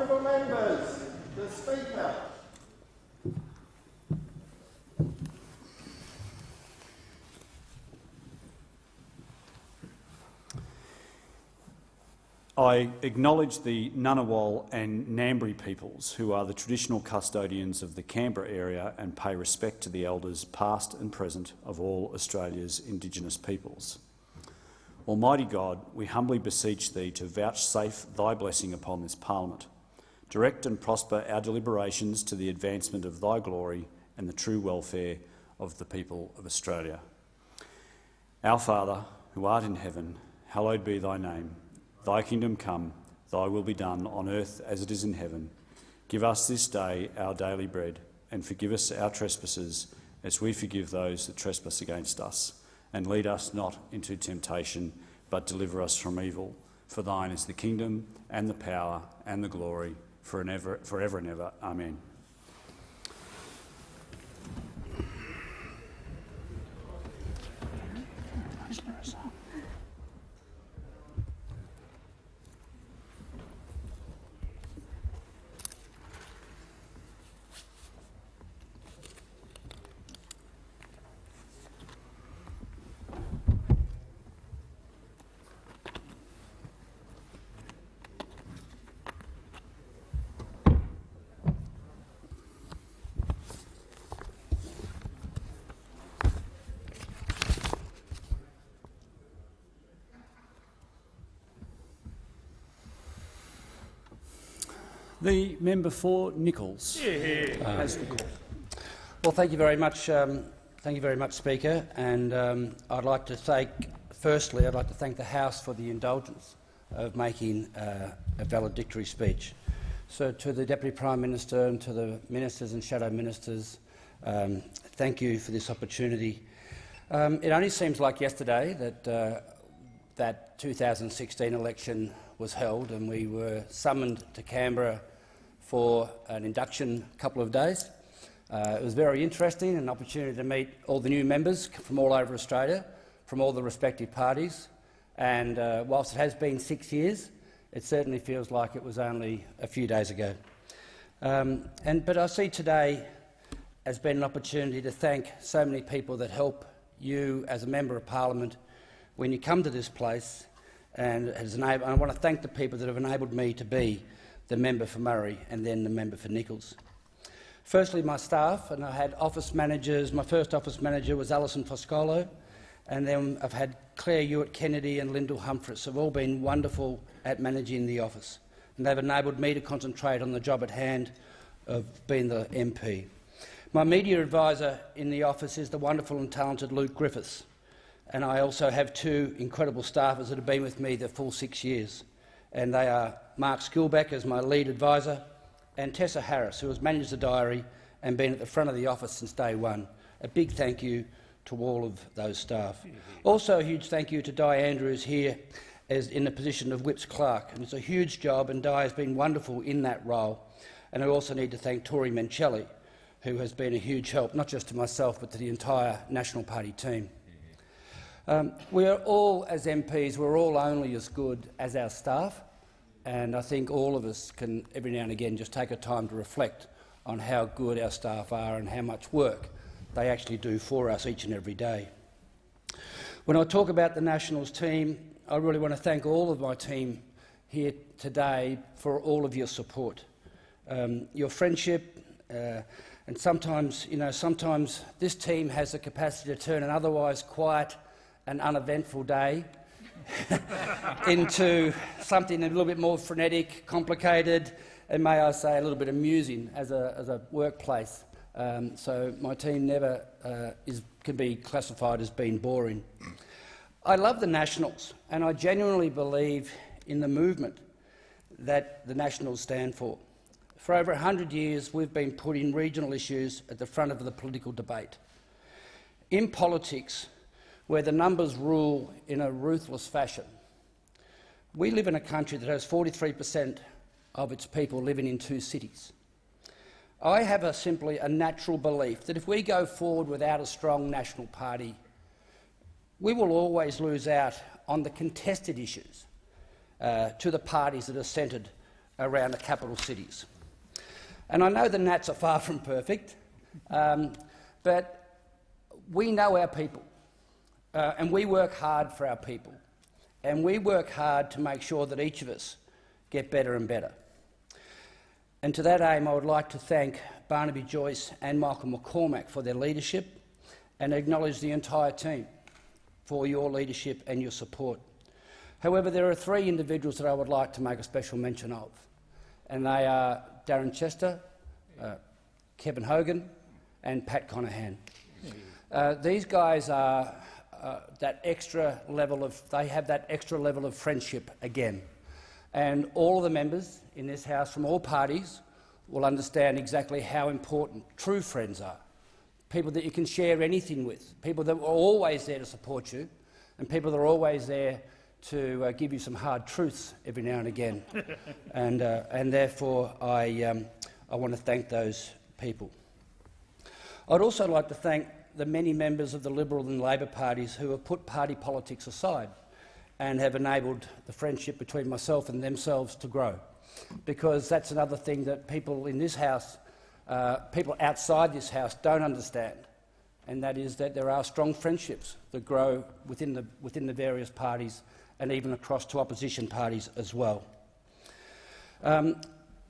Honourable members, the Speaker. I acknowledge the Ngunnawal and Ngambri peoples, who are the traditional custodians of the Canberra area, and pay respect to the elders past and present of all Australia's Indigenous peoples. Almighty God, we humbly beseech Thee to vouchsafe Thy blessing upon this Parliament. Direct and prosper our deliberations to the advancement of Thy glory and the true welfare of the people of Australia. Our Father, who art in heaven, hallowed be Thy name. Thy kingdom come, Thy will be done on earth as it is in heaven. Give us this day our daily bread, and forgive us our trespasses as we forgive those that trespass against us. And lead us not into temptation, but deliver us from evil. For Thine is the kingdom and the power and the glory forever and ever. Amen. The member for Nichols. Well, thank you very much, Speaker. And I'd like to thank the House for the indulgence of making a valedictory speech. So, to the Deputy Prime Minister and to the ministers and shadow ministers, thank you for this opportunity. It only seems like yesterday that that 2016 election was held, and we were summoned to Canberra for an induction couple of days. It was very interesting, an opportunity to meet all the new members from all over Australia, from all the respective parties. And whilst it has been 6 years, it certainly feels like it was only a few days ago. But I see today as being an opportunity to thank so many people that help you as a Member of Parliament when you come to this place. And I want to thank the people that have enabled me to be the member for Murray and then the member for Nichols. Firstly, my staff, and I had office managers. My first office manager was Alison Foscolo, and then I've had Claire Hewitt-Kennedy and Lyndall Humphries, who have all been wonderful at managing the office, and they've enabled me to concentrate on the job at hand of being the MP. My media advisor in the office is the wonderful and talented Luke Griffiths, and I also have two incredible staffers that have been with me the full 6 years, and they are Mark Skilbeck as my lead advisor and Tessa Harris, who has managed the diary and been at the front of the office since day one. A big thank you to all of those staff. Also a huge thank you to Di Andrews here as in the position of Whips Clerk, and it's a huge job, and Di has been wonderful in that role. And I also need to thank Tori Mencelli, who has been a huge help, not just to myself but to the entire National Party team. We are all, as MPs, we're all only as good as our staff, and I think all of us can every now and again just take a time to reflect on how good our staff are and how much work they actually do for us each and every day. When I talk about the Nationals team, I really want to thank all of my team here today for all of your support, your friendship, and sometimes this team has the capacity to turn an otherwise quiet and uneventful day into something a little bit more frenetic, complicated, and may I say a little bit amusing as a workplace. So my team never can be classified as being boring. I love the Nationals, and I genuinely believe in the movement that the Nationals stand for. For over 100 years, we've been putting regional issues at the front of the political debate. In politics, where the numbers rule in a ruthless fashion, we live in a country that has 43% of its people living in 2 cities. I have simply a natural belief that if we go forward without a strong national party, we will always lose out on the contested issues to the parties that are centred around the capital cities. And I know the Nats are far from perfect, but we know our people, and we work hard for our people, and we work hard to make sure that each of us get better and better. And to that aim, I would like to thank Barnaby Joyce and Michael McCormack for their leadership and acknowledge the entire team for your leadership and your support. However, there are three individuals that I would like to make a special mention of, and they are Darren Chester, Kevin Hogan and Pat Conahan. These guys are that extra level of, they have that extra level of friendship again. And all of the members in this House from all parties will understand exactly how important true friends are. People that you can share anything with, people that are always there to support you, and people that are always there to give you some hard truths every now and again. And therefore, I want to thank those people. I'd also like to thank the many members of the Liberal and Labor parties who have put party politics aside and have enabled the friendship between myself and themselves to grow. Because that's another thing that people in this House, people outside this House don't understand, and that is that there are strong friendships that grow within the various parties and even across to opposition parties as well. I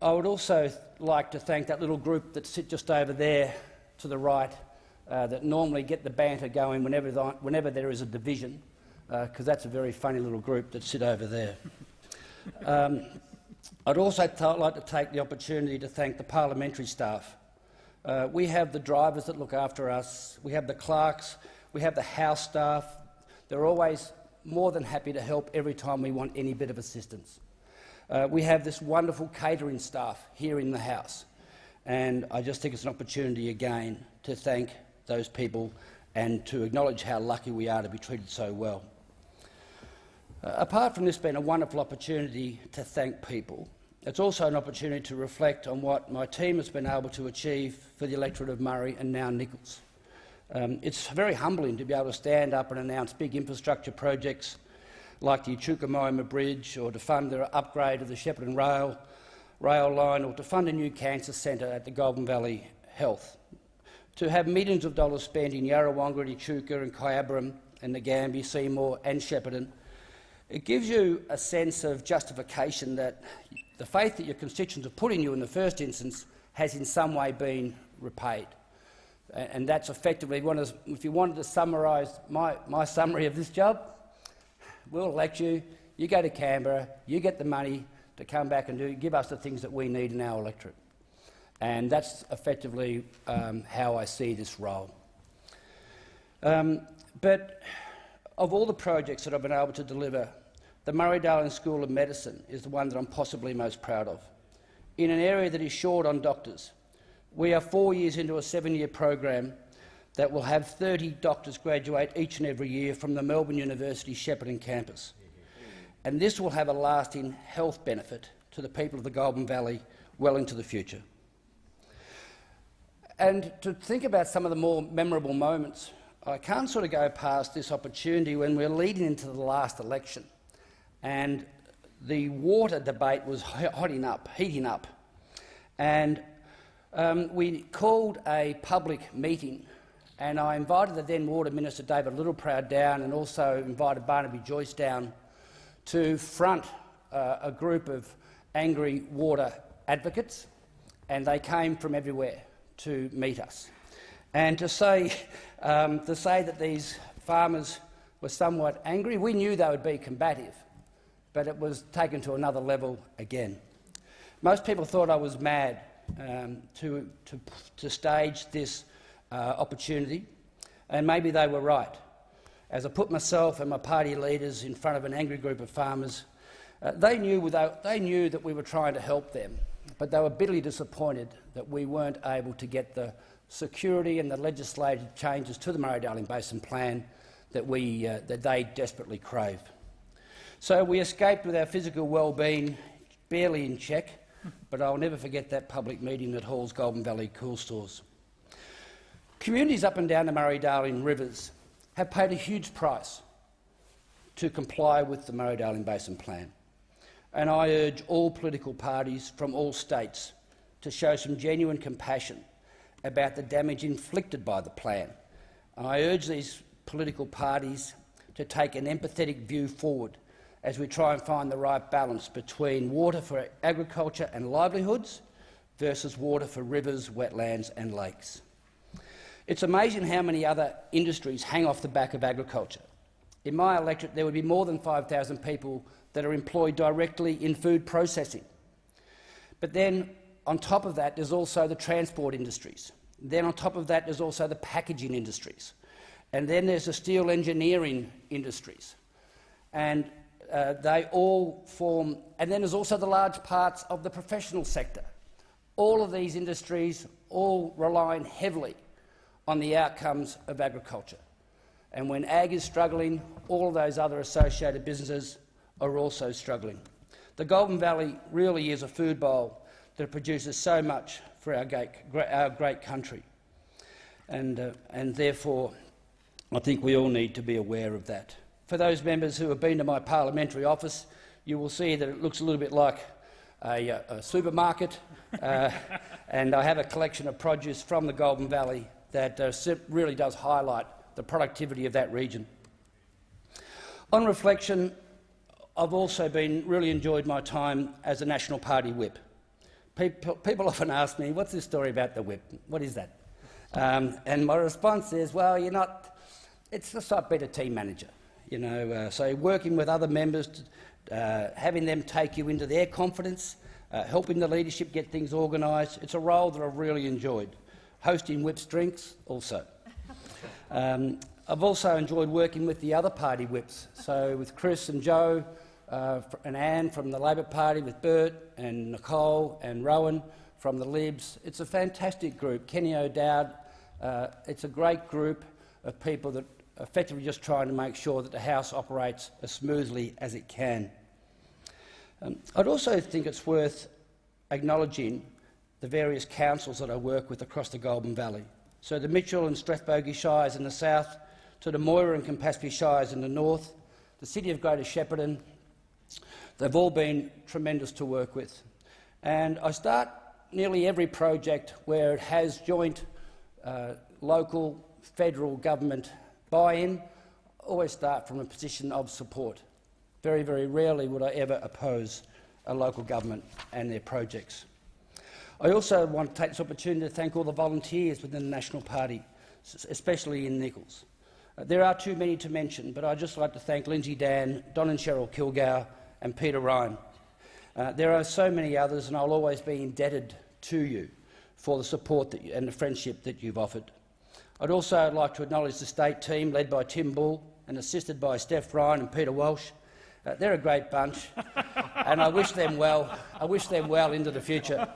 would also like to thank that little group that sit just over there to the right that normally get the banter going whenever there is a division, because that's a very funny little group that sit over there. I'd also like to take the opportunity to thank the parliamentary staff. We have the drivers that look after us, we have the clerks, we have the House staff. They're always more than happy to help every time we want any bit of assistance. We have this wonderful catering staff here in the House, and I just think it's an opportunity again to thank those people and to acknowledge how lucky we are to be treated so well. Apart from this being a wonderful opportunity to thank people, it's also an opportunity to reflect on what my team has been able to achieve for the electorate of Murray and now Nichols. It's very humbling to be able to stand up and announce big infrastructure projects like the Echuca-Moama Bridge, or to fund the upgrade of the Shepparton rail line, or to fund a new cancer centre at the Goulburn Valley Health. To have millions of dollars spent in Yarrawonga, Echuca and Kyabram and Nagambie, Seymour and Shepparton, it gives you a sense of justification that the faith that your constituents have put in you in the first instance has in some way been repaid. And that's effectively, if you wanted to summarise my summary of this job, we'll elect you, you go to Canberra, you get the money to come back and give us the things that we need in our electorate. And that's effectively how I see this role. But of all the projects that I've been able to deliver, the Murray-Darling School of Medicine is the one that I'm possibly most proud of. In an area that is short on doctors, we are 4 years into a 7-year program that will have 30 doctors graduate each and every year from the Melbourne University Shepparton campus. And this will have a lasting health benefit to the people of the Goulburn Valley well into the future. And to think about some of the more memorable moments, I can't sort of go past this opportunity when we're leading into the last election and the water debate was heating up. And we called a public meeting, and I invited the then Water Minister David Littleproud down, and also invited Barnaby Joyce down to front a group of angry water advocates, and they came from everywhere to meet us. And to say that these farmers were somewhat angry, we knew they would be combative, but it was taken to another level again. Most people thought I was mad to stage this opportunity, and maybe they were right. As I put myself and my party leaders in front of an angry group of farmers, they knew that we were trying to help them, but they were bitterly disappointed that we weren't able to get the security and the legislative changes to the Murray-Darling Basin Plan that they desperately crave. So we escaped with our physical well-being barely in check, but I'll never forget that public meeting at Hall's Goulburn Valley Cool Stores. Communities up and down the Murray-Darling rivers have paid a huge price to comply with the Murray-Darling Basin Plan. and I urge all political parties from all states to show some genuine compassion about the damage inflicted by the plan. And I urge these political parties to take an empathetic view forward as we try and find the right balance between water for agriculture and livelihoods versus water for rivers, wetlands and lakes. It's amazing how many other industries hang off the back of agriculture. In my electorate, there would be more than 5,000 people that are employed directly in food processing. But then, on top of that, there's also the transport industries. Then on top of that, there's also the packaging industries. And then there's the steel engineering industries. And they all form... And then there's also the large parts of the professional sector. All of these industries all relying heavily on the outcomes of agriculture. And when ag is struggling, all of those other associated businesses are also struggling. The Goulburn Valley really is a food bowl that produces so much for our great country. And therefore, I think we all need to be aware of that. For those members who have been to my parliamentary office, you will see that it looks a little bit like a supermarket, and I have a collection of produce from the Goulburn Valley that really does highlight the productivity of that region. On reflection, I've also really enjoyed my time as a National Party whip. People often ask me, what's this story about the whip? What is that? And my response is, well, it's just like being a team manager. So working with other members, having them take you into their confidence, helping the leadership get things organised, it's a role that I've really enjoyed. Hosting whip drinks also. I've also enjoyed working with the other party whips, so with Chris and Joe and Anne from the Labor Party, with Bert and Nicole and Rowan from the Libs. It's a fantastic group. Kenny O'Dowd, it's a great group of people that are effectively just trying to make sure that the House operates as smoothly as it can. I'd also think it's worth acknowledging the various councils that I work with across the Goulburn Valley. So the Mitchell and Strathbogie Shires in the south, to the Moira and Campaspe Shires in the north, the City of Greater Shepparton. They've all been tremendous to work with. And I start nearly every project where it has joint local, federal government buy-in, always start from a position of support. Very, very rarely would I ever oppose a local government and their projects. I also want to take this opportunity to thank all the volunteers within the National Party, especially in Nichols. There are too many to mention, but I'd just like to thank Lindsay Dan, Don and Cheryl Kilgour and Peter Ryan. There are so many others, and I'll always be indebted to you for the support and the friendship that you've offered. I'd also like to acknowledge the state team led by Tim Bull and assisted by Steph Ryan and Peter Walsh. They're a great bunch, and I wish them well. I wish them well into the future.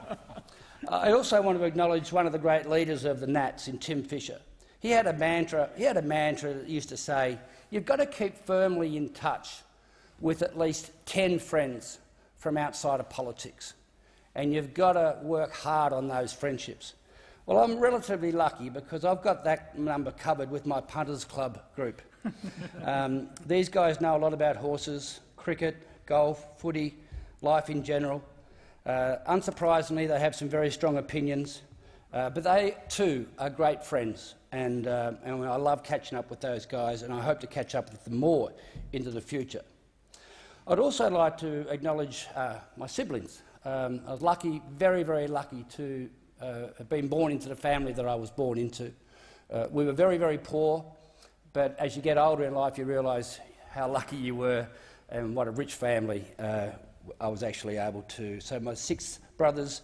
I also want to acknowledge one of the great leaders of the Nats in Tim Fisher. He had a mantra that used to say, you've got to keep firmly in touch with at least 10 friends from outside of politics, and you've got to work hard on those friendships. Well, I'm relatively lucky because I've got that number covered with my Punters Club group. These guys know a lot about horses, cricket, golf, footy, life in general. Unsurprisingly, they have some very strong opinions, but they too are great friends, and I love catching up with those guys, and I hope to catch up with them more into the future. I'd also like to acknowledge my siblings. I was lucky, very, very lucky to have been born into the family that I was born into. We were very, very poor, but as you get older in life you realise how lucky you were and what a rich family I was actually able to. So my 6 brothers,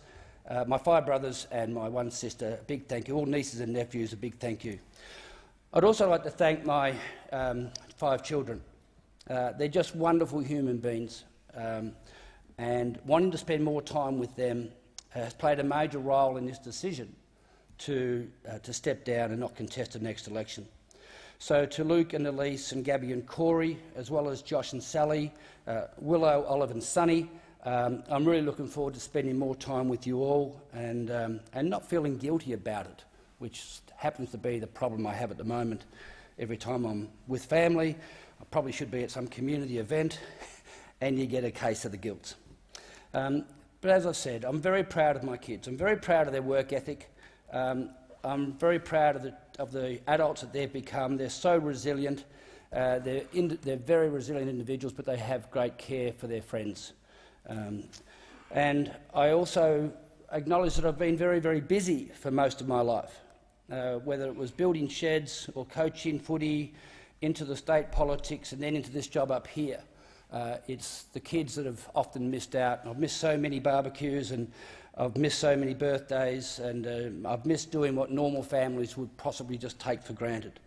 my 5 brothers and my 1 sister, a big thank you. All nieces and nephews, a big thank you. I'd also like to thank my 5 children. They're just wonderful human beings, and wanting to spend more time with them has played a major role in this decision to step down and not contest the next election. So to Luke and Elise and Gabby and Corey, as well as Josh and Sally, Willow, Olive and Sonny, I'm really looking forward to spending more time with you all and not feeling guilty about it, which happens to be the problem I have at the moment. Every time I'm with family, I probably should be at some community event and you get a case of the guilt. But as I said, I'm very proud of my kids. I'm very proud of their work ethic. I'm very proud of the adults that they've become. They're so resilient. They're very resilient individuals, but they have great care for their friends. And I also acknowledge that I've been very, very busy for most of my life, whether it was building sheds or coaching footy, into the state politics and then into this job up here. It's the kids that have often missed out. I've missed so many barbecues and I've missed so many birthdays, and I've missed doing what normal families would possibly just take for granted.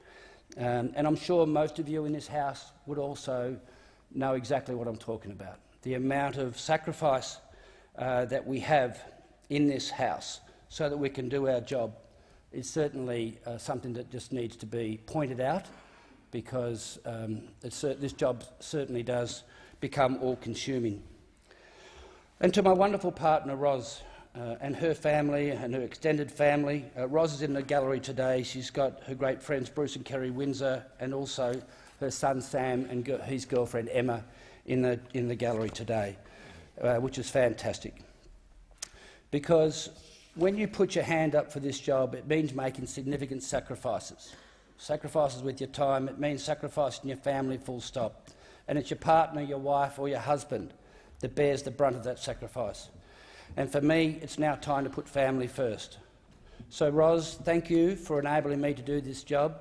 And I'm sure most of you in this house would also know exactly what I'm talking about. The amount of sacrifice that we have in this house so that we can do our job is certainly something that just needs to be pointed out, because this job certainly does become all-consuming. And to my wonderful partner, Ros, and her family and her extended family. Ros is in the gallery today. She's got her great friends Bruce and Kerry Windsor, and also her son Sam and his girlfriend Emma in the gallery today, which is fantastic. Because when you put your hand up for this job, it means making significant sacrifices. Sacrifices with your time, it means sacrificing your family, full stop. And it's your partner, your wife or your husband that bears the brunt of that sacrifice. And for me, it's now time to put family first. So Ros, thank you for enabling me to do this job.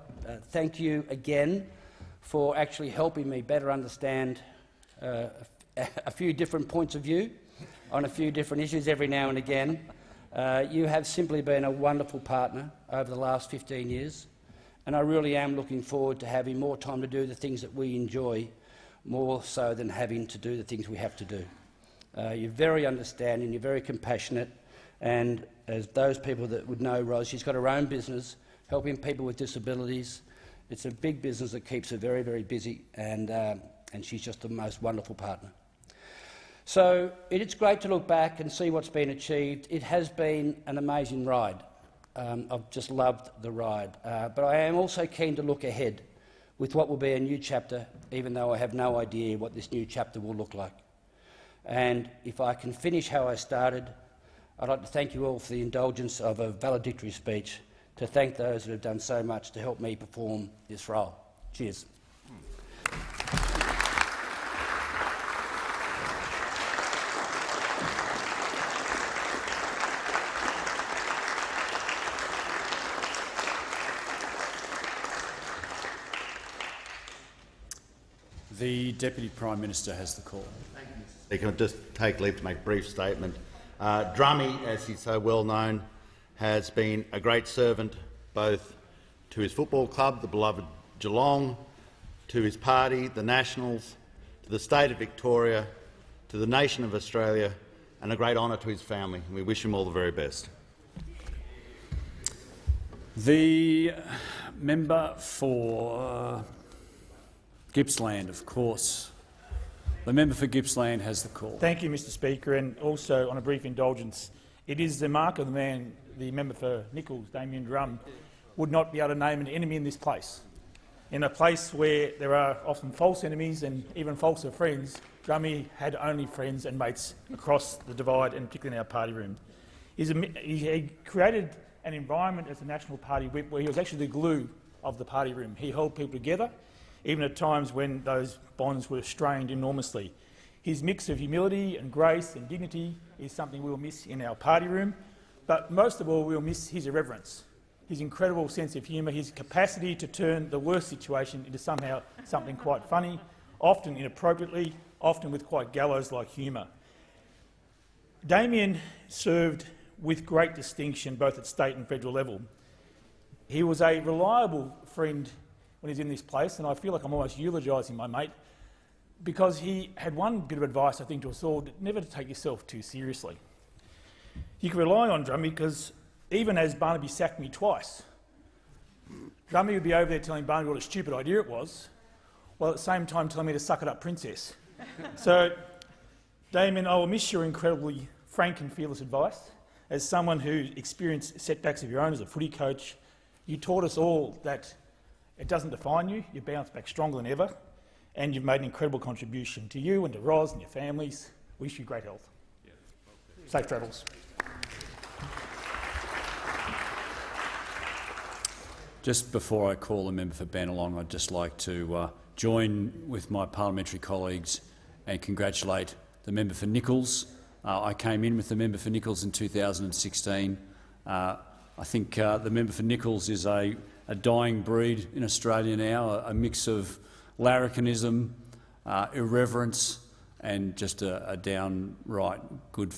Thank you again for actually helping me better understand a few different points of view on a few different issues every now and again. You have simply been a wonderful partner over the last 15 years, and I really am looking forward to having more time to do the things that we enjoy, more so than having to do the things we have to do. You're very understanding, you're very compassionate, and as those people that would know Ros, she's got her own business helping people with disabilities. It's a big business that keeps her very, very busy, and she's just the most wonderful partner. So it's great to look back and see what's been achieved. It has been an amazing ride. I've just loved the ride. But I am also keen to look ahead with what will be a new chapter, even though I have no idea what this new chapter will look like. And if I can finish how I started, I'd like to thank you all for the indulgence of a valedictory speech, to thank those that have done so much to help me perform this role. Cheers. The Deputy Prime Minister has the call. Thank you, Mr. Speaker. I'll just take leave to make a brief statement. Drummy, as he's so well known, has been a great servant both to his football club, the beloved Geelong, to his party, the Nationals, to the state of Victoria, to the nation of Australia, and a great honour to his family. We wish him all the very best. The member for Gippsland, of course. The member for Gippsland has the call. Thank you, Mr. Speaker, and also on a brief indulgence. It is the mark of the man, the member for Nichols, Damien Drum, would not be able to name an enemy in this place. In a place where there are often false enemies and even falser friends, Drummy had only friends and mates across the divide, and particularly in our party room. He created an environment as a National Party whip where he was actually the glue of the party room. He held people together, even at times when those bonds were strained enormously. His mix of humility and grace and dignity is something we'll miss in our party room, but most of all we'll miss his irreverence, his incredible sense of humour, his capacity to turn the worst situation into somehow something quite funny, often inappropriately, often with quite gallows-like humour. Damien served with great distinction both at state and federal level. He was a reliable friend when he's in this place, and I feel like I'm almost eulogising my mate, because he had one bit of advice, I think, to us all, never to take yourself too seriously. You can rely on Drummy because even as Barnaby sacked me twice, Drummy would be over there telling Barnaby what a stupid idea it was, while at the same time telling me to suck it up, princess. So, Damien, I will miss your incredibly frank and fearless advice. As someone who experienced setbacks of your own as a footy coach, you taught us all that it doesn't define you, you bounce back stronger than ever, and you've made an incredible contribution to you and to Ros and your families. Wish you great health. Safe travels. Just before I call the member for Bennelong, I'd just like to join with my parliamentary colleagues and congratulate the member for Nichols. I came in with the member for Nichols in 2016. I think the member for Nichols is a dying breed in Australia now, a mix of larrikinism, irreverence and just a downright good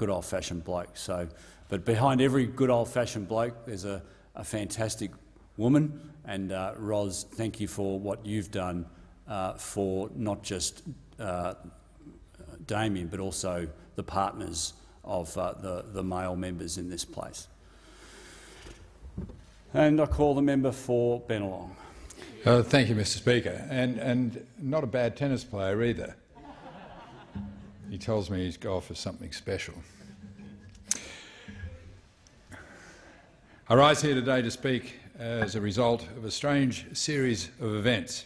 old-fashioned bloke. So, but behind every good old-fashioned bloke there's a fantastic woman, and Ros, thank you for what you've done for not just Damien but also the partners of the male members in this place. And I call the member for Bennelong. Thank you, Mr Speaker, and not a bad tennis player either. He tells me his golf is something special. I rise here today to speak as a result of a strange series of events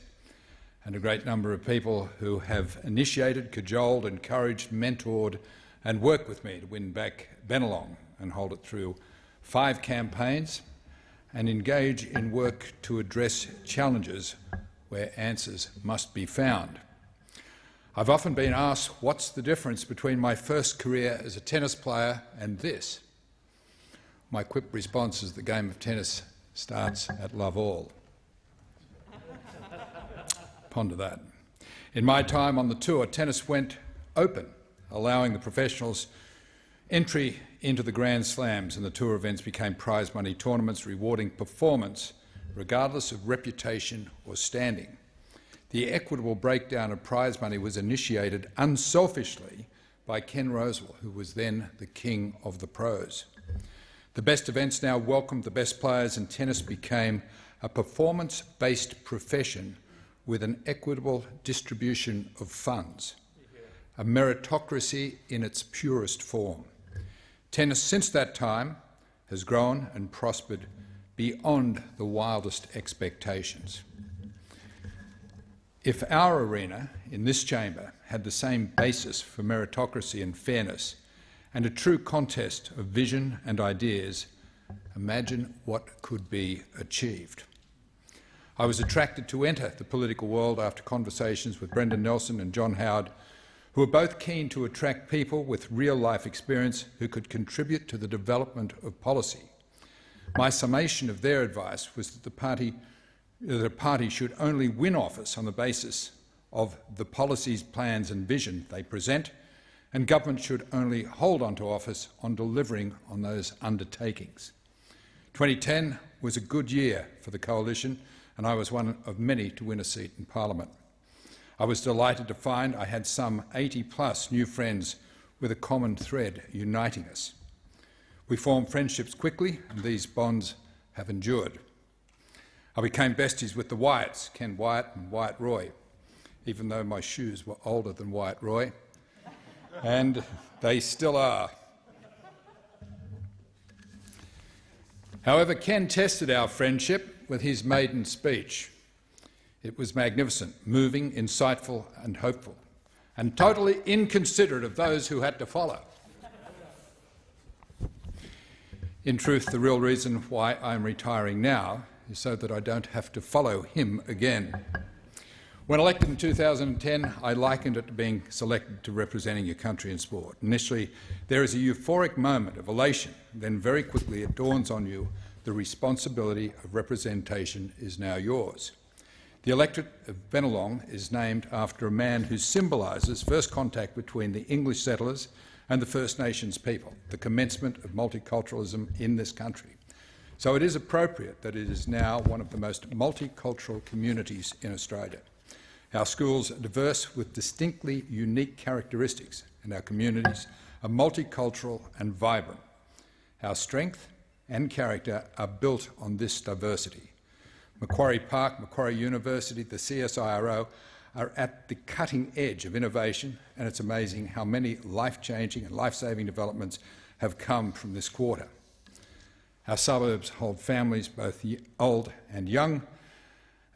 and a great number of people who have initiated, cajoled, encouraged, mentored and worked with me to win back Bennelong and hold it through 5 campaigns and engage in work to address challenges where answers must be found. I've often been asked what's the difference between my first career as a tennis player and this. My quick response is the game of tennis starts at love all. Ponder that. In my time on the tour, tennis went open, allowing the professionals entry into the Grand Slams, and the tour events became prize money tournaments rewarding performance regardless of reputation or standing. The equitable breakdown of prize money was initiated unselfishly by Ken Rosewall, who was then the king of the pros. The best events now welcomed the best players, and tennis became a performance-based profession with an equitable distribution of funds, a meritocracy in its purest form. Tennis since that time has grown and prospered beyond the wildest expectations. If our arena in this chamber had the same basis for meritocracy and fairness and a true contest of vision and ideas, imagine what could be achieved. I was attracted to enter the political world after conversations with Brendan Nelson and John Howard, who were both keen to attract people with real-life experience who could contribute to the development of policy. My summation of their advice was that a party should only win office on the basis of the policies, plans and vision they present, and government should only hold on to office on delivering on those undertakings. 2010 was a good year for the Coalition, and I was one of many to win a seat in Parliament. I was delighted to find I had some 80+ new friends with a common thread uniting us. We formed friendships quickly, and these bonds have endured. I became besties with the Wyatts, Ken Wyatt and Wyatt Roy, even though my shoes were older than Wyatt Roy, and they still are. However, Ken tested our friendship with his maiden speech. It was magnificent, moving, insightful and hopeful, and totally inconsiderate of those who had to follow. In truth, the real reason why I'm retiring now is so that I don't have to follow him again. When elected in 2010, I likened it to being selected to representing your country in sport. Initially, there is a euphoric moment of elation, then very quickly it dawns on you the responsibility of representation is now yours. The electorate of Bennelong is named after a man who symbolises first contact between the English settlers and the First Nations people, the commencement of multiculturalism in this country. So it is appropriate that it is now one of the most multicultural communities in Australia. Our schools are diverse with distinctly unique characteristics, and our communities are multicultural and vibrant. Our strength and character are built on this diversity. Macquarie Park, Macquarie University, the CSIRO are at the cutting edge of innovation, and it's amazing how many life-changing and life-saving developments have come from this quarter. Our suburbs hold families both old and young,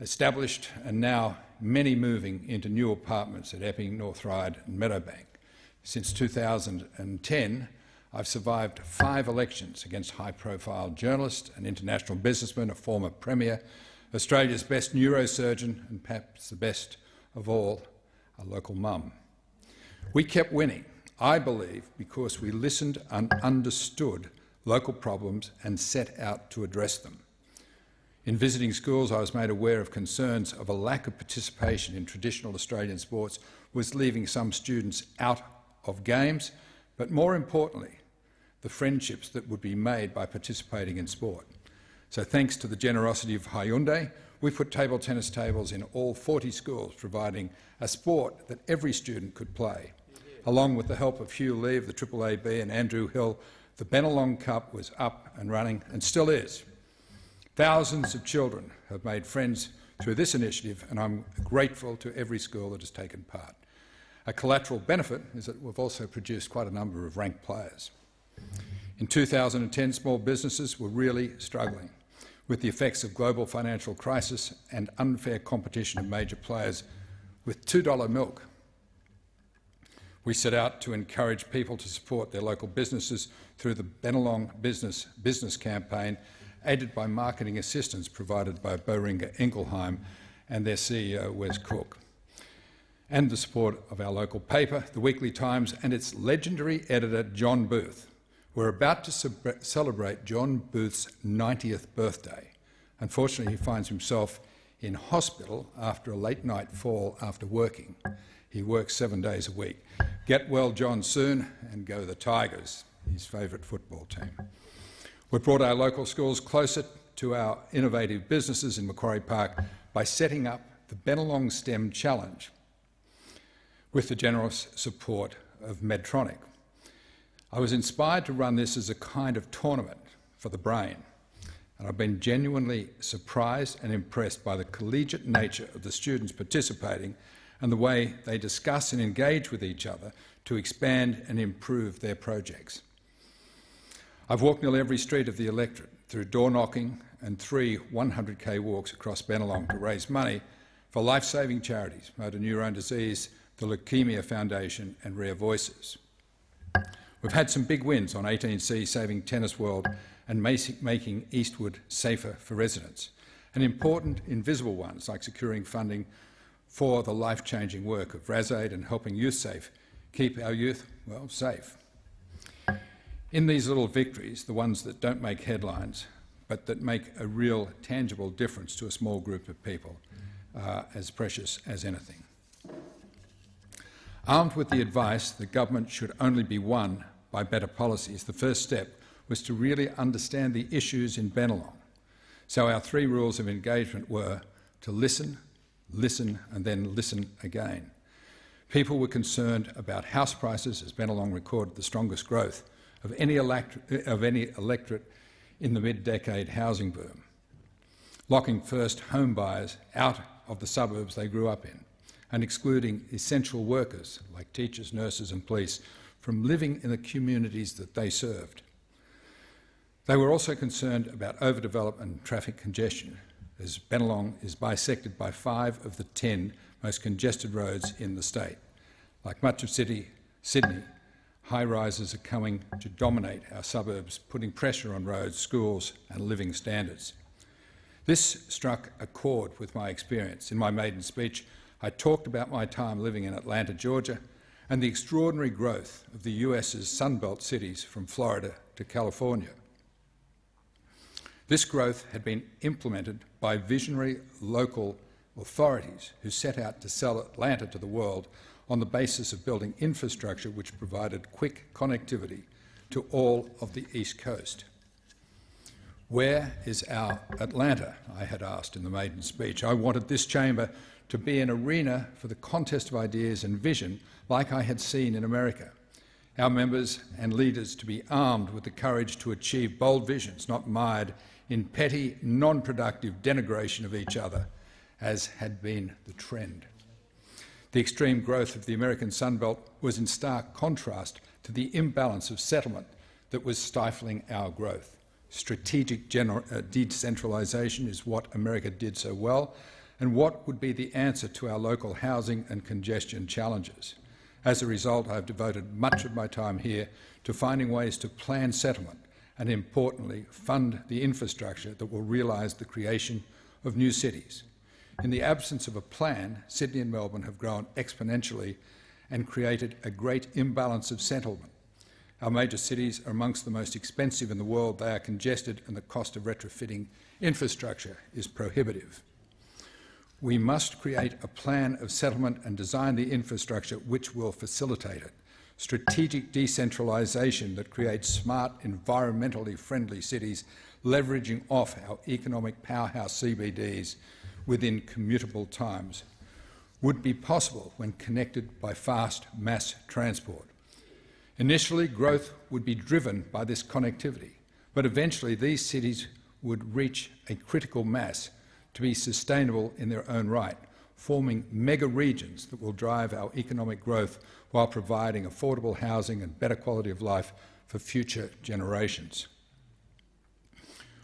established, and now many moving into new apartments at Epping, North Ryde and Meadowbank. Since 2010, I've survived 5 elections against high-profile journalists, an international businessman, a former premier, Australia's best neurosurgeon, and perhaps the best of all, a local mum. We kept winning, I believe, because we listened and understood local problems and set out to address them. In visiting schools, I was made aware of concerns of a lack of participation in traditional Australian sports was leaving some students out of games, but more importantly, the friendships that would be made by participating in sport. So thanks to the generosity of Hyundai, we put table tennis tables in all 40 schools, providing a sport that every student could play. Along with the help of Hugh Lee of the AAAB and Andrew Hill, the Bennelong Cup was up and running and still is. Thousands of children have made friends through this initiative, and I'm grateful to every school that has taken part. A collateral benefit is that we've also produced quite a number of ranked players. In 2010, small businesses were really struggling with the effects of global financial crisis and unfair competition of major players with $2 milk. We set out to encourage people to support their local businesses through the Bennelong Business Campaign, aided by marketing assistance provided by Boehringer Ingelheim and their CEO, Wes Cook, and the support of our local paper, The Weekly Times, and its legendary editor, John Booth. We're about to celebrate John Booth's 90th birthday. Unfortunately, he finds himself in hospital after a late-night fall after working. He works 7 days a week. Get well, John, soon, and go the Tigers, his favourite football team. We brought our local schools closer to our innovative businesses in Macquarie Park by setting up the Bennelong STEM Challenge with the generous support of Medtronic. I was inspired to run this as a kind of tournament for the brain, and I've been genuinely surprised and impressed by the collegiate nature of the students participating and the way they discuss and engage with each other to expand and improve their projects. I've walked nearly every street of the electorate through door knocking and 3 100k walks across Bennelong to raise money for life-saving charities, motor neurone disease, the Leukaemia Foundation and Rare Voices. We've had some big wins on 18C, saving Tennis World and making Eastwood safer for residents, and important invisible ones like securing funding for the life-changing work of RasAid and helping YouthSafe keep our youth, well, safe. In these little victories, the ones that don't make headlines, but that make a real tangible difference to a small group of people, are as precious as anything. Armed with the advice that government should only be won by better policies, the first step was to really understand the issues in Bennelong. So our 3 rules of engagement were to listen, listen and then listen again. People were concerned about house prices, as Bennelong recorded the strongest growth of any electorate in the mid-decade housing boom, locking first home buyers out of the suburbs they grew up in and excluding essential workers like teachers, nurses and police from living in the communities that they served. They were also concerned about overdevelopment and traffic congestion, as Bennelong is bisected by 5 of the 10 most congested roads in the state. Like much of Sydney, high-rises are coming to dominate our suburbs, putting pressure on roads, schools and living standards. This struck a chord with my experience. In my maiden speech, I talked about my time living in Atlanta, Georgia, and the extraordinary growth of the US's Sunbelt cities from Florida to California. This growth had been implemented by visionary local authorities who set out to sell Atlanta to the world on the basis of building infrastructure which provided quick connectivity to all of the East Coast. Where is our Atlanta? I had asked in the maiden speech. I wanted this chamber to be an arena for the contest of ideas and vision like I had seen in America. Our members and leaders to be armed with the courage to achieve bold visions, not mired in petty, non-productive denigration of each other, as had been the trend. The extreme growth of the American Sunbelt was in stark contrast to the imbalance of settlement that was stifling our growth. Strategic decentralisation is what America did so well, and what would be the answer to our local housing and congestion challenges. As a result, I have devoted much of my time here to finding ways to plan settlement and, importantly, fund the infrastructure that will realise the creation of new cities. In the absence of a plan, Sydney and Melbourne have grown exponentially and created a great imbalance of settlement. Our major cities are amongst the most expensive in the world. They are congested and the cost of retrofitting infrastructure is prohibitive. We must create a plan of settlement and design the infrastructure which will facilitate it. Strategic decentralisation that creates smart, environmentally friendly cities, leveraging off our economic powerhouse CBDs within commutable times, would be possible when connected by fast mass transport. Initially, growth would be driven by this connectivity, but eventually these cities would reach a critical mass to be sustainable in their own right, forming mega regions that will drive our economic growth while providing affordable housing and better quality of life for future generations.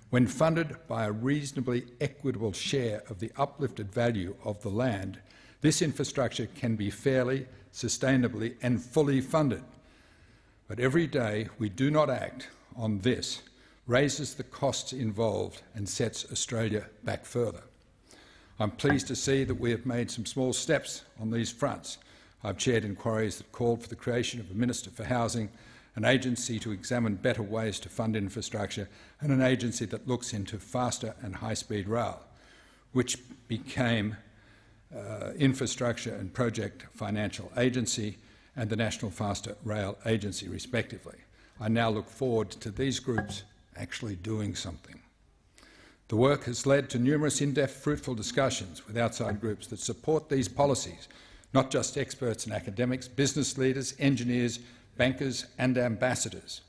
When funded by a reasonably equitable share of the uplifted value of the land, this infrastructure can be fairly, sustainably and fully funded. But every day we do not act on this raises the costs involved and sets Australia back further. I'm pleased to see that we have made some small steps on these fronts. I've chaired inquiries that called for the creation of a Minister for Housing, an agency to examine better ways to fund infrastructure, and an agency that looks into faster and high-speed rail, which became Infrastructure and Project Financial Agency and the National Faster Rail Agency, respectively. I now look forward to these groups actually doing something. The work has led to numerous in-depth, fruitful discussions with outside groups that support these policies, not just experts and academics, business leaders, engineers, bankers and ambassadors.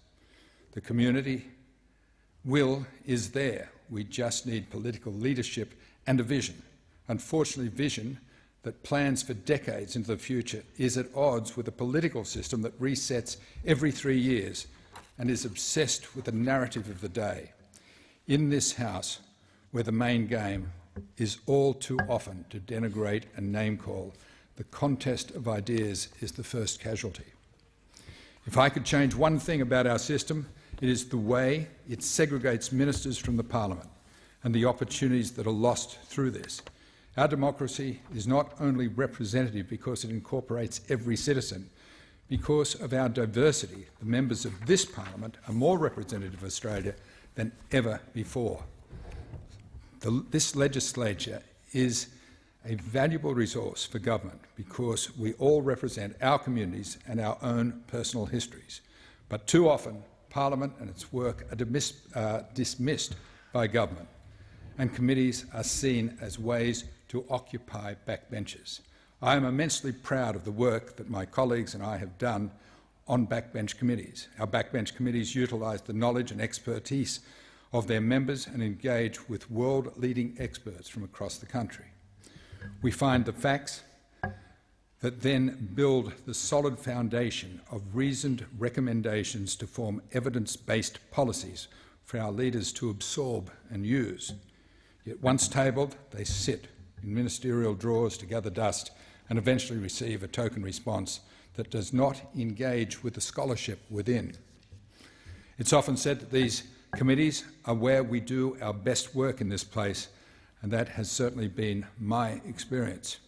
The community will is there. We just need political leadership and a vision. Unfortunately, vision that plans for decades into the future is at odds with a political system that resets every 3 years and is obsessed with the narrative of the day. In this House, where the main game is all too often to denigrate and name-call, the contest of ideas is the first casualty. If I could change one thing about our system, it is the way it segregates ministers from the parliament and the opportunities that are lost through this. Our democracy is not only representative because it incorporates every citizen. Because of our diversity, the members of this parliament are more representative of Australia than ever before. This legislature is a valuable resource for government because we all represent our communities and our own personal histories. But too often, Parliament and its work are dismissed by government, and committees are seen as ways to occupy backbenches. I am immensely proud of the work that my colleagues and I have done on backbench committees. Our backbench committees utilise the knowledge and expertise of their members and engage with world-leading experts from across the country. We find the facts that then build the solid foundation of reasoned recommendations to form evidence-based policies for our leaders to absorb and use. Yet once tabled, they sit in ministerial drawers to gather dust and eventually receive a token response that does not engage with the scholarship within. It's often said that these committees are where we do our best work in this place, and that has certainly been my experience.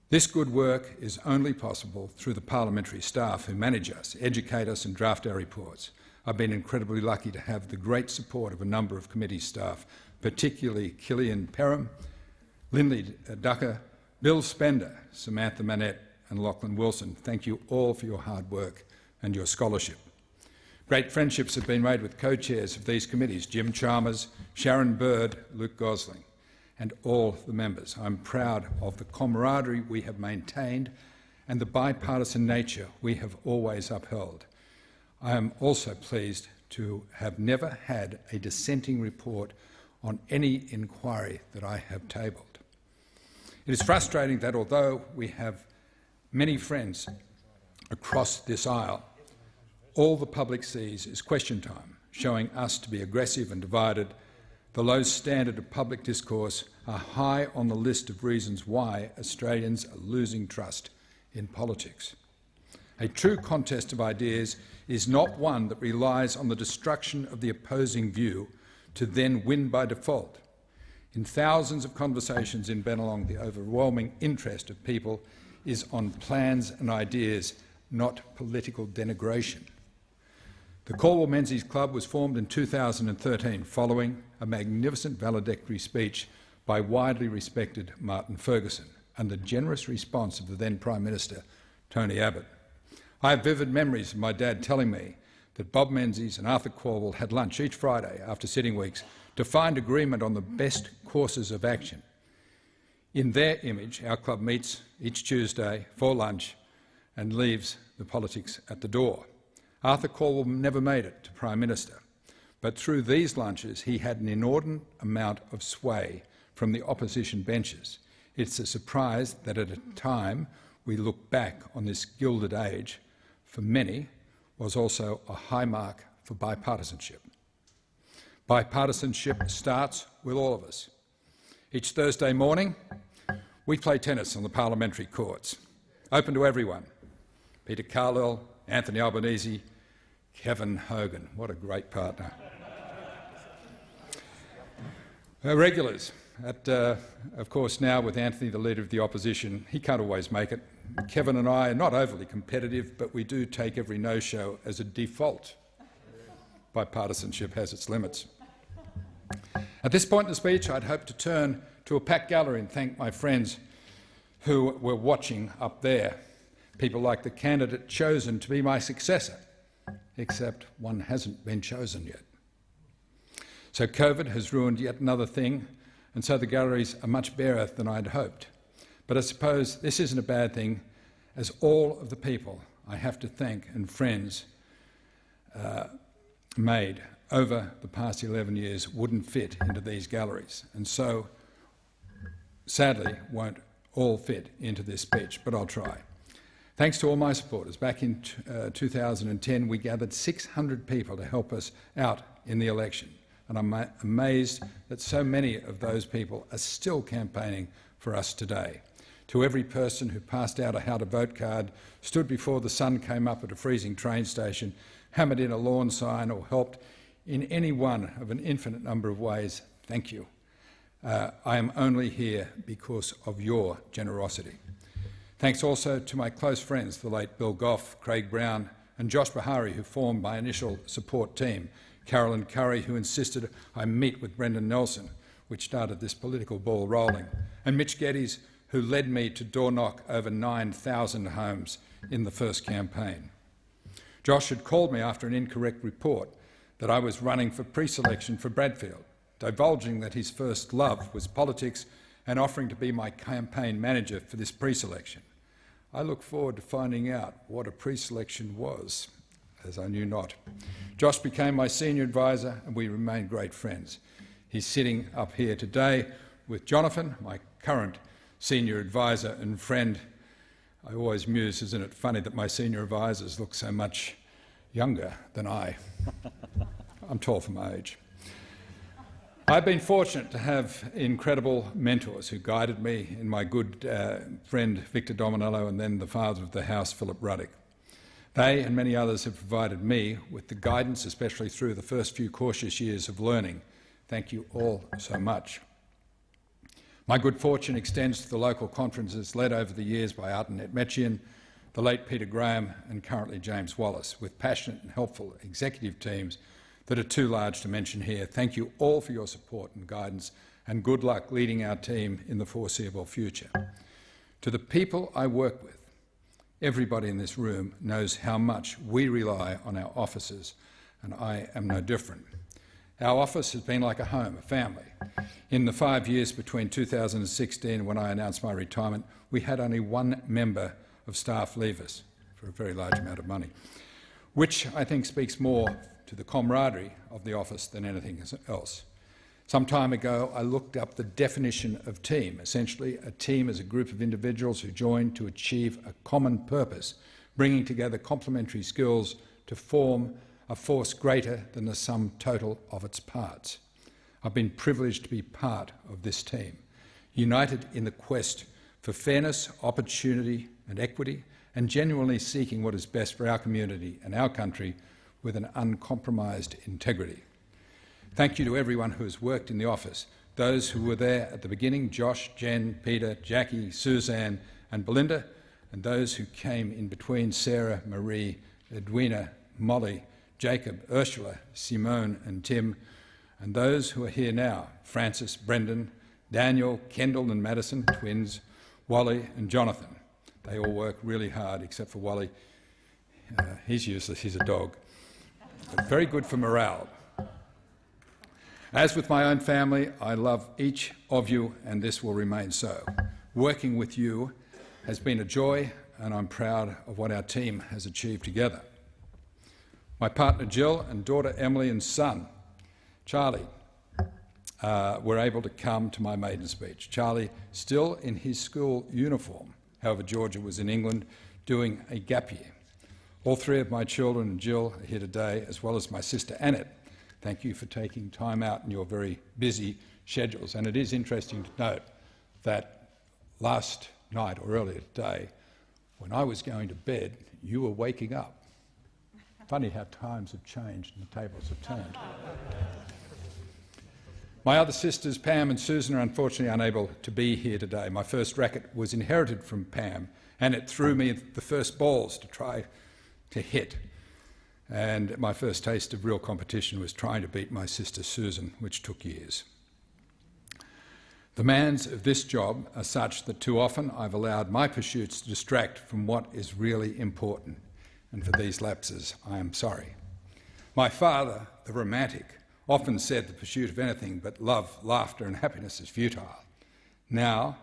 This good work is only possible through the parliamentary staff who manage us, educate us and draft our reports. I've been incredibly lucky to have the great support of a number of committee staff, particularly Killian Perham, Lindley Ducker, Bill Spender, Samantha Manette and Lachlan Wilson. Thank you all for your hard work and your scholarship. Great friendships have been made with co-chairs of these committees, Jim Chalmers, Sharon Bird, Luke Gosling, and all the members. I'm proud of the camaraderie we have maintained and the bipartisan nature we have always upheld. I am also pleased to have never had a dissenting report on any inquiry that I have tabled. It is frustrating that although we have many friends across this aisle, all the public sees is question time, showing us to be aggressive and divided. The low standard of public discourse are high on the list of reasons why Australians are losing trust in politics. A true contest of ideas is not one that relies on the destruction of the opposing view to then win by default. In thousands of conversations in Bennelong, the overwhelming interest of people is on plans and ideas, not political denigration. The Caldwell Menzies Club was formed in 2013 following a magnificent valedictory speech by widely respected Martin Ferguson and the generous response of the then Prime Minister, Tony Abbott. I have vivid memories of my dad telling me that Bob Menzies and Arthur Caldwell had lunch each Friday after sitting weeks to find agreement on the best courses of action. In their image, our club meets each Tuesday for lunch and leaves the politics at the door. Arthur Caldwell never made it to Prime Minister, but through these lunches he had an inordinate amount of sway from the opposition benches. It's a surprise that at a time we look back on this gilded age, for many, was also a high mark for bipartisanship. Bipartisanship starts with all of us. Each Thursday morning, we play tennis on the parliamentary courts, open to everyone. Peter Carlisle, Anthony Albanese, Kevin Hogan. What a great partner. Regulars. Of course, now with Anthony, the Leader of the Opposition, he can't always make it. Kevin and I are not overly competitive, but we do take every no-show as a default. Bipartisanship has its limits. At this point in the speech, I'd hope to turn to a packed gallery and thank my friends who were watching up there. People like the candidate chosen to be my successor, except one hasn't been chosen yet. So COVID has ruined yet another thing, and so the galleries are much barer than I'd hoped. But I suppose this isn't a bad thing, as all of the people I have to thank and friends made over the past 11 years wouldn't fit into these galleries, and so sadly won't all fit into this speech, but I'll try. Thanks to all my supporters, back in 2010 we gathered 600 people to help us out in the election, and I'm amazed that so many of those people are still campaigning for us today. To every person who passed out a how to vote card, stood before the sun came up at a freezing train station, hammered in a lawn sign or helped in any one of an infinite number of ways, thank you. I am only here because of your generosity. Thanks also to my close friends, the late Bill Goff, Craig Brown and Josh Bahari, who formed my initial support team, Carolyn Curry, who insisted I meet with Brendan Nelson, which started this political ball rolling, and Mitch Geddes, who led me to door knock over 9,000 homes in the first campaign. Josh had called me after an incorrect report that I was running for pre-selection for Bradfield, divulging that his first love was politics and offering to be my campaign manager for this pre-selection. I look forward to finding out what a pre-selection was, as I knew not. Josh became my senior advisor and we remained great friends. He's sitting up here today with Jonathan, my current senior advisor and friend. I always muse, isn't it funny that my senior advisors look so much younger than I. I'm tall for my age. I've been fortunate to have incredible mentors who guided me in my good friend Victor Dominello and then the father of the house, Philip Ruddock. They and many others have provided me with the guidance, especially through the first few cautious years of learning. Thank you all so much. My good fortune extends to the local conferences led over the years by Arden Etmetjian, the late Peter Graham and currently James Wallace, with passionate and helpful executive teams that are too large to mention here. Thank you all for your support and guidance, and good luck leading our team in the foreseeable future. To the people I work with, everybody in this room knows how much we rely on our officers, and I am no different. Our office has been like a home, a family. In the 5 years between 2016 when I announced my retirement, we had only one member of staff leave us for a very large amount of money, which I think speaks more to the camaraderie of the office than anything else. Some time ago, I looked up the definition of team. Essentially, a team is a group of individuals who join to achieve a common purpose, bringing together complementary skills to form a force greater than the sum total of its parts. I've been privileged to be part of this team, united in the quest for fairness, opportunity and equity, and genuinely seeking what is best for our community and our country with an uncompromised integrity. Thank you to everyone who has worked in the office, those who were there at the beginning, Josh, Jen, Peter, Jackie, Suzanne and Belinda, and those who came in between, Sarah, Marie, Edwina, Molly, Jacob, Ursula, Simone and Tim, and those who are here now, Francis, Brendan, Daniel, Kendall and Madison, twins, Wally and Jonathan. They all work really hard, except for Wally. He's useless, he's a dog. But very good for morale. As with my own family, I love each of you, and this will remain so. Working with you has been a joy, and I'm proud of what our team has achieved together. My partner Jill and daughter Emily and son Charlie were able to come to my maiden speech. Charlie still in his school uniform. However, Georgia was in England doing a gap year. All three of my children and Jill are here today, as well as my sister Annette. Thank you for taking time out in your very busy schedules. And it is interesting to note that last night or earlier today, when I was going to bed, you were waking up. Funny how times have changed and the tables have turned. My other sisters, Pam and Susan, are unfortunately unable to be here today. My first racket was inherited from Pam, and it threw me the first balls to try to hit. And my first taste of real competition was trying to beat my sister Susan, which took years. The demands of this job are such that too often I've allowed my pursuits to distract from what is really important. And for these lapses, I am sorry. My father, the romantic, often said the pursuit of anything but love, laughter and happiness is futile. Now,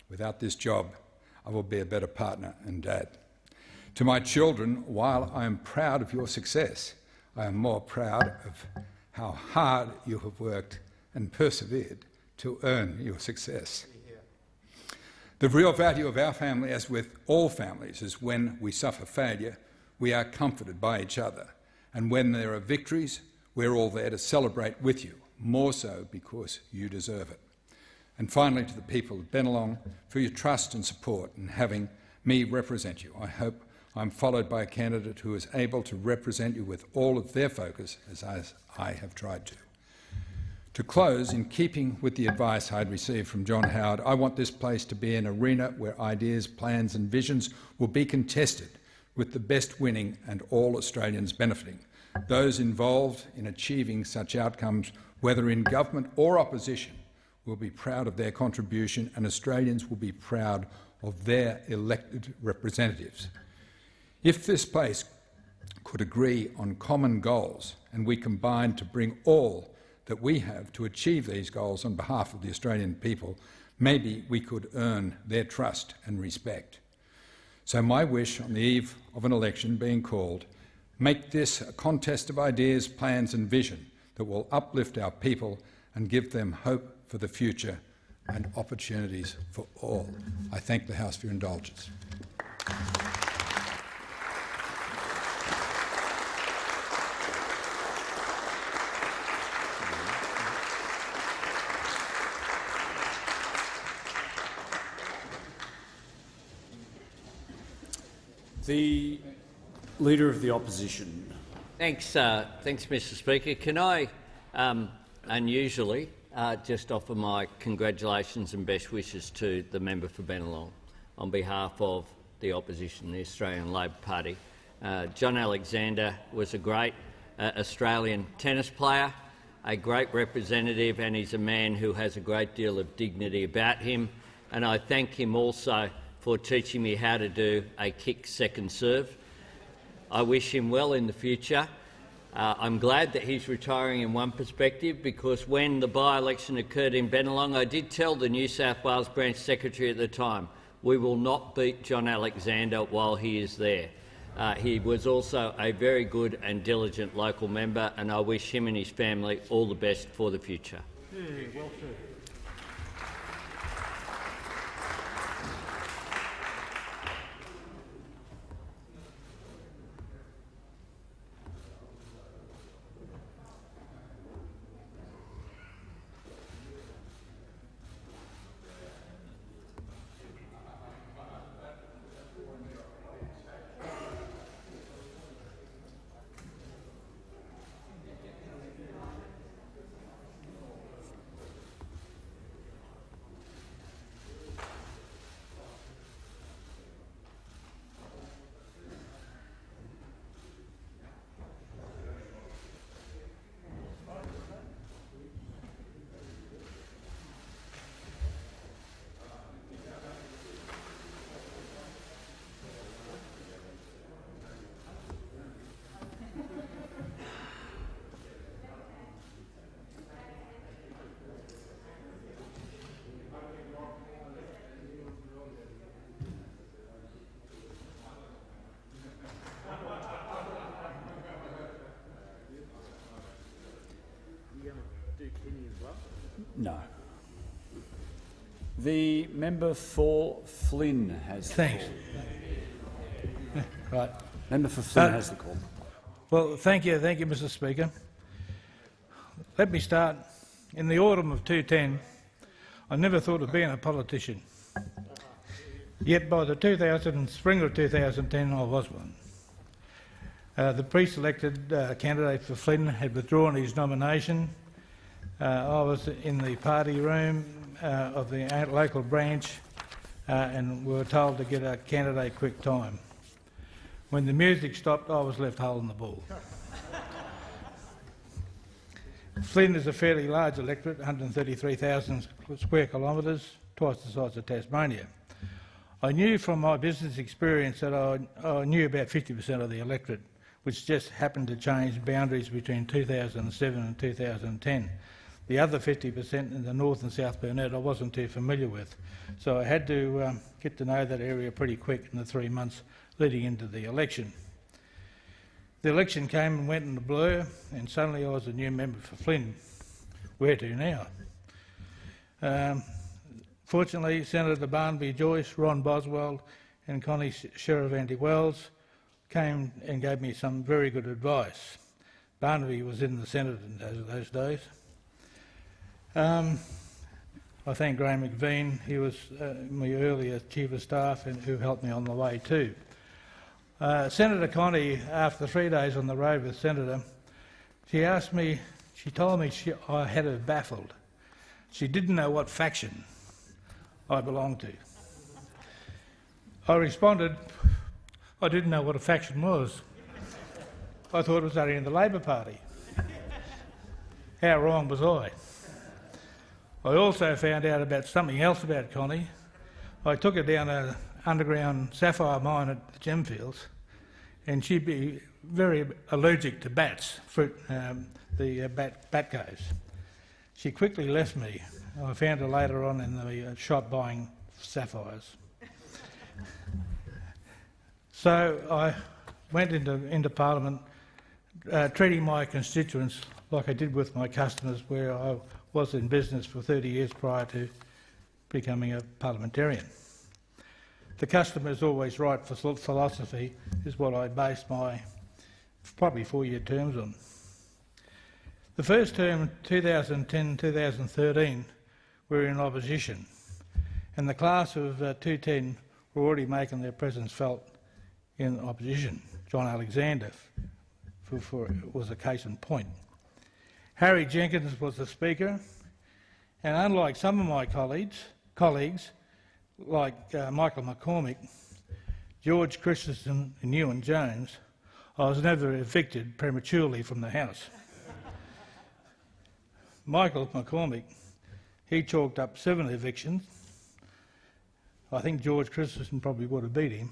without this job, I will be a better partner and dad. To my children, while I am proud of your success, I am more proud of how hard you have worked and persevered to earn your success. The real value of our family, as with all families, is when we suffer failure, we are comforted by each other. And when there are victories, we're all there to celebrate with you, more so because you deserve it. And finally, to the people of Bennelong, for your trust and support in having me represent you. I hope I'm followed by a candidate who is able to represent you with all of their focus, as I have tried to. To close, in keeping with the advice I'd received from John Howard, I want this place to be an arena where ideas, plans and visions will be contested, with the best winning and all Australians benefiting. Those involved in achieving such outcomes, whether in government or opposition, will be proud of their contribution, and Australians will be proud of their elected representatives. If this place could agree on common goals and we combine to bring all that we have to achieve these goals on behalf of the Australian people, maybe we could earn their trust and respect. So my wish on the eve of an election being called, make this a contest of ideas, plans and vision that will uplift our people and give them hope for the future and opportunities for all. I thank the House for your indulgence. The Leader of the Opposition. Thanks, Mr Speaker. Can I, unusually, just offer my congratulations and best wishes to the member for Bennelong on behalf of the opposition, the Australian Labor Party. John Alexander was a great Australian tennis player, a great representative, and he's a man who has a great deal of dignity about him. And I thank him also for teaching me how to do a kick second serve. I wish him well in the future. I'm glad that he's retiring in one perspective, because when the by-election occurred in Bennelong, I did tell the New South Wales branch secretary at the time, we will not beat John Alexander while he is there. He was also a very good and diligent local member, and I wish him and his family all the best for the future. Yeah, well said. No. The member for Flynn has the Thanks. call. Right. Member for Flynn has the call. Well, thank you, Mr. Speaker. Let me start. In the autumn of 2010, I never thought of being a politician. Yet by the spring of 2010, I was one. The pre-selected candidate for Flynn had withdrawn his nomination. I was in the party room of the local branch and we were told to get a candidate quick time. When the music stopped, I was left holding the ball. Flynn is a fairly large electorate, 133,000 square kilometres, twice the size of Tasmania. I knew from my business experience that I knew about 50% of the electorate, which just happened to change boundaries between 2007 and 2010. The other 50% in the North and South Burnett I wasn't too familiar with, so I had to get to know that area pretty quick in the 3 months leading into the election. The election came and went in a blur, and suddenly I was a new member for Flynn. Where to now? Fortunately, Senator Barnaby Joyce, Ron Boswell and Connie Sherivanti-Wells came and gave me some very good advice. Barnaby was in the Senate in those days. I thank Graham McVean. He was my earlier Chief of Staff and who helped me on the way too. Senator Connie, after 3 days on the road with Senator, she told me I had her baffled. She didn't know what faction I belonged to. I responded, I didn't know what a faction was. I thought it was only in the Labor Party. How wrong was I? I also found out about something else about Connie. I took her down an underground sapphire mine at the Gemfields, and she'd be very allergic to bats, the bat caves. She quickly left me. I found her later on in the shop buying sapphires. So I went into Parliament, treating my constituents like I did with my customers, where I was in business for 30 years prior to becoming a parliamentarian. The customer is always right for philosophy is what I based my probably 4-year terms on. The first term, 2010-2013, we were in opposition, and the class of 210 were already making their presence felt in opposition. John Alexander was a case in point. Harry Jenkins was the Speaker, and unlike some of my colleagues like Michael McCormick, George Christensen and Ewan Jones, I was never evicted prematurely from the House. Michael McCormick, he chalked up 7 evictions. I think George Christensen probably would have beat him,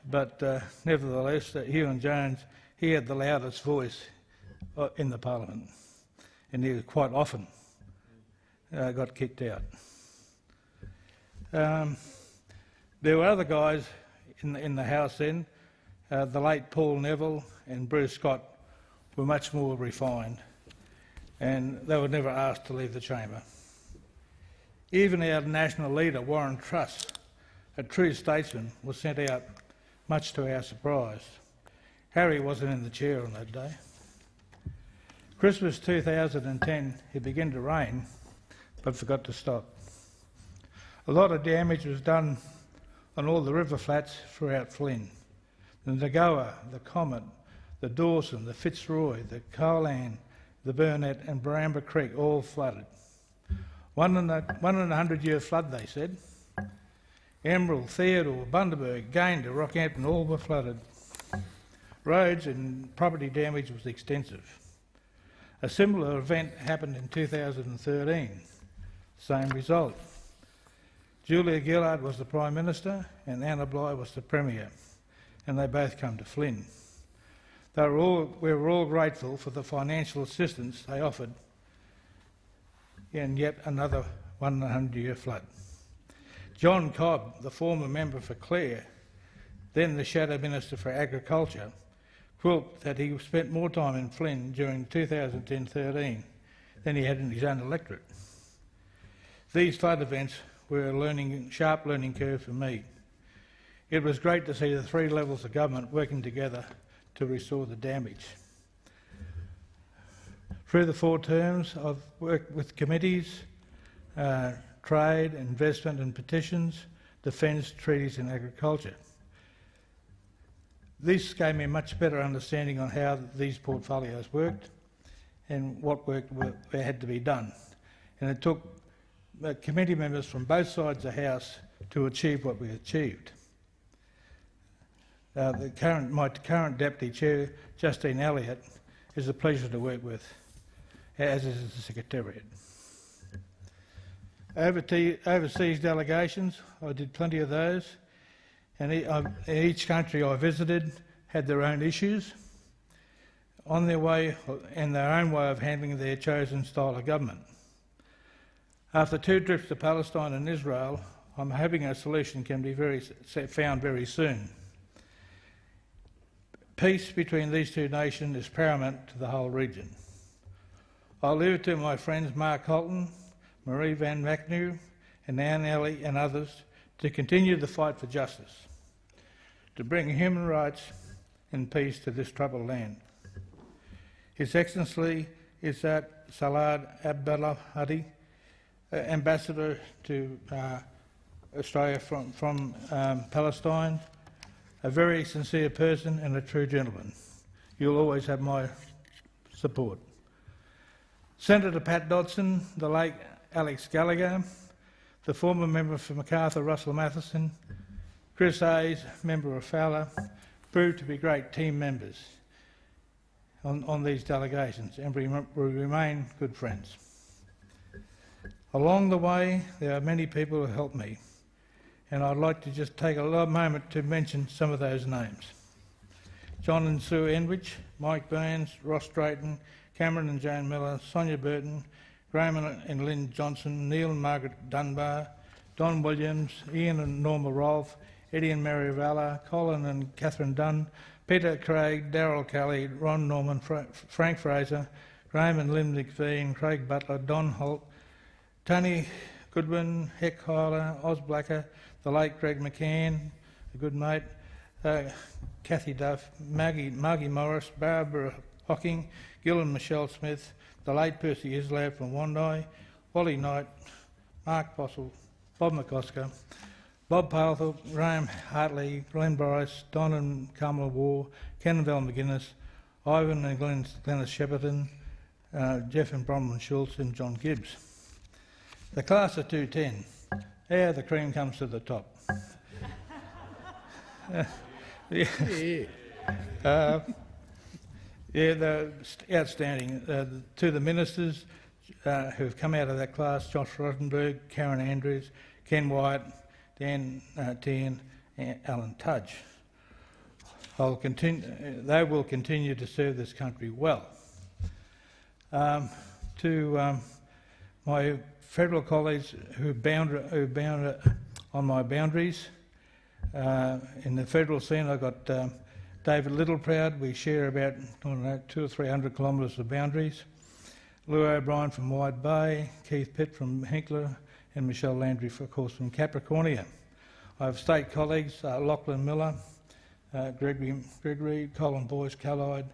but nevertheless, Ewan Jones, he had the loudest voice in the Parliament, and he quite often got kicked out. There were other guys in the House then. The late Paul Neville and Bruce Scott were much more refined, and they were never asked to leave the chamber. Even our national leader, Warren Truss, a true statesman, was sent out, much to our surprise. Harry wasn't in the chair on that day. Christmas 2010, it began to rain, but forgot to stop. A lot of damage was done on all the river flats throughout Flynn. The Nagoa, the Comet, the Dawson, the Fitzroy, the Colan, the Burnett and Baramba Creek all flooded. One in a 100-year flood, they said. Emerald, Theodore, Bundaberg, Gayndah, Rockhampton all were flooded. Roads and property damage was extensive. A similar event happened in 2013. Same result. Julia Gillard was the Prime Minister and Anna Bligh was the Premier, and they both come to Flynn. We were all grateful for the financial assistance they offered in yet another 100-year flood. John Cobb, the former member for Clare, then the Shadow Minister for Agriculture, quilped that he spent more time in Flynn during 2010-13 than he had in his own electorate. These flood events were a sharp learning curve for me. It was great to see the three levels of government working together to restore the damage. Through the 4 terms, I've worked with committees, trade, investment and petitions, defence, treaties and agriculture. This gave me a much better understanding on how these portfolios worked and what work had to be done. And it took committee members from both sides of the House to achieve what we achieved. My current Deputy Chair, Justine Elliott, is a pleasure to work with, as is the Secretariat. Overseas delegations, I did plenty of those, and each country I visited had their own issues on their way and their own way of handling their chosen style of government. After 2 trips to Palestine and Israel, I'm hoping a solution can be found very soon. Peace between these 2 nations is paramount to the whole region. I'll leave it to my friends Mark Holton, Marie Van McNew and Anne Ellie and others to continue the fight for justice, to bring human rights and peace to this troubled land. His Excellency Izzat Salad Abdullah Hadi, Ambassador to Australia from Palestine, a very sincere person and a true gentleman. You'll always have my support. Senator Pat Dodson, the late Alex Gallagher, the former member for Macarthur Russell Matheson, Chris Hayes, member of Fowler, proved to be great team members on these delegations, and we remain good friends. Along the way, there are many people who helped me, and I'd like to just take a moment to mention some of those names. John and Sue Enwich, Mike Burns, Ross Drayton, Cameron and Jane Miller, Sonia Burton, Graham and Lynn Johnson, Neil and Margaret Dunbar, Don Williams, Ian and Norma Rolfe, Eddie and Mary Valla, Colin and Catherine Dunn, Peter Craig, Darryl Kelly, Ron Norman, Frank Fraser, Graham and Lynn McVean, Craig Butler, Don Holt, Tony Goodwin, Heck Hyler, Oz Blacker, the late Greg McCann, a good mate, Kathy Duff, Margie Morris, Barbara Hocking, Gil and Michelle Smith, the late Percy Islab from Wandai, Wally Knight, Mark Bossel, Bob McCosker, Bob Palethorpe, Graham Hartley, Glenn Bryce, Don and Carmel War, Ken and Val McGuinness, Ivan and Glennis Shepperton, Jeff and Bronwyn Schultz and John Gibbs. The class of 210, how the cream comes to the top. They're outstanding. To the ministers who have come out of that class, Josh Rottenberg, Karen Andrews, Ken Wyatt, Dan Tian and Alan Tudge. They will continue to serve this country well. To my federal colleagues who bound on my boundaries, in the federal scene I've got David Littleproud. We share about 200 or 300 kilometres of boundaries. Lou O'Brien from Wide Bay, Keith Pitt from Hinkler, and Michelle Landry, of course, from Capricornia. I have state colleagues, Lachlan Miller, Gregory, Colin Boyce, Callide,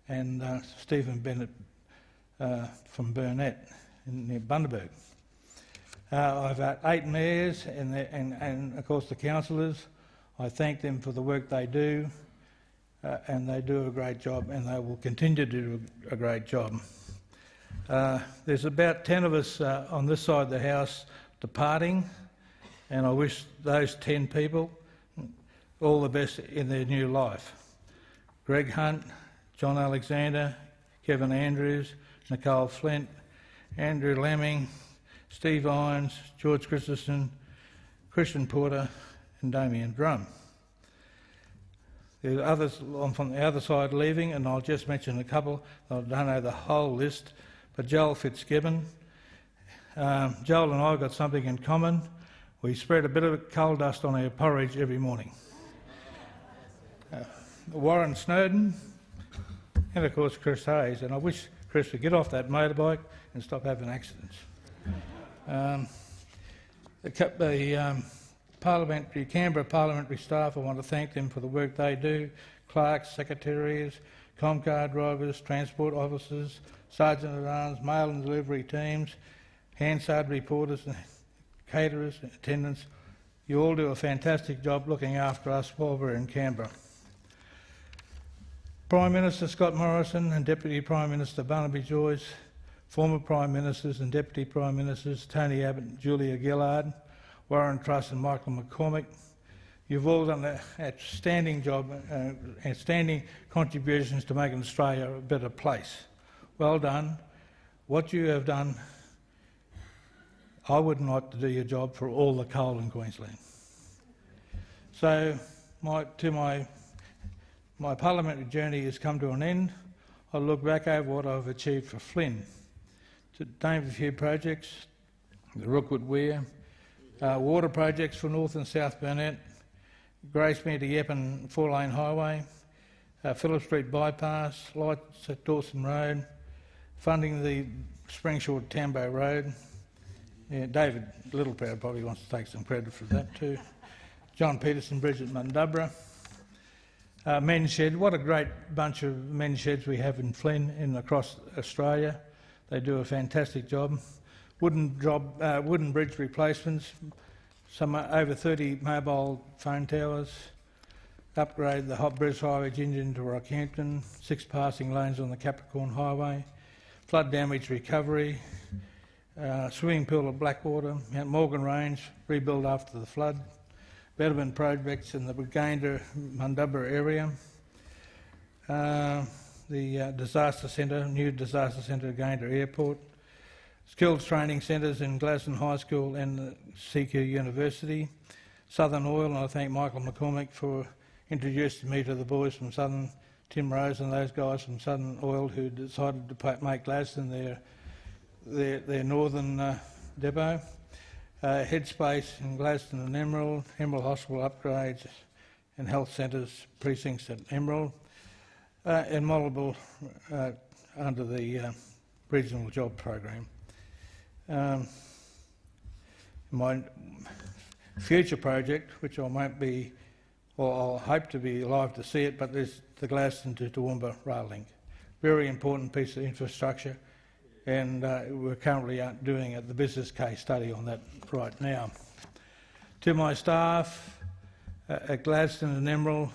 and Stephen Bennett from Burnett near Bundaberg. I've had 8 mayors and of course the councillors. I thank them for the work they do, and they do a great job, and they will continue to do a great job. There's about 10 of us on this side of the House departing, and I wish those 10 people all the best in their new life. Greg Hunt, John Alexander, Kevin Andrews, Nicole Flint, Andrew Lemming, Steve Irons, George Christensen, Christian Porter and Damien Drum. There are others from the other side leaving, and I'll just mention a couple. I don't know the whole list, but Joel Fitzgibbon. Joel and I got something in common. We spread a bit of coal dust on our porridge every morning. Warren Snowden, and of course Chris Hayes. And I wish Chris to get off that motorbike and stop having accidents. The Canberra parliamentary staff, I want to thank them for the work they do. Clerks, secretaries, Comcar drivers, transport officers, sergeant-at-arms, mail and delivery teams, Hansard reporters and caterers, attendants. You all do a fantastic job looking after us while we're in Canberra. Prime Minister Scott Morrison and Deputy Prime Minister Barnaby Joyce, former Prime Ministers and Deputy Prime Ministers Tony Abbott, Julia Gillard, Warren Truss and Michael McCormick, you've all done an outstanding job, outstanding contributions to making Australia a better place. Well done. What you have done, I wouldn't like to do your job for all the coal in Queensland. So my parliamentary journey has come to an end. I look back over what I've achieved for Flynn. To name a few projects, the Rookwood Weir, water projects for North and South Burnett, Gracemere to Yeppen 4-lane highway, Phillip Street bypass, lights at Dawson Road, funding the Springshaw Tambo Road. Yeah, David Littleproud probably wants to take some credit for that too. John Peterson Bridge at Mundubbera. Men's Shed, what a great bunch of men's sheds we have in Flynn and across Australia. They do a fantastic job. Wooden bridge replacements, some over 30 mobile phone towers, upgrade the Hot Bridge Highway Gingin to Rockhampton, 6 passing lanes on the Capricorn Highway, flood damage recovery, swimming pool at Blackwater, Mount Morgan Range, rebuild after the flood, betterment projects in the Gayndah Mundubbera area, the disaster centre, new disaster centre at Gayndah Airport, skills training centres in Gladstone High School and CQ University, Southern Oil, and I thank Michael McCormick for introducing me to the boys from Southern, Tim Rose and those guys from Southern Oil who decided to make Gladstone their northern depot. Headspace in Gladstone and Emerald Hospital upgrades and health centres, precincts at Emerald, and multiple under the regional job program. My future project, which I won't be, or I'll hope to be alive to see it, but there's the Gladstone to Toowoomba rail link. Very important piece of infrastructure, and we're currently doing the business case study on that right now. To my staff at Gladstone and Emerald,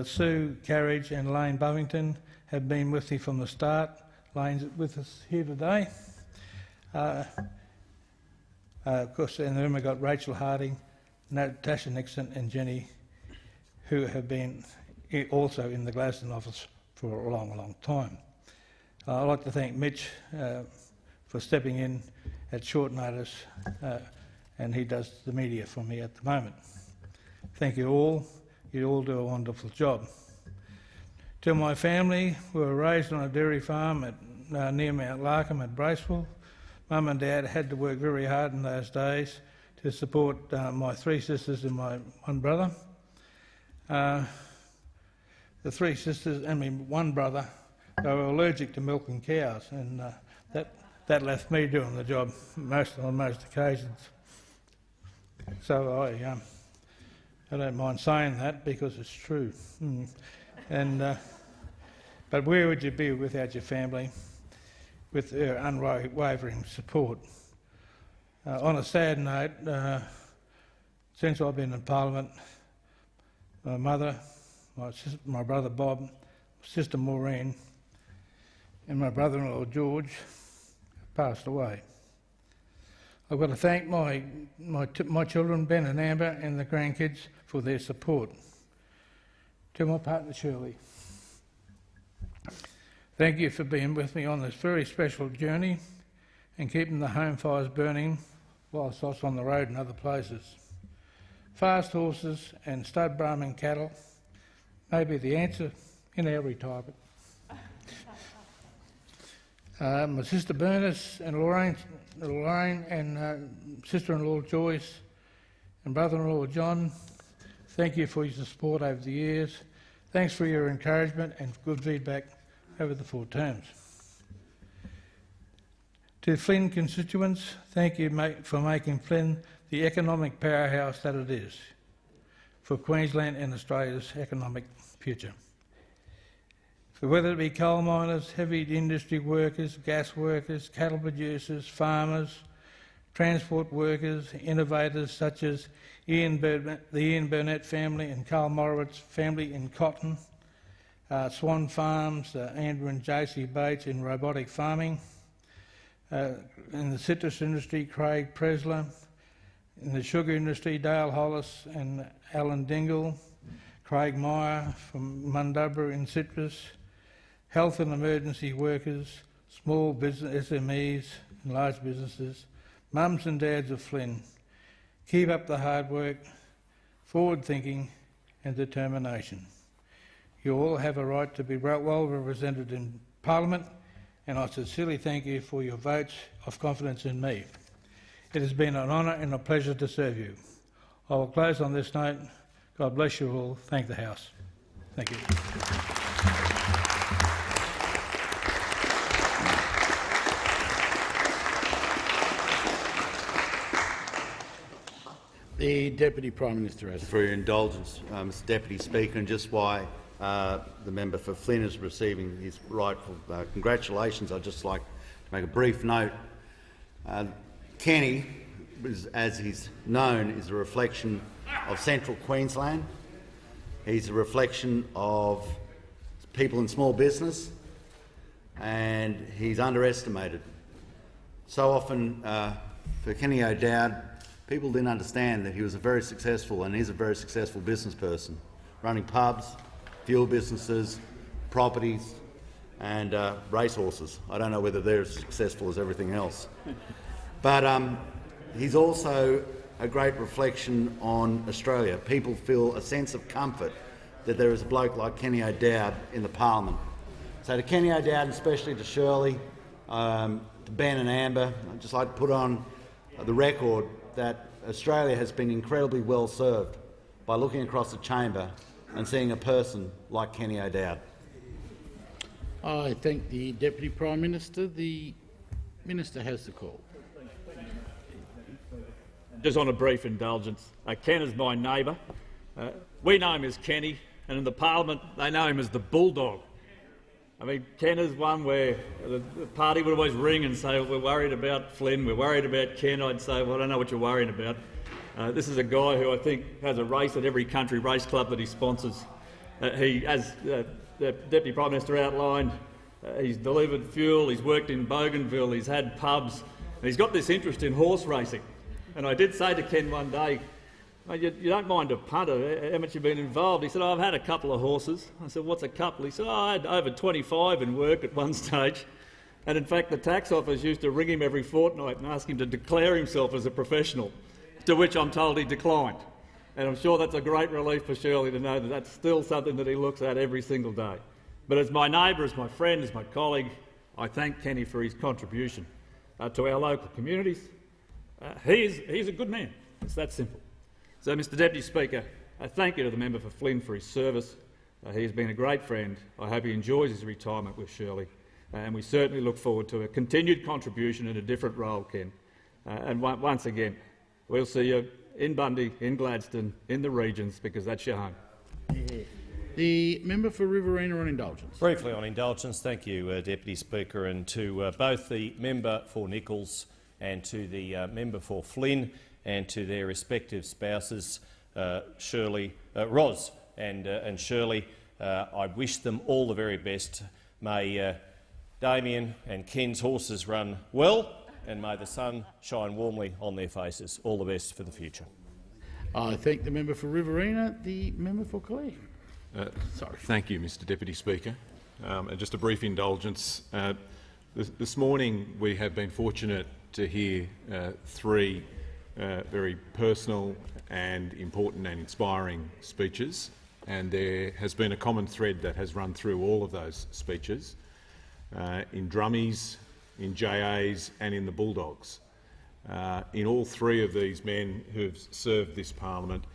Sue Carriage and Lane Bovington have been with me from the start. Lane's with us here today. Of course, in the room we've got Rachel Harding, Natasha Nixon and Jenny, who have been also in the Gladstone office for a long, long time. I'd like to thank Mitch for stepping in at short notice, and he does the media for me at the moment. Thank you all. You all do a wonderful job. To my family, we were raised on a dairy farm at near Mount Larkham at Bracewell. Mum and Dad had to work very hard in those days to support my 3 sisters and my 1 brother. The 3 sisters and my 1 brother, they were allergic to milking cows, and that left me doing the job on most occasions. So I don't mind saying that because it's true. But where would you be without your family, with their unwavering support? On a sad note, since I've been in Parliament, my mother, my brother Bob, sister Maureen, and my brother-in-law George passed away. I've got to thank my children, Ben and Amber, and the grandkids for their support. To my partner Shirley, thank you for being with me on this very special journey and keeping the home fires burning whilst I was on the road and other places. Fast horses and stud Brahman cattle may be the answer in our retirement. My sister Bernice and Lorraine and sister-in-law Joyce and brother-in-law John, thank you for your support over the years. Thanks for your encouragement and good feedback over the 4 terms. To Flynn constituents, thank you for making Flynn the economic powerhouse that it is for Queensland and Australia's economic future. So whether it be coal miners, heavy industry workers, gas workers, cattle producers, farmers, transport workers, innovators such as the Ian Burnett family and Carl Morawitz family in cotton, Swan Farms, Andrew and JC Bates in robotic farming, in the citrus industry, Craig Presler, in the sugar industry, Dale Hollis and Alan Dingle, Craig Meyer from Mundubra in citrus, health and emergency workers, small business SMEs and large businesses, mums and dads of Flynn. Keep up the hard work, forward thinking and determination. You all have a right to be well represented in Parliament, and I sincerely thank you for your votes of confidence in me. It has been an honour and a pleasure to serve you. I will close on this note. God bless you all. Thank the House. Thank you. The Deputy Prime Minister has. For your indulgence, Mr Deputy Speaker, and just why the member for Flynn is receiving his rightful congratulations, I'd just like to make a brief note. Kenny, as he's known, is a reflection of central Queensland. He's a reflection of people in small business, and he's underestimated. So often for Kenny O'Dowd, people didn't understand that he was a very successful and is a very successful business person, running pubs, fuel businesses, properties and racehorses. I don't know whether they're as successful as everything else. But he's also a great reflection on Australia. People feel a sense of comfort that there is a bloke like Kenny O'Dowd in the Parliament. So to Kenny O'Dowd, and especially to Shirley, to Ben and Amber, I'd just like to put on the record that Australia has been incredibly well served by looking across the chamber and seeing a person like Kenny O'Dowd. I thank the Deputy Prime Minister. The Minister has the call. Just on a brief indulgence, Ken is my neighbour. We know him as Kenny, and in the Parliament they know him as the Bulldog. I mean, Ken is one where the party would always ring and say, we're worried about Flynn, we're worried about Ken. I'd say, well, I don't know what you're worrying about. This is a guy who I think has a race at every country race club that he sponsors. He, as the Deputy Prime Minister outlined, he's delivered fuel, he's worked in Bougainville, he's had pubs, and he's got this interest in horse racing. And I did say to Ken one day, you don't mind a punter, how much you've been involved? He said, I've had a couple of horses. I said, what's a couple? He said, I had over 25 in work at one stage. And in fact, the tax office used to ring him every fortnight and ask him to declare himself as a professional, to which I'm told he declined. And I'm sure that's a great relief for Shirley to know that that's still something that he looks at every single day. But as my neighbour, as my friend, as my colleague, I thank Kenny for his contribution to our local communities. He's a good man. It's that simple. So, Mr Deputy Speaker, I thank you to the member for Flynn for his service. He has been a great friend. I hope he enjoys his retirement with Shirley. And we certainly look forward to a continued contribution in a different role, Ken. And once again, we'll see you in Bundy, in Gladstone, in the regions, because that's your home. The member for Riverina on indulgence. Briefly on indulgence, thank you, Deputy Speaker, and to both the member for Nichols and to the member for Flynn and to their respective spouses, Ros and Shirley. I wish them all the very best. May Damien and Ken's horses run well, and may the sun shine warmly on their faces. All the best for the future. I thank the member for Riverina. The member for Calais. Thank you, Mr Deputy Speaker. And just a brief indulgence. This morning we have been fortunate to hear three very personal and important and inspiring speeches, and there has been a common thread that has run through all of those speeches, in Drummies, in JAs and in the Bulldogs. In all three of these men who have served this parliament,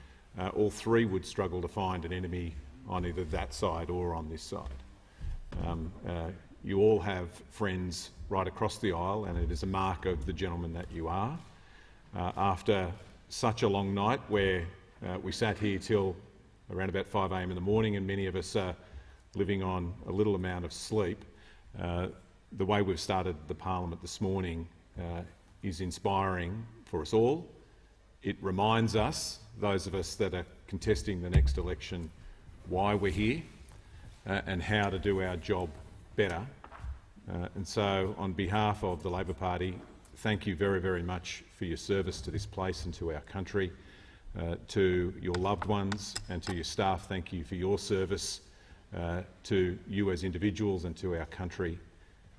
all three would struggle to find an enemy on either that side or on this side. You all have friends right across the aisle, and it is a mark of the gentleman that you are. After such a long night where we sat here till around about 5 a.m. in the morning, and many of us are living on a little amount of sleep, the way we've started the parliament this morning is inspiring for us all. It reminds us, those of us that are contesting the next election, why we're here and how to do our job better. And so, on behalf of the Labor Party, thank you very, very much for your service to this place and to our country. To your loved ones and to your staff, thank you for your service to you as individuals and to our country.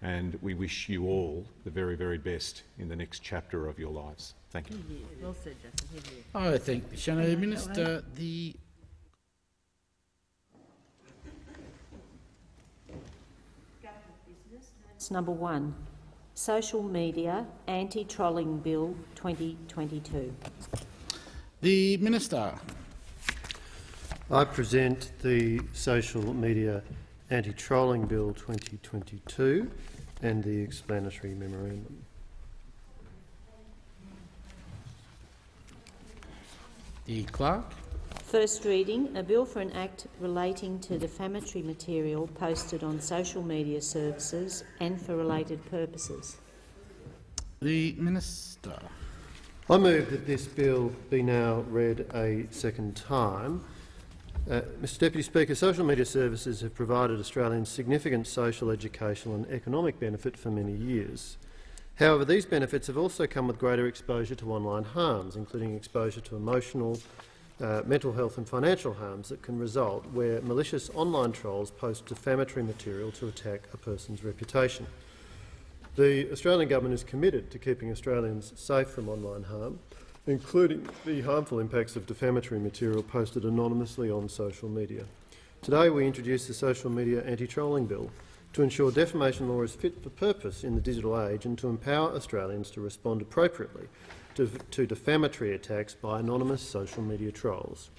And we wish you all the very, very best in the next chapter of your lives. Thank you. Well said, Justin. I thank the Shadow Minister. Number 1, Social Media Anti-Trolling Bill 2022. The Minister. I present the Social Media Anti-Trolling Bill 2022 and the explanatory memorandum. The Clerk. First reading, a bill for an act relating to defamatory material posted on social media services and for related purposes. The Minister. I move that this bill be now read a second time. Mr Deputy Speaker, social media services have provided Australians significant social, educational and economic benefit for many years. However, these benefits have also come with greater exposure to online harms, including exposure to emotional, mental health and financial harms that can result where malicious online trolls post defamatory material to attack a person's reputation. The Australian Government is committed to keeping Australians safe from online harm, including the harmful impacts of defamatory material posted anonymously on social media. Today we introduce the Social Media Anti-Trolling Bill to ensure defamation law is fit for purpose in the digital age and to empower Australians to respond appropriately to defamatory attacks by anonymous social media trolls.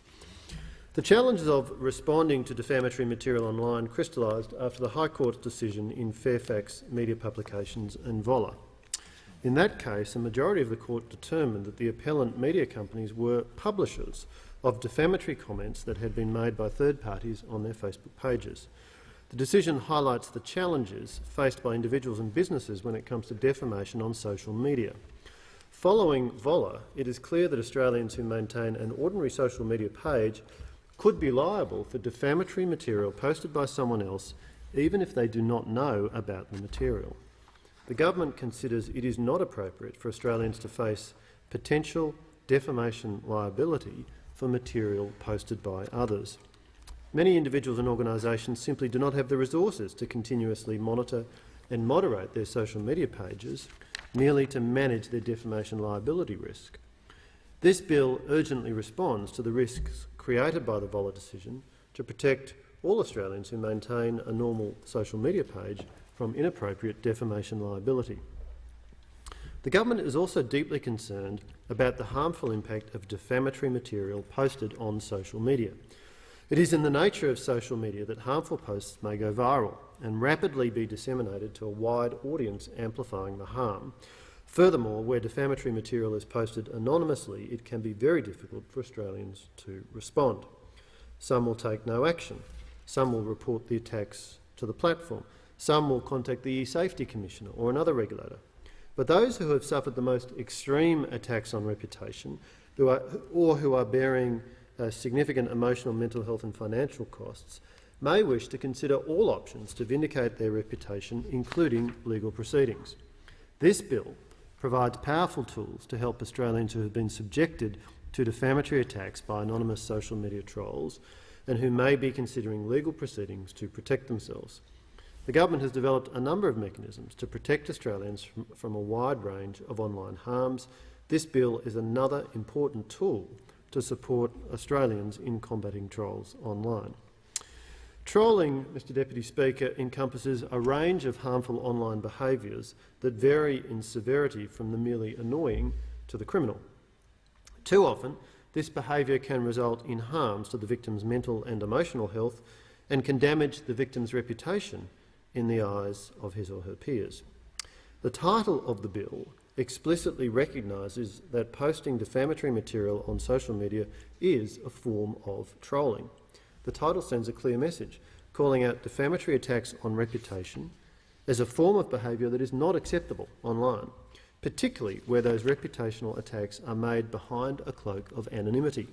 The challenges of responding to defamatory material online crystallised after the High Court's decision in Fairfax Media Publications and Volla. In that case, a majority of the court determined that the appellant media companies were publishers of defamatory comments that had been made by third parties on their Facebook pages. The decision highlights the challenges faced by individuals and businesses when it comes to defamation on social media. Following Volla, it is clear that Australians who maintain an ordinary social media page could be liable for defamatory material posted by someone else, even if they do not know about the material. The Government considers it is not appropriate for Australians to face potential defamation liability for material posted by others. Many individuals and organisations simply do not have the resources to continuously monitor and moderate their social media pages, merely to manage their defamation liability risk. This bill urgently responds to the risks created by the Volla decision to protect all Australians who maintain a normal social media page from inappropriate defamation liability. The Government is also deeply concerned about the harmful impact of defamatory material posted on social media. It is in the nature of social media that harmful posts may go viral and rapidly be disseminated to a wide audience, amplifying the harm. Furthermore, where defamatory material is posted anonymously, it can be very difficult for Australians to respond. Some will take no action. Some will report the attacks to the platform. Some will contact the E-Safety Commissioner or another regulator. But those who have suffered the most extreme attacks on reputation who are bearing significant emotional, mental health and financial costs may wish to consider all options to vindicate their reputation, including legal proceedings. This bill provides powerful tools to help Australians who have been subjected to defamatory attacks by anonymous social media trolls and who may be considering legal proceedings to protect themselves. The Government has developed a number of mechanisms to protect Australians from a wide range of online harms. This bill is another important tool to support Australians in combating trolls online. Trolling, Mr Deputy Speaker, encompasses a range of harmful online behaviours that vary in severity from the merely annoying to the criminal. Too often, this behaviour can result in harms to the victim's mental and emotional health and can damage the victim's reputation in the eyes of his or her peers. The title of the bill explicitly recognises that posting defamatory material on social media is a form of trolling. The title sends a clear message, calling out defamatory attacks on reputation as a form of behaviour that is not acceptable online, particularly where those reputational attacks are made behind a cloak of anonymity.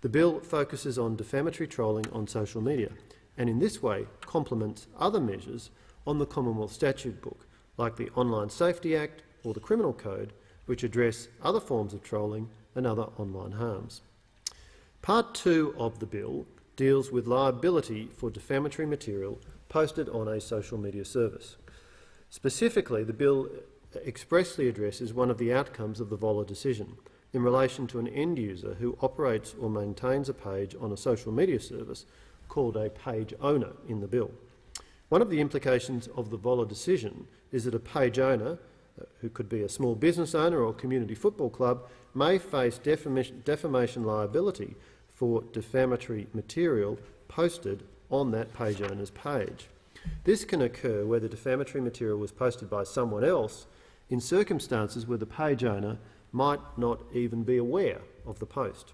The bill focuses on defamatory trolling on social media and in this way complements other measures on the Commonwealth Statute Book, like the Online Safety Act or the Criminal Code, which address other forms of trolling and other online harms. Part 2 of the bill deals with liability for defamatory material posted on a social media service. Specifically, the bill expressly addresses one of the outcomes of the Voller decision in relation to an end user who operates or maintains a page on a social media service called a page owner in the bill. One of the implications of the Voller decision is that a page owner, who could be a small business owner or community football club, may face defamation liability for defamatory material posted on that page owner's page. This can occur where the defamatory material was posted by someone else in circumstances where the page owner might not even be aware of the post.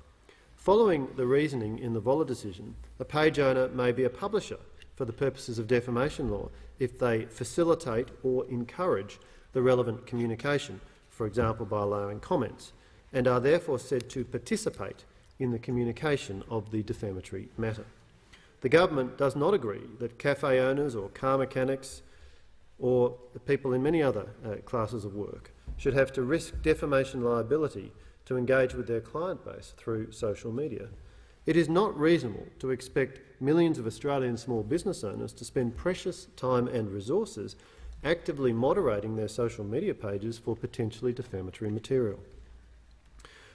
Following the reasoning in the Voller decision, a page owner may be a publisher for the purposes of defamation law if they facilitate or encourage the relevant communication, for example by allowing comments, and are therefore said to participate in the communication of the defamatory matter. The government does not agree that cafe owners or car mechanics or people in many other classes of work should have to risk defamation liability to engage with their client base through social media. It is not reasonable to expect millions of Australian small business owners to spend precious time and resources actively moderating their social media pages for potentially defamatory material.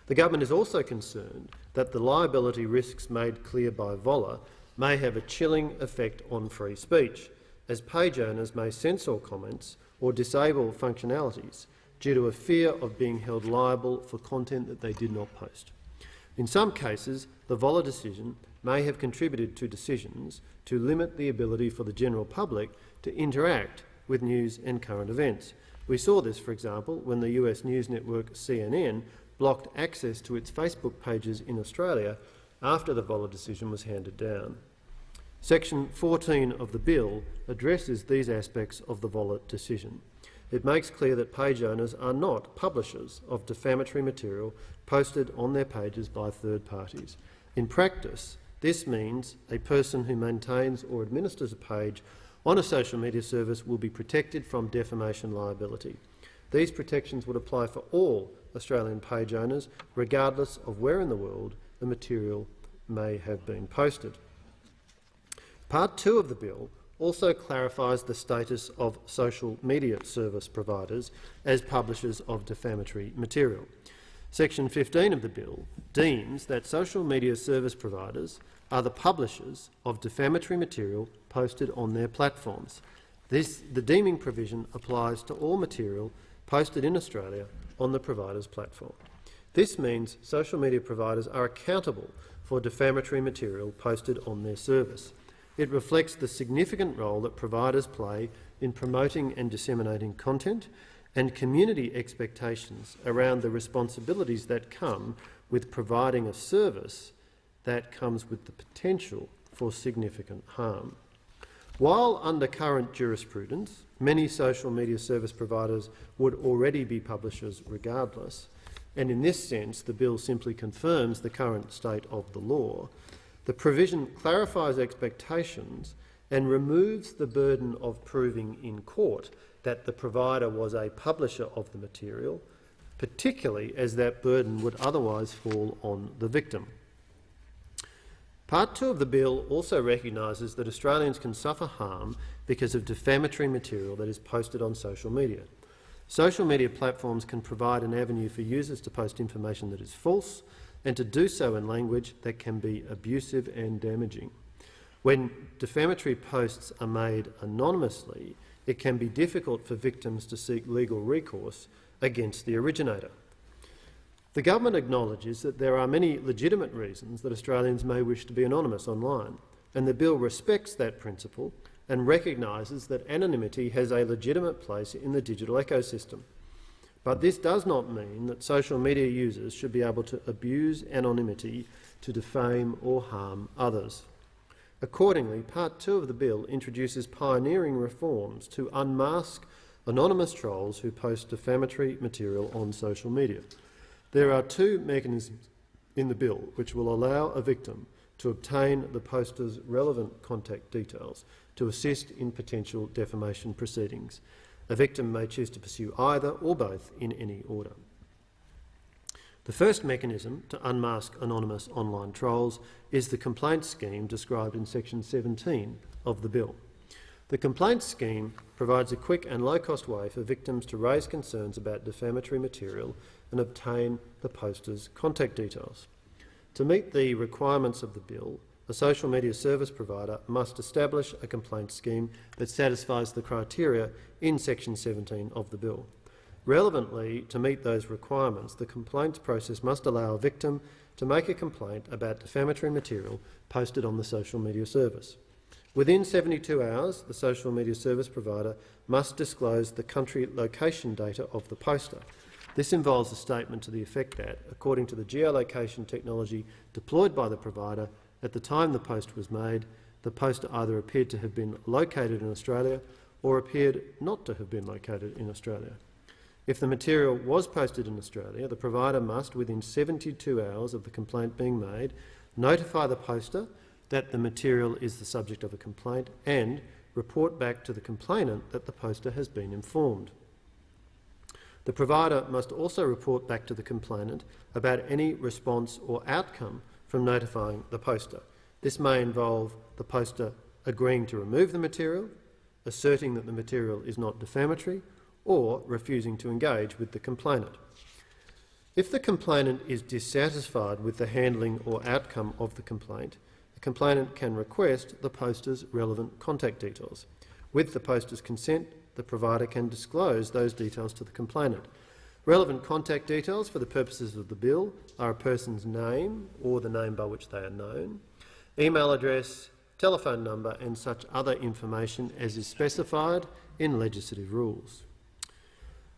The government is also concerned that the liability risks made clear by Voller may have a chilling effect on free speech, as page owners may censor comments or disable functionalities due to a fear of being held liable for content that they did not post. In some cases, the Voller decision may have contributed to decisions to limit the ability for the general public to interact with news and current events. We saw this, for example, when the US news network CNN blocked access to its Facebook pages in Australia after the Voller decision was handed down. Section 14 of the bill addresses these aspects of the Voller decision. It makes clear that page owners are not publishers of defamatory material posted on their pages by third parties. In practice, this means a person who maintains or administers a page on a social media service will be protected from defamation liability. These protections would apply for all Australian page owners, regardless of where in the world the material may have been posted. Part 2 of the bill also clarifies the status of social media service providers as publishers of defamatory material. Section 15 of the bill deems that social media service providers are the publishers of defamatory material posted on their platforms. The deeming provision applies to all material posted in Australia on the provider's platform. This means social media providers are accountable for defamatory material posted on their service. It reflects the significant role that providers play in promoting and disseminating content and community expectations around the responsibilities that come with providing a service that comes with the potential for significant harm. While under current jurisprudence, many social media service providers would already be publishers regardless, and in this sense the bill simply confirms the current state of the law, the provision clarifies expectations and removes the burden of proving in court that the provider was a publisher of the material, particularly as that burden would otherwise fall on the victim. Part 2 of the bill also recognises that Australians can suffer harm because of defamatory material that is posted on social media. Social media platforms can provide an avenue for users to post information that is false and to do so in language that can be abusive and damaging. When defamatory posts are made anonymously, it can be difficult for victims to seek legal recourse against the originator. The government acknowledges that there are many legitimate reasons that Australians may wish to be anonymous online, and the bill respects that principle and recognises that anonymity has a legitimate place in the digital ecosystem. But this does not mean that social media users should be able to abuse anonymity to defame or harm others. Accordingly, Part 2 of the bill introduces pioneering reforms to unmask anonymous trolls who post defamatory material on social media. There are two mechanisms in the bill which will allow a victim to obtain the poster's relevant contact details to assist in potential defamation proceedings. A victim may choose to pursue either or both in any order. The first mechanism to unmask anonymous online trolls is the complaint scheme described in Section 17 of the bill. The complaint scheme provides a quick and low-cost way for victims to raise concerns about defamatory material and obtain the poster's contact details. To meet the requirements of the bill, a social media service provider must establish a complaint scheme that satisfies the criteria in Section 17 of the bill. Relevantly, to meet those requirements, the complaints process must allow a victim to make a complaint about defamatory material posted on the social media service. Within 72 hours, the social media service provider must disclose the country location data of the poster. This involves a statement to the effect that, according to the geolocation technology deployed by the provider, at the time the post was made, the poster either appeared to have been located in Australia or appeared not to have been located in Australia. If the material was posted in Australia, the provider must, within 72 hours of the complaint being made, notify the poster that the material is the subject of a complaint and report back to the complainant that the poster has been informed. The provider must also report back to the complainant about any response or outcome from notifying the poster. This may involve the poster agreeing to remove the material, asserting that the material is not defamatory, or refusing to engage with the complainant. If the complainant is dissatisfied with the handling or outcome of the complaint, the complainant can request the poster's relevant contact details. With the poster's consent, the provider can disclose those details to the complainant. Relevant contact details for the purposes of the bill are a person's name or the name by which they are known, email address, telephone number and such other information as is specified in legislative rules.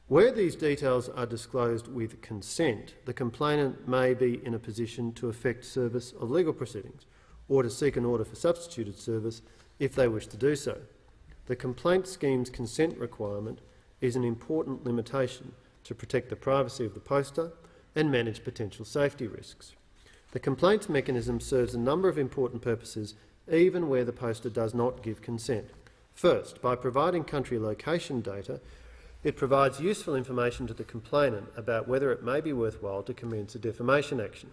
Where these details are disclosed with consent, the complainant may be in a position to effect service of legal proceedings or to seek an order for substituted service if they wish to do so. The complaint scheme's consent requirement is an important limitation to protect the privacy of the poster and manage potential safety risks. The complaints mechanism serves a number of important purposes even where the poster does not give consent. First, by providing country location data, it provides useful information to the complainant about whether it may be worthwhile to commence a defamation action.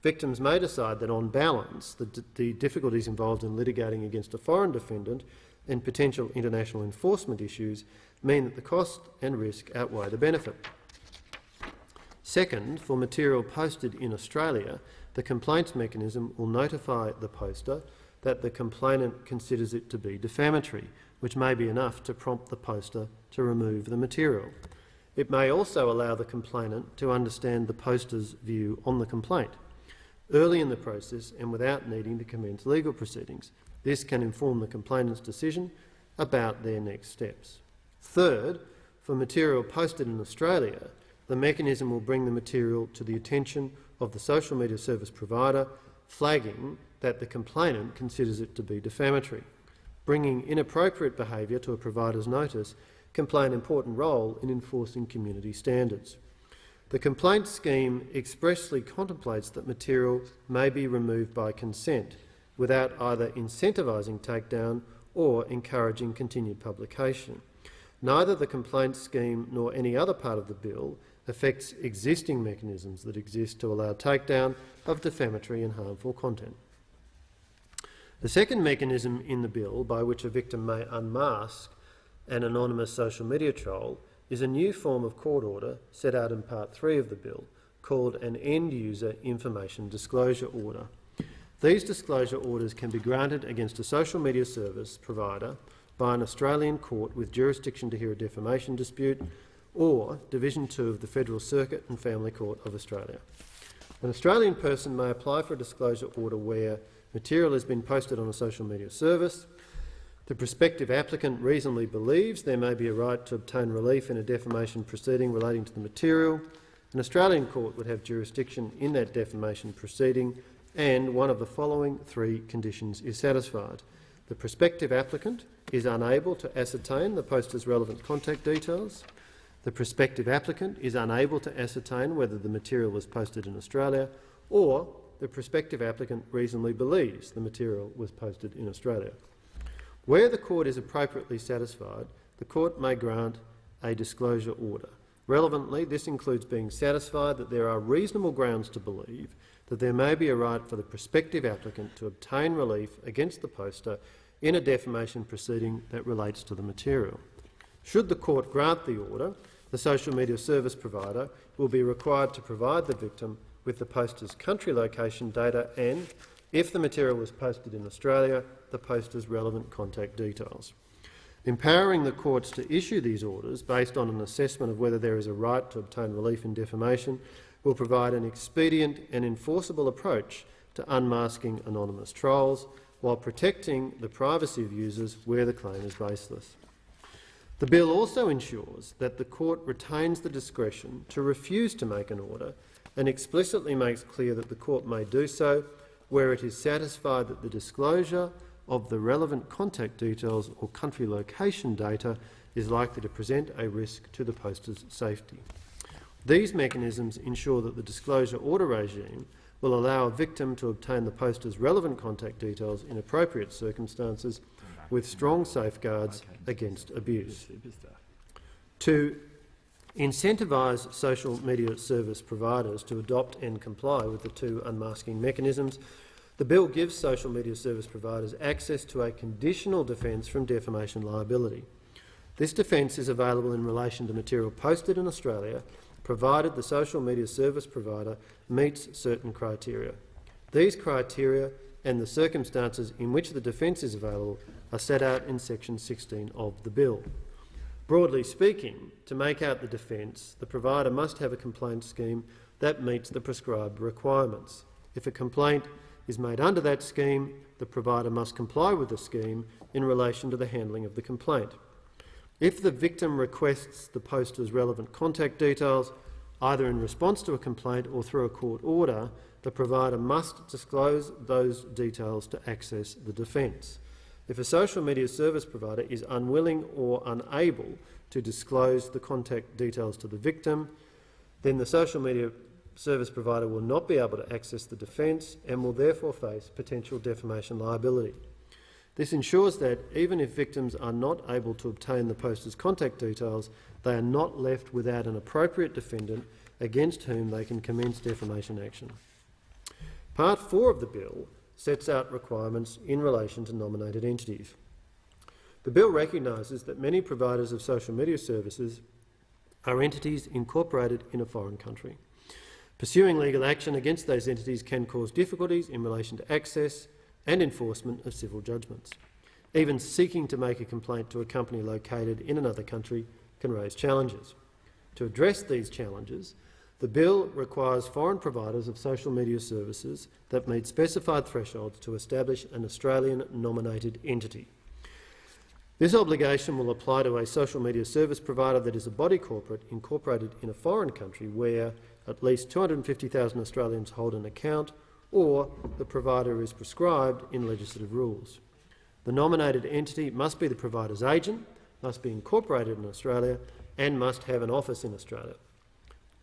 Victims may decide that, on balance, the difficulties involved in litigating against a foreign defendant and potential international enforcement issues mean that the cost and risk outweigh the benefit. Second, for material posted in Australia, the complaints mechanism will notify the poster that the complainant considers it to be defamatory, which may be enough to prompt the poster to remove the material. It may also allow the complainant to understand the poster's view on the complaint early in the process and without needing to commence legal proceedings. This can inform the complainant's decision about their next steps. Third, for material posted in Australia, the mechanism will bring the material to the attention of the social media service provider, flagging that the complainant considers it to be defamatory. Bringing inappropriate behaviour to a provider's notice can play an important role in enforcing community standards. The complaint scheme expressly contemplates that material may be removed by consent without either incentivising takedown or encouraging continued publication. Neither the complaint scheme nor any other part of the bill affects existing mechanisms that exist to allow takedown of defamatory and harmful content. The second mechanism in the bill by which a victim may unmask an anonymous social media troll is a new form of court order set out in Part 3 of the bill called an End-User Information Disclosure Order. These disclosure orders can be granted against a social media service provider by an Australian court with jurisdiction to hear a defamation dispute or Division 2 of the Federal Circuit and Family Court of Australia. An Australian person may apply for a disclosure order where material has been posted on a social media service. The prospective applicant reasonably believes there may be a right to obtain relief in a defamation proceeding relating to the material. An Australian court would have jurisdiction in that defamation proceeding, and one of the following three conditions is satisfied. The prospective applicant is unable to ascertain the poster's relevant contact details. The prospective applicant is unable to ascertain whether the material was posted in Australia, or the prospective applicant reasonably believes the material was posted in Australia. Where the court is appropriately satisfied, the court may grant a disclosure order. Relevantly, this includes being satisfied that there are reasonable grounds to believe that there may be a right for the prospective applicant to obtain relief against the poster in a defamation proceeding that relates to the material. Should the court grant the order, the social media service provider will be required to provide the victim with the poster's country location data and, if the material was posted in Australia, the poster's relevant contact details. Empowering the courts to issue these orders based on an assessment of whether there is a right to obtain relief in defamation will provide an expedient and enforceable approach to unmasking anonymous trolls while protecting the privacy of users where the claim is baseless. The bill also ensures that the court retains the discretion to refuse to make an order and explicitly makes clear that the court may do so where it is satisfied that the disclosure of the relevant contact details or country location data is likely to present a risk to the poster's safety. These mechanisms ensure that the disclosure order regime will allow a victim to obtain the poster's relevant contact details in appropriate circumstances with strong safeguards against abuse. To incentivise social media service providers to adopt and comply with the two unmasking mechanisms, the bill gives social media service providers access to a conditional defence from defamation liability. This defence is available in relation to material posted in Australia, provided the social media service provider meets certain criteria. These criteria and the circumstances in which the defence is available are set out in section 16 of the bill. Broadly speaking, to make out the defence, the provider must have a complaint scheme that meets the prescribed requirements. If a complaint is made under that scheme, the provider must comply with the scheme in relation to the handling of the complaint. If the victim requests the poster's relevant contact details, either in response to a complaint or through a court order, the provider must disclose those details to access the defence. If a social media service provider is unwilling or unable to disclose the contact details to the victim, then the social media service provider will not be able to access the defence and will therefore face potential defamation liability. This ensures that even if victims are not able to obtain the poster's contact details, they are not left without an appropriate defendant against whom they can commence defamation action. Part 4 of the bill sets out requirements in relation to nominated entities. The bill recognises that many providers of social media services are entities incorporated in a foreign country. Pursuing legal action against those entities can cause difficulties in relation to access and enforcement of civil judgments. Even seeking to make a complaint to a company located in another country can raise challenges. To address these challenges, the bill requires foreign providers of social media services that meet specified thresholds to establish an Australian nominated entity. This obligation will apply to a social media service provider that is a body corporate incorporated in a foreign country where at least 250,000 Australians hold an account, or the provider is prescribed in legislative rules. The nominated entity must be the provider's agent, must be incorporated in Australia, and must have an office in Australia.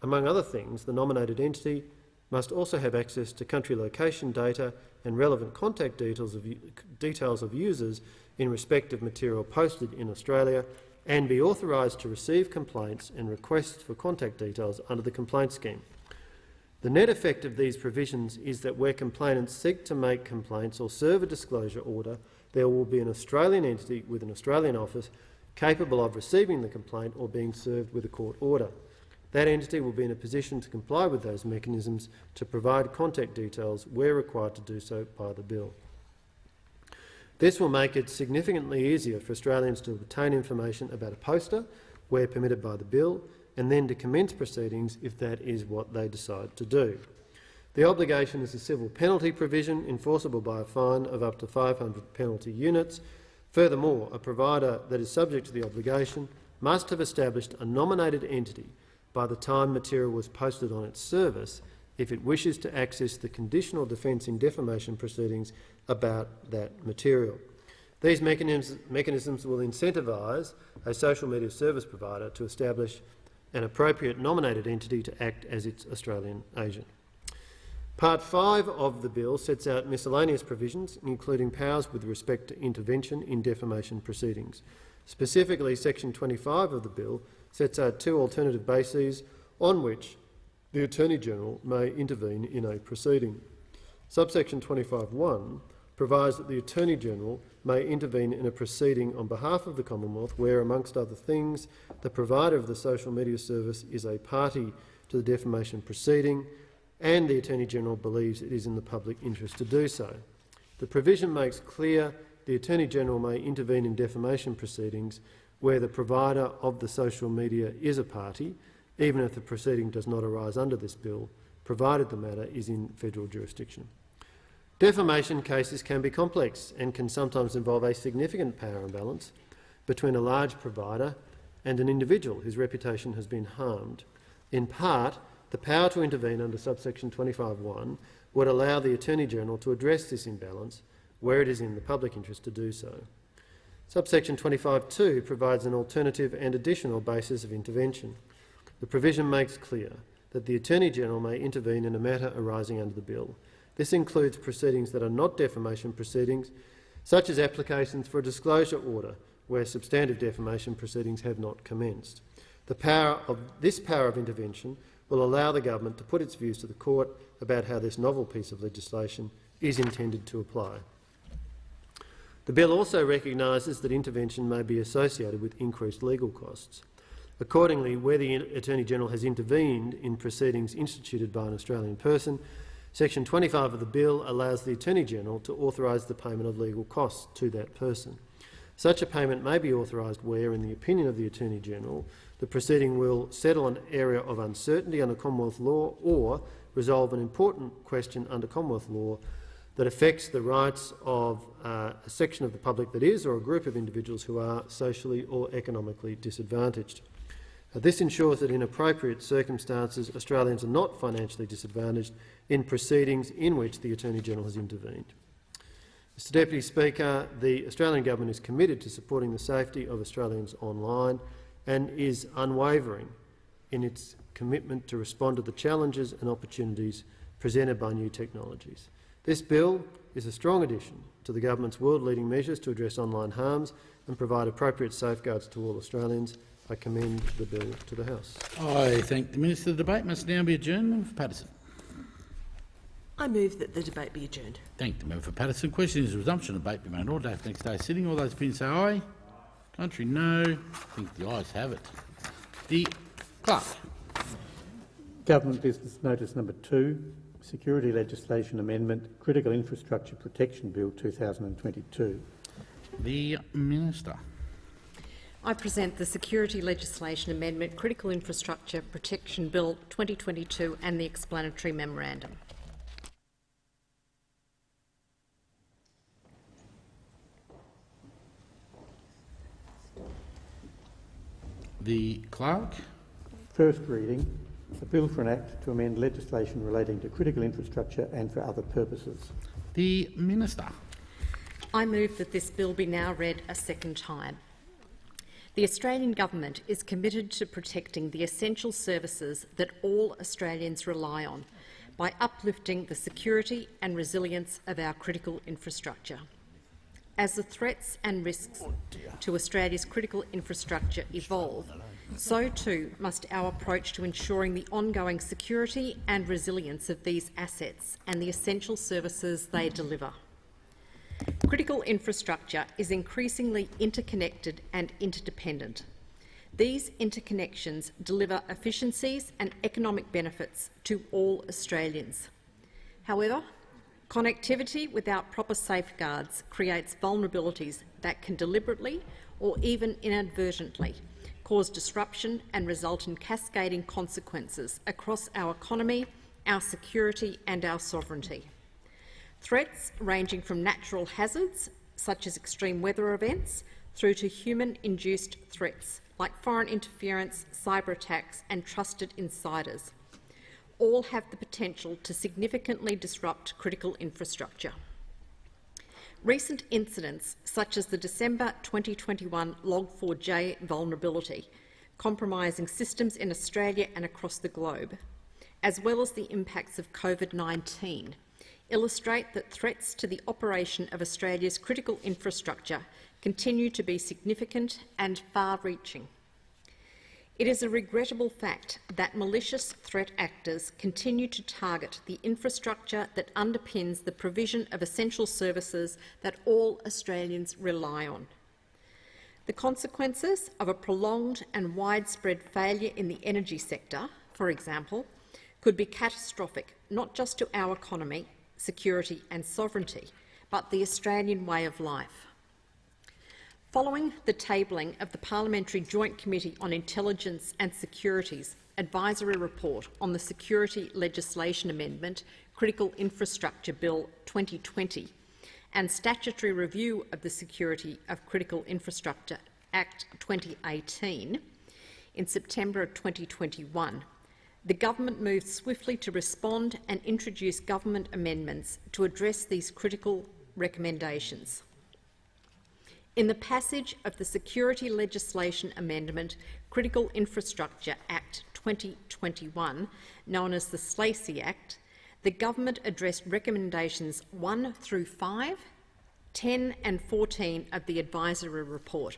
Among other things, the nominated entity must also have access to country location data and relevant contact details of users in respect of material posted in Australia, and be authorised to receive complaints and requests for contact details under the complaint scheme. The net effect of these provisions is that where complainants seek to make complaints or serve a disclosure order, there will be an Australian entity with an Australian office capable of receiving the complaint or being served with a court order. That entity will be in a position to comply with those mechanisms to provide contact details where required to do so by the bill. This will make it significantly easier for Australians to obtain information about a poster where permitted by the bill, and then to commence proceedings if that is what they decide to do. The obligation is a civil penalty provision enforceable by a fine of up to 500 penalty units. Furthermore, a provider that is subject to the obligation must have established a nominated entity by the time material was posted on its service if it wishes to access the conditional defence in defamation proceedings about that material. These mechanisms will incentivise a social media service provider to establish an appropriate nominated entity to act as its Australian agent. Part 5 of the bill sets out miscellaneous provisions, including powers with respect to intervention in defamation proceedings. Specifically, Section 25 of the bill sets out 2 alternative bases on which the Attorney-General may intervene in a proceeding. Subsection 25(1) provides that the Attorney-General may intervene in a proceeding on behalf of the Commonwealth where, amongst other things, the provider of the social media service is a party to the defamation proceeding and the Attorney-General believes it is in the public interest to do so. The provision makes clear the Attorney-General may intervene in defamation proceedings where the provider of the social media is a party, even if the proceeding does not arise under this bill, provided the matter is in federal jurisdiction. Defamation cases can be complex and can sometimes involve a significant power imbalance between a large provider and an individual whose reputation has been harmed. In part, the power to intervene under subsection 25(1) would allow the Attorney-General to address this imbalance where it is in the public interest to do so. Subsection 25(2) provides an alternative and additional basis of intervention. The provision makes clear that the Attorney-General may intervene in a matter arising under the bill. This includes proceedings that are not defamation proceedings, such as applications for a disclosure order where substantive defamation proceedings have not commenced. This power of intervention will allow the government to put its views to the court about how this novel piece of legislation is intended to apply. The bill also recognises that intervention may be associated with increased legal costs. Accordingly, where the Attorney-General has intervened in proceedings instituted by an Australian person, Section 25 of the bill allows the Attorney-General to authorise the payment of legal costs to that person. Such a payment may be authorised where, in the opinion of the Attorney-General, the proceeding will settle an area of uncertainty under Commonwealth law or resolve an important question under Commonwealth law that affects the rights of a section of the public that is, or a group of individuals who are, socially or economically disadvantaged. This ensures that in appropriate circumstances Australians are not financially disadvantaged in proceedings in which the Attorney-General has intervened. Mr Deputy Speaker, the Australian Government is committed to supporting the safety of Australians online and is unwavering in its commitment to respond to the challenges and opportunities presented by new technologies. This bill is a strong addition to the government's world-leading measures to address online harms and provide appropriate safeguards to all Australians. I commend the bill to the House. I thank the Minister. The debate must now be adjourned. Member for Patterson. I move that the debate be adjourned. Thank the member for Patterson. Question is resumption of debate be made all day for next day's sitting. All those opinions say aye. Contrary, no. I think the ayes have it. The clerk. Government Business Notice Number 2, Security Legislation Amendment, Critical Infrastructure Protection Bill 2022. The Minister. I present the Security Legislation Amendment, Critical Infrastructure Protection Bill 2022 and the explanatory memorandum. The clerk. First reading, a bill for an act to amend legislation relating to critical infrastructure and for other purposes. The Minister. I move that this bill be now read a second time. The Australian Government is committed to protecting the essential services that all Australians rely on by uplifting the security and resilience of our critical infrastructure. As the threats and risks to Australia's critical infrastructure evolve, so too must our approach to ensuring the ongoing security and resilience of these assets and the essential services they deliver. Critical infrastructure is increasingly interconnected and interdependent. These interconnections deliver efficiencies and economic benefits to all Australians. However, connectivity without proper safeguards creates vulnerabilities that can deliberately or even inadvertently cause disruption and result in cascading consequences across our economy, our security and our sovereignty. Threats ranging from natural hazards, such as extreme weather events, through to human-induced threats like foreign interference, cyber attacks and trusted insiders. All have the potential to significantly disrupt critical infrastructure. Recent incidents, such as the December 2021 Log4j vulnerability, compromising systems in Australia and across the globe, as well as the impacts of COVID-19, illustrate that threats to the operation of Australia's critical infrastructure continue to be significant and far-reaching. It is a regrettable fact that malicious threat actors continue to target the infrastructure that underpins the provision of essential services that all Australians rely on. The consequences of a prolonged and widespread failure in the energy sector, for example, could be catastrophic not just to our economy, security and sovereignty, but the Australian way of life. Following the tabling of the Parliamentary Joint Committee on Intelligence and Security's advisory report on the Security Legislation Amendment Critical Infrastructure Bill 2020 and statutory review of the Security of Critical Infrastructure Act 2018 in September of 2021, the government moved swiftly to respond and introduce government amendments to address these critical recommendations. In the passage of the Security Legislation Amendment Critical Infrastructure Act 2021, known as the Slacey Act, the government addressed recommendations 1 through 5, 10 and 14 of the advisory report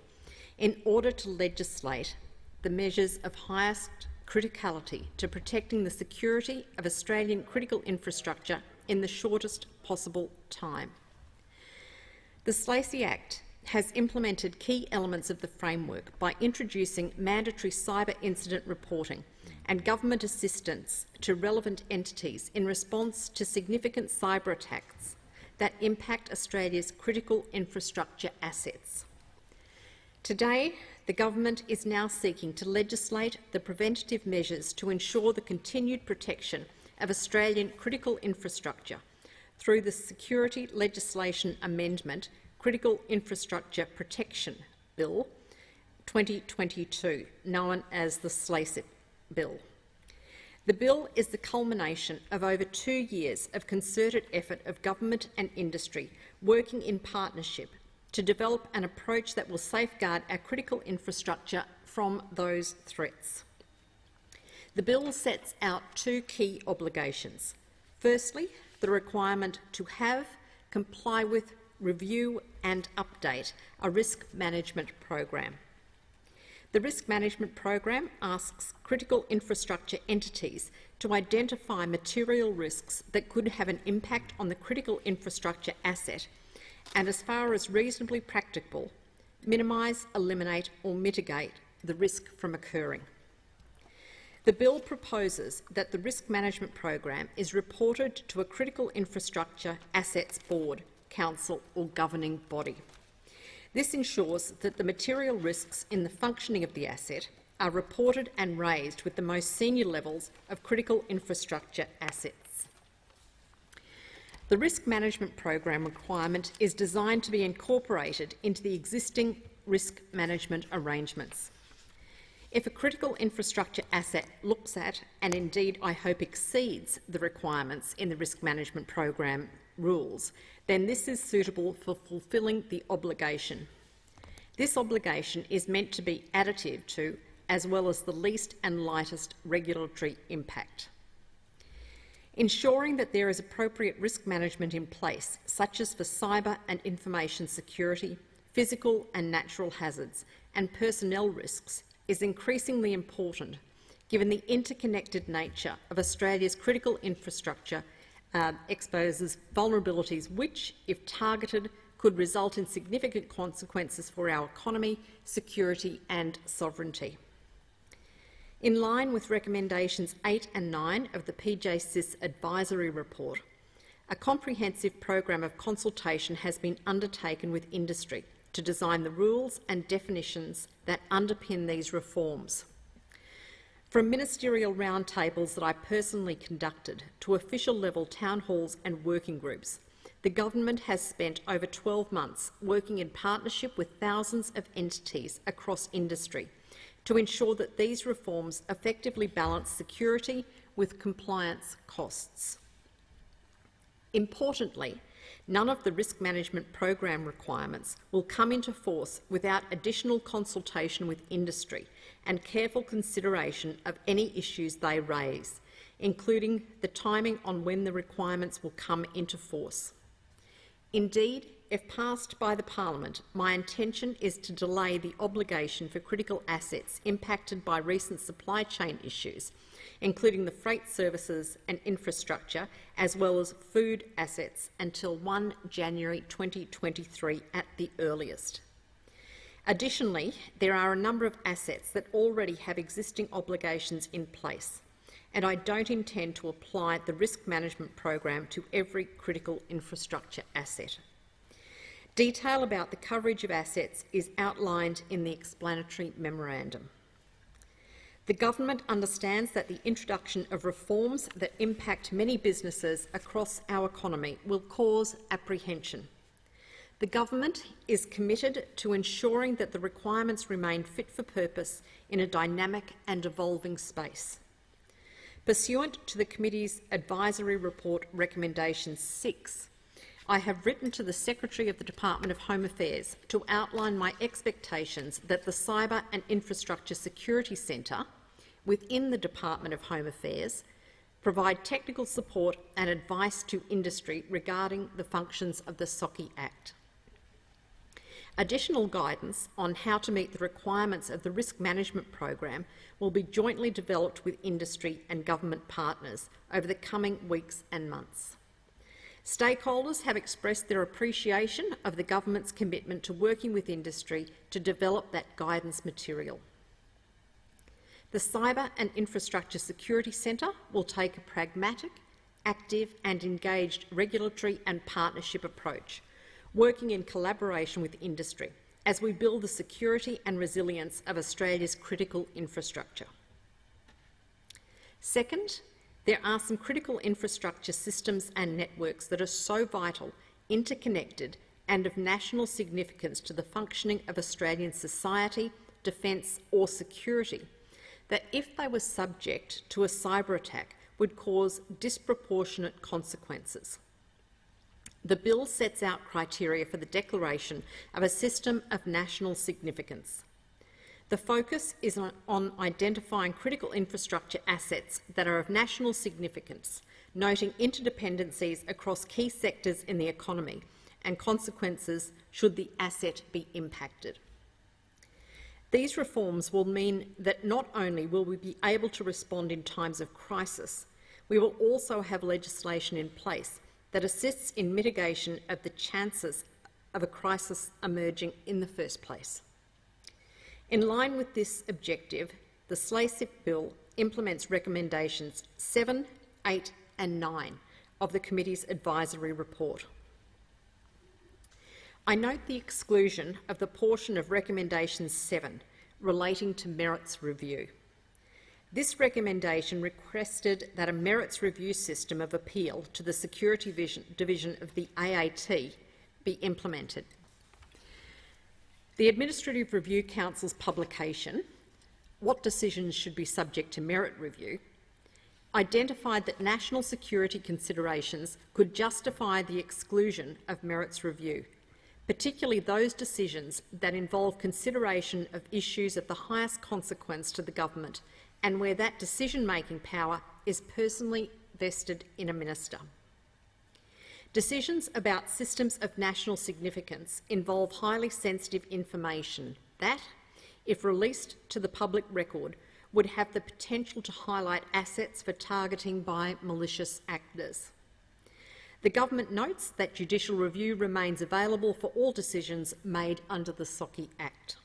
in order to legislate the measures of highest criticality to protecting the security of Australian critical infrastructure in the shortest possible time. The Slacey Act has implemented key elements of the framework by introducing mandatory cyber incident reporting and government assistance to relevant entities in response to significant cyber attacks that impact Australia's critical infrastructure assets. Today, the government is now seeking to legislate the preventative measures to ensure the continued protection of Australian critical infrastructure through the Security Legislation Amendment Critical Infrastructure Protection Bill 2022, known as the Slacey Bill. The bill is the culmination of over 2 years of concerted effort of government and industry working in partnership to develop an approach that will safeguard our critical infrastructure from those threats. The bill sets out 2 key obligations. Firstly, the requirement to have, comply with, review and update a risk management program. The risk management program asks critical infrastructure entities to identify material risks that could have an impact on the critical infrastructure asset and, as far as reasonably practicable, minimise, eliminate or mitigate the risk from occurring. The bill proposes that the risk management program is reported to a Critical Infrastructure Assets Board, council or governing body. This ensures that the material risks in the functioning of the asset are reported and raised with the most senior levels of critical infrastructure assets. The risk management program requirement is designed to be incorporated into the existing risk management arrangements. If a critical infrastructure asset looks at, and indeed I hope exceeds, the requirements in the risk management program rules, then this is suitable for fulfilling the obligation. This obligation is meant to be additive to, as well as the least and lightest regulatory impact. Ensuring that there is appropriate risk management in place, such as for cyber and information security, physical and natural hazards, and personnel risks, is increasingly important given the interconnected nature of Australia's critical infrastructure exposes vulnerabilities which, if targeted, could result in significant consequences for our economy, security and sovereignty. In line with recommendations 8 and 9 of the PJSIS advisory report, a comprehensive program of consultation has been undertaken with industry to design the rules and definitions that underpin these reforms. From ministerial roundtables that I personally conducted to official-level town halls and working groups, The government has spent over 12 months working in partnership with thousands of entities across industry to ensure that these reforms effectively balance security with compliance costs. Importantly, none of the risk management program requirements will come into force without additional consultation with industry and careful consideration of any issues they raise, including the timing on when the requirements will come into force. Indeed, if passed by the Parliament, my intention is to delay the obligation for critical assets impacted by recent supply chain issues, including the freight services and infrastructure, as well as food assets, until 1 January 2023 at the earliest. Additionally, there are a number of assets that already have existing obligations in place, and I don't intend to apply the risk management program to every critical infrastructure asset. Detail about the coverage of assets is outlined in the explanatory memorandum. The government understands that the introduction of reforms that impact many businesses across our economy will cause apprehension. The government is committed to ensuring that the requirements remain fit for purpose in a dynamic and evolving space. Pursuant to the Committee's Advisory Report Recommendation 6, I have written to the Secretary of the Department of Home Affairs to outline my expectations that the Cyber and Infrastructure Security Centre within the Department of Home Affairs provide technical support and advice to industry regarding the functions of the SOCI Act. Additional guidance on how to meet the requirements of the risk management program will be jointly developed with industry and government partners over the coming weeks and months. Stakeholders have expressed their appreciation of the government's commitment to working with industry to develop that guidance material. The Cyber and Infrastructure Security Centre will take a pragmatic, active and engaged regulatory and partnership approach, working in collaboration with industry as we build the security and resilience of Australia's critical infrastructure. Second, there are some critical infrastructure systems and networks that are so vital, interconnected and of national significance to the functioning of Australian society, defence or security, that if they were subject to a cyber attack would cause disproportionate consequences. The bill sets out criteria for the declaration of a system of national significance. The focus is on identifying critical infrastructure assets that are of national significance, noting interdependencies across key sectors in the economy and consequences should the asset be impacted. These reforms will mean that not only will we be able to respond in times of crisis, we will also have legislation in place that assists in mitigation of the chances of a crisis emerging in the first place. In line with this objective, the SLACIP Bill implements recommendations 7, 8 and 9 of the Committee's advisory report. I note the exclusion of the portion of Recommendation 7 relating to merits review. This recommendation requested that a merits review system of appeal to the Security Division of the AAT be implemented. The Administrative Review Council's publication, What Decisions Should Be Subject to Merit Review, identified that national security considerations could justify the exclusion of merits review, particularly those decisions that involve consideration of issues of the highest consequence to the government and where that decision-making power is personally vested in a minister. Decisions about systems of national significance involve highly sensitive information that, if released to the public record, would have the potential to highlight assets for targeting by malicious actors. The government notes that judicial review remains available for all decisions made under the SOCI Act.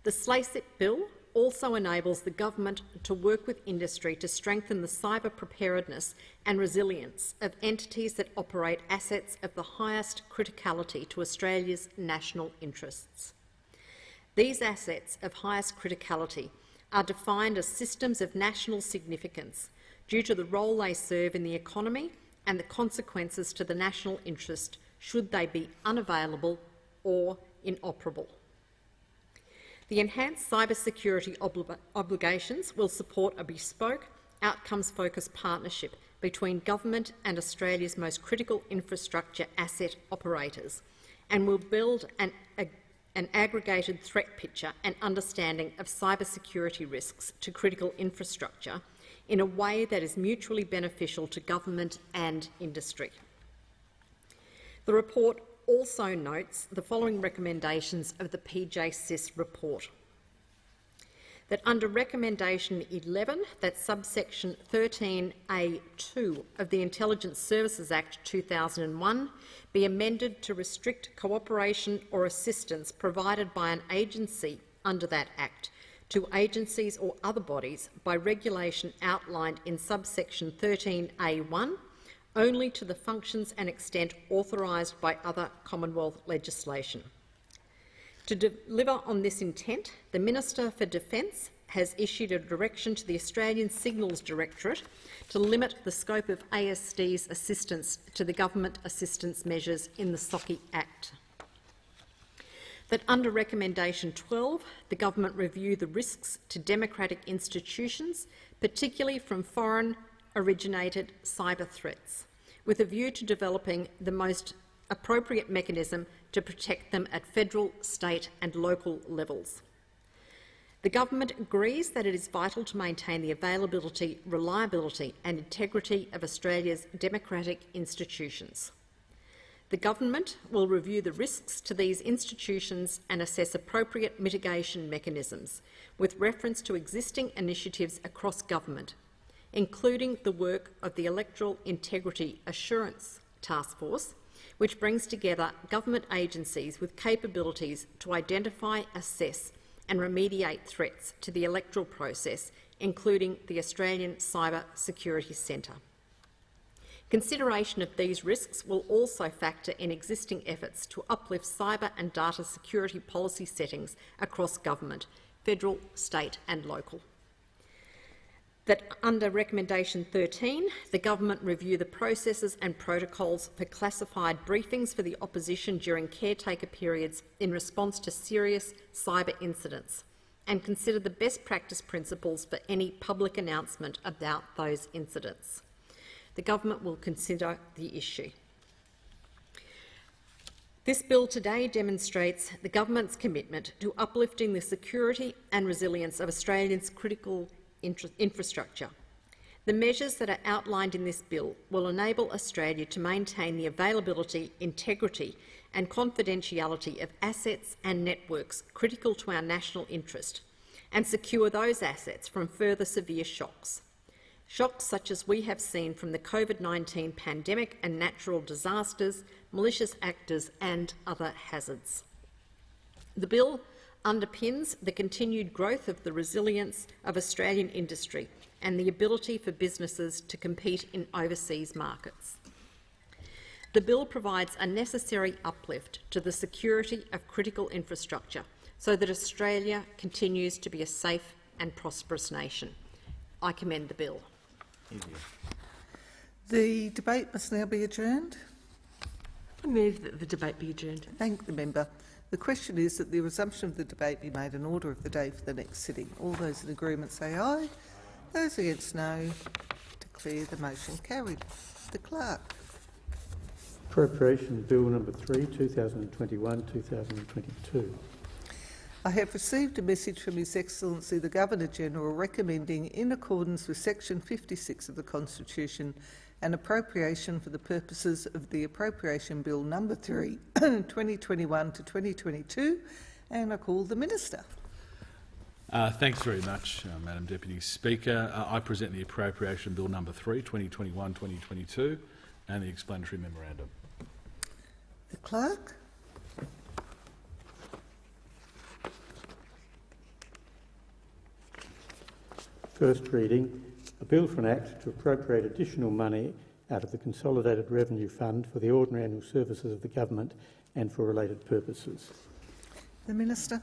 The SLACIP Bill also enables the government to work with industry to strengthen the cyber preparedness and resilience of entities that operate assets of the highest criticality to Australia's national interests. These assets of highest criticality are defined as systems of national significance due to the role they serve in the economy and the consequences to the national interest should they be unavailable or inoperable. The enhanced cybersecurity obligations will support a bespoke, outcomes-focused partnership between government and Australia's most critical infrastructure asset operators, and will build an aggregated threat picture and understanding of cybersecurity risks to critical infrastructure in a way that is mutually beneficial to government and industry. The report also notes the following recommendations of the PJSIS report. That under recommendation 11, that subsection 13A2 of the Intelligence Services Act 2001 be amended to restrict cooperation or assistance provided by an agency under that Act to agencies or other bodies by regulation outlined in subsection 13A1 only to the functions and extent authorised by other Commonwealth legislation. To deliver on this intent, the Minister for Defence has issued a direction to the Australian Signals Directorate to limit the scope of ASD's assistance to the government assistance measures in the SOCI Act. That under recommendation 12, the government review the risks to democratic institutions, particularly from foreign-originated cyber threats, with a view to developing the most appropriate mechanism to protect them at federal, state and local levels. The government agrees that it is vital to maintain the availability, reliability and integrity of Australia's democratic institutions. The government will review the risks to these institutions and assess appropriate mitigation mechanisms with reference to existing initiatives across government, including the work of the Electoral Integrity Assurance Task Force, which brings together government agencies with capabilities to identify, assess and remediate threats to the electoral process, including the Australian Cyber Security Centre. Consideration of these risks will also factor in existing efforts to uplift cyber and data security policy settings across government, federal, state and local. That under recommendation 13, the government review the processes and protocols for classified briefings for the opposition during caretaker periods in response to serious cyber incidents and consider the best practice principles for any public announcement about those incidents. The government will consider the issue. This bill today demonstrates the government's commitment to uplifting the security and resilience of Australians' critical infrastructure. The measures that are outlined in this bill will enable Australia to maintain the availability, integrity and confidentiality of assets and networks critical to our national interest and secure those assets from further severe shocks. Shocks such as we have seen from the COVID-19 pandemic and natural disasters, malicious actors and other hazards. The bill underpins the continued growth of the resilience of Australian industry and the ability for businesses to compete in overseas markets. The bill provides a necessary uplift to the security of critical infrastructure so that Australia continues to be a safe and prosperous nation. I commend the bill. The debate must now be adjourned. I move that the debate be adjourned. Thank the member. The question is that the resumption of the debate be made an order of the day for the next sitting. All those in agreement say aye. Those against no. Declare the motion carried. The clerk. Appropriation Bill number 3, 2021-2022. I have received a message from His Excellency the Governor-General recommending, in accordance with Section 56 of the Constitution, an appropriation for the purposes of the Appropriation Bill number 3, 2021 to 2022, and I call the Minister. Thanks very much, Madam Deputy Speaker. I present the Appropriation Bill number 3, 2021-2022, and the explanatory memorandum. The Clerk. First reading, a bill for an act to appropriate additional money out of the Consolidated Revenue Fund for the ordinary annual services of the government and for related purposes. The Minister.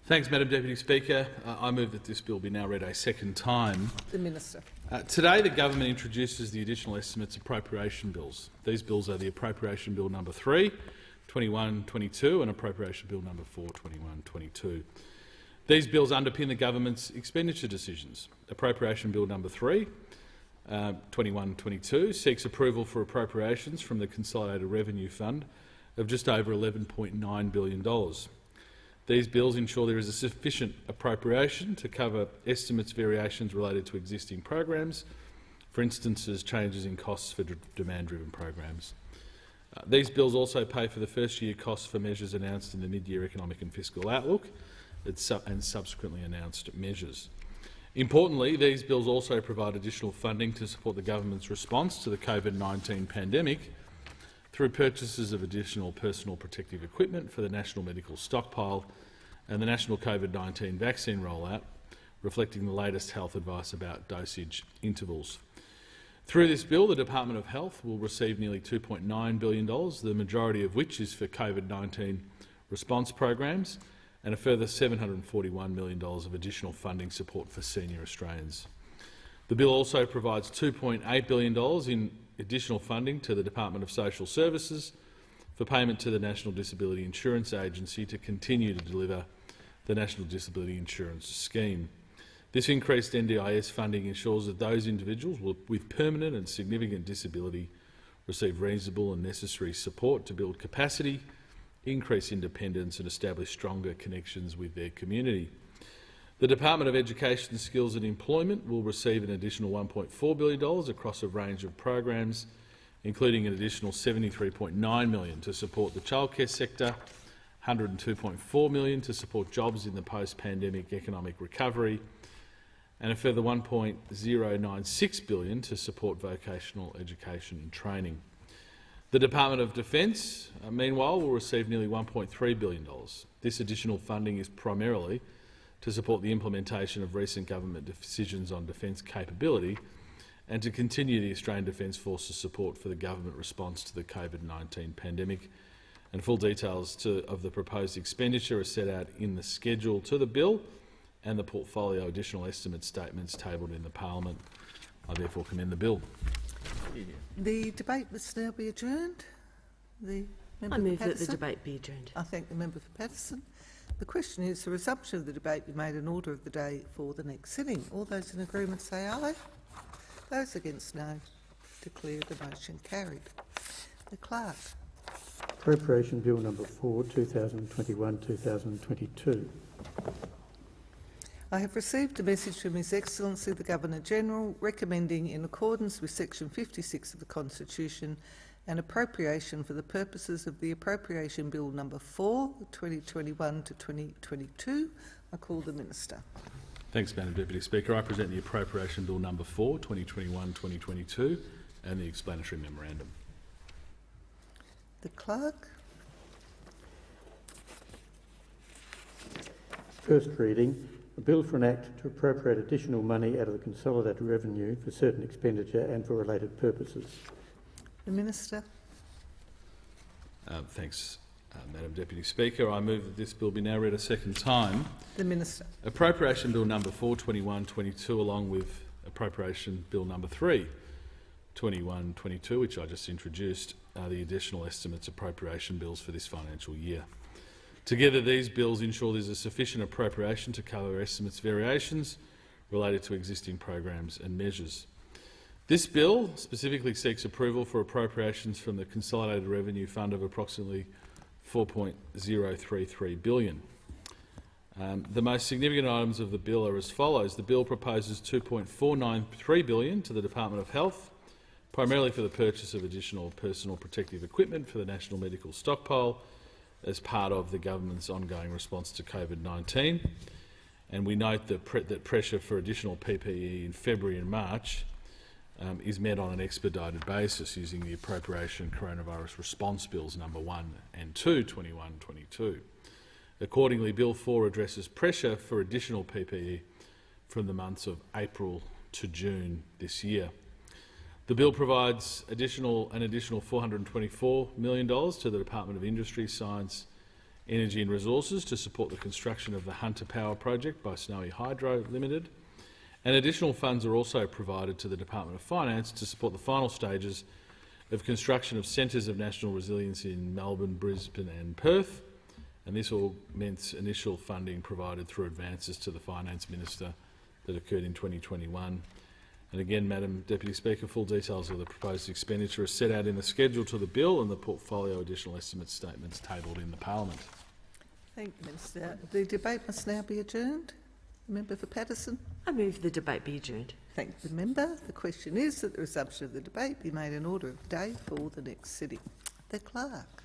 Thanks, Madam Deputy Speaker. I move that this bill be now read a second time. The Minister. Today, the government introduces the additional estimates appropriation bills. These bills are the Appropriation Bill number 3, 21-22, and Appropriation Bill number 4, 21-22. These bills underpin the government's expenditure decisions. Appropriation Bill number 3, 21-22, seeks approval for appropriations from the Consolidated Revenue Fund of just over $11.9 billion. These bills ensure there is a sufficient appropriation to cover estimates variations related to existing programs, for instance, changes in costs for demand-driven programs. These bills also pay for the first-year costs for measures announced in the mid-year economic and fiscal outlook and subsequently announced measures. Importantly, these bills also provide additional funding to support the government's response to the COVID-19 pandemic through purchases of additional personal protective equipment for the national medical stockpile and the national COVID-19 vaccine rollout, reflecting the latest health advice about dosage intervals. Through this bill, the Department of Health will receive nearly $2.9 billion, the majority of which is for COVID-19 response programs, and a further $741 million of additional funding support for senior Australians. The bill also provides $2.8 billion in additional funding to the Department of Social Services for payment to the National Disability Insurance Agency to continue to deliver the National Disability Insurance Scheme. This increased NDIS funding ensures that those individuals with permanent and significant disability receive reasonable and necessary support to build capacity, increase independence and establish stronger connections with their community. The Department of Education, Skills and Employment will receive an additional $1.4 billion across a range of programs, including an additional $73.9 million to support the childcare sector, $102.4 million to support jobs in the post-pandemic economic recovery, and a further $1.096 billion to support vocational education and training. The Department of Defence, meanwhile, will receive nearly $1.3 billion. This additional funding is primarily to support the implementation of recent government decisions on defence capability and to continue the Australian Defence Force's support for the government response to the COVID-19 pandemic. And full details of the proposed expenditure are set out in the schedule to the bill and the portfolio additional estimate statements tabled in the Parliament. I therefore commend the bill. The debate must now be adjourned. The member I move for that the Paterson. debate be adjourned. I thank the member for Paterson. The question is the resumption of the debate be made an order of the day for the next sitting. All those in agreement say aye. Those against no. Declare the motion carried. The clerk. Appropriation Bill number 4, 2021-2022. I have received a message from His Excellency the Governor-General recommending, in accordance with Section 56 of the Constitution, an appropriation for the purposes of the Appropriation Bill number 4, 2021 to 2022. I call the Minister. Thanks, Madam Deputy Speaker. I present the Appropriation Bill number 4, 2021-2022 and the explanatory memorandum. The Clerk. First reading. A bill for an act to appropriate additional money out of the consolidated revenue for certain expenditure and for related purposes. The Minister. Thanks, Madam Deputy Speaker. I move that this bill be now read a second time. The Minister. Appropriation Bill number 4, 21-22, along with Appropriation Bill number 3, 21-22, which I just introduced, are the additional estimates appropriation bills for this financial year. Together, these bills ensure there is a sufficient appropriation to cover estimates variations related to existing programs and measures. This bill specifically seeks approval for appropriations from the Consolidated Revenue Fund of approximately $4.033 billion. The most significant items of the bill are as follows. The bill proposes $2.493 billion to the Department of Health, primarily for the purchase of additional personal protective equipment for the national medical stockpile as part of the government's ongoing response to COVID-19. And we note that pressure for additional PPE in February and March is met on an expedited basis using the Appropriation Coronavirus Response Bills number 1 and 2, 21-22. Accordingly, Bill 4 addresses pressure for additional PPE from the months of April to June this year. The bill provides an additional $424 million to the Department of Industry, Science, Energy and Resources to support the construction of the Hunter Power Project by Snowy Hydro Limited And additional funds are also provided to the Department of Finance to support the final stages of construction of centres of national resilience in Melbourne, Brisbane and Perth. And this augments initial funding provided through advances to the Finance Minister that occurred in 2021. And again, Madam Deputy Speaker, full details of the proposed expenditure are set out in the schedule to the bill and the portfolio additional estimates statements tabled in the Parliament. Thank you, Minister. The debate must now be adjourned. The member for Paterson. I move the debate be adjourned. Thank the member. The question is that the resumption of the debate be made in order of the day for the next sitting. The clerk.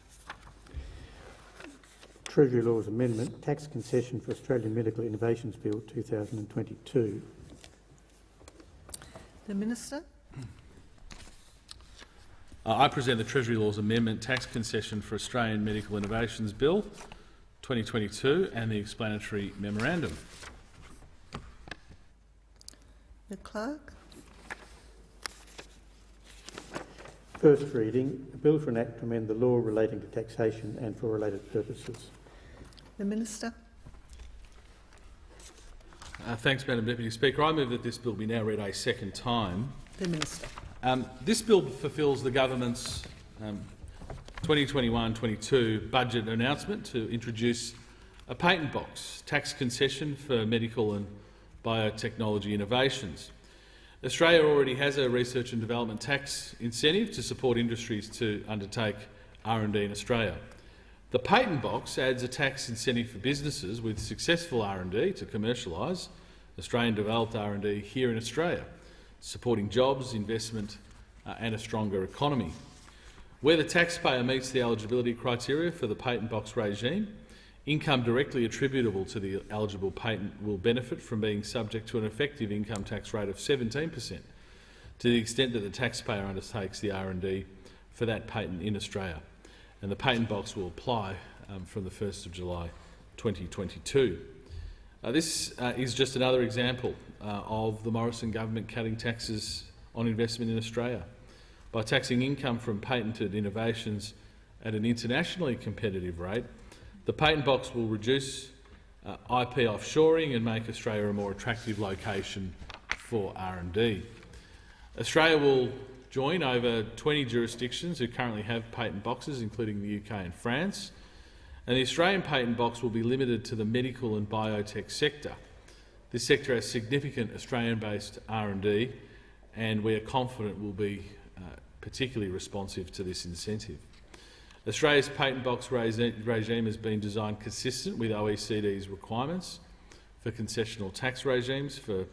Treasury Laws Amendment, Tax Concession for Australian Medical Innovations Bill 2022. The Minister. I present the Treasury Laws Amendment, Tax Concession for Australian Medical Innovations Bill 2022 and the explanatory memorandum. The clerk. First reading, a bill for an act to amend the law relating to taxation and for related purposes. The Minister. Thanks, Madam Deputy Speaker. I move that this bill be now read a second time. The Minister. This bill fulfils the government's 2021-22 budget announcement to introduce a patent box tax concession for medical and biotechnology innovations. Australia already has a research and development tax incentive to support industries to undertake R&D in Australia. The patent box adds a tax incentive for businesses with successful R&D to commercialise Australian-developed R&D here in Australia, supporting jobs, investment and a stronger economy. Where the taxpayer meets the eligibility criteria for the patent box regime, income directly attributable to the eligible patent will benefit from being subject to an effective income tax rate of 17% to the extent that the taxpayer undertakes the R&D for that patent in Australia. And the patent box will apply from the 1st of July 2022. This is just another example of the Morrison government cutting taxes on investment in Australia. By taxing income from patented innovations at an internationally competitive rate, the patent box will reduce IP offshoring and make Australia a more attractive location for R&D. Australia will join over 20 jurisdictions who currently have patent boxes, including the UK and France, and the Australian patent box will be limited to the medical and biotech sector. This sector has significant Australian-based R&D, and we are confident will be particularly responsive to this incentive. Australia's patent box regime has been designed consistent with OECD's requirements for concessional tax regimes for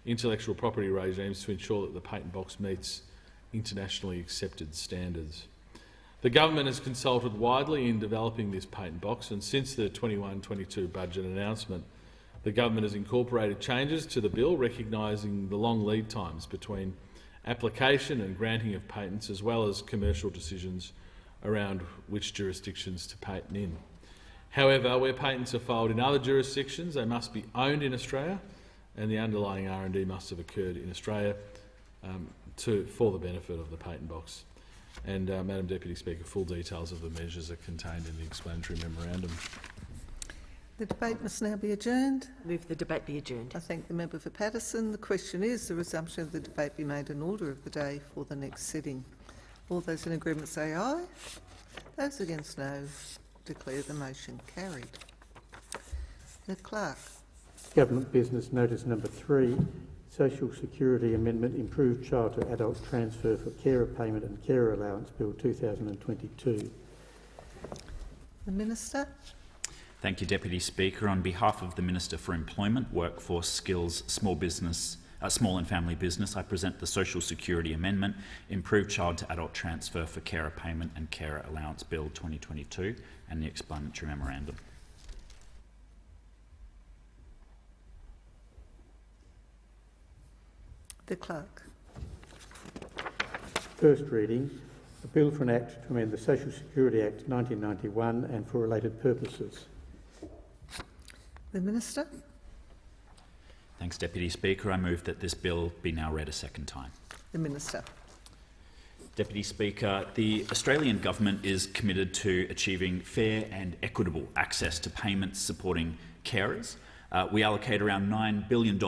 intellectual property regimes to ensure that the patent box meets internationally accepted standards. The government has consulted widely in developing this patent box, and since the 21-22 budget announcement, the government has incorporated changes to the bill recognising the long lead times between application and granting of patents, as well as commercial decisions around which jurisdictions to patent in. However, where patents are filed in other jurisdictions, they must be owned in Australia, and the underlying R&D must have occurred in Australia for the benefit of the patent box. And Madam Deputy Speaker, full details of the measures are contained in the explanatory memorandum. The debate must now be adjourned. Move the debate be adjourned. I thank the member for Paterson. The question is the resumption of the debate be made in order of the day for the next sitting. All those in agreement say aye. Those against no. Declare the motion carried. The clerk. Government Business Notice Number 3, Social Security Amendment, Improved Child to Adult Transfer for Carer Payment and Carer Allowance Bill 2022. The Minister. Thank you, Deputy Speaker. On behalf of the Minister for Employment, Workforce, Skills, Small and Family Business, I present the Social Security Amendment, Improved Child to Adult Transfer for Carer Payment and Carer Allowance Bill 2022 and the explanatory memorandum. The Clerk. First reading, a bill for an act to amend the Social Security Act 1991 and for related purposes. The Minister. Thanks, Deputy Speaker. I move that this bill be now read a second time. The Minister. Deputy Speaker, the Australian Government is committed to achieving fair and equitable access to payments supporting carers. We allocate around $9 billion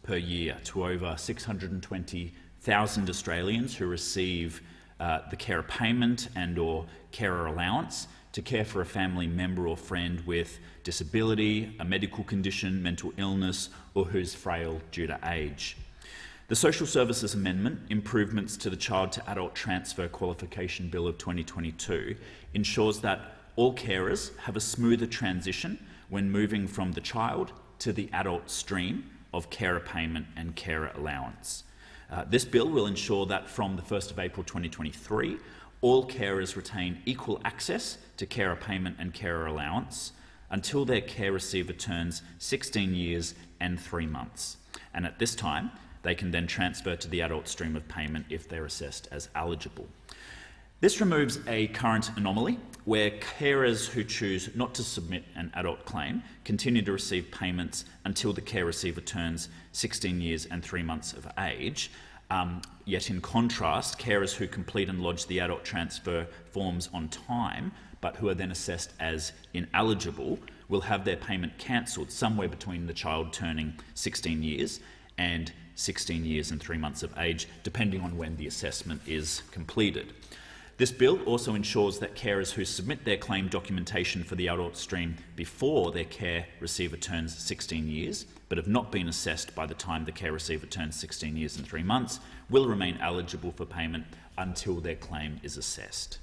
per year to over 620,000 Australians who receive the carer payment and/or carer allowance to care for a family member or friend with disability, a medical condition, mental illness, or who's frail due to age. The Social Services Amendment, Improvements to the Child to Adult Transfer Qualification Bill of 2022, ensures that all carers have a smoother transition when moving from the child to the adult stream of carer payment and carer allowance. This bill will ensure that from the 1st of April 2023, all carers retain equal access to carer payment and carer allowance until their care receiver turns 16 years and 3 months. And at this time, they can then transfer to the adult stream of payment if they're assessed as eligible. This removes a current anomaly where carers who choose not to submit an adult claim continue to receive payments until the care receiver turns 16 years and 3 months of age. Yet in contrast, carers who complete and lodge the adult transfer forms on time but who are then assessed as ineligible will have their payment cancelled somewhere between the child turning 16 years and 16 years and 3 months of age, depending on when the assessment is completed. This bill also ensures that carers who submit their claim documentation for the adult stream before their care receiver turns 16 years, but have not been assessed by the time the care receiver turns 16 years and 3 months, will remain eligible for payment until their claim is assessed.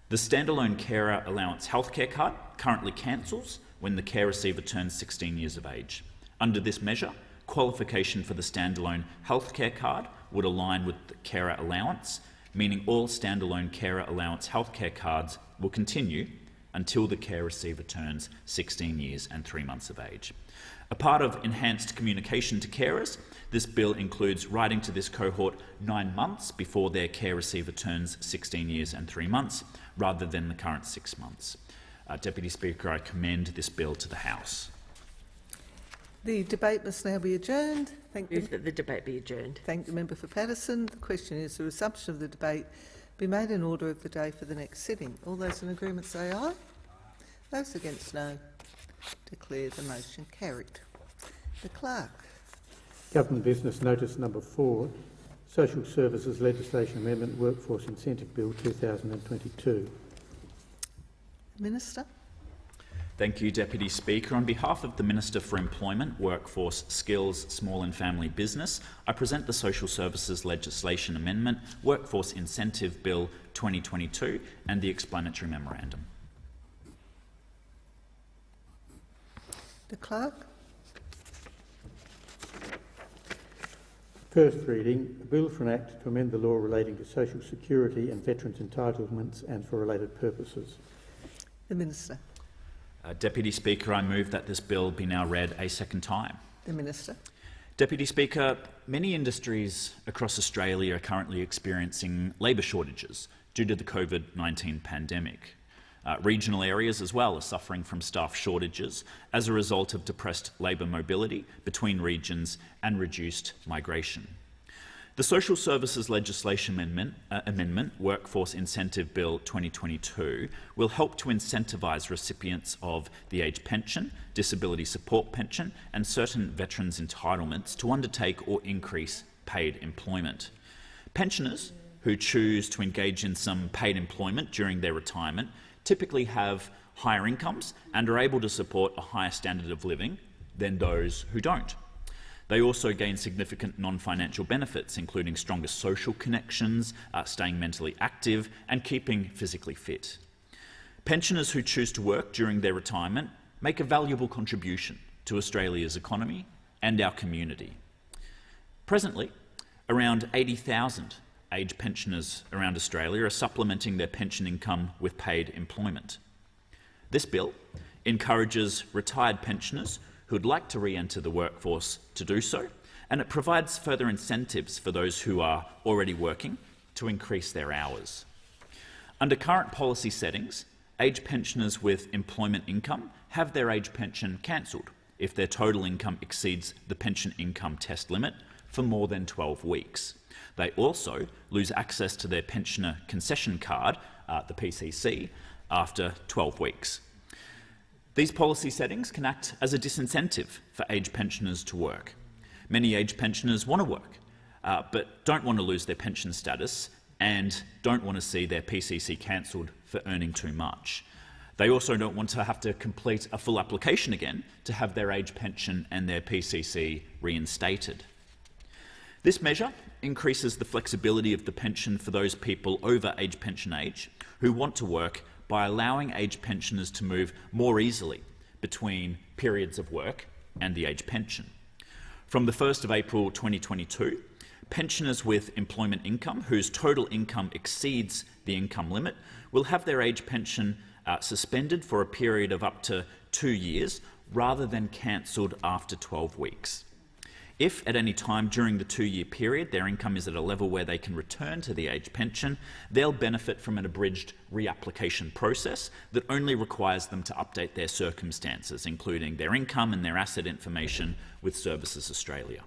The standalone carer allowance healthcare card currently cancels when the care receiver turns 16 years of age. Under this measure, qualification for the standalone healthcare card would align with the carer allowance, meaning all standalone carer allowance healthcare cards will continue until the care receiver turns 16 years and 3 months of age. A part of enhanced communication to carers, this bill includes writing to this cohort 9 months before their care receiver turns 16 years and 3 months, rather than the current 6 months. Deputy Speaker, I commend this bill to the House. The debate must now be adjourned. Move that the debate be adjourned. Thank the member for Paterson. The question is the resumption of the debate be made in order of the day for the next sitting. All those in agreement say aye. Those against no. Declare the motion carried. The Clerk. Government Business Notice Number 4, Social Services Legislation Amendment Workforce Incentive Bill 2022. Minister. Thank you, Deputy Speaker. On behalf of the Minister for Employment, Workforce, Skills, Small and Family Business, I present the Social Services Legislation Amendment Workforce Incentive Bill 2022 and the explanatory memorandum. The Clerk. First reading, a bill for an act to amend the law relating to social security and veterans' entitlements and for related purposes. The Minister. Deputy Speaker, I move that this bill be now read a second time. The Minister. Deputy Speaker, many industries across Australia are currently experiencing labour shortages due to the COVID-19 pandemic. Regional areas as well are suffering from staff shortages as a result of depressed labour mobility between regions and reduced migration. The Social Services Legislation Amendment Workforce Incentive Bill 2022 will help to incentivise recipients of the age pension, disability support pension and certain veterans' entitlements to undertake or increase paid employment. Pensioners who choose to engage in some paid employment during their retirement typically have higher incomes and are able to support a higher standard of living than those who don't. They also gain significant non-financial benefits, including stronger social connections, staying mentally active and keeping physically fit. Pensioners who choose to work during their retirement make a valuable contribution to Australia's economy and our community. Presently, around 80,000 aged pensioners around Australia are supplementing their pension income with paid employment. This bill encourages retired pensioners who'd like to re-enter the workforce to do so, and it provides further incentives for those who are already working to increase their hours. Under current policy settings, aged pensioners with employment income have their age pension cancelled if their total income exceeds the pension income test limit for more than 12 weeks. They also lose access to their pensioner concession card, the PCC, after 12 weeks. These policy settings can act as a disincentive for aged pensioners to work. Many aged pensioners want to work, but don't want to lose their pension status and don't want to see their PCC cancelled for earning too much. They also don't want to have to complete a full application again to have their age pension and their PCC reinstated. This measure increases the flexibility of the pension for those people over age pension age who want to work by allowing age pensioners to move more easily between periods of work and the age pension. From the 1st of April 2022, pensioners with employment income whose total income exceeds the income limit will have their age pension suspended for a period of up to 2 years rather than cancelled after 12 weeks. If at any time during the 2-year period their income is at a level where they can return to the age pension, they'll benefit from an abridged reapplication process that only requires them to update their circumstances, including their income and their asset information, with Services Australia.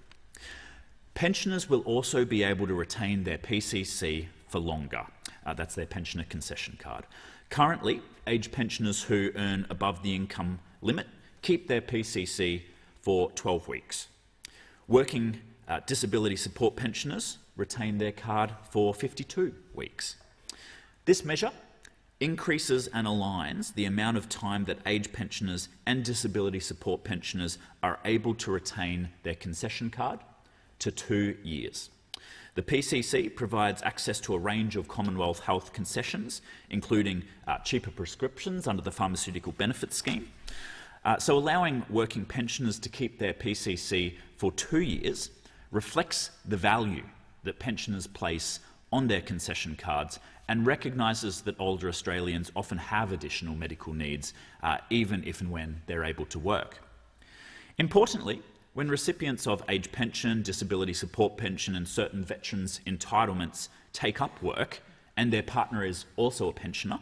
Pensioners will also be able to retain their PCC for longer. That's their pensioner concession card. Currently, age pensioners who earn above the income limit keep their PCC for 12 weeks. Working disability support pensioners retain their card for 52 weeks. This measure increases and aligns the amount of time that age pensioners and disability support pensioners are able to retain their concession card to 2 years. The PCC provides access to a range of Commonwealth health concessions, including cheaper prescriptions under the Pharmaceutical Benefits Scheme. So allowing working pensioners to keep their PCC for 2 years reflects the value that pensioners place on their concession cards and recognises that older Australians often have additional medical needs, even if and when they're able to work. Importantly, when recipients of age pension, disability support pension and certain veterans' entitlements take up work and their partner is also a pensioner,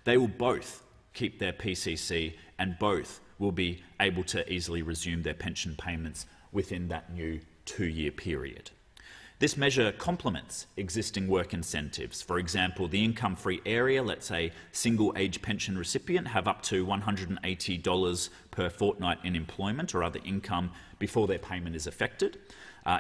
they will both keep their PCC and both will be able to easily resume their pension payments within that new 2-year period. This measure complements existing work incentives. For example, the income-free area lets a single age pension recipient have up to $180 per fortnight in employment or other income before their payment is affected.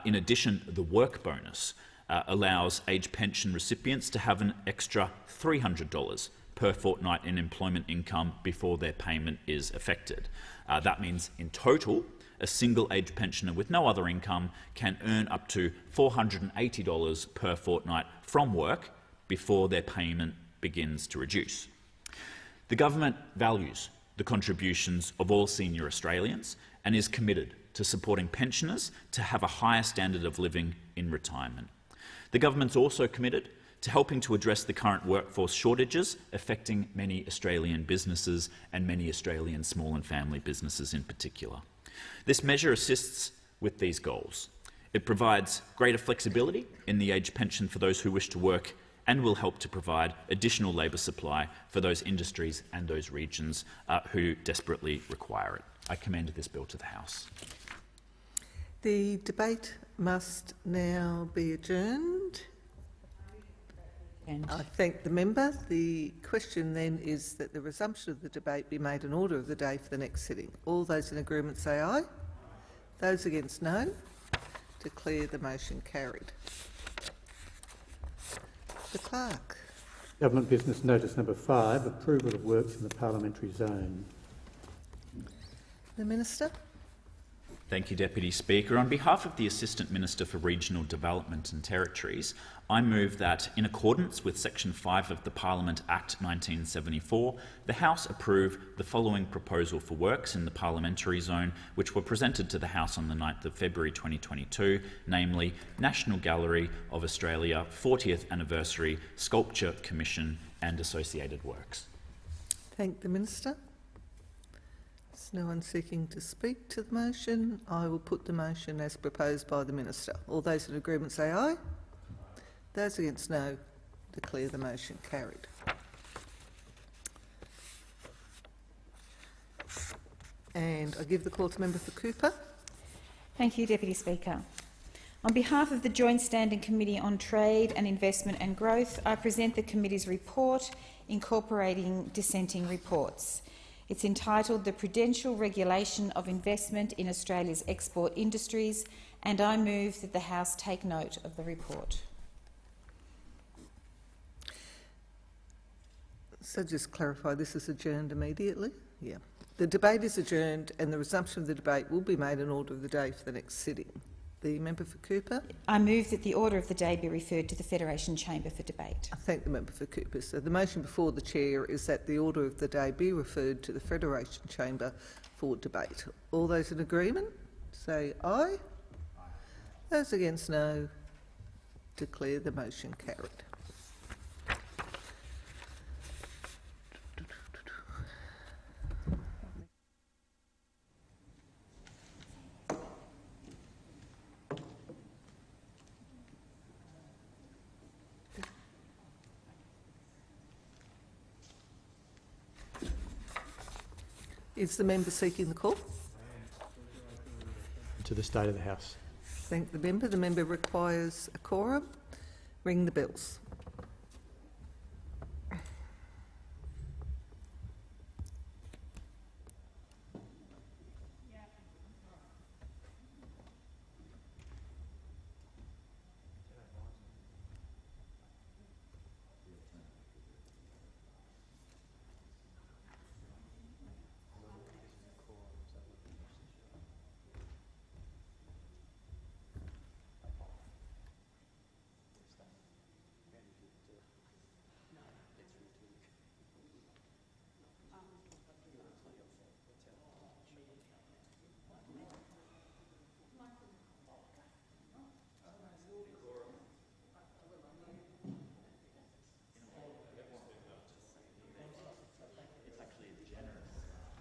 In addition, the work bonus allows age pension recipients to have an extra $300 per fortnight in employment income before their payment is affected. That means in total, a single age pensioner with no other income can earn up to $480 per fortnight from work before their payment begins to reduce. The government values the contributions of all senior Australians and is committed to supporting pensioners to have a higher standard of living in retirement. The government's also committed to helping to address the current workforce shortages affecting many Australian businesses and many Australian small and family businesses in particular. This measure assists with these goals. It provides greater flexibility in the age pension for those who wish to work and will help to provide additional labour supply for those industries and those regions who desperately require it. I commend this bill to the House. The debate must now be adjourned. I thank the member. The question then is that the resumption of the debate be made an order of the day for the next sitting. All those in agreement say aye. Those against no. Declare the motion carried. The Clerk. Government Business Notice number 5, approval of works in the parliamentary zone. The Minister. Thank you, Deputy Speaker. On behalf of the Assistant Minister for Regional Development and Territories, I move that, in accordance with Section 5 of the Parliament Act 1974, the House approve the following proposal for works in the parliamentary zone which were presented to the House on the 9th of February 2022, namely National Gallery of Australia 40th Anniversary Sculpture Commission and associated works. Thank the Minister. No one seeking to speak to the motion. I will put the motion as proposed by the Minister. All those in agreement say aye. Those against no. Declare the motion carried. And I give the call to member for Cooper. Thank you, Deputy Speaker. On behalf of the Joint Standing Committee on Trade and Investment and Growth, I present the committee's report incorporating dissenting reports. It's entitled The Prudential Regulation of Investment in Australia's Export Industries and I move that the House take note of the report. So just clarify, this is adjourned immediately? Yeah. The debate is adjourned and the resumption of the debate will be made an order of the day for the next sitting. The member for Cooper. I move that the order of the day be referred to the Federation Chamber for debate. I thank the member for Cooper. So the motion before the chair is that the order of the day be referred to the Federation Chamber for debate. All those in agreement, say aye. Those against, no. Declare the motion carried. Is the member seeking the call? To the State of the House. Thank the member. The member requires a quorum. Ring the bells.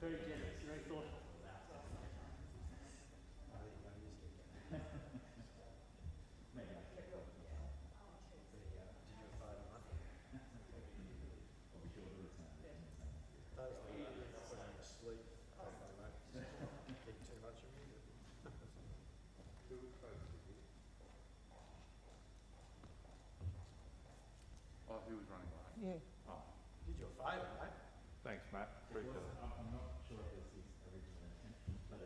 Very generous, very thoughtful. Oh, he was running late. Yeah. Oh, did you a favour, mate? Thanks, Matt. Appreciate it. I'm not sure if it's his original intent, but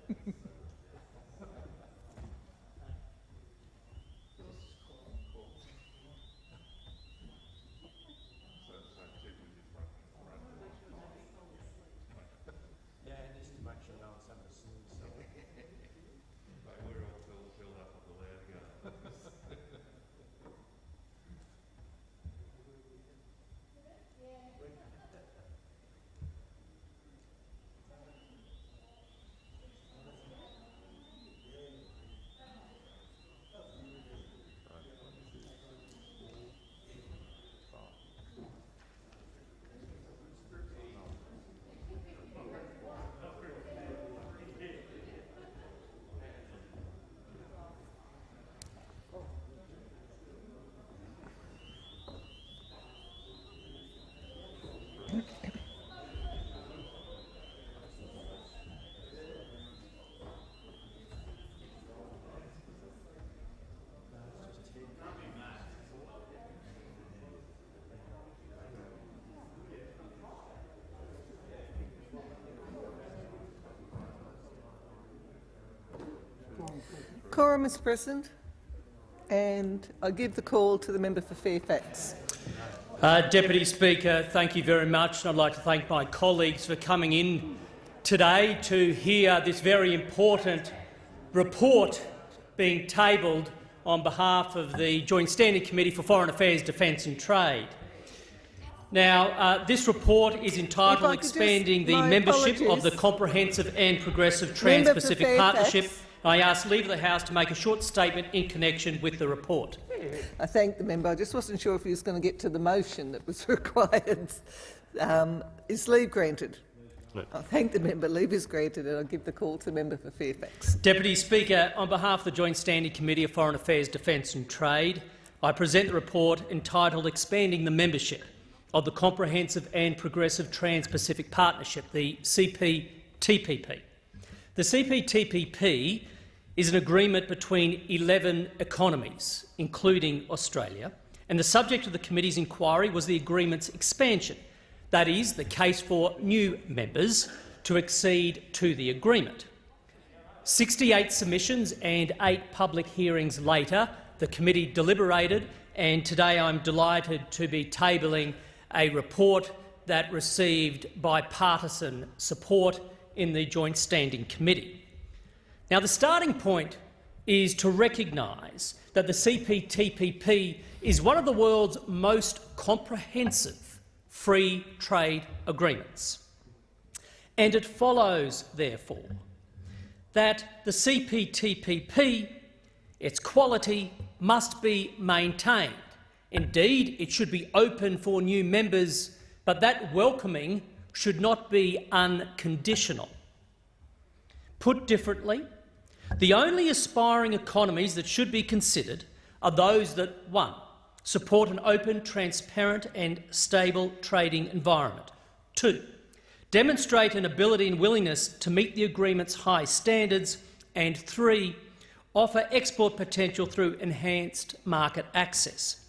Yeah, and just to make sure no one's having a snooze. So. Mate, we're all filled up with the loud go. Quorum is present, and I give the call to the member for Fairfax. Deputy Speaker, thank you very much. And I'd like to thank my colleagues for coming in today to hear this very important report being tabled on behalf of the Joint Standing Committee for Foreign Affairs, Defence and Trade. Now, this report is entitled Expanding the Membership of the Comprehensive and Progressive Trans-Pacific Partnership. I ask leave of the House to make a short statement in connection with the report. I thank the member. I just wasn't sure if he was going to get to the motion that was required. Is leave granted? No. I thank the member. Leave is granted, and I'll give the call to the member for Fairfax. Deputy Speaker, on behalf of the Joint Standing Committee of Foreign Affairs, Defence and Trade, I present the report entitled Expanding the Membership of the Comprehensive and Progressive Trans-Pacific Partnership, the CPTPP. The CPTPP is an agreement between 11 economies, including Australia, and the subject of the committee's inquiry was the agreement's expansion, that is, the case for new members to accede to the agreement. 68 submissions and 8 public hearings later, the committee deliberated, and today I'm delighted to be tabling a report that received bipartisan support in the Joint Standing Committee. Now, the starting point is to recognise that the CPTPP is one of the world's most comprehensive free trade agreements. And it follows, therefore, that the CPTPP, its quality, must be maintained. Indeed, it should be open for new members, but that welcoming should not be unconditional. Put differently, the only aspiring economies that should be considered are those that, 1, support an open, transparent and stable trading environment, 2, demonstrate an ability and willingness to meet the agreement's high standards, and 3, offer export potential through enhanced market access.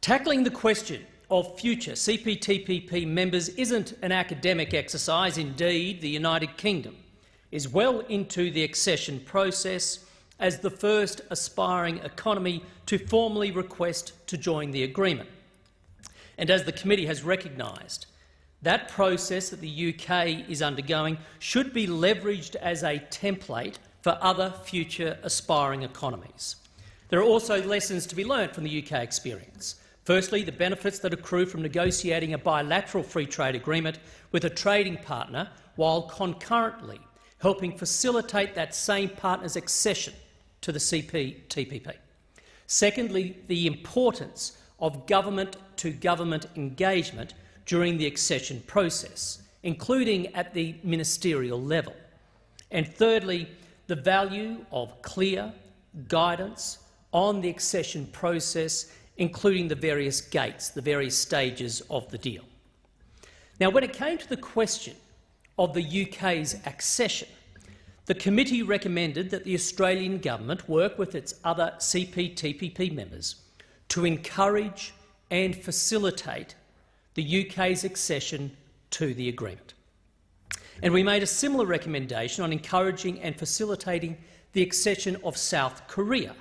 Tackling the question of future CPTPP members isn't an academic exercise. Indeed, the United Kingdom is well into the accession process as the first aspiring economy to formally request to join the agreement. And as the committee has recognised, that process that the UK is undergoing should be leveraged as a template for other future aspiring economies. There are also lessons to be learned from the UK experience. Firstly, the benefits that accrue from negotiating a bilateral free trade agreement with a trading partner while concurrently helping facilitate that same partner's accession to the CPTPP. Secondly, the importance of government-to-government engagement during the accession process, including at the ministerial level. And thirdly, the value of clear guidance on the accession process, including the various gates, the various stages of the deal. Now, when it came to the question of the UK's accession, the committee recommended that the Australian government work with its other CPTPP members to encourage and facilitate the UK's accession to the agreement. And we made a similar recommendation on encouraging and facilitating the accession of South Korea,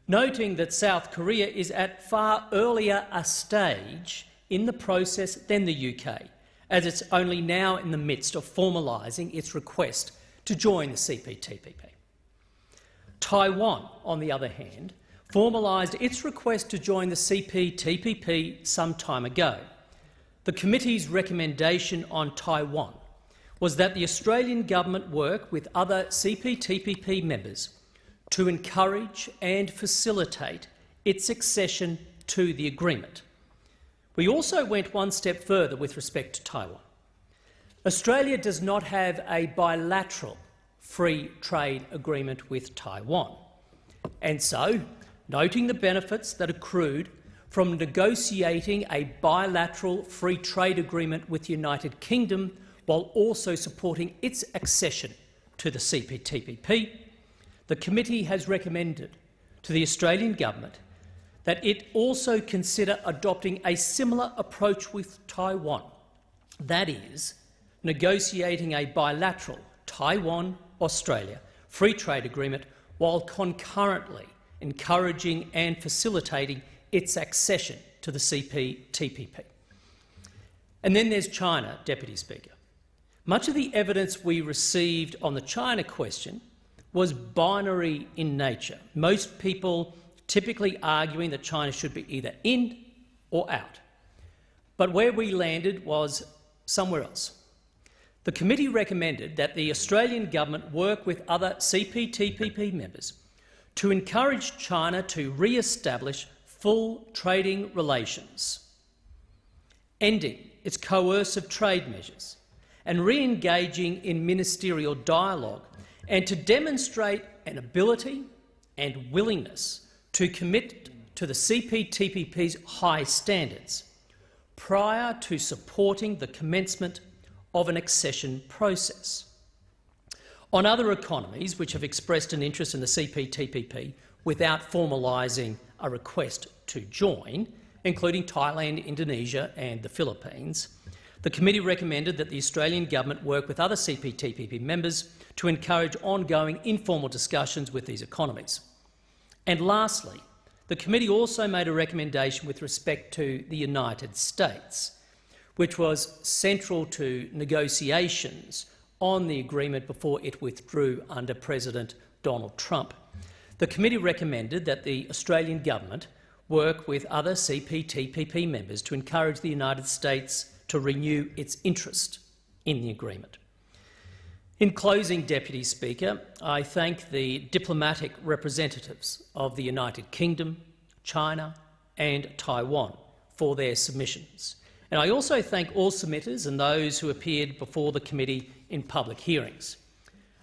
noting that South Korea is at far earlier a stage in the process than the UK, as it's only now in the midst of formalising its request to join the CPTPP. Taiwan, on the other hand, formalised its request to join the CPTPP some time ago. The committee's recommendation on Taiwan was that the Australian government work with other CPTPP members to encourage and facilitate its accession to the agreement. We also went one step further with respect to Taiwan. Australia does not have a bilateral free trade agreement with Taiwan, and so, noting the benefits that accrued from negotiating a bilateral free trade agreement with the United Kingdom while also supporting its accession to the CPTPP, the committee has recommended to the Australian government that it also consider adopting a similar approach with Taiwan, that is, negotiating a bilateral Taiwan-Australia free trade agreement while concurrently encouraging and facilitating its accession to the CPTPP. And then there's China, Deputy Speaker. Much of the evidence we received on the China question was binary in nature, most people typically arguing that China should be either in or out. But where we landed was somewhere else. The committee recommended that the Australian government work with other CPTPP members to encourage China to re-establish full trading relations, ending its coercive trade measures and re-engaging in ministerial dialogue, and to demonstrate an ability and willingness to commit to the CPTPP's high standards prior to supporting the commencement of an accession process. On other economies which have expressed an interest in the CPTPP without formalising a request to join, including Thailand, Indonesia and the Philippines, The committee recommended that the Australian government work with other CPTPP members to encourage ongoing informal discussions with these economies. And lastly, the committee also made a recommendation with respect to the United States, which was central to negotiations on the agreement before it withdrew under President Donald Trump. The committee recommended that the Australian government work with other CPTPP members to encourage the United States to renew its interest in the agreement. In closing, Deputy Speaker, I thank the diplomatic representatives of the United Kingdom, China and Taiwan for their submissions. And I also thank all submitters and those who appeared before the committee in public hearings.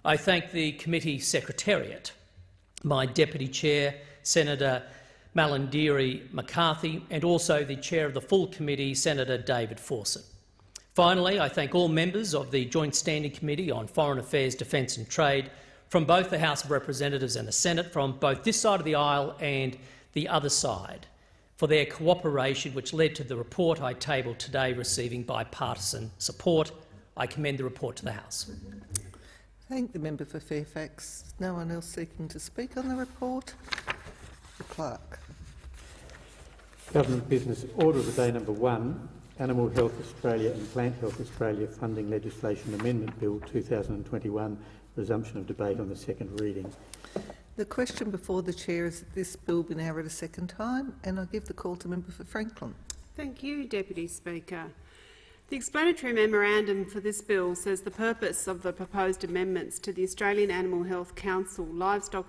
I thank the committee secretariat, my Deputy Chair, Senator Malarndirri McCarthy, and also the Chair of the full committee, Senator David Fawcett. Finally, I thank all members of the Joint Standing Committee on Foreign Affairs, Defence and Trade from both the House of Representatives and the Senate, from both this side of the aisle and the other side, for their cooperation which led to the report I tabled today receiving bipartisan support. I commend the report to the House. Thank the member for Fairfax. No one else seeking to speak on the report. The clerk. Government business order of the day number 1, Animal Health Australia and Plant Health Australia Funding Legislation Amendment Bill 2021, resumption of debate on the second reading. The question before the chair is that this bill be now read a second time, and I give the call to member for Franklin. Thank you, Deputy Speaker. The explanatory memorandum for this bill says the purpose of the proposed amendments to the Australian Animal Health Council Livestock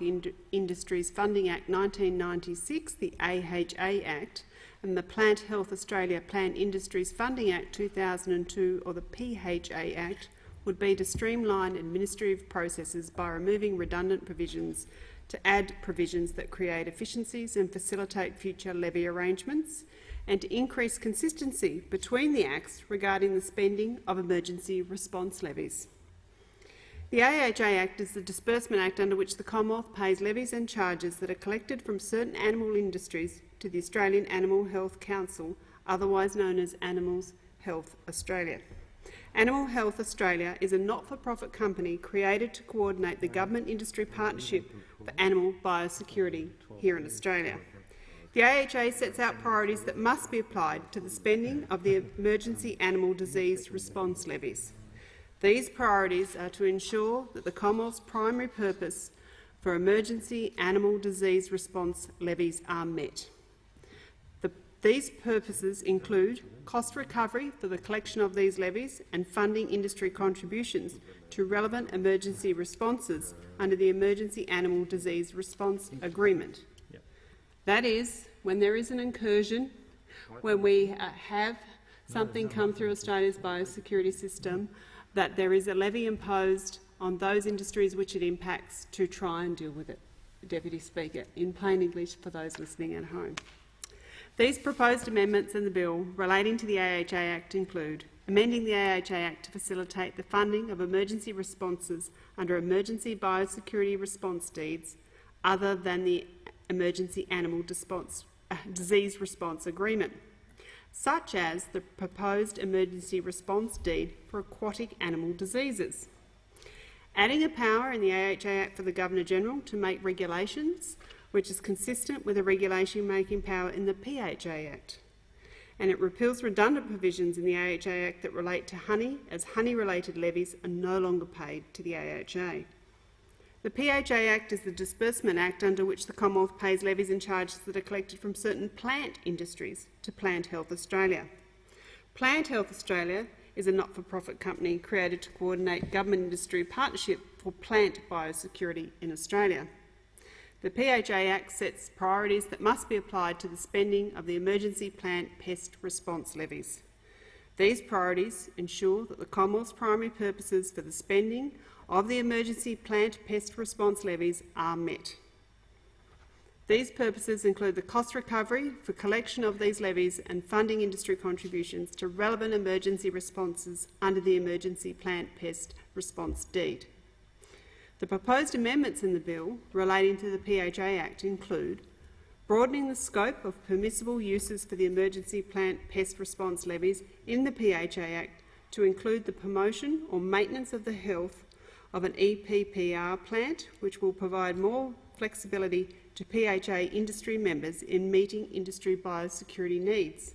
Industries Funding Act 1996, the AHA Act, and the Plant Health Australia Plant Industries Funding Act 2002, or the PHA Act, would be to streamline administrative processes by removing redundant provisions to add provisions that create efficiencies and facilitate future levy arrangements, and to increase consistency between the acts regarding the spending of emergency response levies. The AHA Act is the disbursement act under which the Commonwealth pays levies and charges that are collected from certain animal industries to the Australian Animal Health Council, otherwise known as Animal Health Australia. Animal Health Australia is a not-for-profit company created to coordinate the government-industry partnership for animal biosecurity here in Australia. The AHA sets out priorities that must be applied to the spending of the emergency animal disease response levies. These priorities are to ensure that the Commonwealth's primary purpose for emergency animal disease response levies are met. These purposes include cost recovery for the collection of these levies and funding industry contributions to relevant emergency responses under the Emergency Animal Disease Response Agreement. That is, when there is an incursion, when we have something come through Australia's biosecurity system, that there is a levy imposed on those industries which it impacts to try and deal with it, Deputy Speaker, in plain English for those listening at home. These proposed amendments in the bill relating to the AHA Act include amending the AHA Act to facilitate the funding of emergency responses under emergency biosecurity response deeds other than the Emergency Animal Disease Response Agreement, such as the proposed emergency response deed for aquatic animal diseases. Adding a power in the AHA Act for the Governor-General to make regulations which is consistent with the regulation-making power in the PHA Act. And it repeals redundant provisions in the AHA Act that relate to honey, as honey-related levies are no longer paid to the AHA. The PHA Act is the disbursement act under which the Commonwealth pays levies and charges that are collected from certain plant industries to Plant Health Australia. Plant Health Australia is a not-for-profit company created to coordinate government industry partnership for plant biosecurity in Australia. The PHA Act sets priorities that must be applied to the spending of the emergency plant pest response levies. These priorities ensure that the Commonwealth's primary purposes for the spending of the emergency plant pest response levies are met. These purposes include the cost recovery for collection of these levies and funding industry contributions to relevant emergency responses under the Emergency Plant Pest Response Deed. The proposed amendments in the bill relating to the PHA Act include broadening the scope of permissible uses for the emergency plant pest response levies in the PHA Act to include the promotion or maintenance of the health of an EPPR plant, which will provide more flexibility to PHA industry members in meeting industry biosecurity needs.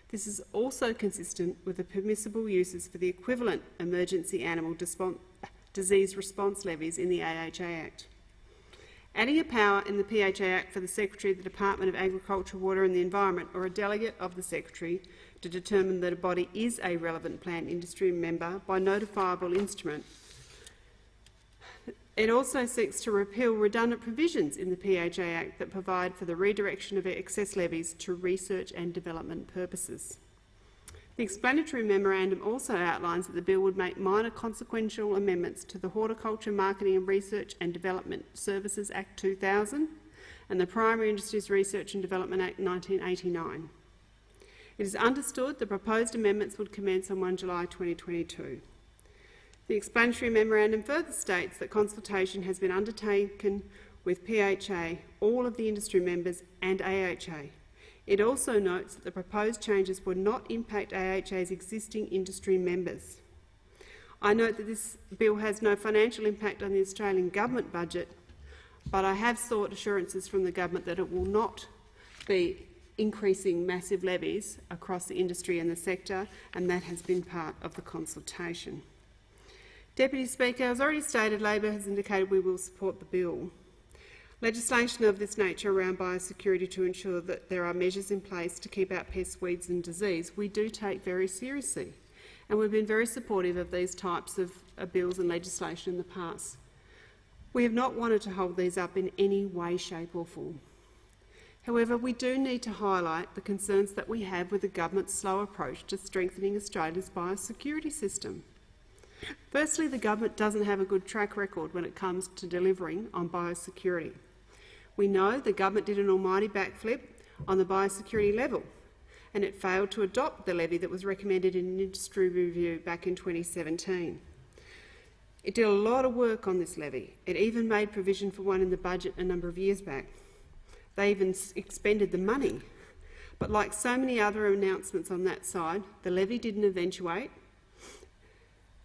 This is also consistent with the permissible uses for the equivalent emergency animal disease response levies in the AHA Act. Adding a power in the PHA Act for the Secretary of the Department of Agriculture, Water and the Environment or a delegate of the Secretary to determine that a body is a relevant plant industry member by notifiable instrument. It also seeks to repeal redundant provisions in the PHA Act that provide for the redirection of excess levies to research and development purposes. The explanatory memorandum also outlines that the bill would make minor consequential amendments to the Horticulture Marketing and Research and Development Services Act 2000 and the Primary Industries Research and Development Act 1989. It is understood the proposed amendments would commence on 1 July 2022. The explanatory memorandum further states that consultation has been undertaken with PHA, all of the industry members and AHA. It also notes that the proposed changes would not impact AHA's existing industry members. I note that this bill has no financial impact on the Australian government budget, but I have sought assurances from the government that it will not be increasing massive levies across the industry and the sector, and that has been part of the consultation. Deputy Speaker, as already stated, Labor has indicated we will support the bill. Legislation of this nature around biosecurity to ensure that there are measures in place to keep out pests, weeds and disease, we do take very seriously, and we've been very supportive of these types of bills and legislation in the past. We have not wanted to hold these up in any way, shape or form. However, we do need to highlight the concerns that we have with the government's slow approach to strengthening Australia's biosecurity system. Firstly, the government doesn't have a good track record when it comes to delivering on biosecurity. We know the government did an almighty backflip on the biosecurity level, and it failed to adopt the levy that was recommended in an industry review back in 2017. It did a lot of work on this levy. It even made provision for one in the budget a number of years back. They even expended the money. But like so many other announcements on that side, the levy didn't eventuate.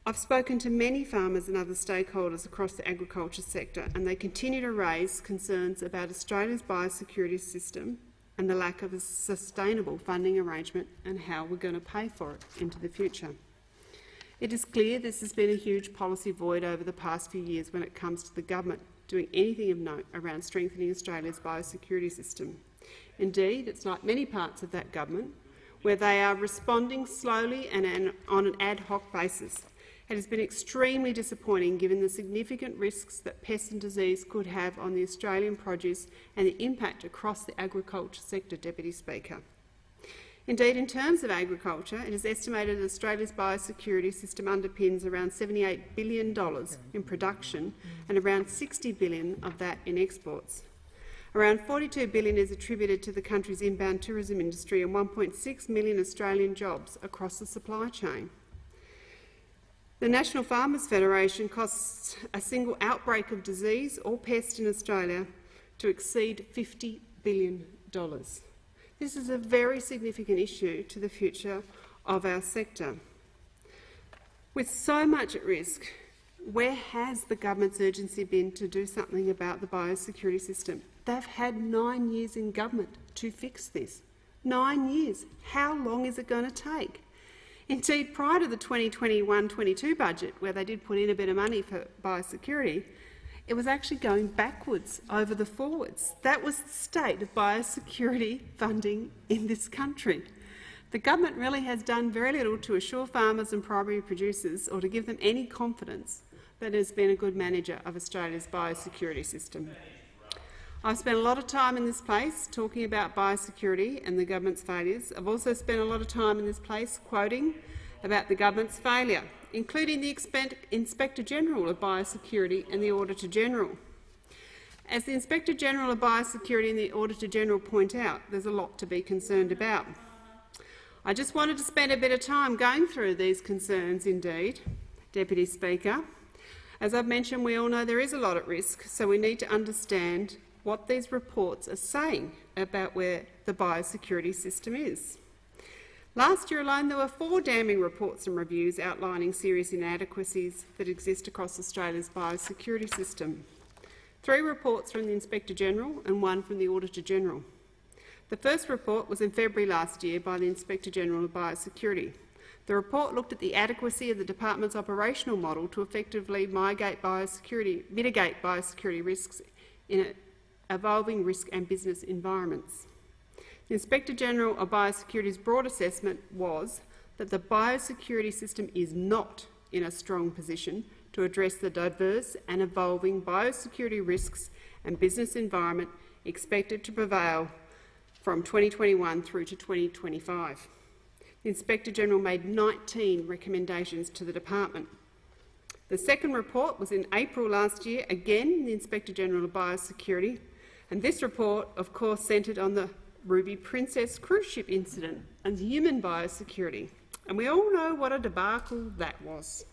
I've spoken to many farmers and other stakeholders across the agriculture sector, and they continue to raise concerns about Australia's biosecurity system and the lack of a sustainable funding arrangement and how we're going to pay for it into the future. It is clear this has been a huge policy void over the past few years when it comes to the government doing anything of note around strengthening Australia's biosecurity system. Indeed, it's like many parts of that government, where they are responding slowly and on an ad hoc basis. It has been extremely disappointing given the significant risks that pest and disease could have on the Australian produce and the impact across the agriculture sector, Deputy Speaker. Indeed, in terms of agriculture, it is estimated that Australia's biosecurity system underpins around $78 billion in production and around $60 billion of that in exports. Around $42 billion is attributed to the country's inbound tourism industry and 1.6 million Australian jobs across the supply chain. The National Farmers Federation costs a single outbreak of disease or pest in Australia to exceed $50 billion. This is a very significant issue to the future of our sector. With so much at risk, where has the government's urgency been to do something about the biosecurity system? They've had 9 years in government to fix this. 9 years. How long is it going to take? Indeed, prior to the 2021-22 budget, where they did put in a bit of money for biosecurity, it was actually going backwards over the forwards. That was the state of biosecurity funding in this country. The government really has done very little to assure farmers and primary producers or to give them any confidence that it has been a good manager of Australia's biosecurity system. I've spent a lot of time in this place talking about biosecurity and the government's failures. I've also spent a lot of time in this place quoting about the government's failure, including the Inspector General of Biosecurity and the Auditor General. As the Inspector General of Biosecurity and the Auditor General point out, there's a lot to be concerned about. I just wanted to spend a bit of time going through these concerns indeed, Deputy Speaker. As I've mentioned, we all know there is a lot at risk, so we need to understand what these reports are saying about where the biosecurity system is. Last year alone, there were 4 damning reports and reviews outlining serious inadequacies that exist across Australia's biosecurity system. 3 reports from the Inspector-General and 1 from the Auditor-General. The first report was in February last year by the Inspector-General of Biosecurity. The report looked at the adequacy of the department's operational model to effectively mitigate biosecurity risks in evolving risk and business environments. The Inspector-General of Biosecurity's broad assessment was that the biosecurity system is not in a strong position to address the diverse and evolving biosecurity risks and business environment expected to prevail from 2021 through to 2025. The Inspector-General made 19 recommendations to the department. The second report was in April last year, again the Inspector-General of Biosecurity, and this report, of course, centred on the Ruby Princess cruise ship incident and human biosecurity, and we all know what a debacle that was.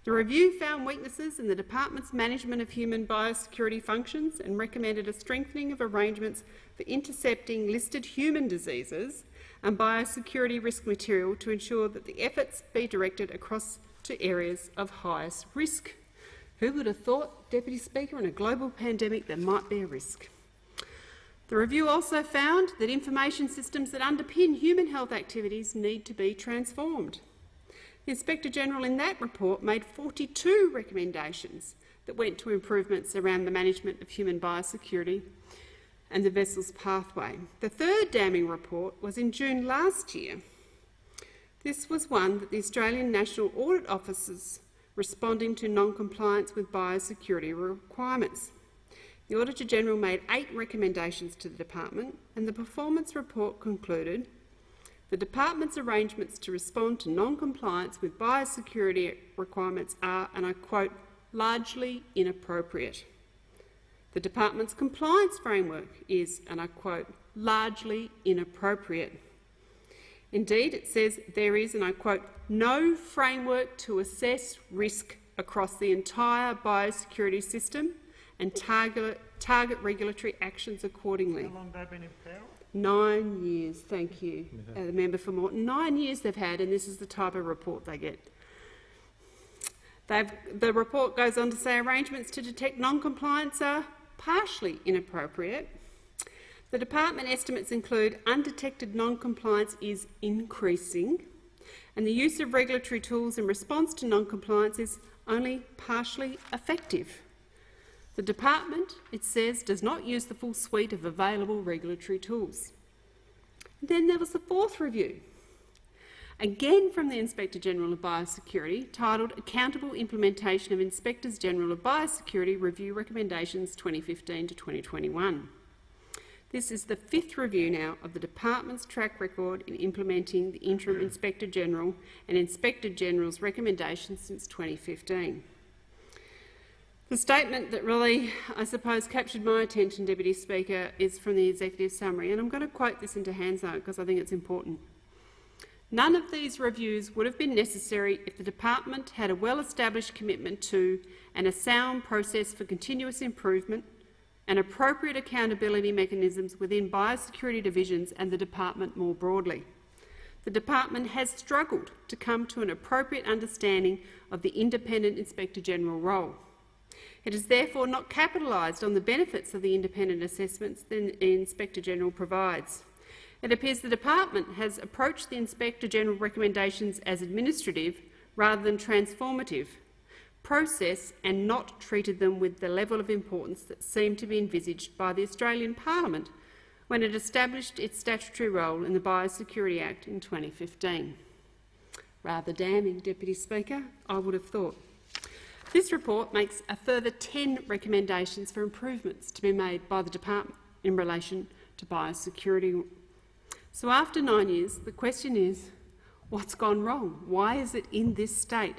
The review found weaknesses in the department's management of human biosecurity functions and recommended a strengthening of arrangements for intercepting listed human diseases and biosecurity risk material to ensure that the efforts be directed across to areas of highest risk. Who would have thought, Deputy Speaker, in a global pandemic there might be a risk? The review also found that information systems that underpin human health activities need to be transformed. The Inspector-General in that report made 42 recommendations that went to improvements around the management of human biosecurity and the vessel's pathway. The third damning report was in June last year. This was one that the Australian National Audit Office's responding to non-compliance with biosecurity requirements. The Auditor-General made 8 recommendations to the department, and the performance report concluded the department's arrangements to respond to non-compliance with biosecurity requirements are, and I quote, largely inappropriate. The department's compliance framework is, and I quote, largely inappropriate. Indeed, it says there is, and I quote, no framework to assess risk across the entire biosecurity system and target regulatory actions accordingly. How long have they been in power? 9 years, thank you, the member for Moreton. 9 years they've had, and this is the type of report they get. The report goes on to say arrangements to detect non-compliance are partially inappropriate. The department estimates include undetected non-compliance is increasing, and the use of regulatory tools in response to non-compliance is only partially effective. The department, it says, does not use the full suite of available regulatory tools. Then there was the fourth review, again from the Inspector-General of Biosecurity, titled Accountable Implementation of Inspectors-General of Biosecurity Review Recommendations 2015 to 2021. This is the 5th review now of the department's track record in implementing the Interim Inspector-General and Inspector-General's recommendations since 2015. The statement that really, I suppose, captured my attention, Deputy Speaker, is from the Executive Summary, and I'm going to quote this into Hansard because I think it's important. None of these reviews would have been necessary if the department had a well-established commitment to and a sound process for continuous improvement and appropriate accountability mechanisms within biosecurity divisions and the department more broadly. The department has struggled to come to an appropriate understanding of the independent Inspector-General role. It has therefore not capitalised on the benefits of the independent assessments that the Inspector-General provides. It appears the department has approached the Inspector-General recommendations as administrative rather than transformative process and not treated them with the level of importance that seemed to be envisaged by the Australian Parliament when it established its statutory role in the Biosecurity Act in 2015. Rather damning, Deputy Speaker, I would have thought. This report makes a further 10 recommendations for improvements to be made by the department in relation to biosecurity. So after 9 years, the question is, what's gone wrong? Why is it in this state?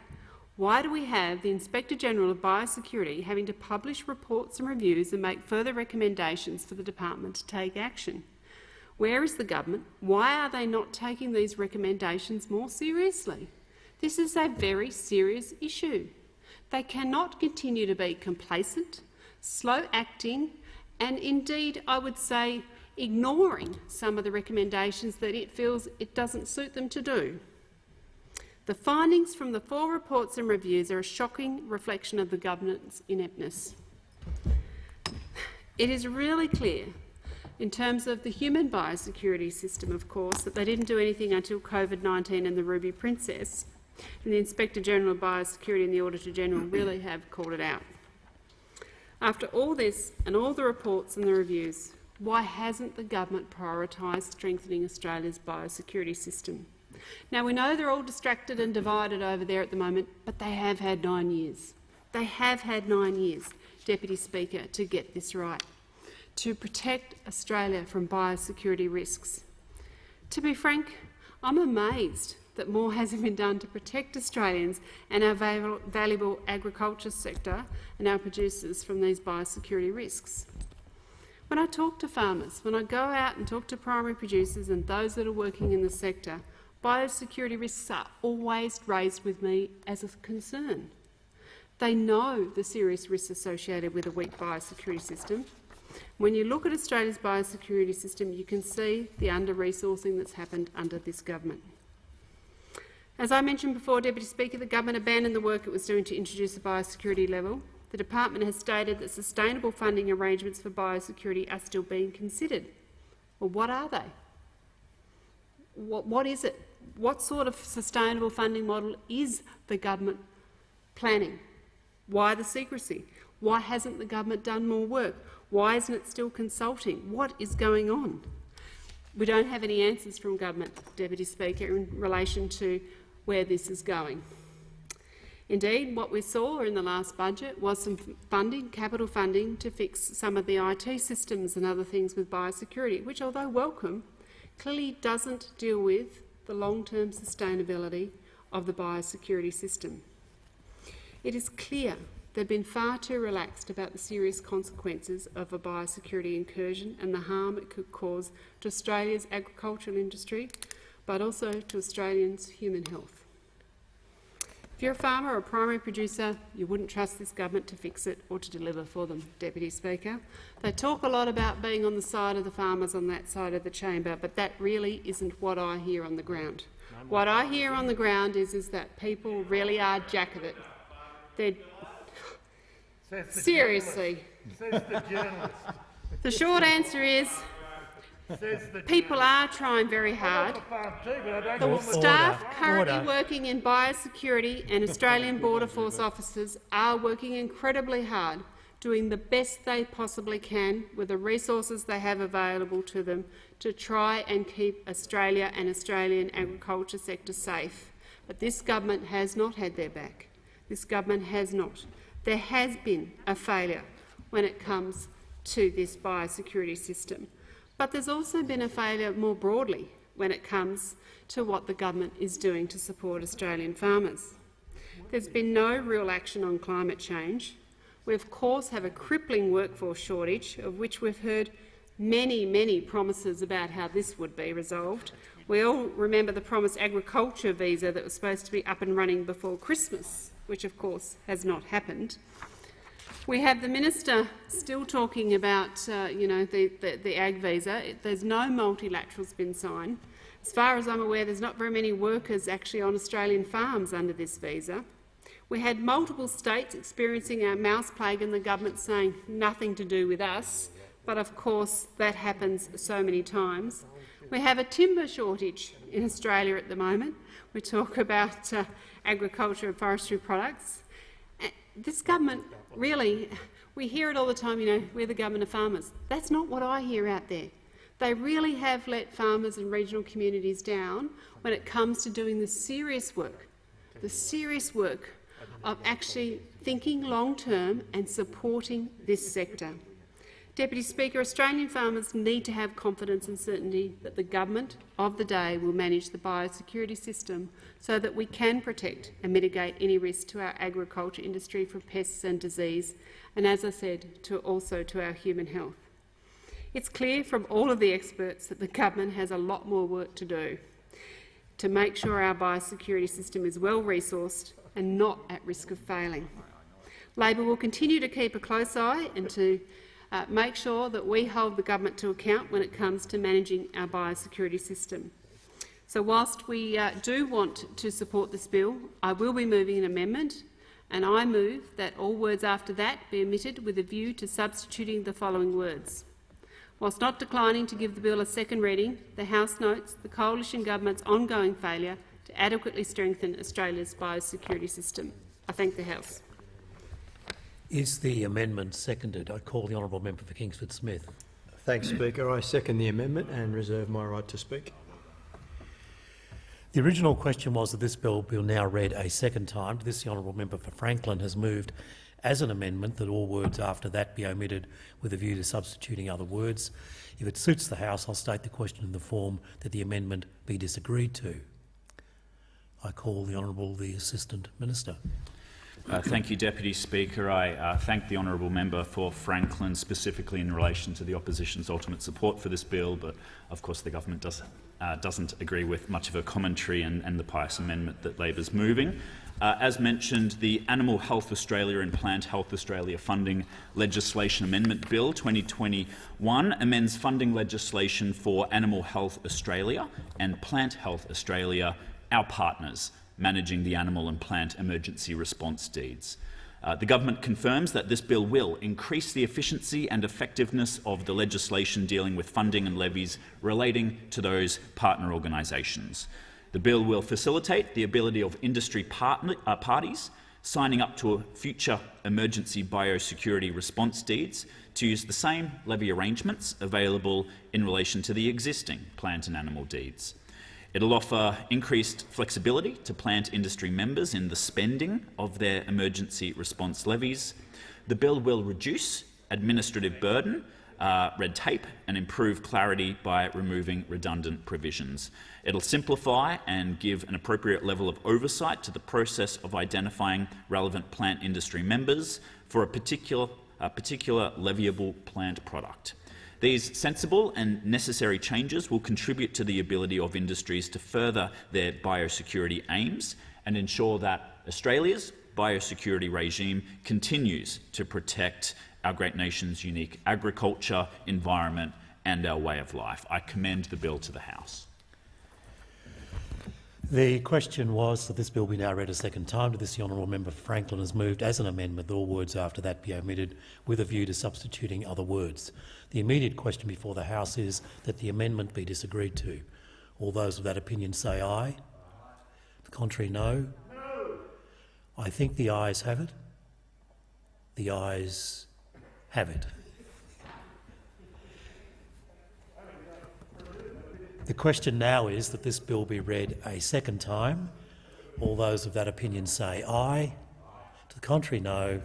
Why do we have the Inspector-General of Biosecurity having to publish reports and reviews and make further recommendations for the department to take action? Where is the government? Why are they not taking these recommendations more seriously? This is a very serious issue. They cannot continue to be complacent, slow-acting and indeed, I would say, ignoring some of the recommendations that it feels it doesn't suit them to do. The findings from the 4 reports and reviews are a shocking reflection of the government's ineptness. It is really clear, in terms of the human biosecurity system, of course, that they didn't do anything until COVID-19 and the Ruby Princess, and the Inspector General of Biosecurity and the Auditor General really have called it out. After all this and all the reports and the reviews, why hasn't the government prioritised strengthening Australia's biosecurity system? Now, we know they're all distracted and divided over there at the moment, but they have had 9 years. They have had 9 years, Deputy Speaker, to get this right, to protect Australia from biosecurity risks. To be frank, I'm amazed that more hasn't been done to protect Australians and our valuable agriculture sector and our producers from these biosecurity risks. When I talk to farmers, when I go out and talk to primary producers and those that are working in the sector, biosecurity risks are always raised with me as a concern. They know the serious risks associated with a weak biosecurity system. When you look at Australia's biosecurity system, you can see the under-resourcing that's happened under this government. As I mentioned before, Deputy Speaker, the government abandoned the work it was doing to introduce a biosecurity level. The department has stated that sustainable funding arrangements for biosecurity are still being considered. Well, what are they? What is it? What sort of sustainable funding model is the government planning? Why the secrecy? Why hasn't the government done more work? Why isn't it still consulting? What is going on? We don't have any answers from government, Deputy Speaker, in relation to where this is going. Indeed, what we saw in the last budget was some funding, capital funding, to fix some of the IT systems and other things with biosecurity, which, although welcome, clearly doesn't deal with the long-term sustainability of the biosecurity system. It is clear they've been far too relaxed about the serious consequences of a biosecurity incursion and the harm it could cause to Australia's agricultural industry, but also to Australians' human health. If you're a farmer or a primary producer, you wouldn't trust this government to fix it or to deliver for them, Deputy Speaker. They talk a lot about being on the side of the farmers on that side of the chamber, but that really isn't what I hear on the ground. What I hear on the ground is that people really are jack of it. They're seriously. Says the journalist. The short answer is people are trying very hard. The staff currently working in biosecurity and Australian Border Force officers are working incredibly hard, doing the best they possibly can with the resources they have available to them to try and keep Australia and Australian agriculture sector safe. But this government has not had their back. This government has not. There has been a failure when it comes to this biosecurity system. But there's also been a failure more broadly when it comes to what the government is doing to support Australian farmers. There's been no real action on climate change. We, of course, have a crippling workforce shortage, of which we've heard many, many promises about how this would be resolved. We all remember the promised agriculture visa that was supposed to be up and running before Christmas, which, of course, has not happened. We have the minister still talking about, the ag visa. There's no multilaterals been signed. As far as I'm aware, there's not very many workers actually on Australian farms under this visa. We had multiple states experiencing our mouse plague and the government saying nothing to do with us, but of course that happens so many times. We have a timber shortage in Australia at the moment. We talk about agriculture and forestry products. This government, really, we hear it all the time, we're the government of farmers. That's not what I hear out there. They really have let farmers and regional communities down when it comes to doing the serious work of actually thinking long-term and supporting this sector. Deputy Speaker, Australian farmers need to have confidence and certainty that the government of the day will manage the biosecurity system so that we can protect and mitigate any risk to our agriculture industry from pests and disease, and, as I said, also to our human health. It's clear from all of the experts that the government has a lot more work to do to make sure our biosecurity system is well-resourced and not at risk of failing. Labor will continue to keep a close eye and to make sure that we hold the government to account when it comes to managing our biosecurity system. So whilst we do want to support this bill, I will be moving an amendment, and I move that all words after that be omitted with a view to substituting the following words. Whilst not declining to give the bill a second reading, the House notes the Coalition Government's ongoing failure to adequately strengthen Australia's biosecurity system. I thank the House. Is the amendment seconded? I call the honourable member for Kingsford Smith. Thanks, Speaker. I second the amendment and reserve my right to speak. The original question was that this bill be now read a second time. This, the honourable member for Franklin has moved as an amendment that all words after that be omitted with a view to substituting other words. If it suits the House, I'll state the question in the form that the amendment be disagreed to. I call the Assistant Minister. Thank you, Deputy Speaker. I thank the honourable member for Franklin, specifically in relation to the opposition's ultimate support for this bill, but of course the government doesn't agree with much of her commentary and the pious amendment that Labor's moving. As mentioned, the Animal Health Australia and Plant Health Australia Funding Legislation Amendment Bill 2021 amends funding legislation for Animal Health Australia and Plant Health Australia, our partners managing the animal and plant emergency response deeds. The government confirms that this bill will increase the efficiency and effectiveness of the legislation dealing with funding and levies relating to those partner organisations. The bill will facilitate the ability of industry parties signing up to future emergency biosecurity response deeds to use the same levy arrangements available in relation to the existing plant and animal deeds. It'll offer increased flexibility to plant industry members in the spending of their emergency response levies. The bill will reduce administrative burden, red tape, and improve clarity by removing redundant provisions. It'll simplify and give an appropriate level of oversight to the process of identifying relevant plant industry members for a particular leviable plant product. These sensible and necessary changes will contribute to the ability of industries to further their biosecurity aims and ensure that Australia's biosecurity regime continues to protect our great nation's unique agriculture, environment and our way of life. I commend the bill to the House. The question was that this bill be now read a second time. To this, the honourable member for Franklin has moved as an amendment that all words after that be omitted with a view to substituting other words. The immediate question before the House is that the amendment be disagreed to. All those of that opinion say aye. The contrary, no. I think the ayes have it. The ayes have it. The question now is that this bill be read a second time. All those of that opinion say aye. To the contrary, no.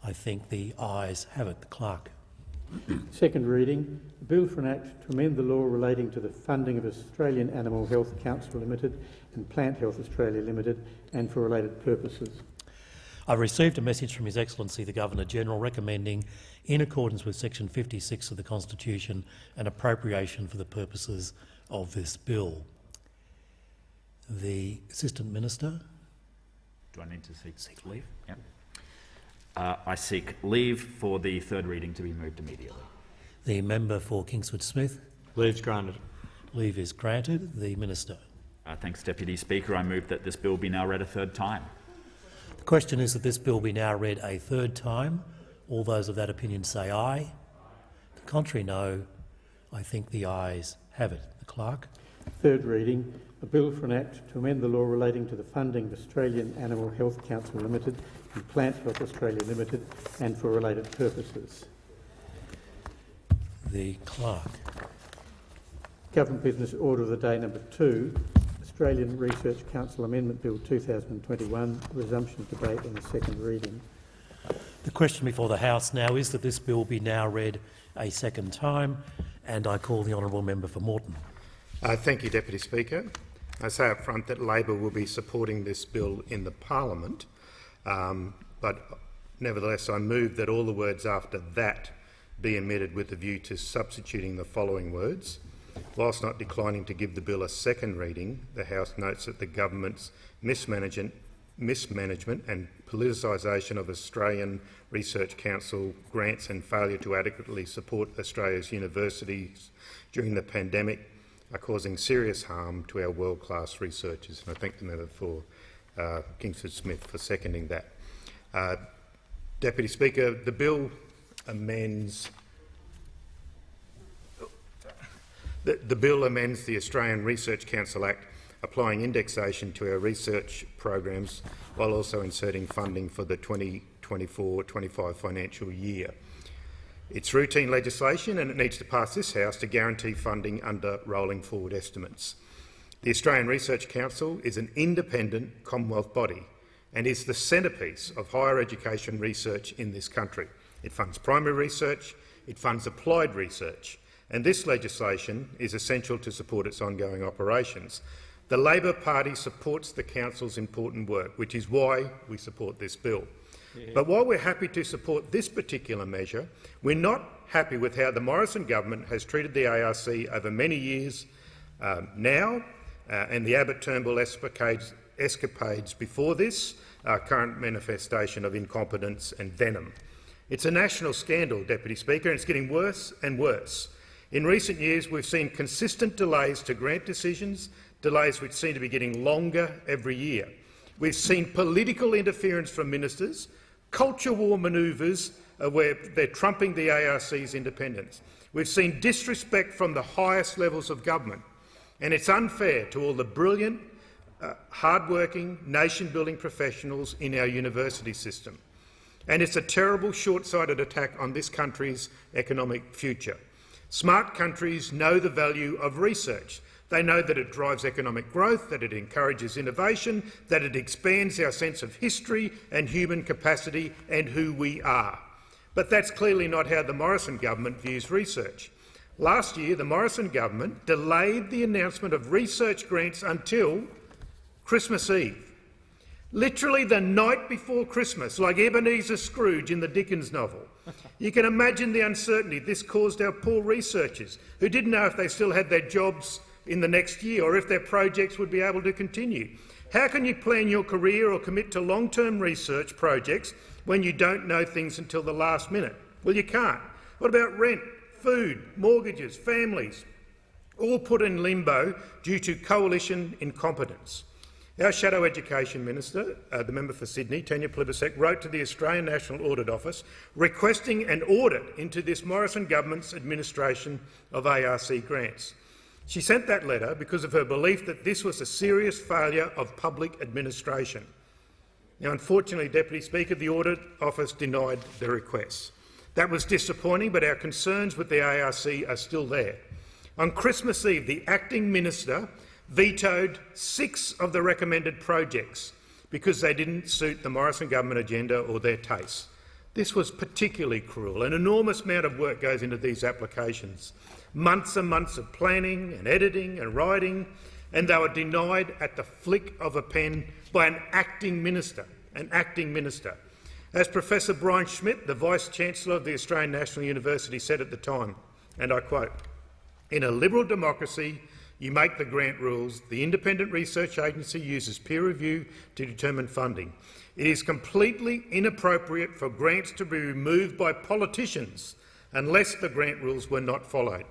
I think the ayes have it. The clerk. Second reading, a bill for an act to amend the law relating to the funding of Australian Animal Health Council Limited and Plant Health Australia Limited and for related purposes. I've received a message from His Excellency the Governor-General recommending, in accordance with section 56 of the Constitution, an appropriation for the purposes of this bill. The Assistant Minister. Do I need to seek leave? Yep. I seek leave for the third reading to be moved immediately. The member for Kingsford Smith. Leave is granted. Leave is granted. The Minister. Thanks, Deputy Speaker. I move that this bill be now read a third time. The question is that this bill be now read a third time. All those of that opinion say aye. The contrary, no. I think the ayes have it. The clerk. Third reading, a bill for an act to amend the law relating to the funding of Australian Animal Health Council Limited and Plant Health Australia Limited and for related purposes. The clerk. Government Business Order of the Day number 2, Australian Research Council Amendment Bill 2021, resumption of debate and a second reading. The question before the House now is that this bill be now read a second time, and I call the honourable member for Moreton. Thank you, Deputy Speaker. I say up front that Labor will be supporting this bill in the Parliament, but nevertheless I move that all the words after that be omitted with a view to substituting the following words. Whilst not declining to give the bill a second reading, the House notes that the government's mismanagement mismanagement and politicisation of Australian Research Council grants and failure to adequately support Australia's universities during the pandemic are causing serious harm to our world-class researchers. And I thank the member for Kingsford Smith for seconding that. Deputy Speaker, the bill amends the Australian Research Council Act, applying indexation to our research programs while also inserting funding for the 2024-25 financial year. It's routine legislation and it needs to pass this House to guarantee funding under rolling forward estimates. The Australian Research Council is an independent Commonwealth body and is the centrepiece of higher education research in this country. It funds primary research, it funds applied research, and this legislation is essential to support its ongoing operations. The Labor Party supports the Council's important work, which is why we support this bill. But while we're happy to support this particular measure, we're not happy with how the Morrison government has treated the ARC over many years now, and the Abbott-Turnbull escapades before this, current manifestation of incompetence and venom. It's a national scandal, Deputy Speaker, and it's getting worse and worse. In recent years, we've seen consistent delays to grant decisions, delays which seem to be getting longer every year. We've seen political interference from ministers, culture war manoeuvres where they're trumping the ARC's independence. We've seen disrespect from the highest levels of government, and it's unfair to all the brilliant, hard-working, nation-building professionals in our university system. And it's a terrible, short-sighted attack on this country's economic future. Smart countries know the value of research. They know that it drives economic growth, that it encourages innovation, that it expands our sense of history and human capacity and who we are. But that's clearly not how the Morrison government views research. Last year, the Morrison government delayed the announcement of research grants until Christmas Eve. Literally the night before Christmas, like Ebenezer Scrooge in the Dickens novel. You can imagine the uncertainty this caused our poor researchers, who didn't know if they still had their jobs in the next year or if their projects would be able to continue. How can you plan your career or commit to long-term research projects when you don't know things until the last minute? Well, you can't. What about rent, food, mortgages, families? All put in limbo due to coalition incompetence. Our Shadow Education Minister, the member for Sydney, Tanya Plibersek, wrote to the Australian National Audit Office requesting an audit into this Morrison government's administration of ARC grants. She sent that letter because of her belief that this was a serious failure of public administration. Now, unfortunately, Deputy Speaker, the Audit Office denied the request. That was disappointing, but our concerns with the ARC are still there. On Christmas Eve, the acting minister vetoed 6 of the recommended projects because they didn't suit the Morrison government agenda or their tastes. This was particularly cruel. An enormous amount of work goes into these applications. Months and months of planning and editing and writing, and they were denied at the flick of a pen by an acting minister. As Professor Brian Schmidt, the Vice-Chancellor of the Australian National University, said at the time, and I quote, "In a liberal democracy, you make the grant rules. The independent research agency uses peer review to determine funding. It is completely inappropriate for grants to be removed by politicians unless the grant rules were not followed."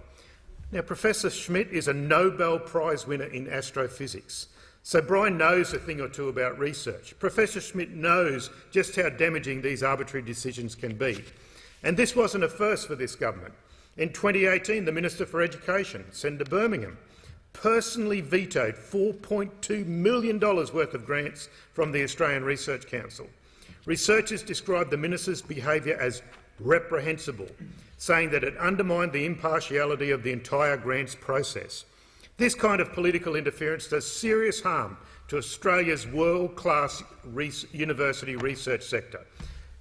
Now, Professor Schmidt is a Nobel Prize winner in astrophysics, so Brian knows a thing or two about research. Professor Schmidt knows just how damaging these arbitrary decisions can be. And this wasn't a first for this government. In 2018, the Minister for Education, Senator Birmingham, personally vetoed $4.2 million worth of grants from the Australian Research Council. Researchers described the minister's behaviour as reprehensible, saying that it undermined the impartiality of the entire grants process. This kind of political interference does serious harm to Australia's world-class university research sector.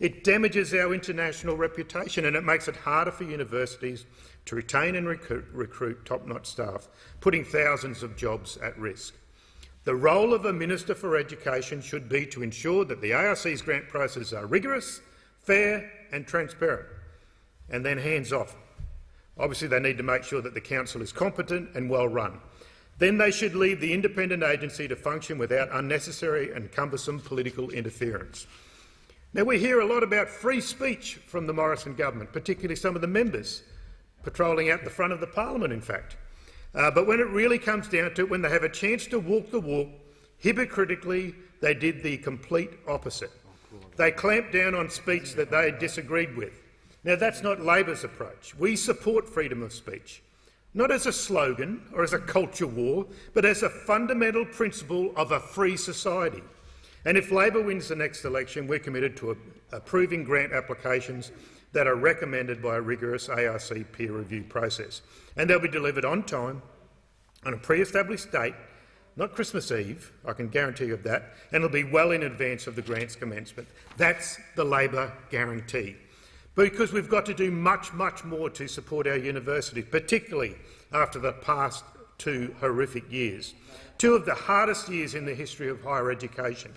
It damages our international reputation and it makes it harder for universities to retain and recruit top-notch staff, putting thousands of jobs at risk. The role of a Minister for Education should be to ensure that the ARC's grant processes are rigorous, fair and transparent, and then hands off. Obviously, they need to make sure that the Council is competent and well run. Then they should leave the independent agency to function without unnecessary and cumbersome political interference. Now, we hear a lot about free speech from the Morrison government, particularly some of the members patrolling out the front of the parliament, in fact. But when it really comes down to it, when they have a chance to walk the walk, hypocritically, they did the complete opposite. They clamped down on speech that they disagreed with. Now, that's not Labor's approach. We support freedom of speech, not as a slogan or as a culture war, but as a fundamental principle of a free society. And if Labor wins the next election, we're committed to approving grant applications that are recommended by a rigorous ARC peer review process. And they'll be delivered on time, on a pre-established date, not Christmas Eve, I can guarantee you of that, and it'll be well in advance of the grant's commencement. That's the Labor guarantee. Because we've got to do much, much more to support our universities, particularly after the past 2 horrific years, 2 of the hardest years in the history of higher education.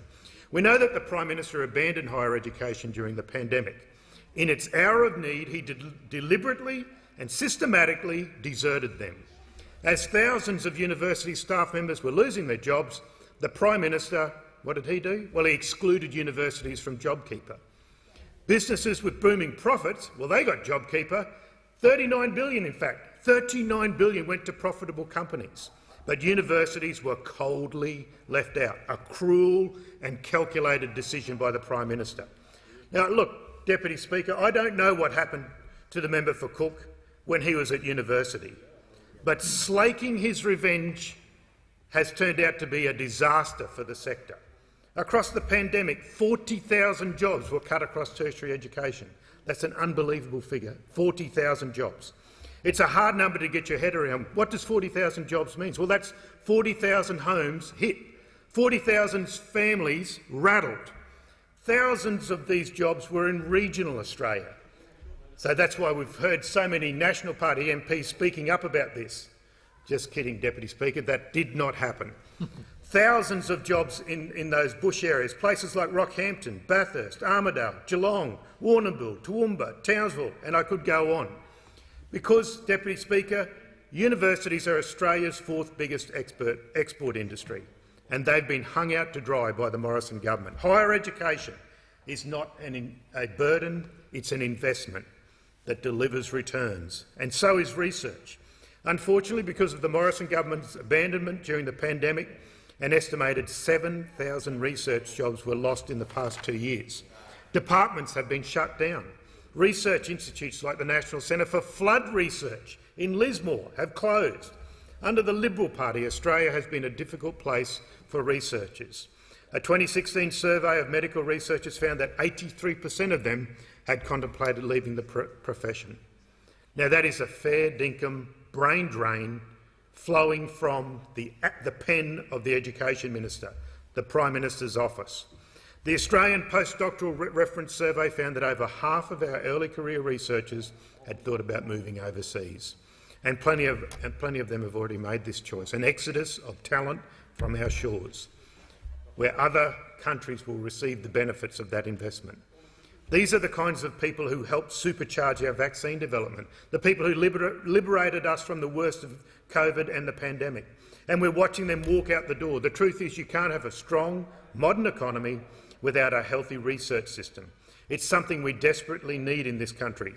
We know that the Prime Minister abandoned higher education during the pandemic. In its hour of need, he deliberately and systematically deserted them. As thousands of university staff members were losing their jobs, the Prime Minister, what did he do? Well, he excluded universities from JobKeeper. Businesses with booming profits, well, they got JobKeeper. 39 billion, in fact. 39 billion went to profitable companies. But universities were coldly left out, a cruel and calculated decision by the Prime Minister. Now, look, Deputy Speaker, I don't know what happened to the member for Cook when he was at university, but slaking his revenge has turned out to be a disaster for the sector. Across the pandemic, 40,000 jobs were cut across tertiary education. That's an unbelievable figure, 40,000 jobs. It's a hard number to get your head around. What does 40,000 jobs mean? Well, that's 40,000 homes hit, 40,000 families rattled. Thousands of these jobs were in regional Australia. So that's why we've heard so many National Party MPs speaking up about this. Just kidding, Deputy Speaker, that did not happen. Thousands of jobs in those bush areas, places like Rockhampton, Bathurst, Armidale, Geelong, Warrnambool, Toowoomba, Townsville, and I could go on. Because, Deputy Speaker, universities are Australia's 4th biggest export industry, and they've been hung out to dry by the Morrison government. Higher education is not a burden, it's an investment that delivers returns, and so is research. Unfortunately, because of the Morrison government's abandonment during the pandemic, an estimated 7,000 research jobs were lost in the past 2 years. Departments have been shut down. Research institutes like the National Centre for Flood Research in Lismore have closed. Under the Liberal Party, Australia has been a difficult place for researchers. A 2016 survey of medical researchers found that 83% of them had contemplated leaving the profession. Now, that is a fair dinkum brain drain flowing from the pen of the Education Minister, the Prime Minister's office. The Australian Postdoctoral Reference Survey found that over half of our early career researchers had thought about moving overseas, and plenty of them have already made this choice, an exodus of talent from our shores, where other countries will receive the benefits of that investment. These are the kinds of people who helped supercharge our vaccine development, the people who liberated us from the worst of COVID and the pandemic. And we're watching them walk out the door. The truth is you can't have a strong, modern economy without a healthy research system. It's something we desperately need in this country.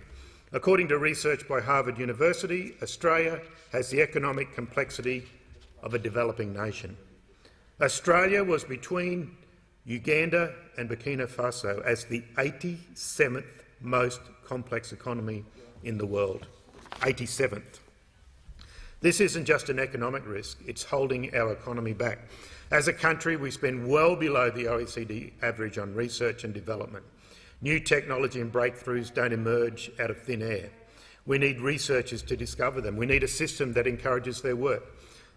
According to research by Harvard University, Australia has the economic complexity of a developing nation. Australia was between Uganda and Burkina Faso as the 87th most complex economy in the world. 87th. This isn't just an economic risk, it's holding our economy back. As a country, we spend well below the OECD average on research and development. New technology and breakthroughs don't emerge out of thin air. We need researchers to discover them. We need a system that encourages their work.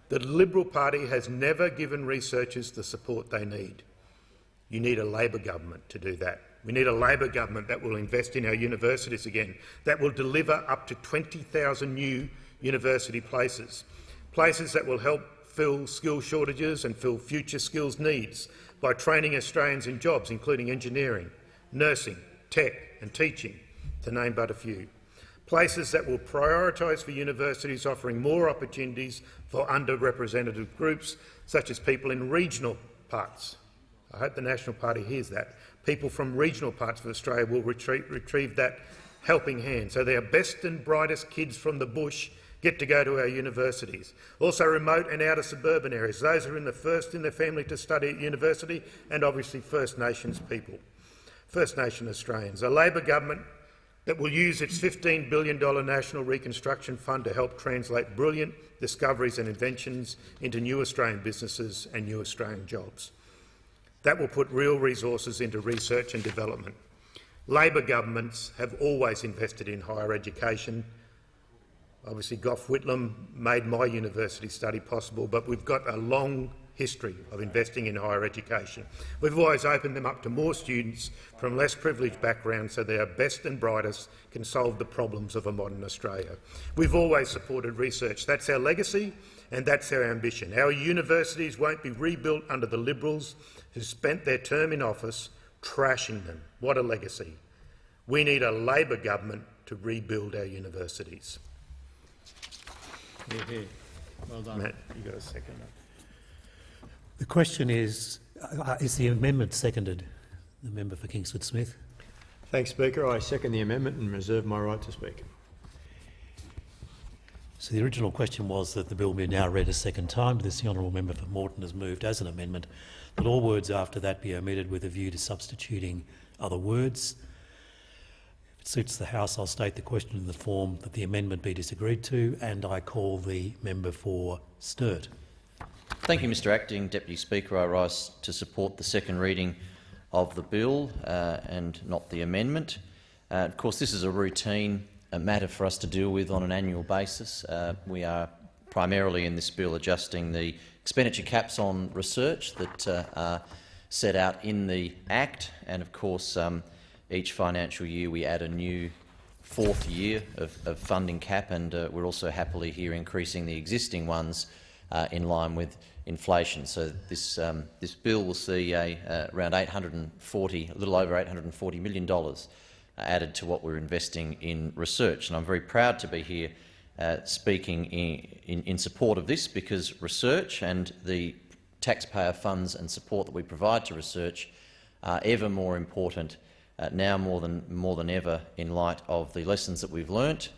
The Liberal Party has never given researchers the support they need. You need a Labor government to do that. We need a Labor government that will invest in our universities again, that will deliver up to 20,000 new university places, places that will help fill skill shortages and fill future skills needs by training Australians in jobs including engineering, nursing, tech and teaching, to name but a few. places that will prioritise for universities offering more opportunities for underrepresented groups, such as people in regional parts. I hope the National Party hears that. People from regional parts of Australia will retrieve that helping hand. So their best and brightest kids from the bush get to go to our universities. Also remote and outer suburban areas, those who are in the first in their family to study at university, and obviously First Nations people, First Nation Australians. A Labor government that will use its $15 billion National Reconstruction Fund to help translate brilliant discoveries and inventions into new Australian businesses and new Australian jobs. That will put real resources into research and development. Labor governments have always invested in higher education. Obviously, Gough Whitlam made my university study possible, but we've got a long history of investing in higher education. We've always opened them up to more students from less privileged backgrounds so their best and brightest can solve the problems of a modern Australia. We've always supported research. That's our legacy and that's our ambition. Our universities won't be rebuilt under the Liberals who spent their term in office trashing them. What a legacy. We need a Labor government to rebuild our universities. Well done. Matt, you got a second? The question is the amendment seconded? The member for Kingsford Smith. Thanks, Speaker. I second the amendment and reserve my right to speak. So the original question was that the bill be now read a second time. This, the honourable member for Moreton has moved as an amendment that all words after that be omitted with a view to substituting other words. If it suits the House, I'll state the question in the form that the amendment be disagreed to, and I call the member for Sturt. Thank you, Mr Acting Deputy Speaker. I rise to support the second reading of the bill and not the amendment. Of course, this is a routine matter for us to deal with on an annual basis. We are primarily in this bill adjusting the expenditure caps on research that are set out in the Act, and of course each financial year we add a new fourth year of funding cap, and we're also happily here increasing the existing ones in line with inflation. So this bill will see around a little over $840 million added to what we're investing in research, and I'm very proud to be here speaking in support of this, because research and the taxpayer funds and support that we provide to research are ever more important now more than ever in light of the lessons that we've learnt,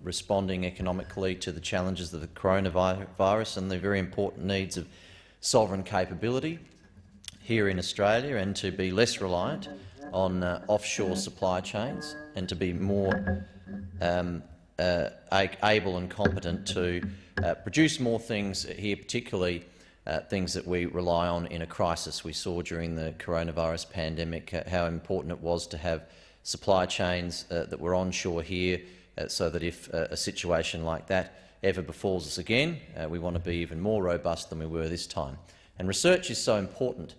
responding economically to the challenges of the coronavirus and the very important needs of sovereign capability here in Australia, and to be less reliant on offshore supply chains, and to be more able and competent to produce more things here, particularly things that we rely on in a crisis. We saw during the coronavirus pandemic how important it was to have supply chains that were onshore here, so that if a situation like that ever befalls us again, we want to be even more robust than we were this time. And research is so important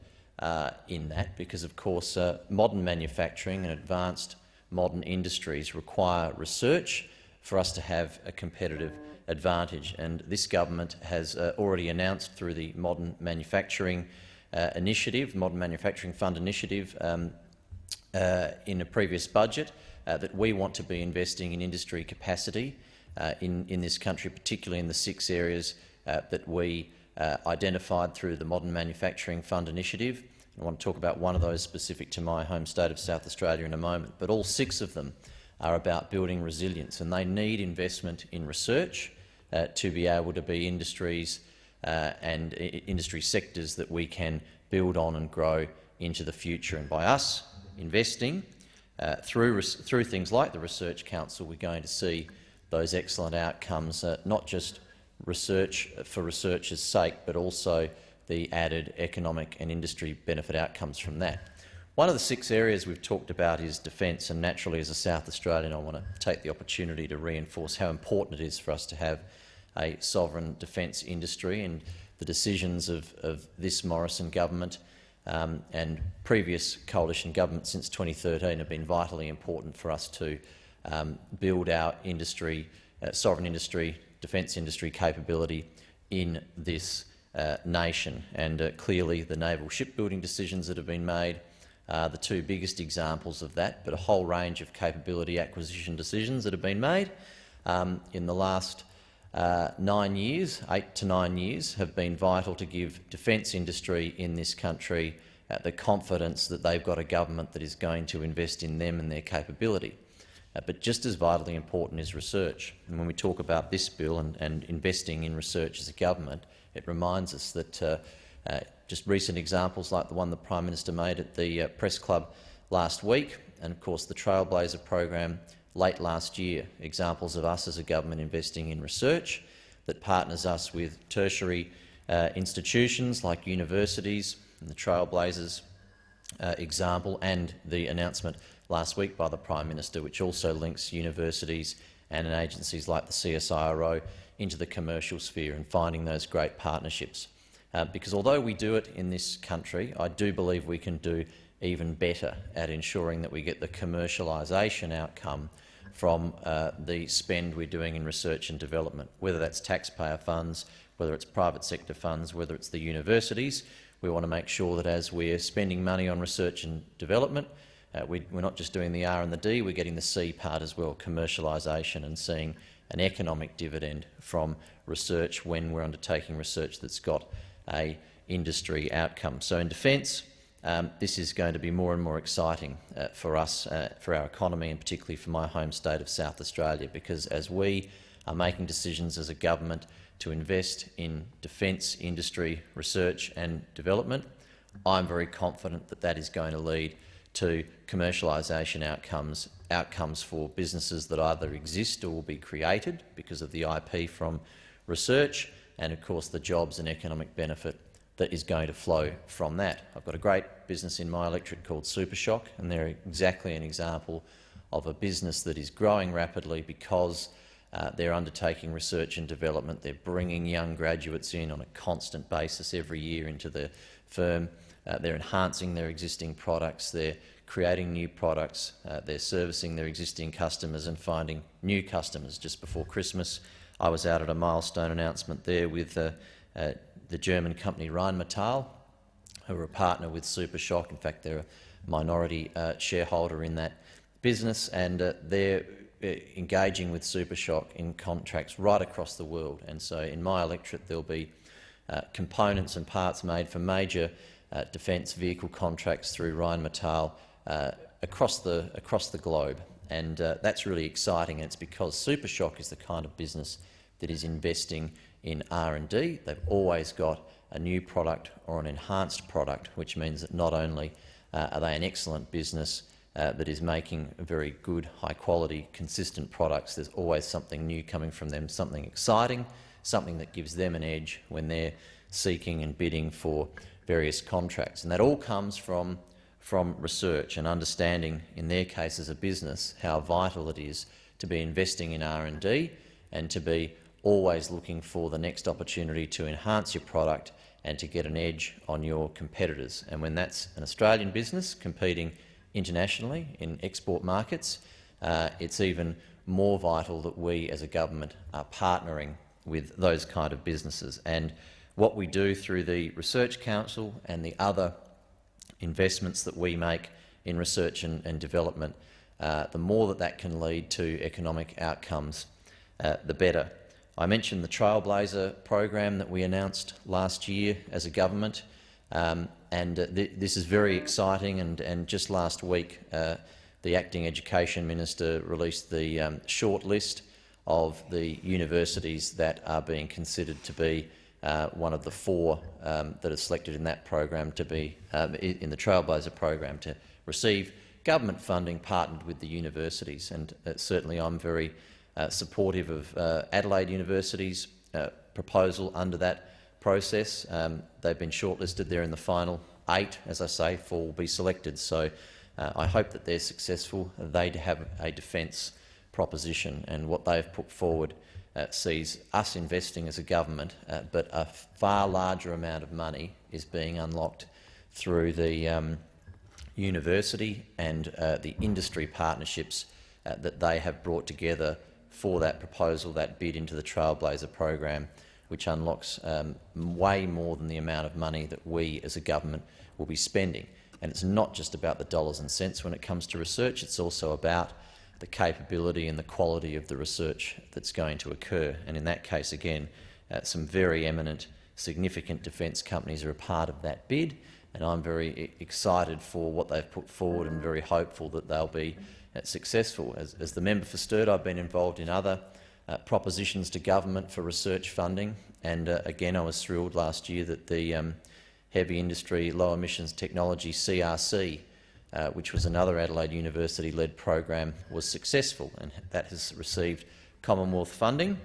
in that because, of course, modern manufacturing and advanced modern industries require research for us to have a competitive advantage. And this government has already announced through the Modern Manufacturing Initiative, Modern Manufacturing Fund Initiative, in a previous budget, that we want to be investing in industry capacity in this country, particularly in the 6 areas that we identified through the Modern Manufacturing Fund Initiative. I want to talk about one of those specific to my home state of South Australia in a moment, but all 6 of them are about building resilience, and they need investment in research to be able to be industries and industry sectors that we can build on and grow into the future. And by us investing through things like the Research Council, we're going to see those excellent outcomes, not just research for research's sake, but also the added economic and industry benefit outcomes from that. One of the 6 areas we've talked about is defence, and naturally as a South Australian I want to take the opportunity to reinforce how important it is for us to have a sovereign defence industry, and the decisions of this Morrison government and previous coalition governments since 2013 have been vitally important for us to build our industry, sovereign industry, defence industry capability in this nation. And clearly the naval shipbuilding decisions that have been made are the two biggest examples of that, but a whole range of capability acquisition decisions that have been made in the last 9 years, 8 to 9 years, have been vital to give defence industry in this country the confidence that they've got a government that is going to invest in them and their capability. But just as vitally important is research. And when we talk about this bill and investing in research as a government, it reminds us that just recent examples like the one the Prime Minister made at the Press Club last week, and of course the Trailblazer program late last year, examples of us as a government investing in research that partners us with tertiary institutions like universities, and the Trailblazers example, and the announcement last week by the Prime Minister, which also links universities and agencies like the CSIRO into the commercial sphere and finding those great partnerships. Because although we do it in this country, I do believe we can do even better at ensuring that we get the commercialisation outcome from the spend we're doing in research and development, whether that's taxpayer funds, whether it's private sector funds, whether it's the universities. We want to make sure that as we're spending money on research and development, we're not just doing the R and the D, we're getting the C part as well, commercialisation, and seeing an economic dividend from research when we're undertaking research that's got a industry outcome. So in defence, this is going to be more and more exciting for us, for our economy, and particularly for my home state of South Australia, because as we are making decisions as a government to invest in defence industry, research and development, I'm very confident that that is going to lead to commercialisation outcomes for businesses that either exist or will be created because of the IP from research, and of course the jobs and economic benefit that is going to flow from that. I've got a great business in my electorate called Supershock, and they're exactly an example of a business that is growing rapidly because they're undertaking research and development. They're bringing young graduates in on a constant basis every year into the firm. They're enhancing their existing products. They're creating new products. They're servicing their existing customers and finding new customers. Just before Christmas, I was out at a milestone announcement there with the German company Rheinmetall, who are a partner with Supershock. In fact, they're a minority shareholder in that business, and they're engaging with Supershock in contracts right across the world. And so in my electorate there'll be components and parts made for major defence vehicle contracts through Rheinmetall across the globe. And that's really exciting, and it's because Supershock is the kind of business that is investing in R&D. They've always got a new product or an enhanced product, which means that not only are they an excellent business that is making very good, high-quality, consistent products, there's always something new coming from them, something exciting, something that gives them an edge when they're seeking and bidding for various contracts. And that all comes from research and understanding, in their case as a business, how vital it is to be investing in R&D and to be always looking for the next opportunity to enhance your product and to get an edge on your competitors. And when that's an Australian business competing internationally in export markets, it's even more vital that we as a government are partnering with those kind of businesses. And what we do through the Research Council and the other investments that we make in research and development, the more that can lead to economic outcomes, the better. I mentioned the Trailblazer program that we announced last year as a government, this is very exciting, and just last week the Acting Education Minister released the short list of the universities that are being considered to be one of the 4 that are selected in that program to be in the Trailblazer program to receive government funding partnered with the universities. And certainly I'm very supportive of Adelaide University's proposal under that process. They've been shortlisted. They're in the final 8, as I say. 4 will be selected. So I hope that they're successful. They have a defence proposition, and what they've put forward sees us investing as a government, but a far larger amount of money is being unlocked through the university and the industry partnerships that they have brought together for that proposal, that bid into the Trailblazer program, which unlocks way more than the amount of money that we as a government will be spending. And it's not just about the dollars and cents when it comes to research, it's also about the capability and the quality of the research that's going to occur. And in that case, again, some very eminent, significant defence companies are a part of that bid, and I'm very excited for what they've put forward and very hopeful that they'll be successful. As the member for Sturt, I've been involved in other propositions to government for research funding, and again I was thrilled last year that the Heavy Industry Low Emissions Technology CRC, which was another Adelaide University-led program, was successful, and that has received Commonwealth funding.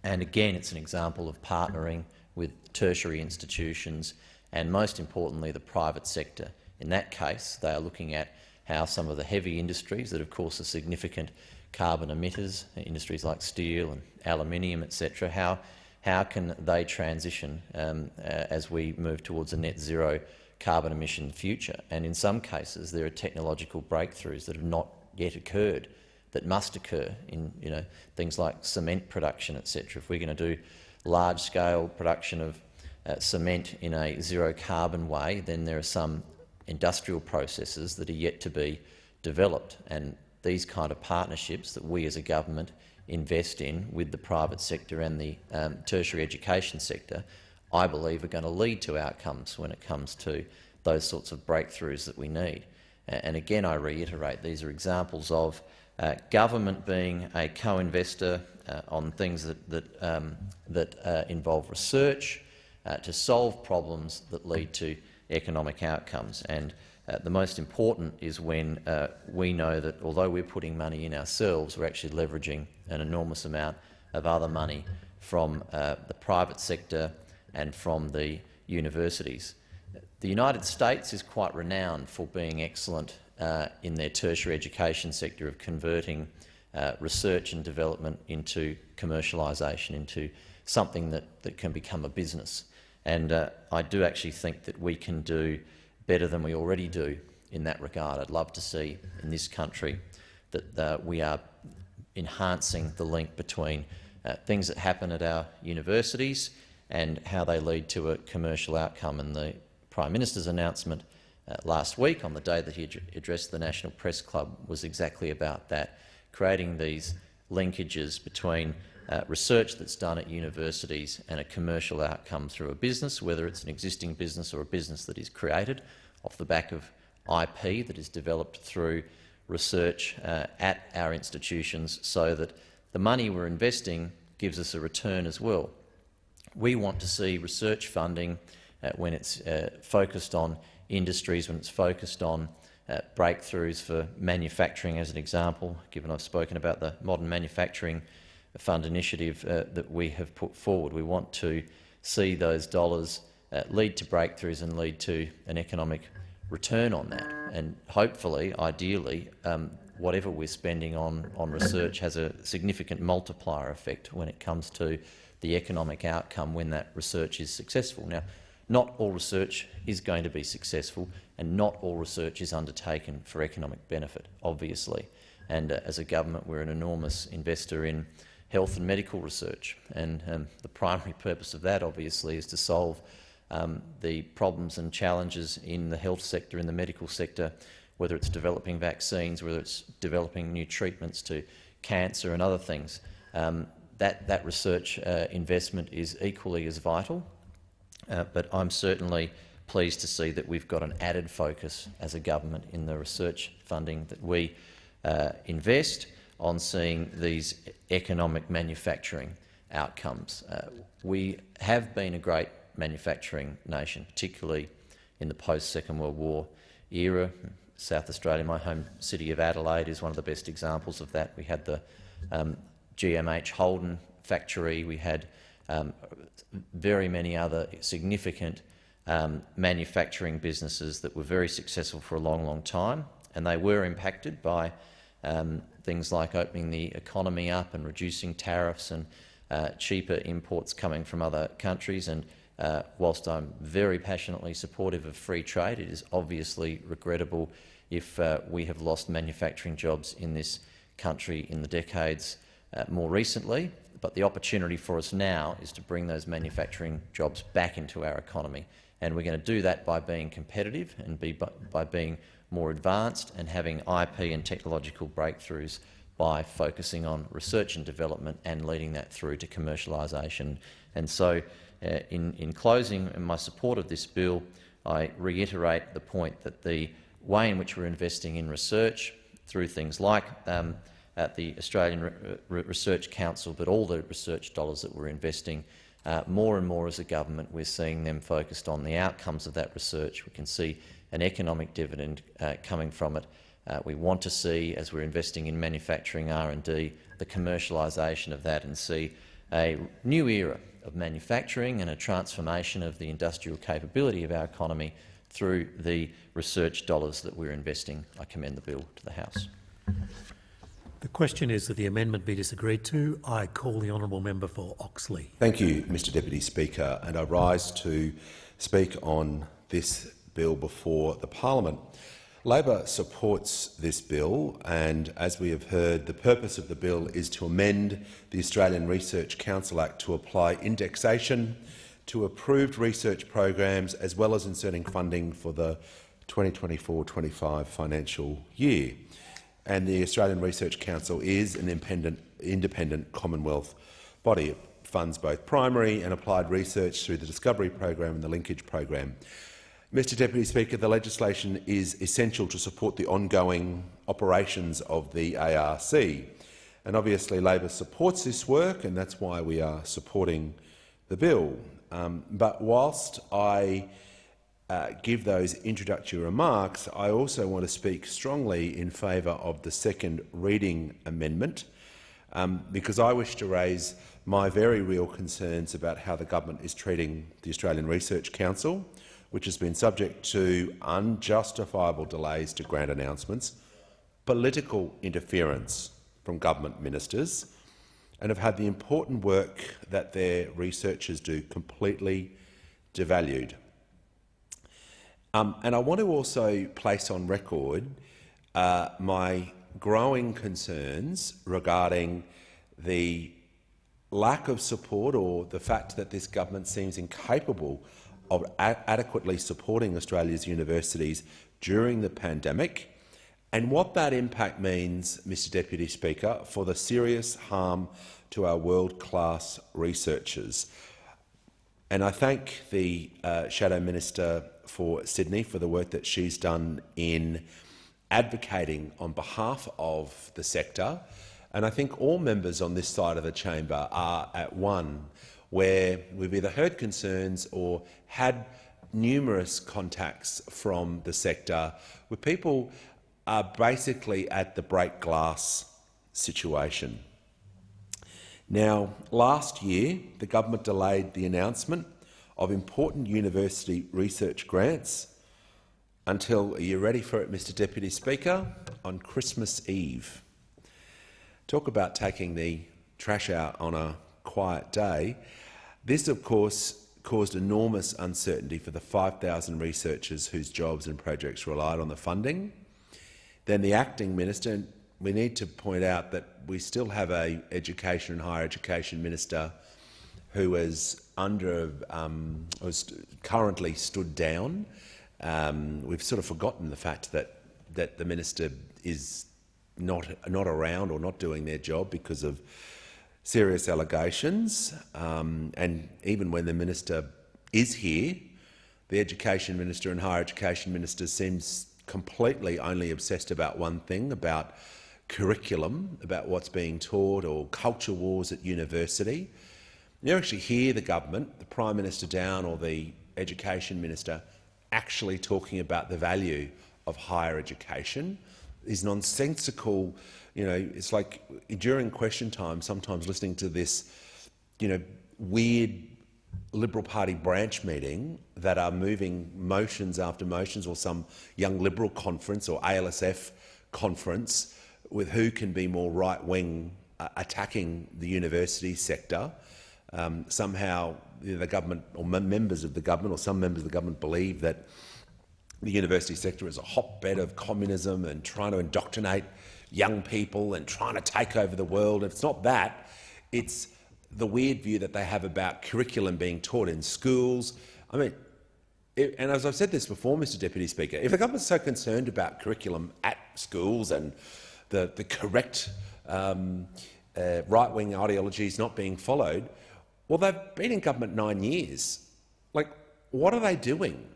And again, it's an example of partnering with tertiary institutions and, most importantly, the private sector. In that case, they are looking at how some of the heavy industries that, of course, are significant carbon emitters, industries like steel and aluminium, etc., how can they transition as we move towards a net zero carbon emission future? And in some cases, there are technological breakthroughs that have not yet occurred that must occur in things like cement production, etc. If we're going to do large-scale production of cement in a zero-carbon way, then there are some industrial processes that are yet to be developed. And these kind of partnerships that we as a government invest in with the private sector and the tertiary education sector, I believe are going to lead to outcomes when it comes to those sorts of breakthroughs that we need. And again, I reiterate, these are examples of government being a co-investor on things that involve research to solve problems that lead to economic outcomes. And the most important is when we know that although we're putting money in ourselves, we're actually leveraging an enormous amount of other money from the private sector and from the universities. The United States is quite renowned for being excellent in their tertiary education sector of converting research and development into commercialisation, into something that can become a business. And I do actually think that we can do better than we already do in that regard. I'd love to see in this country that we are enhancing the link between things that happen at our universities and how they lead to a commercial outcome. And the Prime Minister's announcement last week, on the day that he addressed the National Press Club, was exactly about that, creating these linkages between research that's done at universities and a commercial outcome through a business, whether it's an existing business or a business that is created off the back of IP that is developed through research at our institutions, so that the money we're investing gives us a return as well. We want to see research funding when it's focused on industries, when it's focused on breakthroughs for manufacturing, as an example, given I've spoken about the Modern Manufacturing Fund initiative that we have put forward. We want to see those dollars lead to breakthroughs and lead to an economic return on that. And hopefully, ideally, whatever we're spending on research has a significant multiplier effect when it comes to the economic outcome when that research is successful. Now, not all research is going to be successful, and not all research is undertaken for economic benefit, obviously. And as a government, we're an enormous investor in health and medical research, and the primary purpose of that, obviously, is to solve the problems and challenges in the health sector, in the medical sector, whether it's developing vaccines, whether it's developing new treatments to cancer and other things. That research investment is equally as vital. But I'm certainly pleased to see that we've got an added focus as a government in the research funding that we invest on seeing these economic manufacturing outcomes. We have been a great manufacturing nation, particularly in the post-Second World War era. South Australia, my home city of Adelaide, is one of the best examples of that. We had the GMH Holden factory, we had very many other significant manufacturing businesses that were very successful for a long, long time, and they were impacted by things like opening the economy up and reducing tariffs and cheaper imports coming from other countries. And whilst I'm very passionately supportive of free trade, it is obviously regrettable if we have lost manufacturing jobs in this country in the decades more recently. But the opportunity for us now is to bring those manufacturing jobs back into our economy, And we're going to do that by being competitive and by being more advanced and having IP and technological breakthroughs by focusing on research and development and leading that through to commercialisation. And so in closing, in my support of this bill, I reiterate the point that the way in which we're investing in research through things like at the Australian Research Council, but all the research dollars that we're investing, more and more as a government, we're seeing them focused on the outcomes of that research. We can see an economic dividend coming from it. We want to see, as we're investing in manufacturing R&D, the commercialisation of that and see a new era of manufacturing and a transformation of the industrial capability of our economy through the research dollars that we're investing. I commend the bill to the House. The question is that the amendment be disagreed to. I call the honourable member for Oxley. Thank you, Mr Deputy Speaker, and I rise to speak on this bill before the Parliament. Labor supports this bill, and as we have heard, the purpose of the bill is to amend the Australian Research Council Act to apply indexation to approved research programs, as well as inserting funding for the 2024-25 financial year. And the Australian Research Council is an independent Commonwealth body. It funds both primary and applied research through the Discovery Program and the Linkage Program. Mr Deputy Speaker, the legislation is essential to support the ongoing operations of the ARC. And obviously Labor supports this work, and that's why we are supporting the bill. But whilst I give those introductory remarks, I also want to speak strongly in favour of the second reading amendment, because I wish to raise my very real concerns about how the government is treating the Australian Research Council, which has been subject to unjustifiable delays to grant announcements, political interference from government ministers, and have had the important work that their researchers do completely devalued. And I want to also place on record my growing concerns regarding the lack of support, or the fact that this government seems incapable of adequately supporting Australia's universities during the pandemic, and what that impact means, Mr Deputy Speaker, for the serious harm to our world-class researchers. And I thank the Shadow Minister for Sydney for the work that she's done in advocating on behalf of the sector. And I think all members on this side of the chamber are at one, where we've either heard concerns or had numerous contacts from the sector where people are basically at the break glass situation. Now, last year, the government delayed the announcement of important university research grants until, are you ready for it, Mr Deputy Speaker, on Christmas Eve. Talk about taking the trash out on a quiet day. This, of course, caused enormous uncertainty for the 5,000 researchers whose jobs and projects relied on the funding. Then the acting minister, and we need to point out that we still have an education and higher education minister who is currently stood down. We've sort of forgotten the fact that the minister is not around or not doing their job because of serious allegations. And even when the minister is here, the education minister and higher education minister seems completely only obsessed about one thing, about curriculum, about what's being taught, or culture wars at university. You actually hear the government, the Prime Minister down or the Education Minister, actually talking about the value of higher education. These nonsensical, it's like during question time, sometimes listening to this, weird Liberal Party branch meeting that are moving motions after motions, or some young Liberal conference or ALSF conference with who can be more right-wing attacking the university sector. Somehow the government, or members of the government, or some members of the government, believe that the university sector is a hotbed of communism and trying to indoctrinate young people and trying to take over the world. It's not that. It's the weird view that they have about curriculum being taught in schools. I mean, and as I've said this before, Mr Deputy Speaker, if the government's so concerned about curriculum at schools and the correct right-wing ideologies not being followed, well, they've been in government 9 years. Like, what are they doing?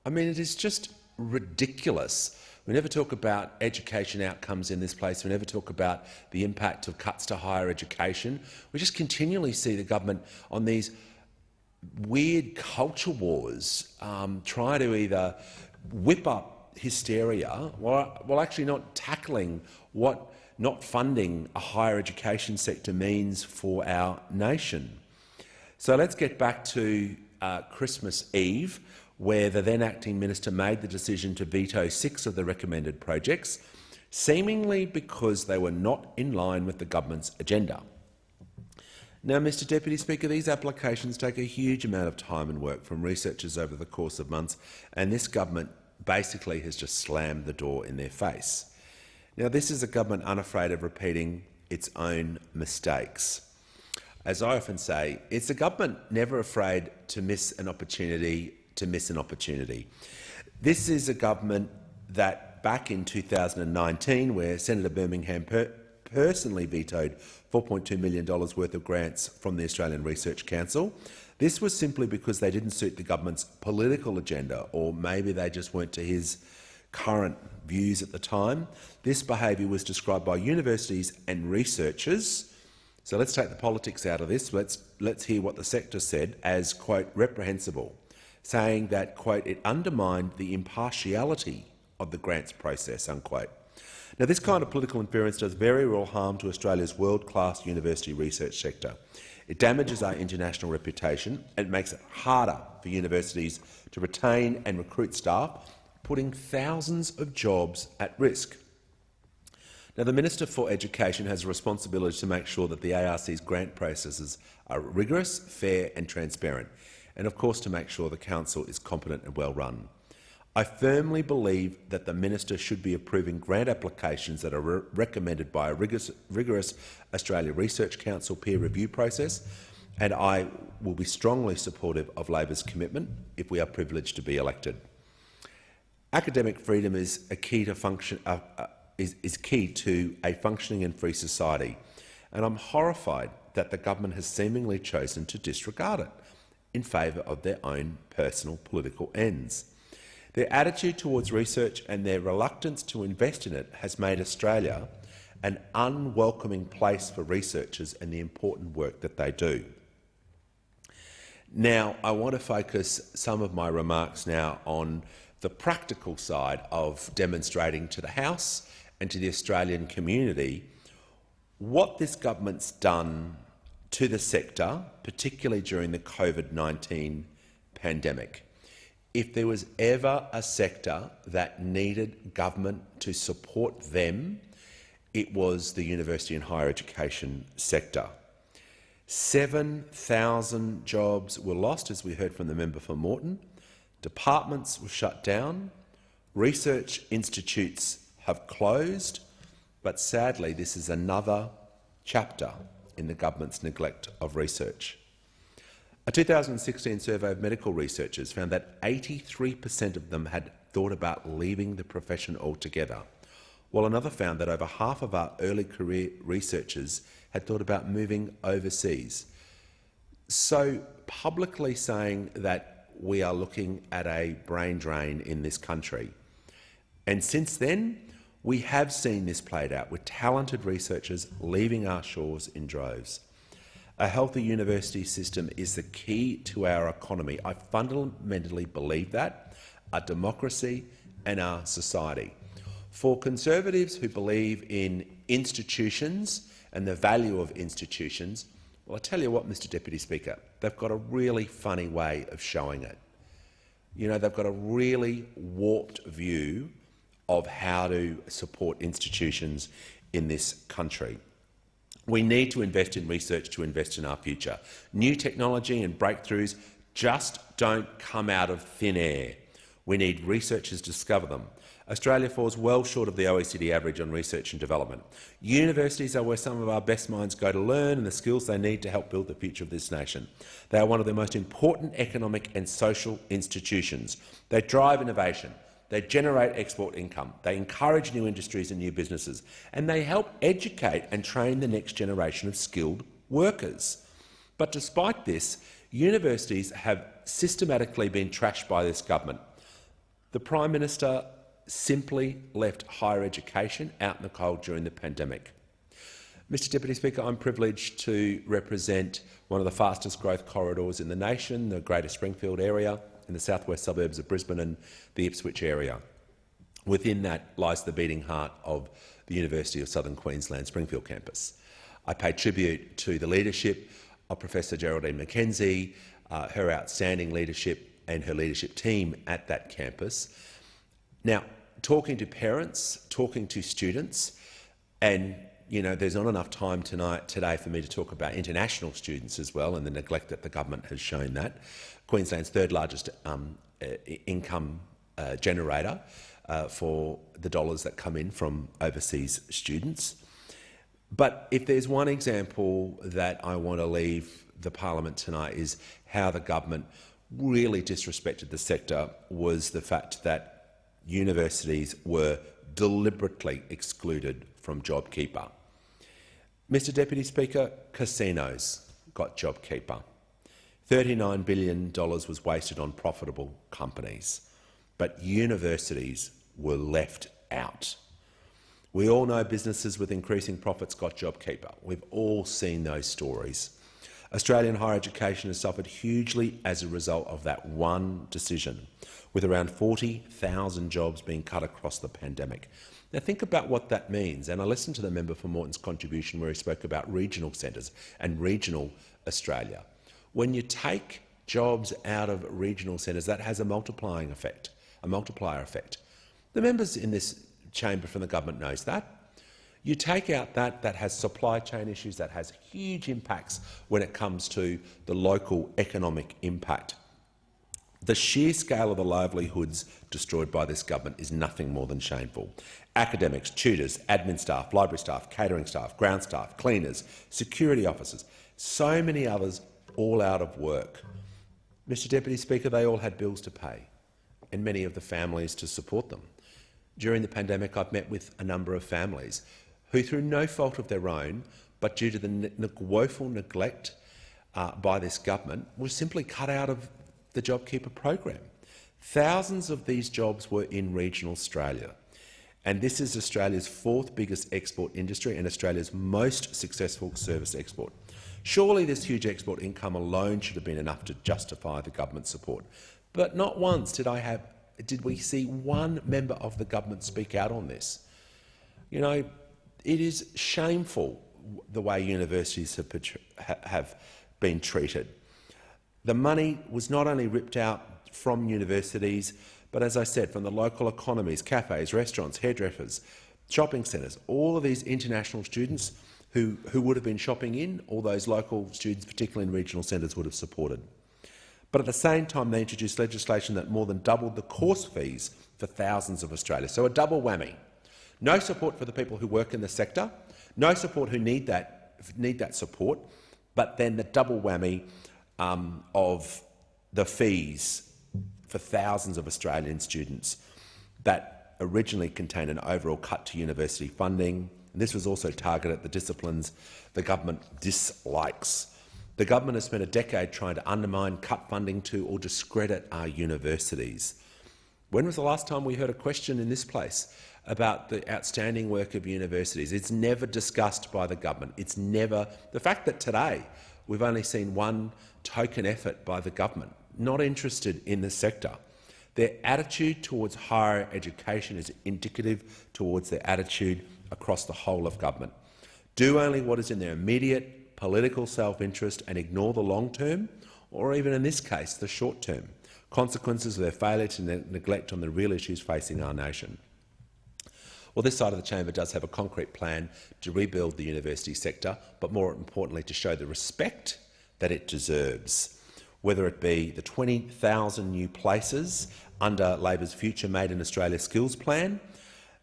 I mean, it is just ridiculous. We never talk about education outcomes in this place. We never talk about the impact of cuts to higher education. We just continually see the government on these weird culture wars, try to either whip up hysteria while actually not tackling what not funding a higher education sector means for our nation. So let's get back to Christmas Eve, where the then acting minister made the decision to veto 6 of the recommended projects, seemingly because they were not in line with the government's agenda. Now, Mr Deputy Speaker, these applications take a huge amount of time and work from researchers over the course of months, and this government basically has just slammed the door in their face. Now, this is a government unafraid of repeating its own mistakes. As I often say, it's a government never afraid to miss an opportunity to miss an opportunity. This is a government that back in 2019, where Senator Birmingham personally vetoed $4.2 million worth of grants from the Australian Research Council. This was simply because they didn't suit the government's political agenda, or maybe they just weren't to his current views at the time. This behaviour was described by universities and researchers. So let's take the politics out of this. Let's hear what the sector said as, quote, reprehensible, saying that, quote, it undermined the impartiality of the grants process, unquote. Now, this kind of political interference does very real harm to Australia's world-class university research sector. It damages our international reputation and makes it harder for universities to retain and recruit staff, putting thousands of jobs at risk. Now, the Minister for Education has a responsibility to make sure that the ARC's grant processes are rigorous, fair and transparent, and of course to make sure the Council is competent and well run. I firmly believe that the Minister should be approving grant applications that are recommended by a rigorous Australia Research Council peer review process, and I will be strongly supportive of Labor's commitment if we are privileged to be elected. Academic freedom is key to a functioning and free society, and I'm horrified that the government has seemingly chosen to disregard it in favour of their own personal political ends. Their attitude towards research and their reluctance to invest in it has made Australia an unwelcoming place for researchers and the important work that they do. Now, I want to focus some of my remarks now on the practical side of demonstrating to the House and to the Australian community what this government's done to the sector, particularly during the COVID-19 pandemic. If there was ever a sector that needed government to support them, it was the university and higher education sector. 7,000 jobs were lost, as we heard from the member for Moreton. Departments were shut down. Research institutes have closed. But sadly, this is another chapter in the government's neglect of research. A 2016 survey of medical researchers found that 83% of them had thought about leaving the profession altogether, while another found that over half of our early career researchers had thought about moving overseas. So publicly saying that we are looking at a brain drain in this country. And since then, we have seen this played out with talented researchers leaving our shores in droves. A healthy university system is the key to our economy. I fundamentally believe that, our democracy and our society. For Conservatives who believe in institutions and the value of institutions, well, I tell you what, Mr Deputy Speaker, they've got a really funny way of showing it. You know, they've got a really warped view of how to support institutions in this country. We need to invest in research to invest in our future. New technology and breakthroughs just don't come out of thin air. We need researchers to discover them. Australia falls well short of the OECD average on research and development. Universities are where some of our best minds go to learn and the skills they need to help build the future of this nation. They are one of the most important economic and social institutions. They drive innovation. They generate export income. They encourage new industries and new businesses. And they help educate and train the next generation of skilled workers. But despite this, universities have systematically been trashed by this government. The Prime Minister simply left higher education out in the cold during the pandemic. Mr Deputy Speaker, I'm privileged to represent one of the fastest growth corridors in the nation, the Greater Springfield area, in the southwest suburbs of Brisbane and the Ipswich area. Within that lies the beating heart of the University of Southern Queensland Springfield campus. I pay tribute to the leadership of Professor Geraldine McKenzie, her outstanding leadership and her leadership team at that campus. Now, talking to parents, talking to students, and there's not enough time today for me to talk about international students as well and the neglect that the government has shown that. Queensland's third largest income generator for the dollars that come in from overseas students. But if there's one example that I want to leave the parliament tonight is how the government really disrespected the sector was the fact that universities were deliberately excluded from JobKeeper. Mr Deputy Speaker, casinos got JobKeeper. $39 billion was wasted on profitable companies, but universities were left out. We all know businesses with increasing profits got JobKeeper. We've all seen those stories. Australian higher education has suffered hugely as a result of that one decision, with around 40,000 jobs being cut across the pandemic. Now think about what that means, and I listened to the member for Moreton's contribution where he spoke about regional centres and regional Australia. When you take jobs out of regional centres, that has a multiplier effect. The members in this chamber from the government knows that. You take out that has supply chain issues, that has huge impacts when it comes to the local economic impact. The sheer scale of the livelihoods destroyed by this government is nothing more than shameful. Academics, tutors, admin staff, library staff, catering staff, ground staff, cleaners, security officers, so many others all out of work. Mr Deputy Speaker, they all had bills to pay and many of the families to support them. During the pandemic, I've met with a number of families who, through no fault of their own, but due to the woeful neglect by this government, were simply cut out of the JobKeeper program. Thousands of these jobs were in regional Australia, and this is Australia's fourth biggest export industry and Australia's most successful service export. Surely this huge export income alone should have been enough to justify the government's support. But not once did we see one member of the government speak out on this. It is shameful the way universities have been treated. The money was not only ripped out from universities, but as I said, from the local economies, cafes, restaurants, hairdressers, shopping centres, all of these international students who would have been shopping in, all those local students, particularly in regional centres, would have supported. But at the same time, they introduced legislation that more than doubled the course fees for thousands of Australians. So a double whammy. No support for the people who work in the sector, no support who need that support, but then the double whammy of the fees for thousands of Australian students that originally contained an overall cut to university funding. And this was also targeted at the disciplines the government dislikes. The government has spent a decade trying to undermine, cut funding to or discredit our universities. When was the last time we heard a question in this place about the outstanding work of universities? It's never discussed by the government. It's never. The fact that today we've only seen one token effort by the government, not interested in the sector. Their attitude towards higher education is indicative towards their attitude across the whole of government. Do only what is in their immediate political self-interest and ignore the long-term, or even in this case, the short-term consequences of their failure to neglect on the real issues facing our nation. Well, this side of the chamber does have a concrete plan to rebuild the university sector, but more importantly, to show the respect that it deserves. whether it be the 20,000 new places under Labor's Future Made in Australia skills plan.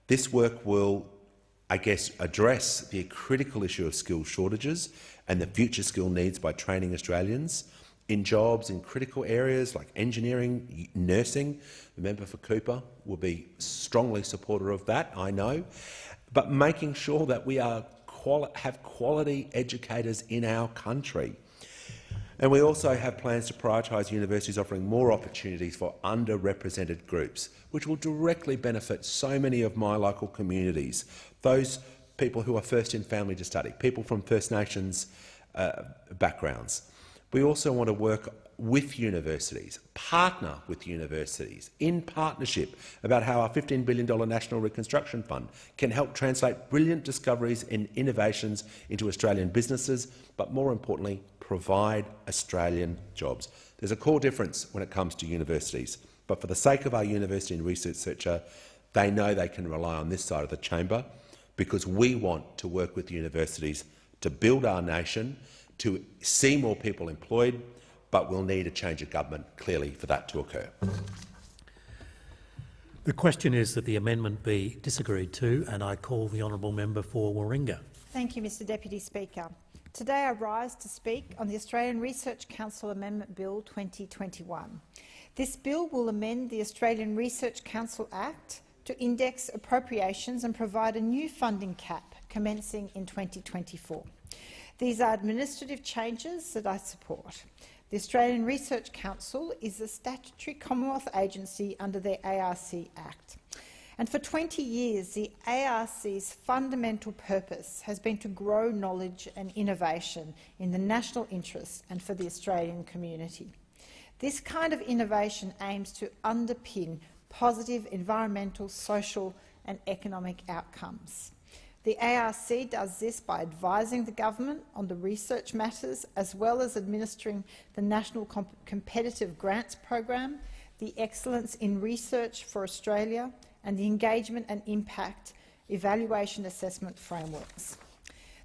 This work will, I guess, address the critical issue of skill shortages and the future skill needs by training Australians in jobs in critical areas like engineering, nursing. The member for Cooper will be strongly supportive of that, I know, but making sure that we have quality educators in our country. And we also have plans to prioritise universities offering more opportunities for underrepresented groups, which will directly benefit so many of my local communities, those people who are first in family to study, people from First Nations backgrounds. We also want to work with universities, partner with universities, in partnership about how our $15 billion National Reconstruction Fund can help translate brilliant discoveries and innovations into Australian businesses, but more importantly, provide Australian jobs. There's a core difference when it comes to universities, but for the sake of our university and research sector, they know they can rely on this side of the chamber, because we want to work with universities to build our nation, to see more people employed, but we'll need a change of government, clearly, for that to occur. The question is that the amendment be disagreed to, and I call the honourable member for Warringah. Thank you, Mr Deputy Speaker. Today I rise to speak on the Australian Research Council Amendment Bill 2021. This bill will amend the Australian Research Council Act to index appropriations and provide a new funding cap commencing in 2024. These are administrative changes that I support. The Australian Research Council is a statutory Commonwealth agency under the ARC Act. And for 20 years, the ARC's fundamental purpose has been to grow knowledge and innovation in the national interest and for the Australian community. This kind of innovation aims to underpin positive environmental, social and economic outcomes. The ARC does this by advising the government on the research matters, as well as administering the National Competitive Grants Program, the Excellence in Research for Australia, and the Engagement and Impact Evaluation Assessment Frameworks.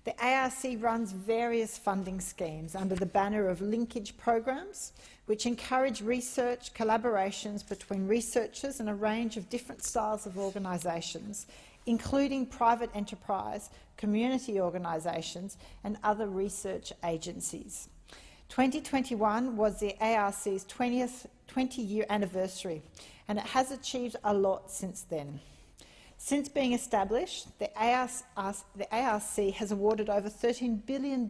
The ARC runs various funding schemes under the banner of linkage programs, which encourage research collaborations between researchers and a range of different styles of organisations, including private enterprise, community organisations and other research agencies. 2021 was the ARC's 20-year anniversary, and it has achieved a lot since then. Since being established, the ARC has awarded over $13 billion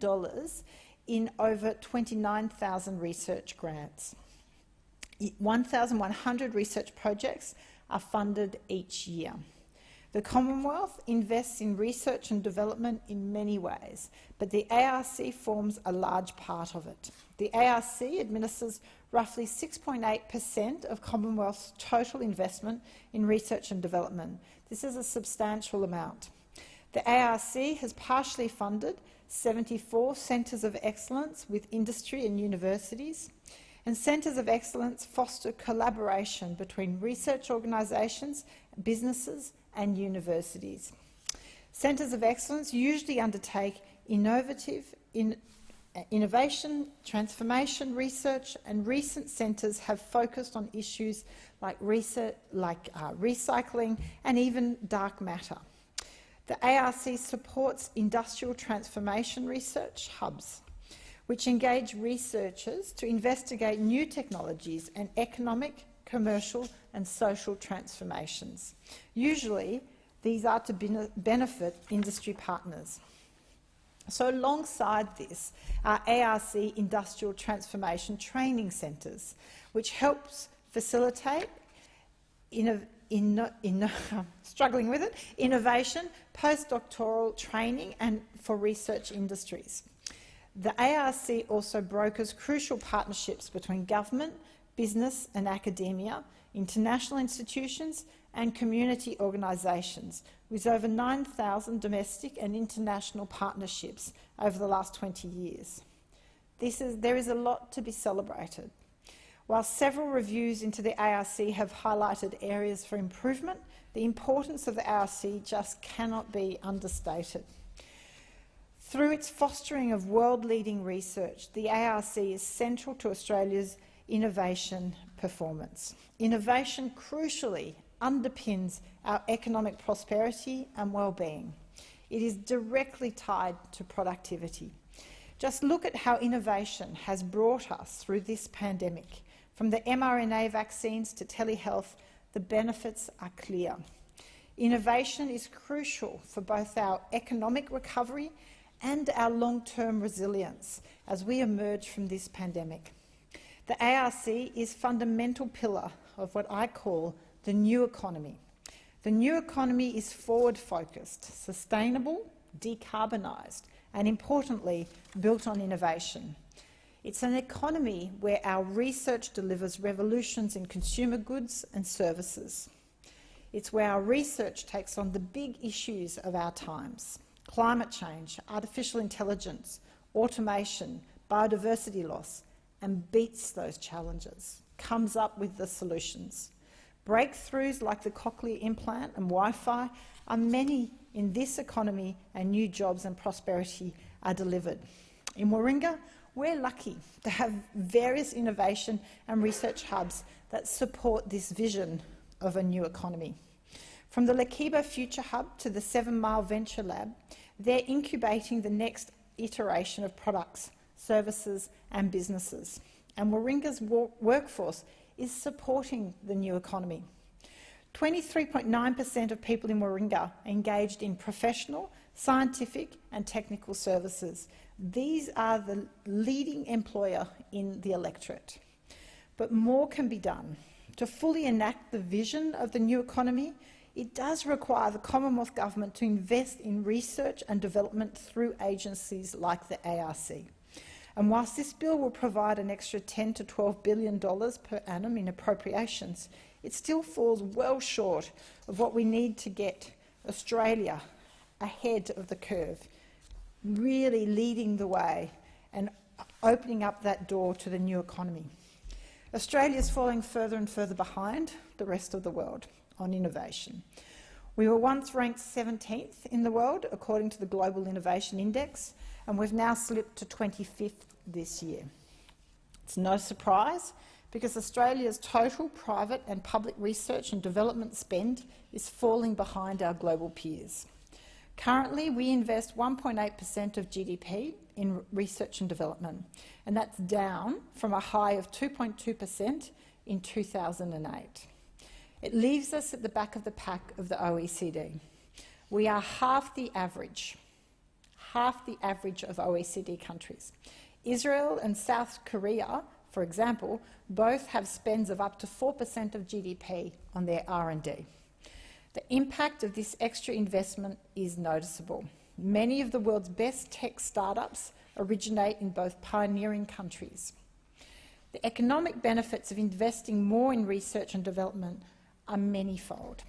in over 29,000 research grants. 1,100 research projects are funded each year. The Commonwealth invests in research and development in many ways, but the ARC forms a large part of it. The ARC administers roughly 6.8% of Commonwealth's total investment in research and development. This is a substantial amount. The ARC has partially funded 74 centres of excellence with industry and universities, and centres of excellence foster collaboration between research organisations, businesses and universities. Centres of excellence usually undertake innovation, transformation research, and recent centres have focused on issues like recycling and even dark matter. The ARC supports industrial transformation research hubs, which engage researchers to investigate new technologies and economic, commercial and social transformations. Usually, these are to benefit industry partners. So alongside this are ARC Industrial Transformation Training Centres, which helps facilitate innovation, postdoctoral training and for research industries. The ARC also brokers crucial partnerships between government, business and academia, international institutions and community organisations, with over 9,000 domestic and international partnerships over the last 20 years. There is a lot to be celebrated. While several reviews into the ARC have highlighted areas for improvement, the importance of the ARC just cannot be understated. Through its fostering of world-leading research, the ARC is central to Australia's innovation performance. Innovation crucially underpins our economic prosperity and well-being. It is directly tied to productivity. Just look at how innovation has brought us through this pandemic. From the mRNA vaccines to telehealth, the benefits are clear. Innovation is crucial for both our economic recovery and our long-term resilience as we emerge from this pandemic. The ARC is a fundamental pillar of what I call the new economy. The new economy is forward-focused, sustainable, decarbonised, and importantly, built on innovation. It's an economy where our research delivers revolutions in consumer goods and services. It's where our research takes on the big issues of our times: climate change, artificial intelligence, automation, biodiversity loss, and beats those challenges, comes up with the solutions. Breakthroughs like the cochlear implant and Wi-Fi are many in this economy, and new jobs and prosperity are delivered. In Warringah, we're lucky to have various innovation and research hubs that support this vision of a new economy. From the Lakiba Future Hub to the 7 Mile Venture Lab, they're incubating the next iteration of products, services and businesses. And Warringah's workforce is supporting the new economy. 23.9% of people in Warringah are engaged in professional, scientific and technical services. These are the leading employer in the electorate. But more can be done. To fully enact the vision of the new economy, it does require the Commonwealth Government to invest in research and development through agencies like the ARC. And whilst this bill will provide an extra $10 to $12 billion per annum in appropriations, it still falls well short of what we need to get Australia ahead of the curve, really leading the way and opening up that door to the new economy. Australia is falling further and further behind the rest of the world on innovation. We were once ranked 17th in the world according to the Global Innovation Index, and we've now slipped to 25th this year. It's no surprise, because Australia's total private and public research and development spend is falling behind our global peers. Currently, we invest 1.8% of GDP in research and development, and that's down from a high of 2.2% in 2008. It leaves us at the back of the pack of the OECD. We are half the average of OECD countries. Israel and South Korea, for example, both have spends of up to 4% of GDP on their R&D. The impact of this extra investment is noticeable. Many of the world's best tech startups originate in both pioneering countries. The economic benefits of investing more in research and development are manifold.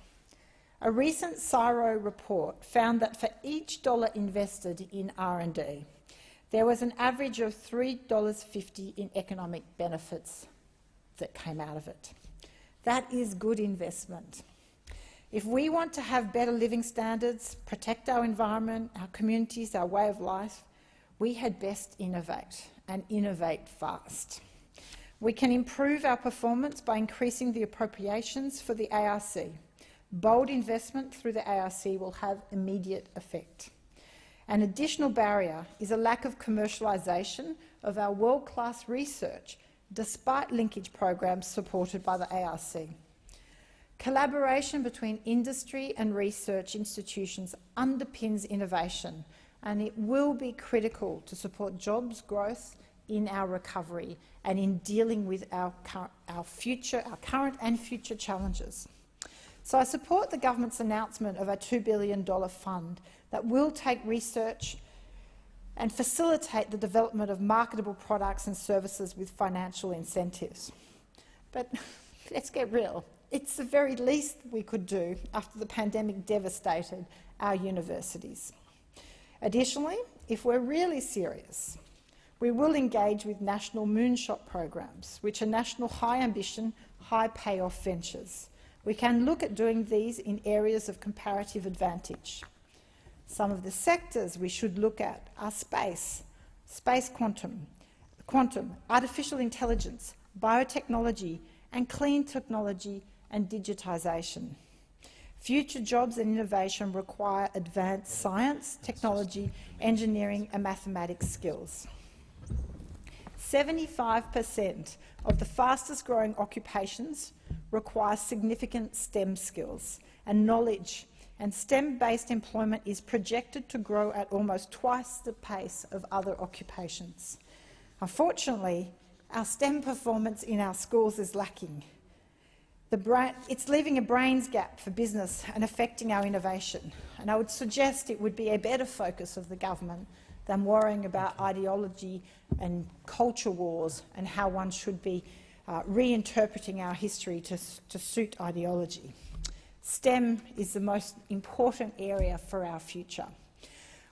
A recent CSIRO report found that for each dollar invested in R&D, there was an average of $3.50 in economic benefits that came out of it. That is good investment. If we want to have better living standards, protect our environment, our communities, our way of life, we had best innovate, and innovate fast. We can improve our performance by increasing the appropriations for the ARC. Bold investment through the ARC will have immediate effect. An additional barrier is a lack of commercialisation of our world-class research, despite linkage programs supported by the ARC. Collaboration between industry and research institutions underpins innovation, and it will be critical to support jobs growth in our recovery and in dealing with our current and future challenges. So I support the government's announcement of a $2 billion fund that will take research and facilitate the development of marketable products and services with financial incentives. But let's get real. It's the very least we could do after the pandemic devastated our universities. Additionally, if we're really serious, we will engage with national moonshot programs, which are national high-ambition, high-payoff ventures. We can look at doing these in areas of comparative advantage. Some of the sectors we should look at are space quantum, artificial intelligence, biotechnology, and clean technology and digitisation. Future jobs and innovation require advanced science, technology, engineering and mathematics skills. 75% of the fastest growing occupations require significant STEM skills and knowledge, and STEM-based employment is projected to grow at almost twice the pace of other occupations. Unfortunately, our STEM performance in our schools is lacking. It's leaving a brains gap for business and affecting our innovation, and I would suggest it would be a better focus of the government than worrying about ideology and culture wars and how one should be reinterpreting our history to suit ideology. STEM is the most important area for our future.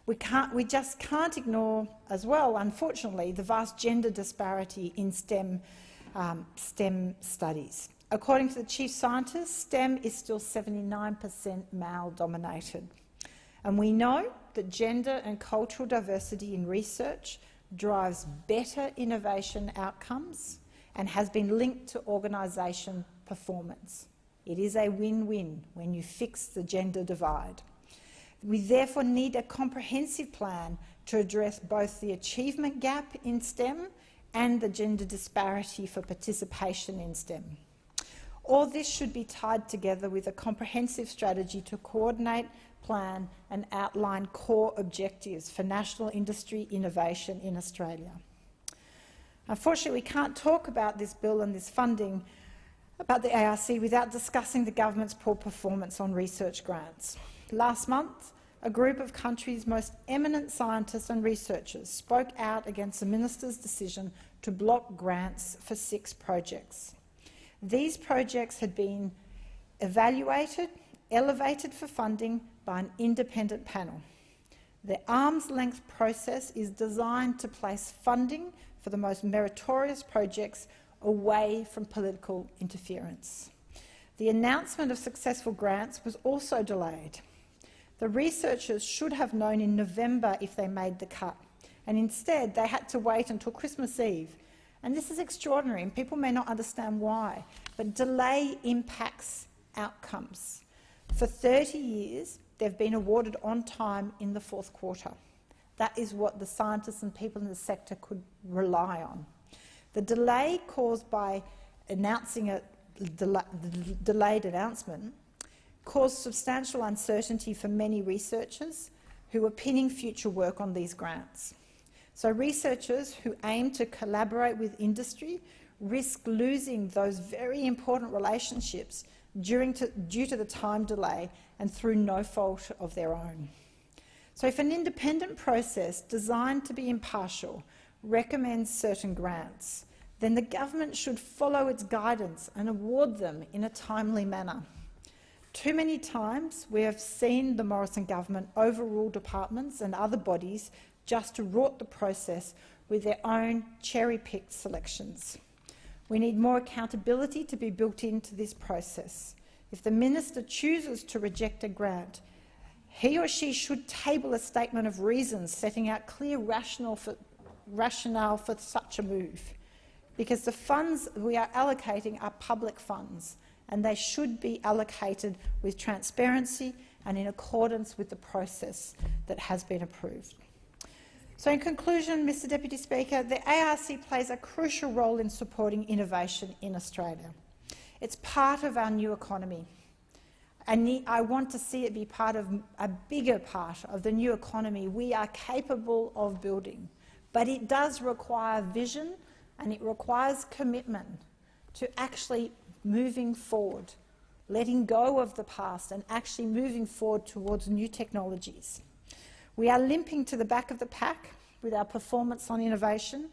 We just can't ignore as well, unfortunately, the vast gender disparity in STEM studies. According to the chief scientist, STEM is still 79% male-dominated. And we know that gender and cultural diversity in research drives better innovation outcomes and has been linked to organisation performance. It is a win-win when you fix the gender divide. We therefore need a comprehensive plan to address both the achievement gap in STEM and the gender disparity for participation in STEM. All this should be tied together with a comprehensive strategy to coordinate, plan and outline core objectives for national industry innovation in Australia. Unfortunately, we can't talk about this bill and this funding about the ARC without discussing the government's poor performance on research grants. Last month, a group of country's most eminent scientists and researchers spoke out against the minister's decision to block grants for 6 projects. These projects had been evaluated, elevated for funding by an independent panel. The arm's-length process is designed to place funding for the most meritorious projects away from political interference. The announcement of successful grants was also delayed. The researchers should have known in November if they made the cut, and instead they had to wait until Christmas Eve. And this is extraordinary, and people may not understand why, but delay impacts outcomes. For 30 years, they've been awarded on time in the 4th quarter. That is what the scientists and people in the sector could rely on. The delay caused by announcing a delayed announcement caused substantial uncertainty for many researchers who were pinning future work on these grants. So researchers who aim to collaborate with industry risk losing those very important relationships due to the time delay and through no fault of their own. So if an independent process designed to be impartial recommends certain grants, then the government should follow its guidance and award them in a timely manner. Too many times we have seen the Morrison government overrule departments and other bodies just to rort the process with their own cherry-picked selections. We need more accountability to be built into this process. If the minister chooses to reject a grant, he or she should table a statement of reasons setting out clear rationale for such a move, because the funds we are allocating are public funds and they should be allocated with transparency and in accordance with the process that has been approved. So in conclusion, Mr Deputy Speaker, the ARC plays a crucial role in supporting innovation in Australia. It's part of our new economy. And I want to see it be part of a bigger part of the new economy we are capable of building. But it does require vision and it requires commitment to actually moving forward, letting go of the past and actually moving forward towards new technologies. We are limping to the back of the pack with our performance on innovation.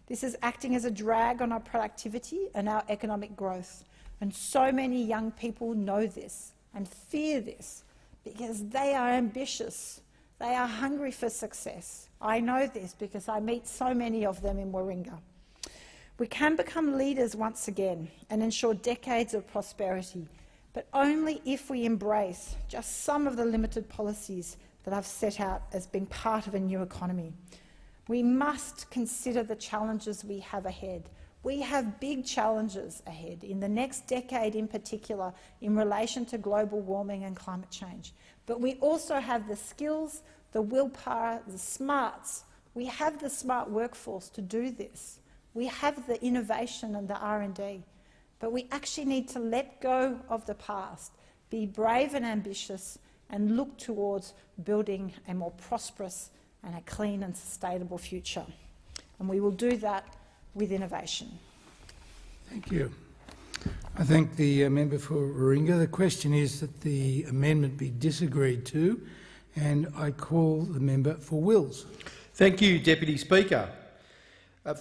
This is acting as a drag on our productivity and our economic growth. And so many young people know this and fear this because they are ambitious. They are hungry for success. I know this because I meet so many of them in Warringah. We can become leaders once again and ensure decades of prosperity, but only if we embrace just some of the limited policies that I've set out as being part of a new economy. We must consider the challenges we have ahead. We have big challenges ahead in the next decade in particular in relation to global warming and climate change. But we also have the skills, the willpower, the smarts. We have the smart workforce to do this. We have the innovation and the R&D. But we actually need to let go of the past, be brave and ambitious, and look towards building a more prosperous and a clean and sustainable future. And we will do that with innovation. Thank you. I thank the member for Warringah. The question is that the amendment be disagreed to, and I call the member for Wills. Thank you, Deputy Speaker.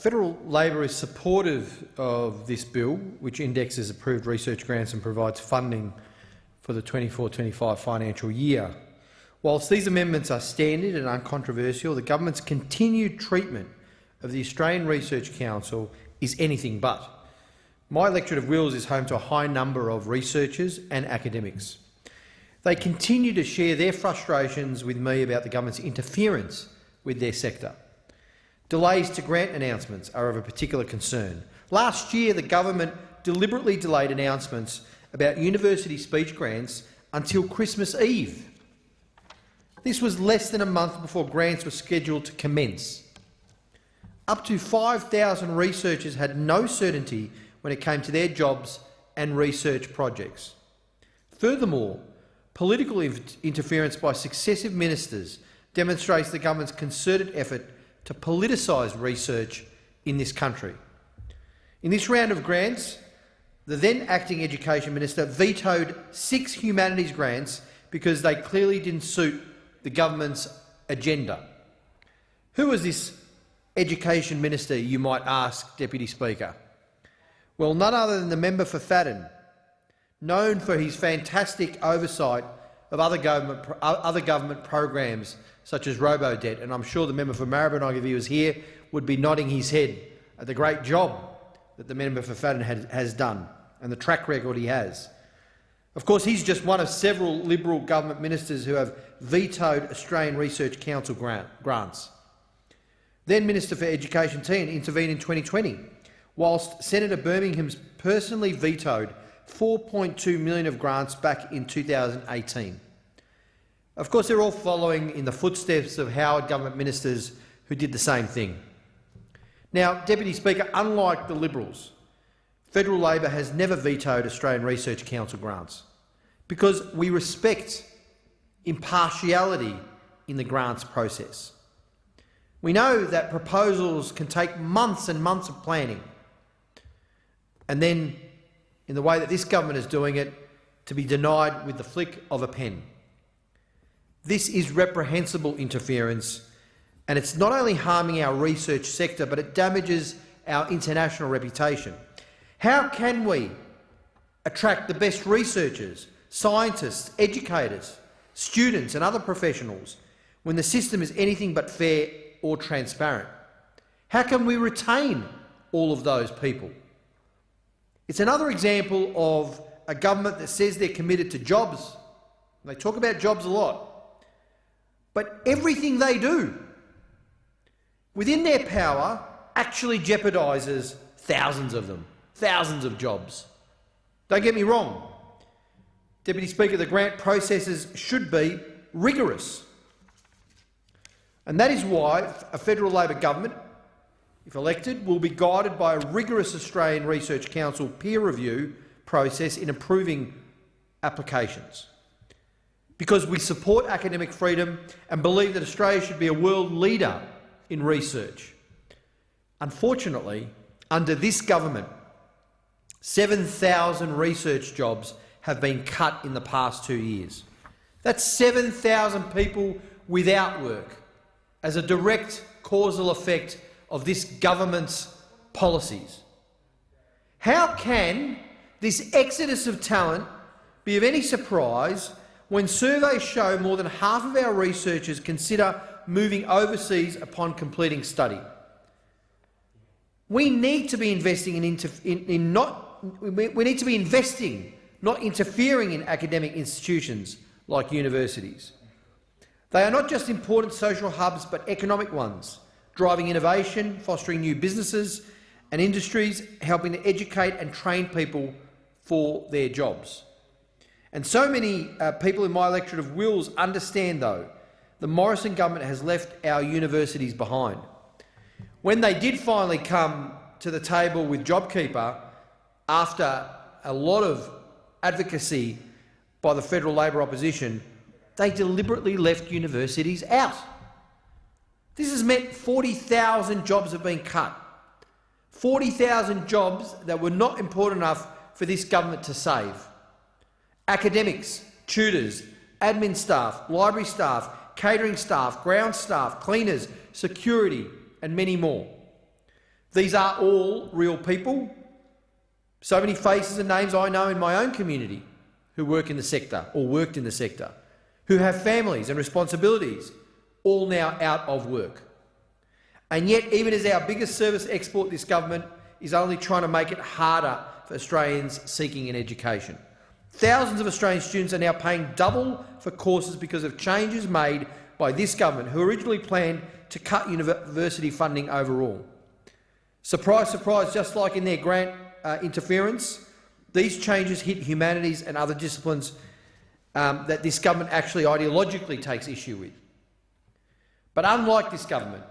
Federal Labor is supportive of this bill, which indexes approved research grants and provides funding for the 24-25 financial year. Whilst these amendments are standard and uncontroversial, the government's continued treatment of the Australian Research Council is anything but. My electorate of Wills is home to a high number of researchers and academics. They continue to share their frustrations with me about the government's interference with their sector. Delays to grant announcements are of a particular concern. Last year, the government deliberately delayed announcements about university speech grants until Christmas Eve. This was less than a month before grants were scheduled to commence. Up to 5,000 researchers had no certainty when it came to their jobs and research projects. Furthermore, political interference by successive ministers demonstrates the government's concerted effort to politicise research in this country. In this round of grants, the then acting Education Minister vetoed 6 humanities grants because they clearly didn't suit the government's agenda. Who was this Education Minister, you might ask, Deputy Speaker? Well, none other than the member for Fadden, known for his fantastic oversight of other government programs such as Robodebt, and I'm sure the member for Maribyrnong, if he was here, would be nodding his head at the great job that the member for Fadden has done and the track record he has. Of course, he's just one of several Liberal government ministers who have vetoed Australian Research Council grants. Then Minister for Education Tehan intervened in 2020, whilst Senator Birmingham's personally vetoed $4.2 million of grants back in 2018. Of course, they're all following in the footsteps of Howard government ministers who did the same thing. Now, Deputy Speaker, unlike the Liberals, Federal Labor has never vetoed Australian Research Council grants because we respect impartiality in the grants process. We know that proposals can take months and months of planning, and then, in the way that this government is doing it, to be denied with the flick of a pen. This is reprehensible interference, and it's not only harming our research sector, but it damages our international reputation. How can we attract the best researchers, scientists, educators, students and other professionals when the system is anything but fair or transparent? How can we retain all of those people? It's another example of a government that says they're committed to jobs. They talk about jobs a lot. But everything they do within their power actually jeopardises thousands of them, thousands of jobs. Don't get me wrong. Deputy Speaker, the grant processes should be rigorous. And that is why a Federal Labor government, if elected, will be guided by a rigorous Australian Research Council peer review process in approving applications. Because we support academic freedom and believe that Australia should be a world leader in research. Unfortunately, under this government, 7,000 research jobs have been cut in the past 2 years. That's 7,000 people without work as a direct causal effect of this government's policies. How can this exodus of talent be of any surprise when surveys show more than half of our researchers consider moving overseas upon completing study? We need to be investing not interfering in academic institutions like universities. They are not just important social hubs but economic ones, driving innovation, fostering new businesses and industries, helping to educate and train people for their jobs. And so many people in my electorate of Wills understand, though, the Morrison government has left our universities behind. When they did finally come to the table with JobKeeper, after a lot of advocacy by the federal Labor opposition, they deliberately left universities out. This has meant 40,000 jobs have been cut. 40,000 jobs that were not important enough for this government to save. Academics, tutors, admin staff, library staff, catering staff, ground staff, cleaners, security and many more. These are all real people. So many faces and names I know in my own community who work in the sector or worked in the sector, who have families and responsibilities, all now out of work. And yet, even as our biggest service export, this government is only trying to make it harder for Australians seeking an education. Thousands of Australian students are now paying double for courses because of changes made by this government, who originally planned to cut university funding overall. Surprise, surprise, just like in their grant interference, these changes hit humanities and other disciplines that this government actually ideologically takes issue with. But unlike this government,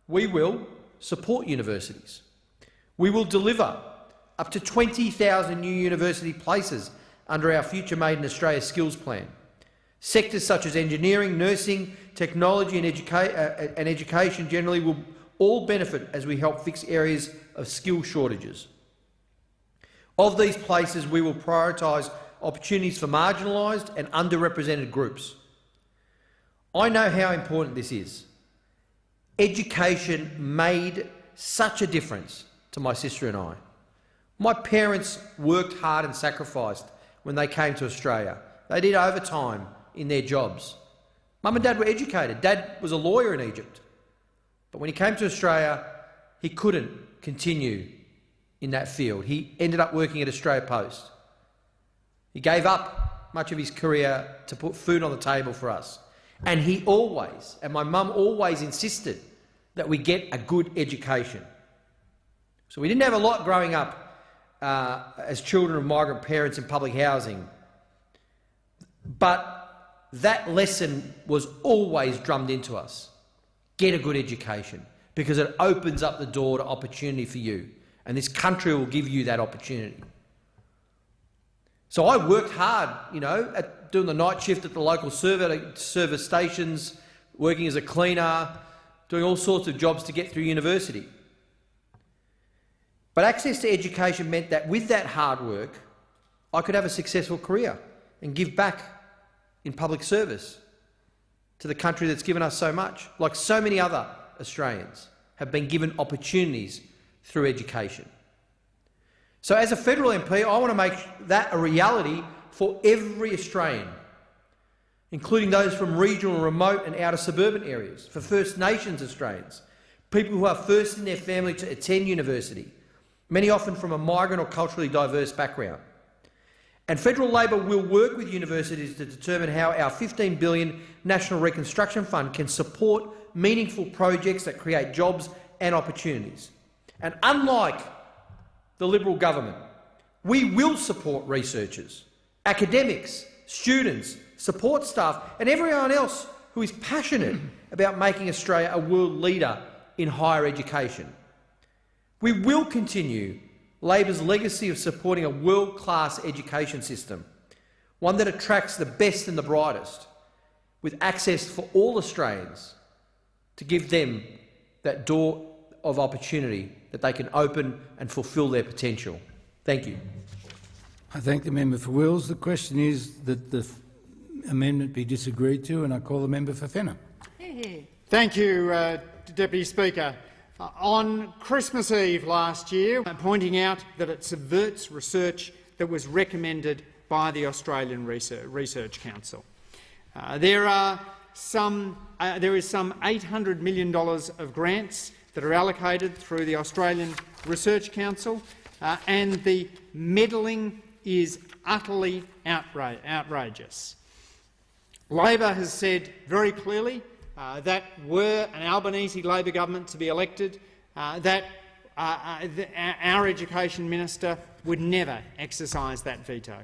we will support universities. We will deliver up to 20,000 new university places under our Future Made in Australia skills plan. Sectors such as engineering, nursing, technology and education generally will all benefit as we help fix areas of skill shortages. Of these places, we will prioritise opportunities for marginalised and underrepresented groups. I know how important this is. Education made such a difference to my sister and I. My parents worked hard and sacrificed when they came to Australia. They did overtime in their jobs. Mum and Dad were educated. Dad was a lawyer in Egypt. But when he came to Australia, he couldn't continue in that field. He ended up working at Australia Post. He gave up much of his career to put food on the table for us. And he always, and my mum always insisted that we get a good education. So we didn't have a lot growing up as children of migrant parents in public housing. But that lesson was always drummed into us. Get a good education, because it opens up the door to opportunity for you. And this country will give you that opportunity. So I worked hard, at doing the night shift at the local service stations, working as a cleaner, doing all sorts of jobs to get through university. But access to education meant that with that hard work, I could have a successful career and give back in public service to the country that's given us so much, like so many other Australians have been given opportunities through education. So as a federal MP, I want to make that a reality for every Australian, including those from regional, remote and outer suburban areas, for First Nations Australians, people who are first in their family to attend university, many often from a migrant or culturally diverse background. And federal Labor will work with universities to determine how our $15 billion National Reconstruction Fund can support meaningful projects that create jobs and opportunities. And unlike the Liberal government, we will support researchers, academics, students, support staff and everyone else who is passionate about making Australia a world leader in higher education. We will continue Labor's legacy of supporting a world-class education system, one that attracts the best and the brightest, with access for all Australians, to give them that door of opportunity that they can open and fulfil their potential. Thank you. I thank the member for Wills. The question is that the amendment be disagreed to, and I call the member for Fenner. Thank you, Deputy Speaker. On Christmas Eve last year, pointing out that it subverts research that was recommended by the Australian Research Council. There is some $800 million of grants that are allocated through the Australian Research Council, and the meddling is utterly outrageous. Labor has said very clearly that were an Albanese Labor government to be elected, that our education minister would never exercise that veto.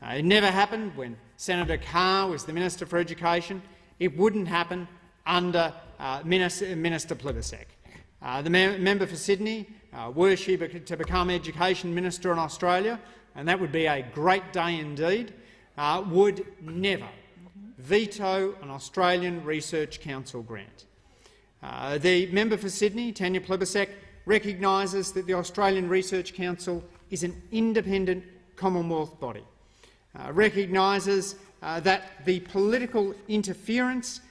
It never happened when Senator Carr was the Minister for Education. It wouldn't happen under Minister Plibersek. The member for Sydney, were she to become Education Minister in Australia, and that would be a great day indeed, would never veto an Australian Research Council grant. The member for Sydney, Tanya Plibersek, recognises that the Australian Research Council is an independent Commonwealth body, recognises that the political interference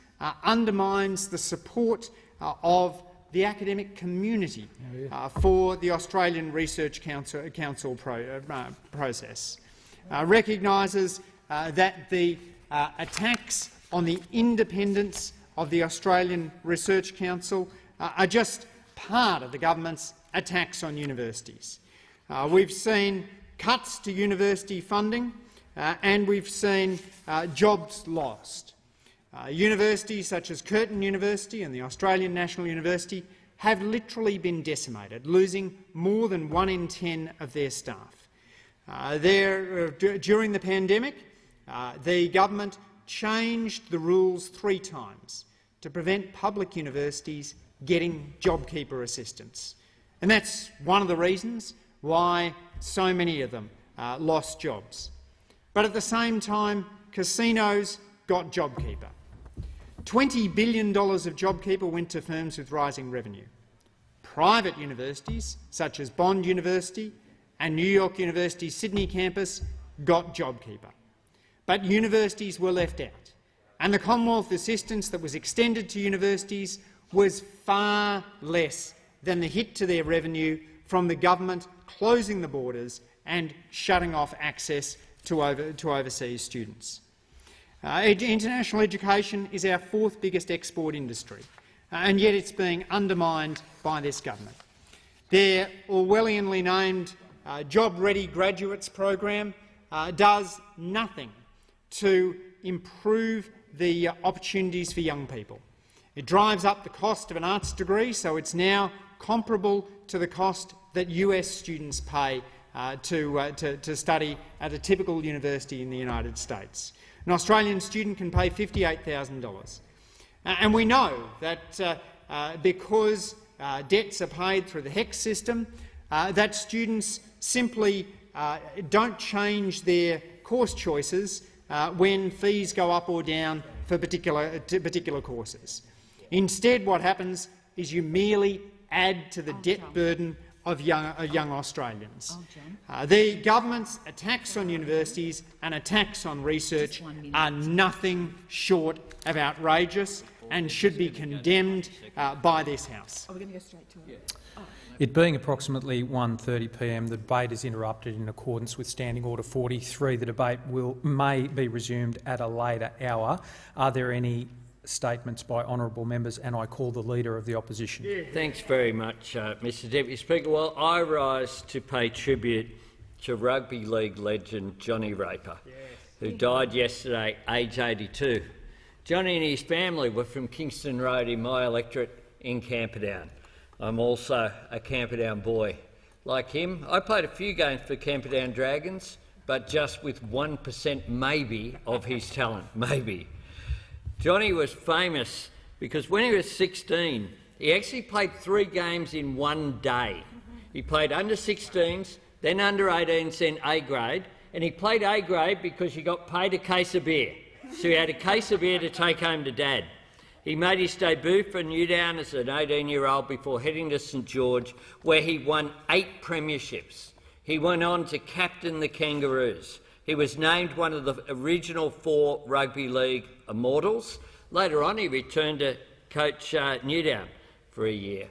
undermines the support of the academic community for the Australian Research Council process, recognises that the attacks on the independence of the Australian Research Council are just part of the government's attacks on universities. We've seen cuts to university funding and we've seen jobs lost. Universities such as Curtin University and the Australian National University have literally been decimated, losing more than 1 in 10 of their staff. During the pandemic, the government changed the rules 3 times to prevent public universities getting JobKeeper assistance. And that's one of the reasons why so many of them lost jobs. But at the same time, casinos got JobKeeper. $20 billion of JobKeeper went to firms with rising revenue. Private universities, such as Bond University and New York University's Sydney campus, got JobKeeper. But universities were left out, and the Commonwealth assistance that was extended to universities was far less than the hit to their revenue from the government closing the borders and shutting off access to overseas students. International education is our 4th biggest export industry, and yet it's being undermined by this government. Their Orwellianly named Job Ready Graduates program does nothing to improve the opportunities for young people. It drives up the cost of an arts degree, so it's now comparable to the cost that US students pay to study at a typical university in the United States. An Australian student can pay $58,000. And we know that because debts are paid through the HECS system, that students simply don't change their course choices when fees go up or down for particular courses. Instead, what happens is you merely add to the debt burden of young Australians. The government's attacks on universities and attacks on research are nothing short of outrageous and should be condemned by this House. It being approximately 1:30 p.m, the debate is interrupted in accordance with Standing Order 43. The debate may be resumed at a later hour. Are there any statements by honourable members? And I call the Leader of the Opposition. Thanks very much, Mr Deputy Speaker. Well, I rise to pay tribute to rugby league legend Johnny Raper, who died yesterday, aged 82. Johnny and his family were from Kingston Road in my electorate in Camperdown. I'm also a Camperdown boy. Like him, I played a few games for Camperdown Dragons, but just with 1% maybe of his talent, maybe. Johnny was famous because when he was 16, he actually played 3 games in one day. He played under-16s, then under-18s, then A-grade, and he played A-grade because he got paid a case of beer. So he had a case of beer to take home to Dad. He made his debut for Newdown as an 18-year-old before heading to St George, where he won 8 premierships. He went on to captain the Kangaroos. He was named one of the original 4 Rugby League Immortals. Later on, he returned to coach Newdown for a year.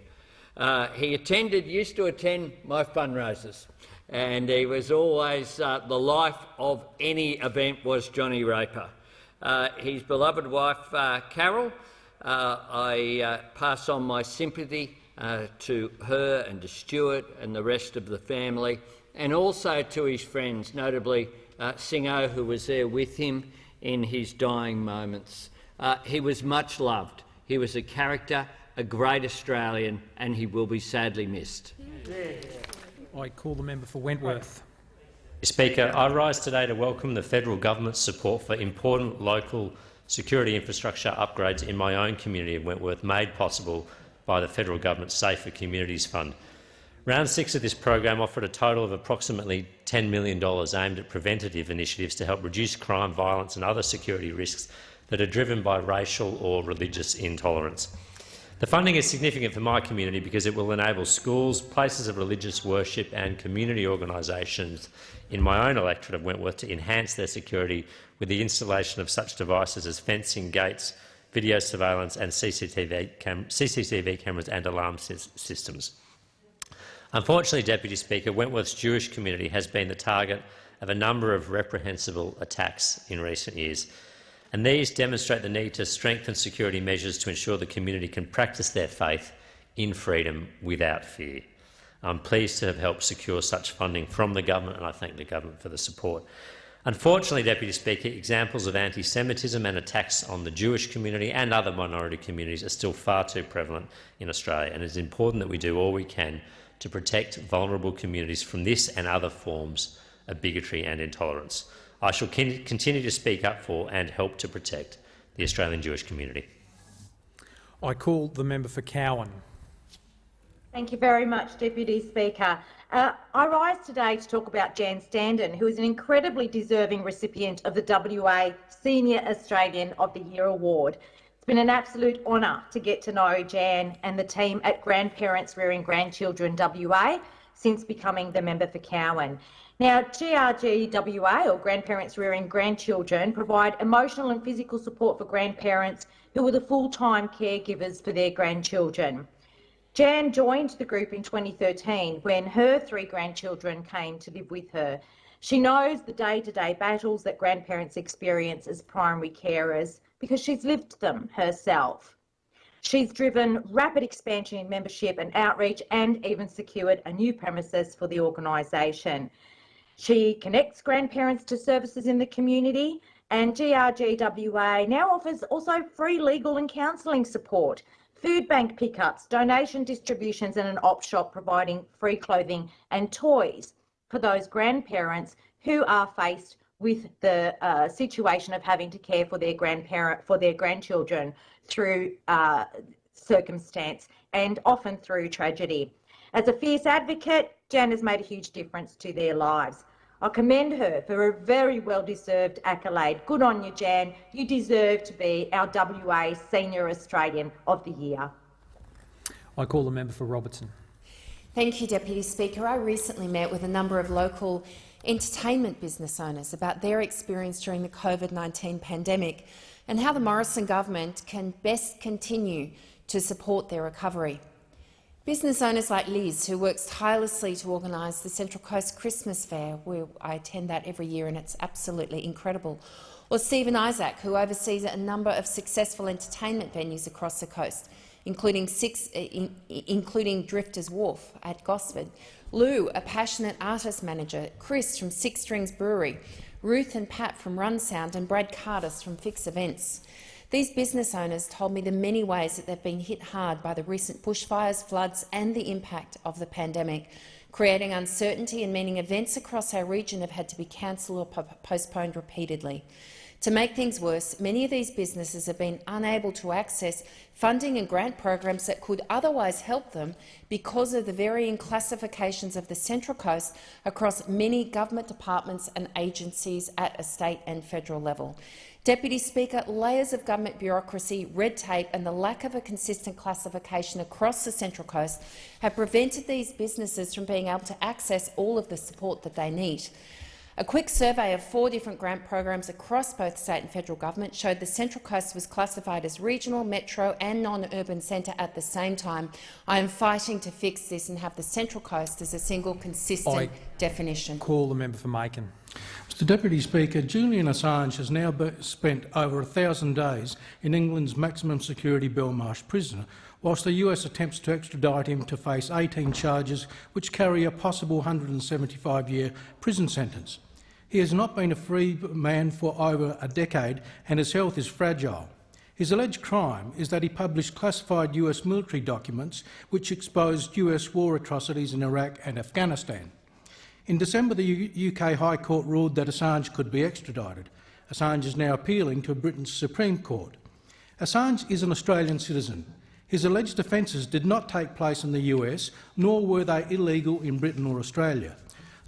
He used to attend my fundraisers, and he was always the life of any event was Johnny Raper. His beloved wife, Carol, I pass on my sympathy to her and to Stuart and the rest of the family, and also to his friends, notably Singo, who was there with him in his dying moments. He was much loved. He was a character, a great Australian, and he will be sadly missed. I call the member for Wentworth. Speaker, I rise today to welcome the federal government's support for important local security infrastructure upgrades in my own community of Wentworth, made possible by the federal government's Safer Communities Fund. Round 6 of this program offered a total of approximately $10 million aimed at preventative initiatives to help reduce crime, violence and other security risks that are driven by racial or religious intolerance. The funding is significant for my community because it will enable schools, places of religious worship and community organisations in my own electorate of Wentworth to enhance their security with the installation of such devices as fencing, gates, video surveillance and CCTV cameras and alarm systems. Unfortunately, Deputy Speaker, Wentworth's Jewish community has been the target of a number of reprehensible attacks in recent years, and these demonstrate the need to strengthen security measures to ensure the community can practice their faith in freedom without fear. I'm pleased to have helped secure such funding from the government, and I thank the government for the support. Unfortunately, Deputy Speaker, examples of anti-Semitism and attacks on the Jewish community and other minority communities are still far too prevalent in Australia, and it is important that we do all we can to protect vulnerable communities from this and other forms of bigotry and intolerance. I shall continue to speak up for and help to protect the Australian Jewish community. I call the member for Cowan. Thank you very much, Deputy Speaker. I rise today to talk about Jan Standen, who is an incredibly deserving recipient of the WA Senior Australian of the Year Award. It's been an absolute honour to get to know Jan and the team at Grandparents Rearing Grandchildren WA since becoming the member for Cowan. Now, GRG WA, or Grandparents Rearing Grandchildren, provide emotional and physical support for grandparents who are the full-time caregivers for their grandchildren. Jan joined the group in 2013 when her 3 grandchildren came to live with her. She knows the day-to-day battles that grandparents experience as primary carers because she's lived them herself. She's driven rapid expansion in membership and outreach and even secured a new premises for the organisation. She connects grandparents to services in the community, and GRGWA now offers also free legal and counselling support, food bank pickups, donation distributions and an op shop providing free clothing and toys for those grandparents who are faced with the situation of having to care for their grandchildren through circumstance and often through tragedy. As a fierce advocate, Jan has made a huge difference to their lives. I commend her for a very well-deserved accolade. Good on you, Jan. You deserve to be our WA Senior Australian of the Year. I call the member for Robertson. Thank you, Deputy Speaker. I recently met with a number of local entertainment business owners about their experience during the COVID-19 pandemic and how the Morrison government can best continue to support their recovery. Business owners like Liz, who works tirelessly to organise the Central Coast Christmas Fair, where I attend that every year and it's absolutely incredible, or Stephen Isaac, who oversees a number of successful entertainment venues across the coast, including Drifters Wharf at Gosford, Lou, a passionate artist manager, Chris from Six Strings Brewery, Ruth and Pat from Run Sound and Brad Cardis from Fix Events. These business owners told me the many ways that they've been hit hard by the recent bushfires, floods and the impact of the pandemic, creating uncertainty and meaning events across our region have had to be cancelled or postponed repeatedly. To make things worse, many of these businesses have been unable to access funding and grant programs that could otherwise help them because of the varying classifications of the Central Coast across many government departments and agencies at a state and federal level. Deputy Speaker, layers of government bureaucracy, red tape and the lack of a consistent classification across the Central Coast have prevented these businesses from being able to access all of the support that they need. A quick survey of 4 different grant programs across both state and federal government showed the Central Coast was classified as regional, metro and non-urban centre at the same time. I am fighting to fix this and have the Central Coast as a single consistent definition. Call the member for Macon. Mr Deputy Speaker, Julian Assange has now spent over 1,000 days in England's maximum security Belmarsh prison, whilst the US attempts to extradite him to face 18 charges which carry a possible 175-year prison sentence. He has not been a free man for over a decade and his health is fragile. His alleged crime is that he published classified US military documents which exposed US war atrocities in Iraq and Afghanistan. In December, the UK High Court ruled that Assange could be extradited. Assange is now appealing to Britain's Supreme Court. Assange is an Australian citizen. His alleged offences did not take place in the US, nor were they illegal in Britain or Australia.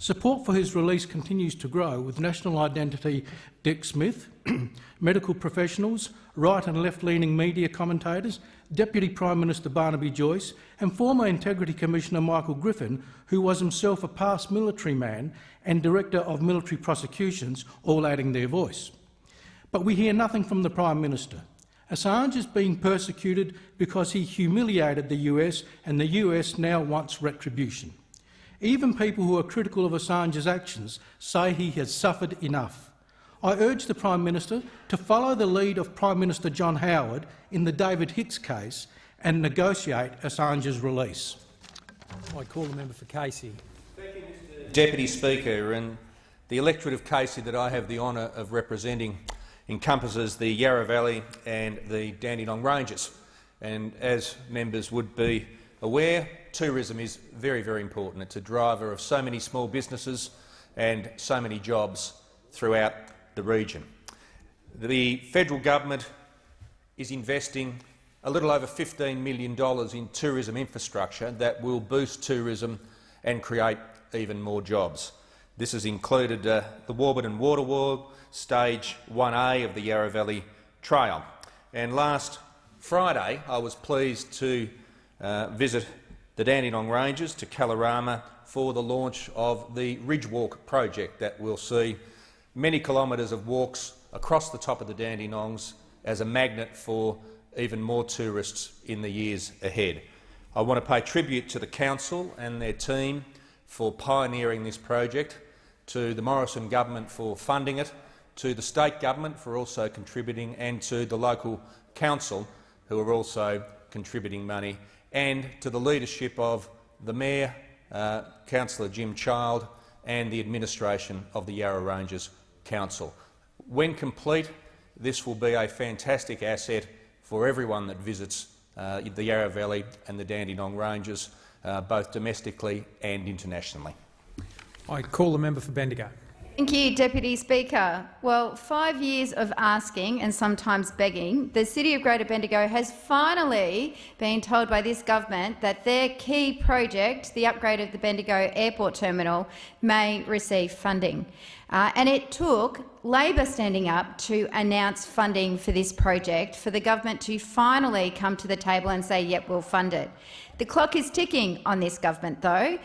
Support for his release continues to grow, with National Identity Dick Smith, medical professionals, right and left-leaning media commentators, Deputy Prime Minister Barnaby Joyce and former Integrity Commissioner Michael Griffin, who was himself a past military man and Director of Military Prosecutions, all adding their voice. But we hear nothing from the Prime Minister. Assange is being persecuted because he humiliated the US, and the US now wants retribution. Even people who are critical of Assange's actions say he has suffered enough. I urge the Prime Minister to follow the lead of Prime Minister John Howard in the David Hicks case and negotiate Assange's release. I call the member for Casey. Deputy Speaker, and the electorate of Casey that I have the honour of representing encompasses the Yarra Valley and the Dandenong Ranges. And as members would be aware, tourism is very, very important. It's a driver of so many small businesses and so many jobs throughout the region. The federal government is investing a little over $15 million in tourism infrastructure that will boost tourism and create even more jobs. This has included the Warburton Waterworld, Stage 1A of the Yarra Valley Trail. And last Friday I was pleased to visit the Dandenong Ranges to Kalorama for the launch of the Ridge Walk project that will see many kilometres of walks across the top of the Dandenongs as a magnet for even more tourists in the years ahead. I want to pay tribute to the Council and their team for pioneering this project, to the Morrison government for funding it, to the state government for also contributing, and to the local council who are also contributing money, and to the leadership of the Mayor, Councillor Jim Child, and the administration of the Yarra Ranges Council. When complete, this will be a fantastic asset for everyone that visits the Yarra Valley and the Dandenong Ranges, both domestically and internationally. I call the member for Bendigo. Thank you, Deputy Speaker. Well, 5 years of asking and sometimes begging, the City of Greater Bendigo has finally been told by this government that their key project, the upgrade of the Bendigo Airport Terminal, may receive funding. And it took Labor standing up to announce funding for this project for the government to finally come to the table and say, yep, we'll fund it. The clock is ticking on this government, though.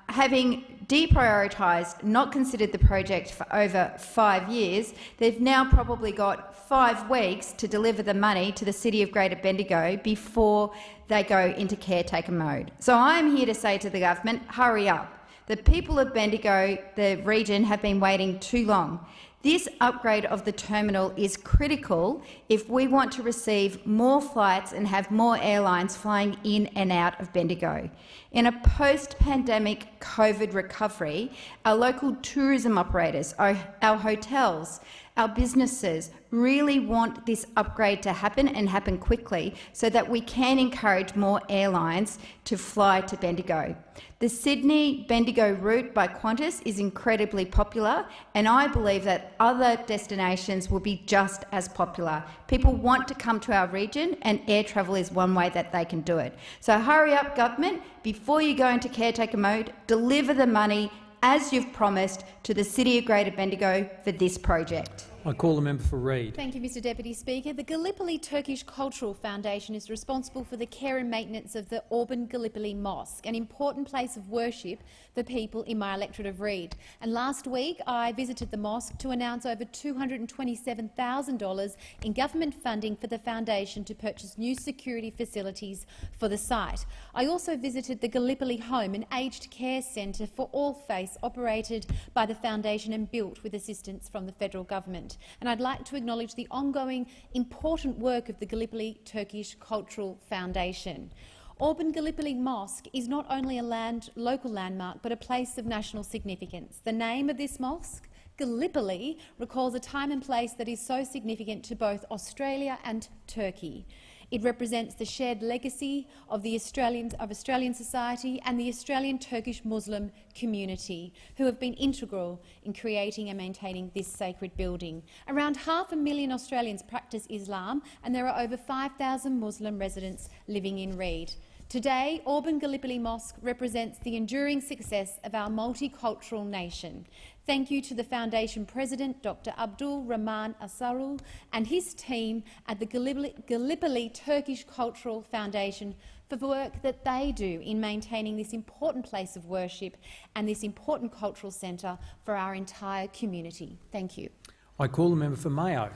Having deprioritised, not considered the project for over 5 years, they've now probably got 5 weeks to deliver the money to the City of Greater Bendigo before they go into caretaker mode. So I'm here to say to the government, hurry up. The people of Bendigo, the region, have been waiting too long. This upgrade of the terminal is critical if we want to receive more flights and have more airlines flying in and out of Bendigo. In a post-pandemic COVID recovery, our local tourism operators, our hotels, our businesses really want this upgrade to happen and happen quickly so that we can encourage more airlines to fly to Bendigo. The Sydney-Bendigo route by Qantas is incredibly popular, and I believe that other destinations will be just as popular. People want to come to our region, and air travel is one way that they can do it. So hurry up, government. Before you go into caretaker mode, deliver the money, as you've promised, to the City of Greater Bendigo for this project. I call the member for Reid. Thank you, Mr Deputy Speaker. The Gallipoli Turkish Cultural Foundation is responsible for the care and maintenance of the Auburn Gallipoli Mosque, an important place of worship for people in my electorate of Reid. And last week I visited the mosque to announce over $227,000 in government funding for the foundation to purchase new security facilities for the site. I also visited the Gallipoli Home, an aged care centre for all faiths operated by the foundation and built with assistance from the federal government. And I'd like to acknowledge the ongoing important work of the Gallipoli Turkish Cultural Foundation. Auburn Gallipoli Mosque is not only a local landmark but a place of national significance. The name of this mosque, Gallipoli recalls a time and place that is so significant to both Australia and Turkey. It represents the shared legacy of Australian society and the Australian Turkish Muslim community, who have been integral in creating and maintaining this sacred building. Around 500,000 Australians practice Islam, and there are over 5,000 Muslim residents living in Reid. Today, Auburn Gallipoli Mosque represents the enduring success of our multicultural nation. Thank you to the Foundation President, Dr Abdul Rahman Asarul, and his team at the Gallipoli Turkish Cultural Foundation for the work that they do in maintaining this important place of worship and this important cultural centre for our entire community. Thank you. I call the member for Mayo.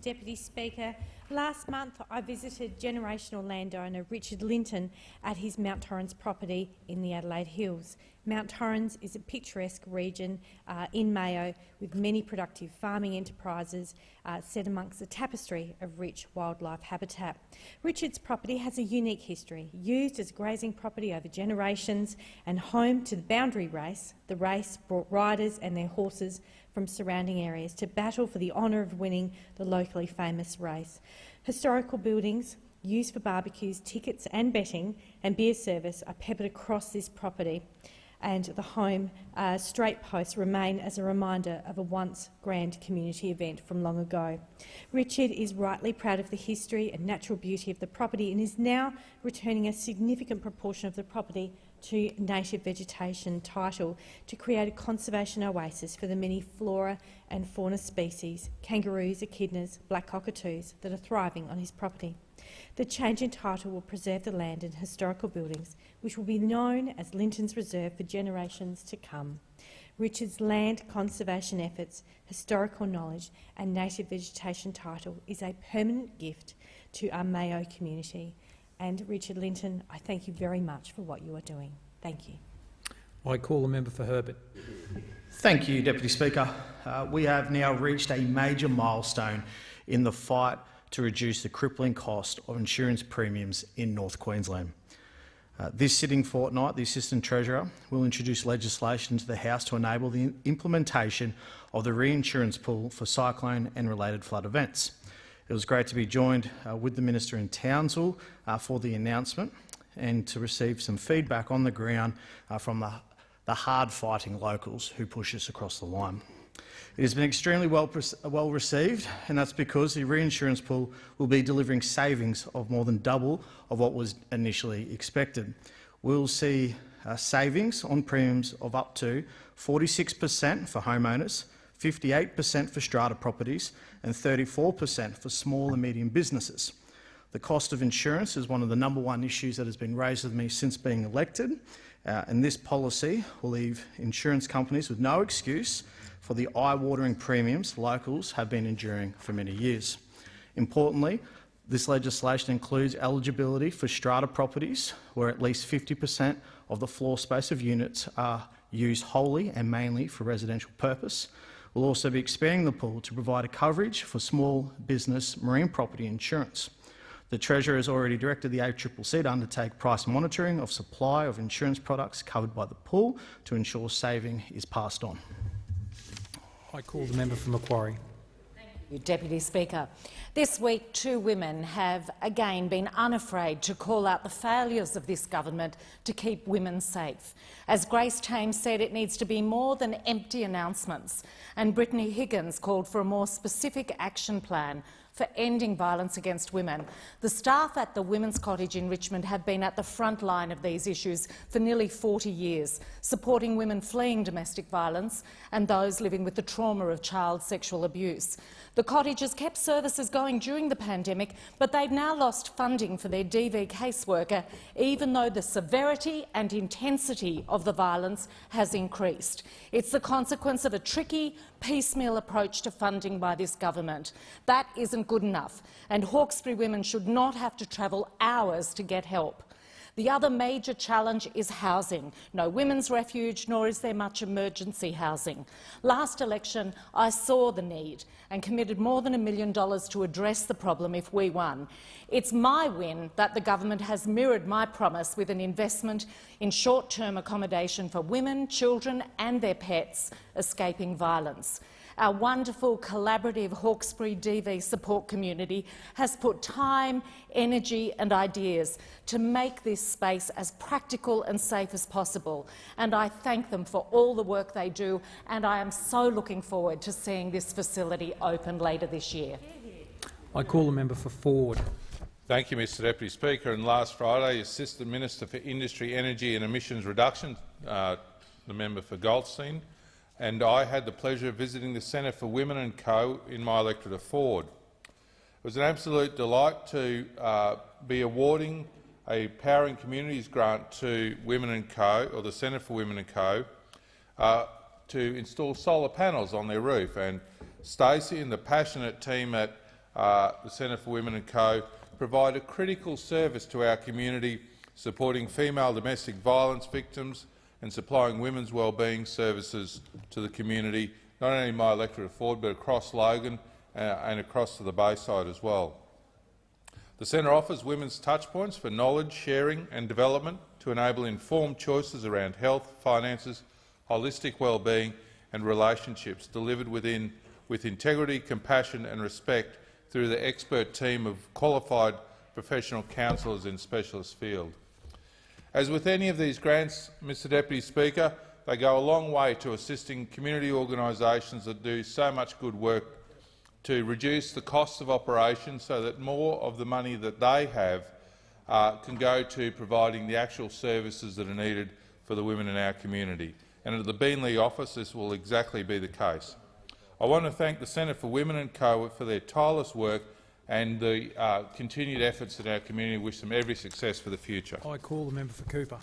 Deputy Speaker, last month I visited generational landowner Richard Linton at his Mount Torrens property in the Adelaide Hills. Mount Torrens is a picturesque region in Mayo with many productive farming enterprises set amongst a tapestry of rich wildlife habitat. Richard's property has a unique history, used as grazing property over generations and home to the boundary race. The race brought riders and their horses from surrounding areas to battle for the honour of winning the locally famous race. Historical buildings used for barbecues, tickets and betting and beer service are peppered across this property, and the home straight posts remain as a reminder of a once grand community event from long ago. Richard is rightly proud of the history and natural beauty of the property and is now returning a significant proportion of the property to native vegetation title to create a conservation oasis for the many flora and fauna species, kangaroos, echidnas, black cockatoos, that are thriving on his property. The change in title will preserve the land and historical buildings, which will be known as Linton's Reserve for generations to come. Richard's land conservation efforts, historical knowledge and native vegetation title is a permanent gift to our Mayo community. And Richard Linton, I thank you very much for what you are doing. Thank you. I call the member for Herbert. Thank you, Deputy Speaker. We have now reached a major milestone in the fight to reduce the crippling cost of insurance premiums in North Queensland. This sitting fortnight, the Assistant Treasurer will introduce legislation to the House to enable the implementation of the reinsurance pool for cyclone and related flood events. It was great to be joined with the Minister in Townsville for the announcement and to receive some feedback on the ground from the hard-fighting locals who push us across the line. It has been extremely well received, and that's because the reinsurance pool will be delivering savings of more than double of what was initially expected. We'll see savings on premiums of up to 46% for homeowners, 58% for strata properties and 34% for small and medium businesses. The cost of insurance is one of the #1 issues that has been raised with me since being elected, and this policy will leave insurance companies with no excuse for the eye-watering premiums locals have been enduring for many years. Importantly, this legislation includes eligibility for strata properties where at least 50% of the floor space of units are used wholly and mainly for residential purpose. We'll also be expanding the pool to provide a coverage for small business marine property insurance. The Treasurer has already directed the ACCC to undertake price monitoring of supply of insurance products covered by the pool to ensure saving is passed on. I call the member for Macquarie. Deputy Speaker. This week, 2 women have again been unafraid to call out the failures of this government to keep women safe. As Grace Thames said, it needs to be more than empty announcements, and Brittany Higgins called for a more specific action plan for ending violence against women. The staff at the Women's Cottage in Richmond have been at the front line of these issues for nearly 40 years, supporting women fleeing domestic violence and those living with the trauma of child sexual abuse. The cottage has kept services going during the pandemic, but they've now lost funding for their DV caseworker, even though the severity and intensity of the violence has increased. It's the consequence of a tricky, piecemeal approach to funding by this government. That isn't good enough, and Hawkesbury women should not have to travel hours to get help. The other major challenge is housing. No women's refuge, nor is there much emergency housing. Last election, I saw the need and committed more than $1 million to address the problem if we won. It's my win that the government has mirrored my promise with an investment in short-term accommodation for women, children and their pets escaping violence. Our wonderful collaborative Hawkesbury DV support community has put time, energy and ideas to make this space as practical and safe as possible, and I thank them for all the work they do, and I am so looking forward to seeing this facility open later this year. I call the member for Ford. Thank you, Mr Deputy Speaker. And last Friday, Assistant Minister for Industry, Energy and Emissions Reduction, the member for Goldstein, and I had the pleasure of visiting the Centre for Women and Co in my electorate of Ford. It was an absolute delight to be awarding a Powering Communities grant to Women and Co, or the Centre for Women and Co, to install solar panels on their roof. And Stacey and the passionate team at the Centre for Women and Co provide a critical service to our community, supporting female domestic violence victims and supplying women's wellbeing services to the community, not only in my electorate of Ford but across Logan and across to the Bayside as well. The Centre offers women's touchpoints for knowledge sharing and development to enable informed choices around health, finances, holistic wellbeing and relationships, delivered with integrity, compassion and respect through the expert team of qualified professional counsellors in specialist field. As with any of these grants, Mr Deputy Speaker, they go a long way to assisting community organisations that do so much good work to reduce the costs of operation so that more of the money that they have can go to providing the actual services that are needed for the women in our community. And at the Beenleigh office, this will exactly be the case. I want to thank the Centre for Women and Co for their tireless work and the continued efforts in our community. Wish them every success for the future. I call the member for Cooper.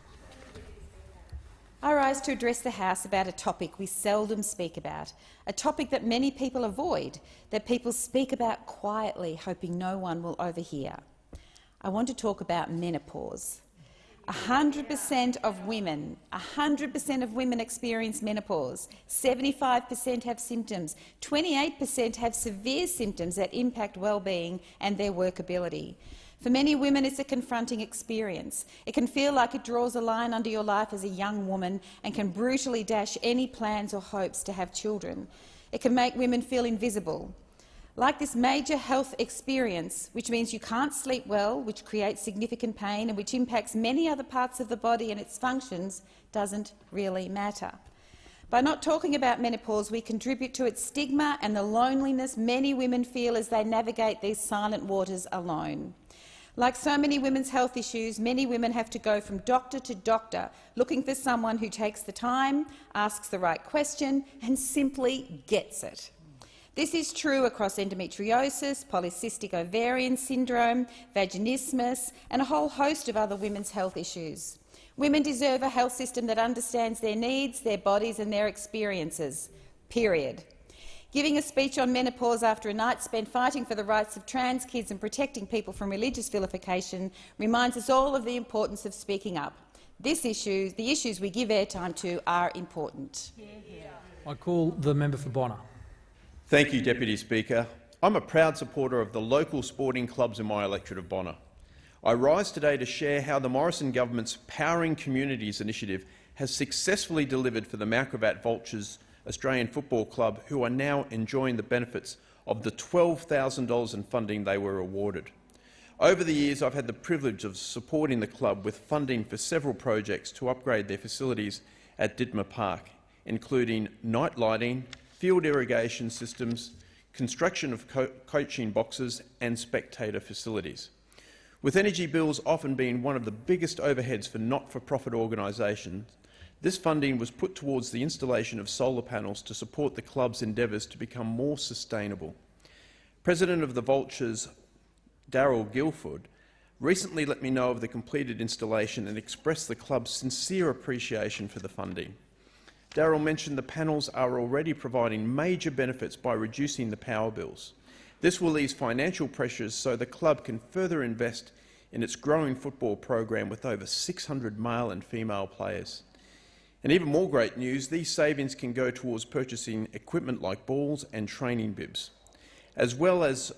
I rise to address the House about a topic we seldom speak about, a topic that many people avoid, that people speak about quietly, hoping no one will overhear. I want to talk about menopause. 100% of women experience menopause. 75% have symptoms. 28% have severe symptoms that impact well-being and their workability. For many women, it's a confronting experience. It can feel like it draws a line under your life as a young woman and can brutally dash any plans or hopes to have children. It can make women feel invisible. Like this major health experience, which means you can't sleep well, which creates significant pain and which impacts many other parts of the body and its functions, doesn't really matter. By not talking about menopause, we contribute to its stigma and the loneliness many women feel as they navigate these silent waters alone. Like so many women's health issues, many women have to go from doctor to doctor, looking for someone who takes the time, asks the right question and simply gets it. This is true across endometriosis, polycystic ovarian syndrome, vaginismus and a whole host of other women's health issues. Women deserve a health system that understands their needs, their bodies and their experiences, period. Giving a speech on menopause after a night spent fighting for the rights of trans kids and protecting people from religious vilification reminds us all of the importance of speaking up. The issues we give airtime to are important. I call the member for Bonner. Thank you, Deputy Speaker. I'm a proud supporter of the local sporting clubs in my electorate of Bonner. I rise today to share how the Morrison government's Powering Communities initiative has successfully delivered for the Mount Gravatt Vultures Australian Football Club, who are now enjoying the benefits of the $12,000 in funding they were awarded. Over the years, I've had the privilege of supporting the club with funding for several projects to upgrade their facilities at Dittmer Park, including night lighting, field irrigation systems, construction of coaching boxes and spectator facilities. With energy bills often being one of the biggest overheads for not-for-profit organisations, this funding was put towards the installation of solar panels to support the club's endeavours to become more sustainable. President of the Vultures, Daryl Guilford, recently let me know of the completed installation and expressed the club's sincere appreciation for the funding. Daryl mentioned the panels are already providing major benefits by reducing the power bills. This will ease financial pressures so the club can further invest in its growing football program with over 600 male and female players. And even more great news, these savings can go towards purchasing equipment like balls and training bibs, as well as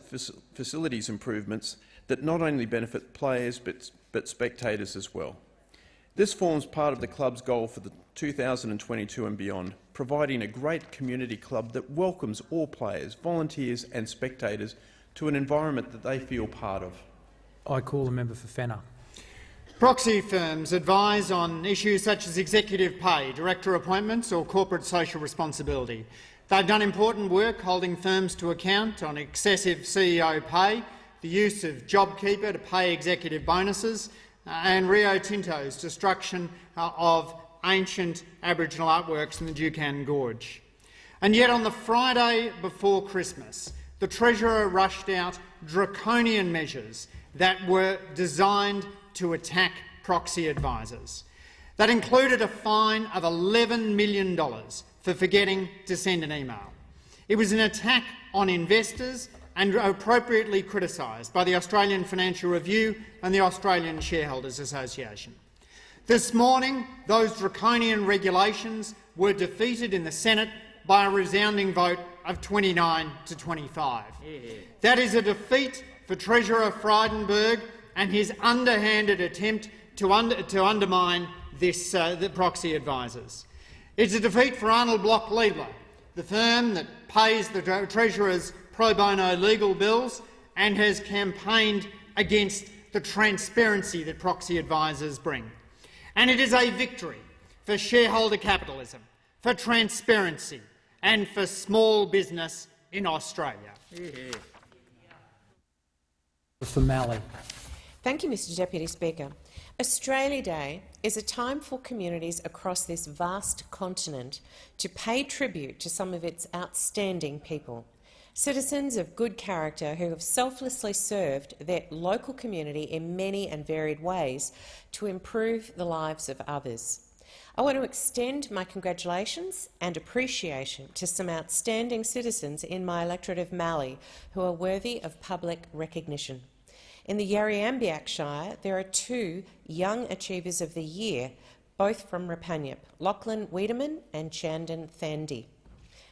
facilities improvements that not only benefit players but spectators as well. This forms part of the club's goal for the 2022 and beyond, providing a great community club that welcomes all players, volunteers and spectators to an environment that they feel part of. I call the member for Fenner. Proxy firms advise on issues such as executive pay, director appointments or corporate social responsibility. They've done important work holding firms to account on excessive CEO pay, the use of JobKeeper to pay executive bonuses, and Rio Tinto's destruction of ancient Aboriginal artworks in the Dukan Gorge. And yet on the Friday before Christmas, the Treasurer rushed out draconian measures that were designed to attack proxy advisors. That included a fine of $11 million for forgetting to send an email. It was an attack on investors and appropriately criticised by the Australian Financial Review and the Australian Shareholders Association. This morning, those draconian regulations were defeated in the Senate by a resounding vote of 29 to 25. That is a defeat for Treasurer Frydenberg and his underhanded attempt to undermine the proxy advisors. It's a defeat for Arnold Bloch Leibler, the firm that pays the Treasurer's pro bono legal bills and has campaigned against the transparency that proxy advisors bring. And it is a victory for shareholder capitalism, for transparency and for small business in Australia. For Malley. Thank you, Mr Deputy Speaker. Australia Day is a time for communities across this vast continent to pay tribute to some of its outstanding people, citizens of good character who have selflessly served their local community in many and varied ways to improve the lives of others. I want to extend my congratulations and appreciation to some outstanding citizens in my electorate of Mallee who are worthy of public recognition. In the Yarriambiack Shire, there are two Young Achievers of the Year, both from Rapanyup, Lachlan Wiedemann and Chandon Thandy.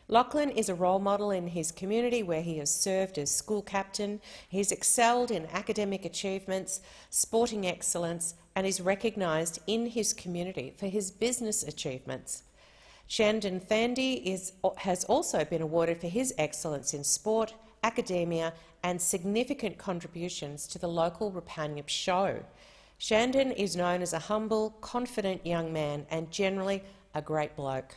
Lachlan is a role model in his community where he has served as school captain. He's excelled in academic achievements, sporting excellence, and is recognised in his community for his business achievements. Chandon Thandy has also been awarded for his excellence in sport, academia and significant contributions to the local Rapanyup show. Chandon is known as a humble, confident young man and generally a great bloke.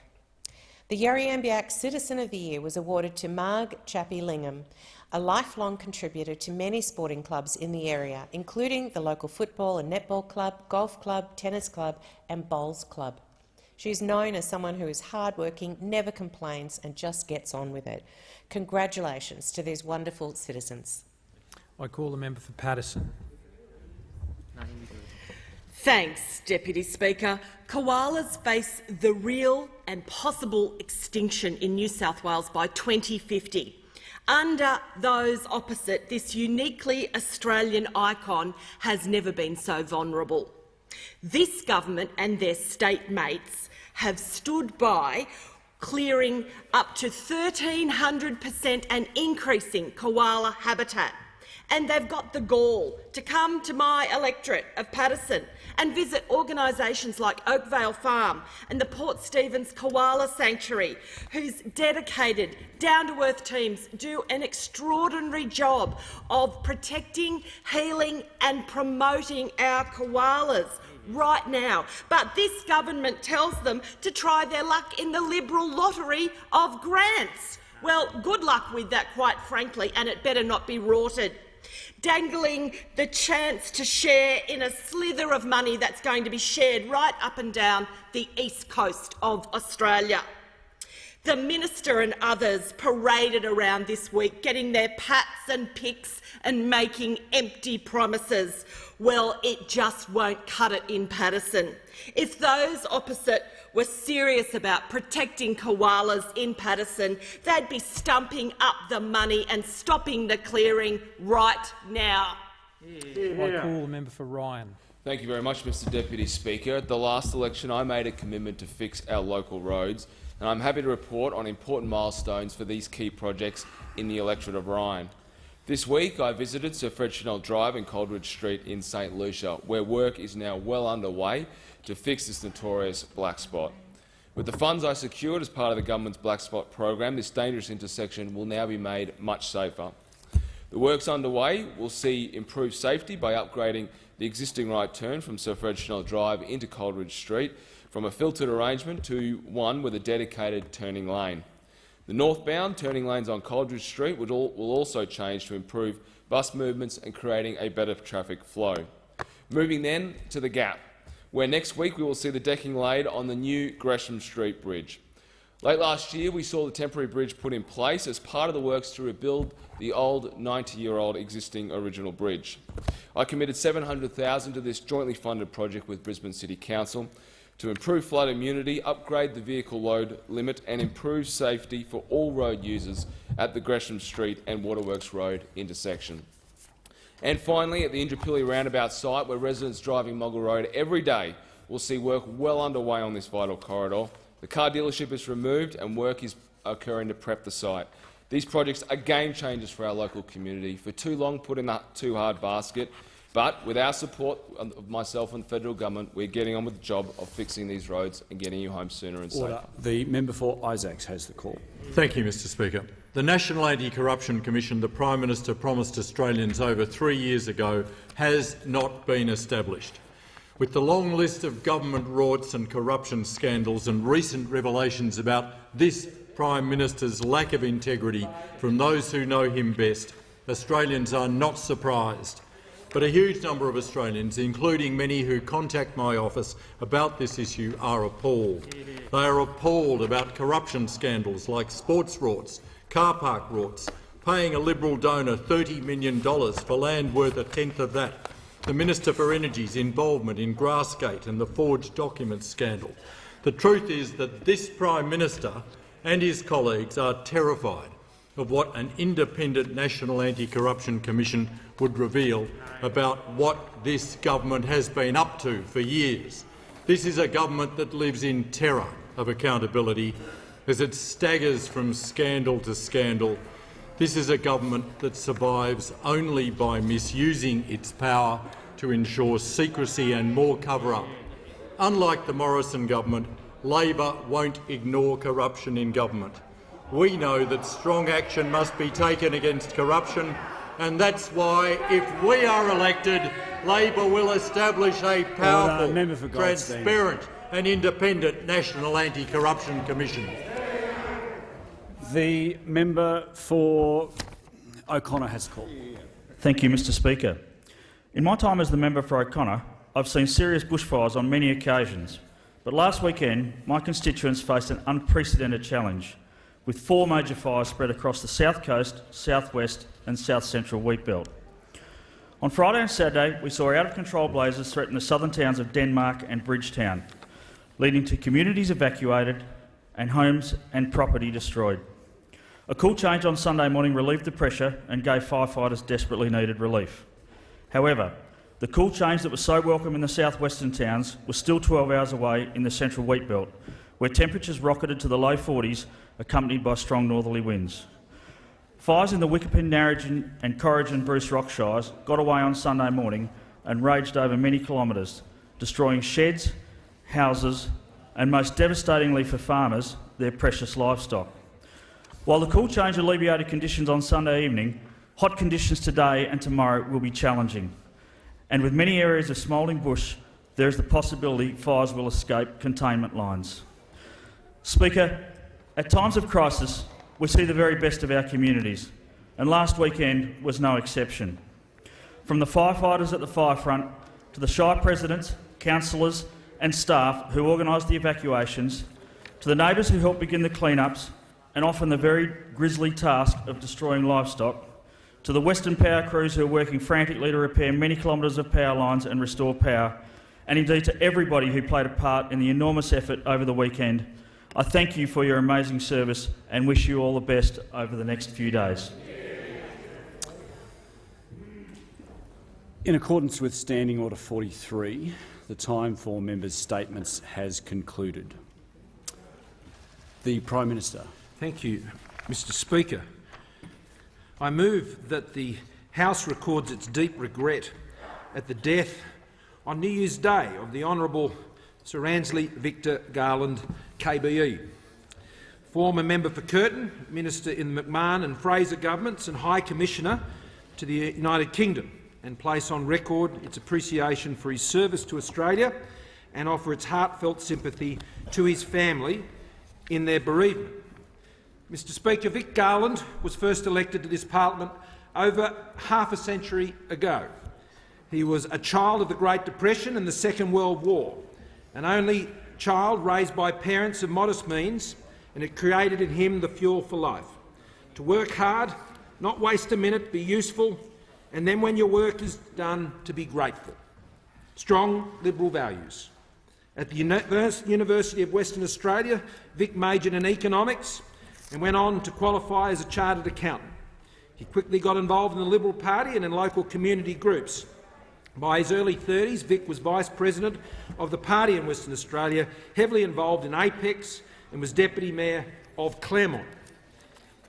The Yarriambiack Citizen of the Year was awarded to Marg Chappie Lingham, a lifelong contributor to many sporting clubs in the area, including the local football and netball club, golf club, tennis club and bowls club. She is known as someone who is hardworking, never complains and just gets on with it. Congratulations to these wonderful citizens. I call the member for Paterson. Thanks, Deputy Speaker. Koalas face the real and possible extinction in New South Wales by 2050. Under those opposite, this uniquely Australian icon has never been so vulnerable. This government and their state mates have stood by clearing up to 1,300% and increasing koala habitat. And they've got the gall to come to my electorate of Paterson and visit organisations like Oakvale Farm and the Port Stephens Koala Sanctuary, whose dedicated, down-to-earth teams do an extraordinary job of protecting, healing and promoting our koalas right now. But this government tells them to try their luck in the Liberal lottery of grants. Well, good luck with that, quite frankly, and it better not be rorted. Dangling the chance to share in a slither of money that's going to be shared right up and down the east coast of Australia. The minister and others paraded around this week, getting their pats and picks and making empty promises. Well, it just won't cut it in Paterson. If those opposite were serious about protecting koalas in Paterson, they'd be stumping up the money and stopping the clearing right now. I call the member for Ryan. Thank you very much, Mr Deputy Speaker. At the last election, I made a commitment to fix our local roads, and I'm happy to report on important milestones for these key projects in the electorate of Ryan. This week, I visited Sir Fred Chanel Drive and Coleridge Street in St Lucia, where work is now well underway to fix this notorious black spot. With the funds I secured as part of the government's Black Spot program, this dangerous intersection will now be made much safer. The works underway will see improved safety by upgrading the existing right turn from Sir Fred Chanel Drive into Coleridge Street from a filtered arrangement to one with a dedicated turning lane. The northbound turning lanes on Coleridge Street will also change to improve bus movements and creating a better traffic flow. Moving then to the Gap, where next week we will see the decking laid on the new Gresham Street Bridge. Late last year, we saw the temporary bridge put in place as part of the works to rebuild the old 90-year-old existing original bridge. I committed $700,000 to this jointly funded project with Brisbane City Council to improve flood immunity, upgrade the vehicle load limit and improve safety for all road users at the Gresham Street and Waterworks Road intersection. And finally, at the Indooroopilly roundabout site, where residents driving Moggill Road every day will see work well underway on this vital corridor. The car dealership is removed and work is occurring to prep the site. These projects are game changers for our local community, for too long put in a too hard basket, but with our support of myself and the federal government, we're getting on with the job of fixing these roads and getting you home sooner and safer. The member for Isaacs has the call. Thank you, Mr Speaker. The National Anti-Corruption Commission the Prime Minister promised Australians over 3 years ago has not been established. With the long list of government rorts and corruption scandals and recent revelations about this Prime Minister's lack of integrity from those who know him best, Australians are not surprised. But a huge number of Australians, including many who contact my office about this issue, are appalled. They are appalled about corruption scandals like sports rorts, car park rorts, paying a Liberal donor $30 million for land worth a tenth of that, the Minister for Energy's involvement in Grassgate and the forged documents scandal. The truth is that this Prime Minister and his colleagues are terrified of what an independent National Anti-Corruption Commission would reveal about what this government has been up to for years. This is a government that lives in terror of accountability as it staggers from scandal to scandal. This is a government that survives only by misusing its power to ensure secrecy and more cover-up. Unlike the Morrison government, Labor won't ignore corruption in government. We know that strong action must be taken against corruption, and that's why, if we are elected, Labor will establish a powerful, transparent and independent National Anti-Corruption Commission. The member for O'Connor has called. Thank you, Mr Speaker. In my time as the member for O'Connor, I've seen serious bushfires on many occasions, but last weekend my constituents faced an unprecedented challenge, with 4 major fires spread across the south coast, southwest and south-central wheatbelt. On Friday and Saturday, we saw out-of-control blazes threaten the southern towns of Denmark and Bridgetown, leading to communities evacuated and homes and property destroyed. A cool change on Sunday morning relieved the pressure and gave firefighters desperately needed relief. However, the cool change that was so welcome in the southwestern towns was still 12 hours away in the central wheatbelt, where temperatures rocketed to the low 40s, accompanied by strong northerly winds. Fires in the Wickepin, Narrogin and Corrigin Bruce Rock Shires got away on Sunday morning and raged over many kilometres, destroying sheds, houses and, most devastatingly for farmers, their precious livestock. While the cool change alleviated conditions on Sunday evening, hot conditions today and tomorrow will be challenging. And with many areas of smouldering bush, there is the possibility fires will escape containment lines. Speaker, at times of crisis, we see the very best of our communities, and last weekend was no exception. From the firefighters at the Firefront to the Shire presidents, councillors and staff who organised the evacuations, to the neighbours who helped begin the clean-ups and often the very grisly task of destroying livestock, to the Western Power crews who are working frantically to repair many kilometres of power lines and restore power, and indeed to everybody who played a part in the enormous effort over the weekend, I thank you for your amazing service and wish you all the best over the next few days. In accordance with Standing Order 43, the time for members' statements has concluded. The Prime Minister. Thank you, Mr Speaker. I move that the House records its deep regret at the death on New Year's Day of the Honourable Sir Ansley Victor Garland, KBE, former member for Curtin, Minister in the McMahon and Fraser governments and High Commissioner to the United Kingdom, and place on record its appreciation for his service to Australia and offer its heartfelt sympathy to his family in their bereavement. Mr Speaker, Vic Garland was first elected to this parliament over half a century ago. He was a child of the Great Depression and the Second World War, an only child raised by parents of modest means, and it created in him the fuel for life. To work hard, not waste a minute, be useful, and then when your work is done, to be grateful. Strong Liberal values. At the University of Western Australia, Vic majored in economics and went on to qualify as a chartered accountant. He quickly got involved in the Liberal Party and in local community groups. By his early 30s, Vic was Vice President of the party in Western Australia, heavily involved in APEX, and was Deputy Mayor of Claremont.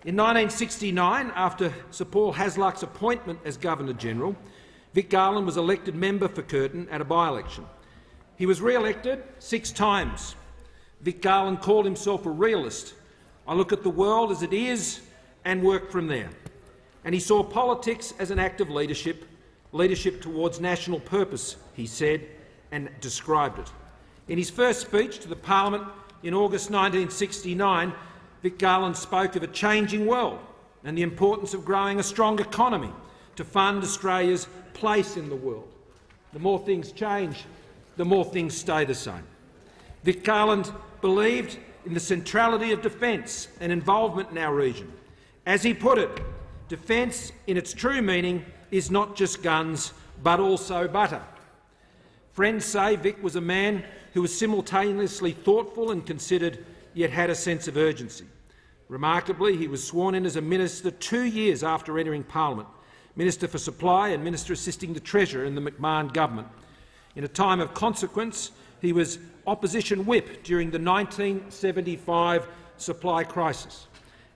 In 1969, after Sir Paul Hasluck's appointment as Governor-General, Vic Garland was elected member for Curtin at a by-election. He was re-elected 6 times. Vic Garland called himself a realist. I look at the world as it is and work from there. And he saw politics as an act of leadership towards national purpose, he said, and described it. In his first speech to the Parliament in August 1969, Vic Garland spoke of a changing world and the importance of growing a strong economy to fund Australia's place in the world. The more things change, the more things stay the same. Vic Garland believed in the centrality of defence and involvement in our region. As he put it, defence in its true meaning is not just guns, but also butter. Friends say Vic was a man who was simultaneously thoughtful and considered, yet had a sense of urgency. Remarkably, he was sworn in as a minister 2 years after entering Parliament, Minister for Supply and Minister assisting the Treasurer in the McMahon government. In a time of consequence, he was opposition whip during the 1975 supply crisis.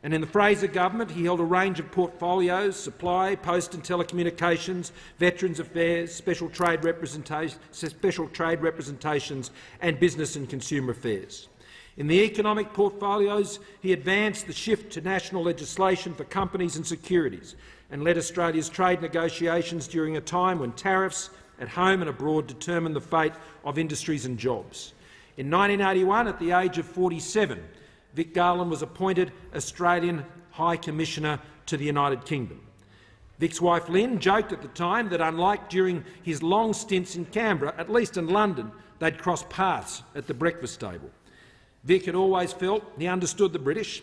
And in the Fraser government, he held a range of portfolios: supply, post and telecommunications, veterans affairs, special trade representations and business and consumer affairs. In the economic portfolios, he advanced the shift to national legislation for companies and securities and led Australia's trade negotiations during a time when tariffs at home and abroad determined the fate of industries and jobs. In 1981, at the age of 47, Vic Garland was appointed Australian High Commissioner to the United Kingdom. Vic's wife Lynn joked at the time that, unlike during his long stints in Canberra, at least in London, they'd cross paths at the breakfast table. Vic had always felt he understood the British.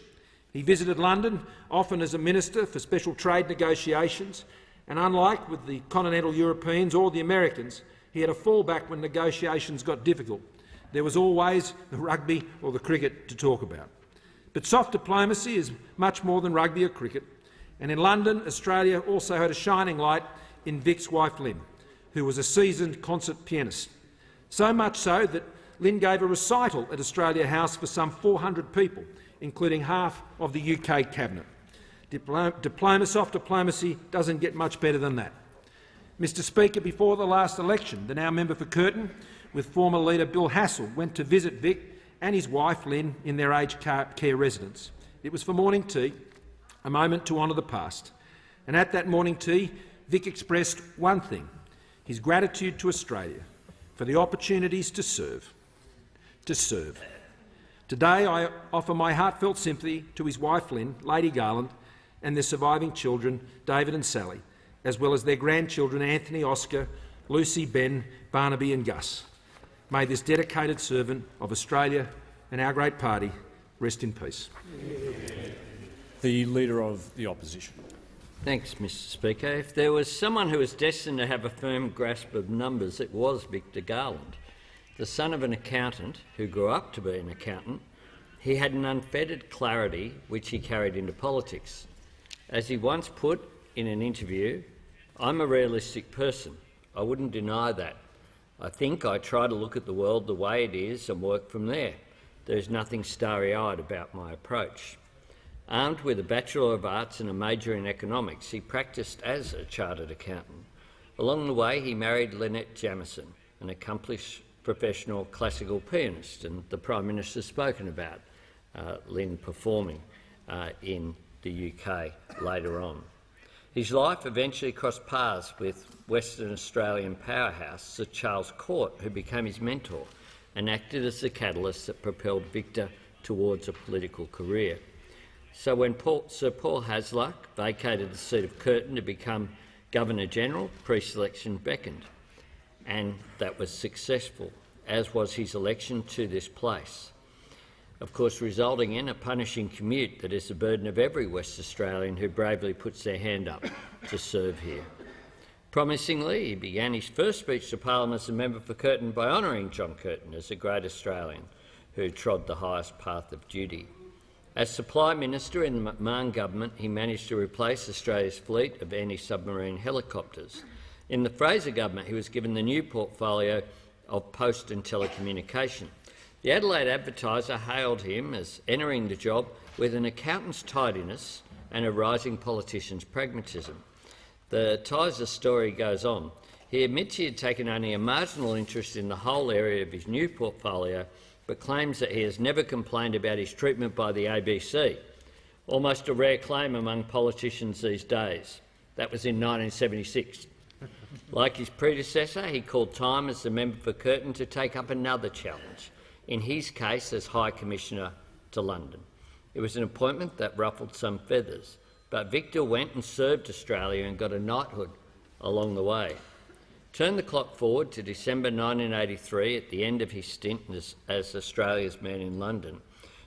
He visited London, often as a minister for special trade negotiations, and unlike with the continental Europeans or the Americans, he had a fallback when negotiations got difficult. There was always the rugby or the cricket to talk about. But soft diplomacy is much more than rugby or cricket, and in London, Australia also had a shining light in Vic's wife Lynn, who was a seasoned concert pianist. So much so that Lynn gave a recital at Australia House for some 400 people, including half of the UK cabinet. Soft diplomacy doesn't get much better than that. Mr Speaker, before the last election, the now member for Curtin, with former leader Bill Hassel, went to visit Vic and his wife Lynn in their aged care residence. It was for morning tea, a moment to honour the past. And at that morning tea, Vic expressed one thing: his gratitude to Australia for the opportunities to serve. Today I offer my heartfelt sympathy to his wife Lynn, Lady Garland, and their surviving children, David and Sally, as well as their grandchildren Anthony, Oscar, Lucy, Ben, Barnaby and Gus. May this dedicated servant of Australia and our great party rest in peace. The Leader of the Opposition. Thanks, Mr Speaker. If there was someone who was destined to have a firm grasp of numbers, it was Victor Garland. The son of an accountant who grew up to be an accountant, he had an unfettered clarity which he carried into politics. As he once put in an interview, "I'm a realistic person. I wouldn't deny that. I think I try to look at the world the way it is and work from there. There's nothing starry-eyed about my approach. Armed with a Bachelor of Arts and a major in economics, he practised as a chartered accountant. Along the way, he married Lynette Jamieson, an accomplished professional classical pianist, and the Prime Minister's spoken about Lynn performing in the UK later on. His life eventually crossed paths with Western Australian powerhouse Sir Charles Court, who became his mentor and acted as the catalyst that propelled Victor towards a political career. So when Sir Paul Hasluck vacated the seat of Curtin to become Governor-General, pre-selection beckoned, and that was successful, as was his election to this place, of course resulting in a punishing commute that is the burden of every West Australian who bravely puts their hand up to serve here. Promisingly, he began his first speech to Parliament as a member for Curtin by honouring John Curtin as a great Australian who trod the highest path of duty. As Supply Minister in the McMahon government, he managed to replace Australia's fleet of anti-submarine helicopters. In the Fraser government, he was given the new portfolio of post and telecommunication. The Adelaide Advertiser hailed him as entering the job with an accountant's tidiness and a rising politician's pragmatism. The Tiser story goes on. He admits he had taken only a marginal interest in the whole area of his new portfolio, but claims that he has never complained about his treatment by the ABC, almost a rare claim among politicians these days. That was in 1976. Like his predecessor, he called time as the member for Curtin to take up another challenge, in his case as High Commissioner to London. It was an appointment that ruffled some feathers, but Victor went and served Australia and got a knighthood along the way. Turn the clock forward to December 1983, at the end of his stint as Australia's man in London.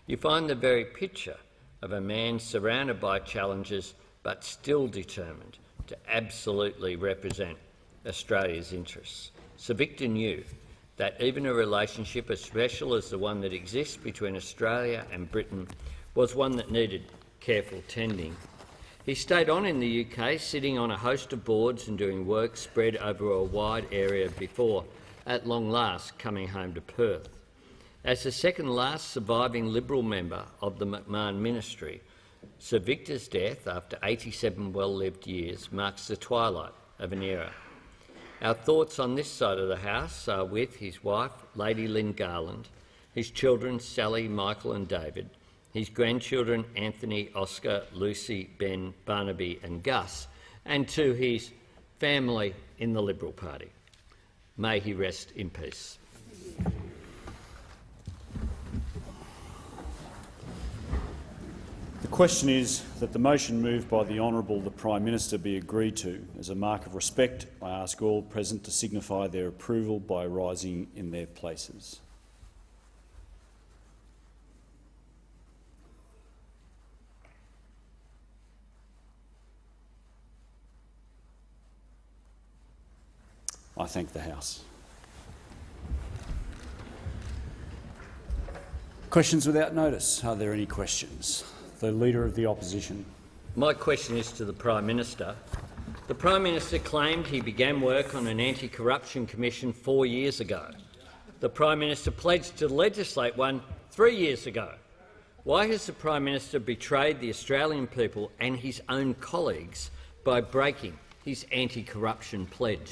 You find the very picture of a man surrounded by challenges but still determined to absolutely represent Australia's interests. Sir Victor knew that even a relationship as special as the one that exists between Australia and Britain was one that needed careful tending. He stayed on in the UK, sitting on a host of boards and doing work spread over a wide area before, at long last, coming home to Perth. As the second last surviving Liberal member of the McMahon ministry, Sir Victor's death, after 87 well-lived years, marks the twilight of an era. Our thoughts on this side of the House are with his wife, Lady Lynn Garland, his children, Sally, Michael and David, his grandchildren, Anthony, Oscar, Lucy, Ben, Barnaby and Gus, and to his family in the Liberal Party. May he rest in peace. The question is that the motion moved by the Honourable the Prime Minister be agreed to. As a mark of respect, I ask all present to signify their approval by rising in their places. I thank the House. Questions without notice. Are there any questions? The Leader of the Opposition. My question is to the Prime Minister. The Prime Minister claimed he began work on an anti-corruption commission 4 years ago. The Prime Minister pledged to legislate one 3 years ago. Why has the Prime Minister betrayed the Australian people and his own colleagues by breaking his anti-corruption pledge?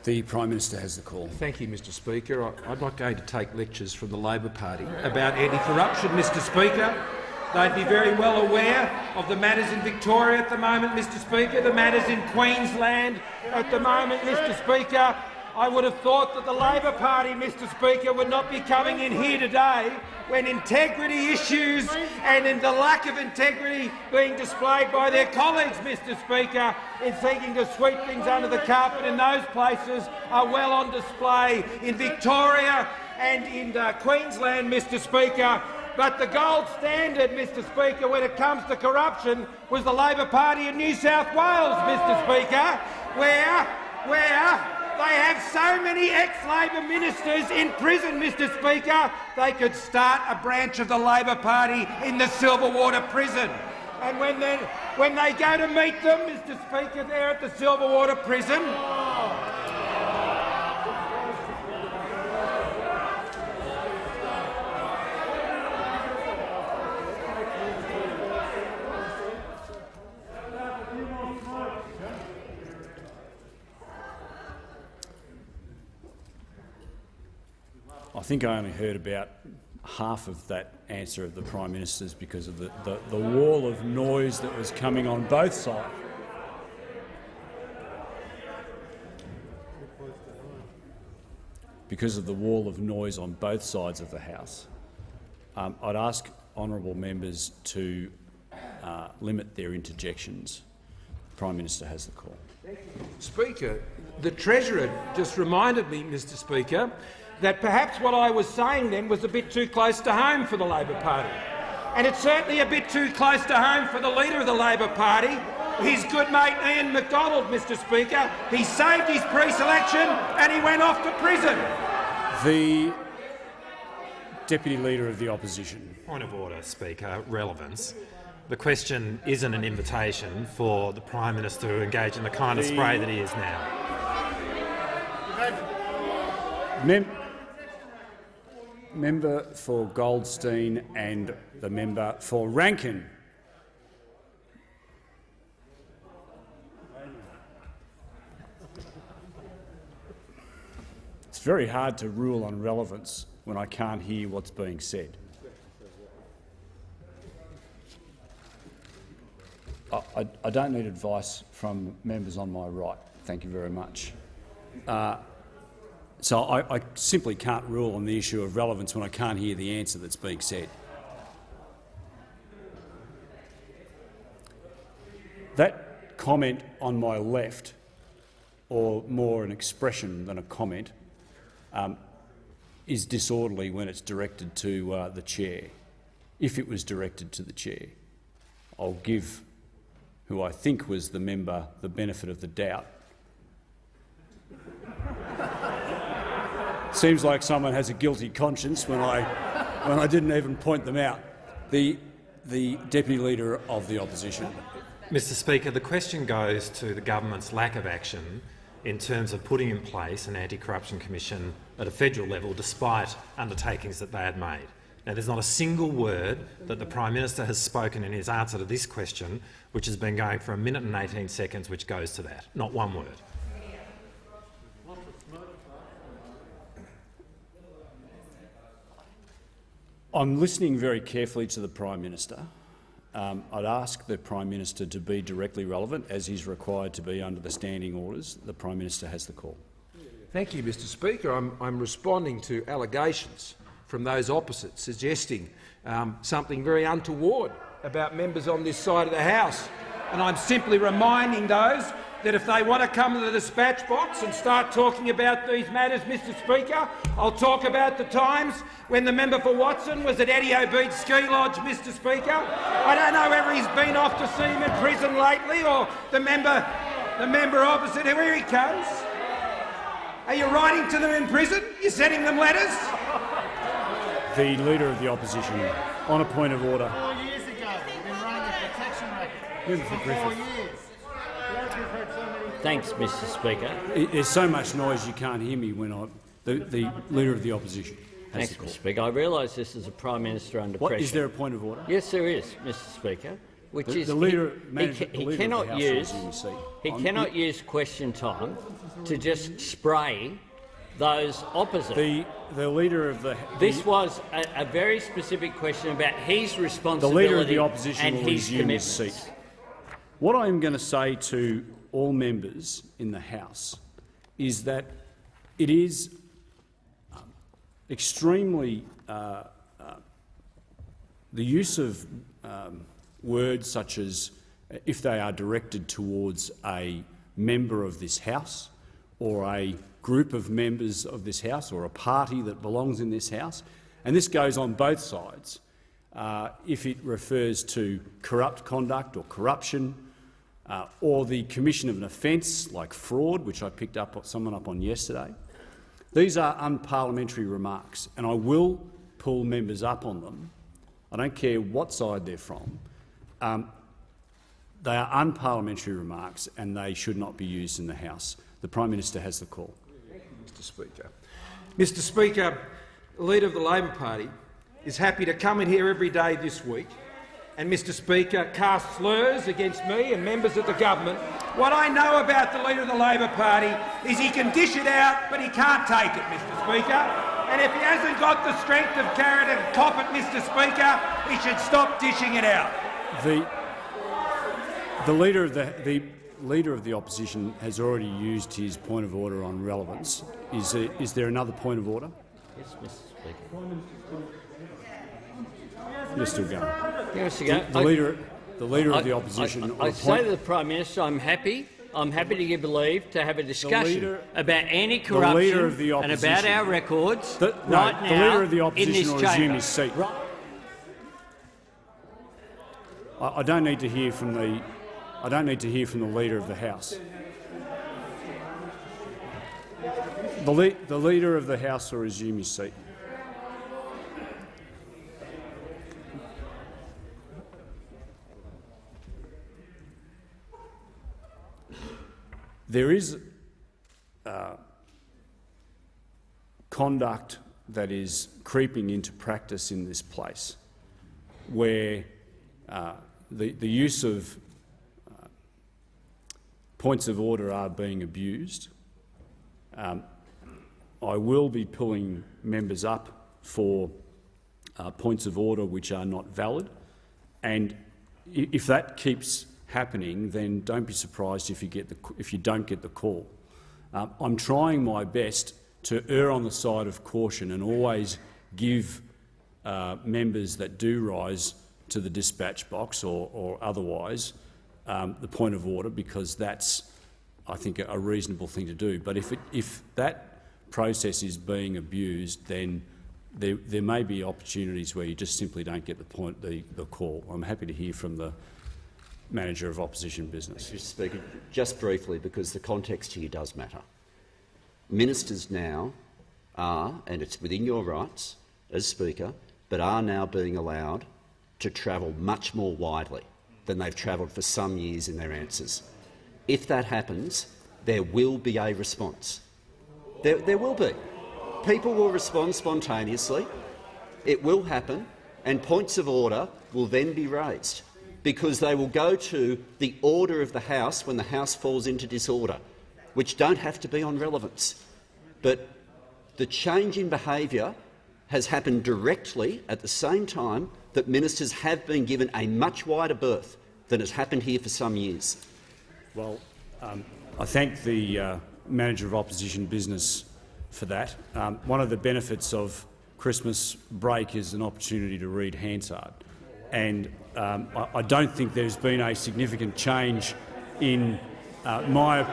The Prime Minister has the call. Thank you, Mr Speaker. I'm not going to take lectures from the Labor Party about anti-corruption, Mr Speaker. They'd be very well aware of the matters in Victoria at the moment, Mr Speaker, the matters in Queensland at the moment, Mr Speaker. I would have thought that the Labor Party, Mr Speaker, would not be coming in here today when integrity issues and in the lack of integrity being displayed by their colleagues, Mr Speaker, in seeking to sweep things under the carpet in those places are well on display in Victoria and in Queensland, Mr Speaker. But the gold standard, Mr Speaker, when it comes to corruption was the Labor Party in New South Wales, Mr Speaker, where they have so many ex-Labor ministers in prison, Mr Speaker, they could start a branch of the Labor Party in the Silverwater prison. And when they go to meet them, Mr Speaker, there at the Silverwater prison, I think I only heard about half of that answer of the Prime Minister's because of the wall of noise that was coming on both sides. Because of the wall of noise on both sides of the House. I'd ask honourable members to limit their interjections. The Prime Minister has the call. Speaker, the Treasurer just reminded me, Mr Speaker, that perhaps what I was saying then was a bit too close to home for the Labor Party. And it's certainly a bit too close to home for the Leader of the Labor Party, his good mate Ian MacDonald, Mr Speaker. He saved his pre-selection and he went off to prison. The Deputy Leader of the Opposition. Point of order, Speaker. Relevance. The question isn't an invitation for the Prime Minister to engage in the kind of spray that he is now. Member for Goldstein and the member for Rankin. It's very hard to rule on relevance when I can't hear what's being said. I don't need advice from members on my right. Thank you very much. So I simply can't rule on the issue of relevance when I can't hear the answer that's being said. That comment on my left, or more an expression than a comment, is disorderly when it's directed to the chair. If it was directed to the chair, I'll give who I think was the member the benefit of the doubt. Seems like someone has a guilty conscience when I didn't even point them out. The Deputy Leader of the Opposition. Mr Speaker, the question goes to the government's lack of action in terms of putting in place an anti-corruption commission at a federal level despite undertakings that they had made. Now, there's not a single word that the Prime Minister has spoken in his answer to this question, which has been going for 1 minute and 18 seconds, which goes to that. Not one word. I'm listening very carefully to the Prime Minister. I'd ask the Prime Minister to be directly relevant, as he's required to be under the standing orders. The Prime Minister has the call. Thank you, Mr Speaker. I'm responding to allegations from those opposite suggesting something very untoward about members on this side of the House. And I'm simply reminding those that if they want to come to the dispatch box and start talking about these matters, Mr Speaker, I'll talk about the times when the member for Watson was at Eddie Beach Ski Lodge, Mr Speaker. I don't know whether he's been off to see him in prison lately or the member opposite, here he comes. Are you writing to them in prison? You're sending them letters? The Leader of the Opposition, on a point of order. 4 years ago, we've been running a protection record for 4 years. Thanks, Mr Speaker. There's so much noise you can't hear me when the Leader of the Opposition has Thanks, the call. Mr Speaker. I realise this is a Prime Minister under pressure. Is there a point of order? Yes, there is, Mr Speaker. Which The is Leader, he cannot use question time to just spray those opposite. The Leader of the... This was a very specific question about his responsibility The Leader of the Opposition and will his resume his commitments. seat. What I am going to say to all members in the House is that it is extremely... the use of words such as, if they are directed towards a member of this House or a group of members of this House or a party that belongs in this House, and this goes on both sides, if it refers to corrupt conduct or corruption or the commission of an offence like fraud, which I picked someone up on yesterday. These are unparliamentary remarks, and I will pull members up on them. I don't care what side they're from. they are unparliamentary remarks and they should not be used in the House. The Prime Minister has the call. Mr Speaker. Mr Speaker, the Leader of the Labor Party is happy to come in here every day this week and, Mr Speaker, cast slurs against me and members of the government. What I know about the Leader of the Labor Party is he can dish it out, but he can't take it, Mr Speaker. And if he hasn't got the strength of character to cop it, Mr Speaker, he should stop dishing it out. The Leader of the Opposition has already used his point of order on relevance. Is there another point of order? Yes, Mr Speaker. You're still going. Yes, to go. The leader of the Opposition. I say to the Prime Minister, I'm happy to give leave to have a discussion about anti-corruption and about our records now the Leader of the in Opposition this will chamber. resume his seat. I don't need to hear from the. I don't need to hear from the Leader of the House. The Leader of the House will resume his seat. There is conduct that is creeping into practice in this place where the use of points of order are being abused. I will be pulling members up for points of order which are not valid, and if that keeps happening, then don't be surprised if you don't get the call. I'm trying my best to err on the side of caution and always give members that do rise to the dispatch box or otherwise the point of order, because that's, I think, a reasonable thing to do. But if that process is being abused, then there may be opportunities where you just simply don't get the call. I'm happy to hear from the Manager of Opposition Business. Mr Speaker, just briefly, because the context here does matter. Ministers now are, and it's within your rights as Speaker, but are now being allowed to travel much more widely than they've travelled for some years in their answers. If that happens, there will be a response. There will be. People will respond spontaneously. It will happen, and points of order will then be raised, because they will go to the order of the House when the House falls into disorder, which don't have to be on relevance. But the change in behaviour has happened directly at the same time that ministers have been given a much wider berth than has happened here for some years. Well, I thank the Manager of Opposition Business for that. One of the benefits of Christmas break is an opportunity to read Hansard. And I don't think there's been a significant change in my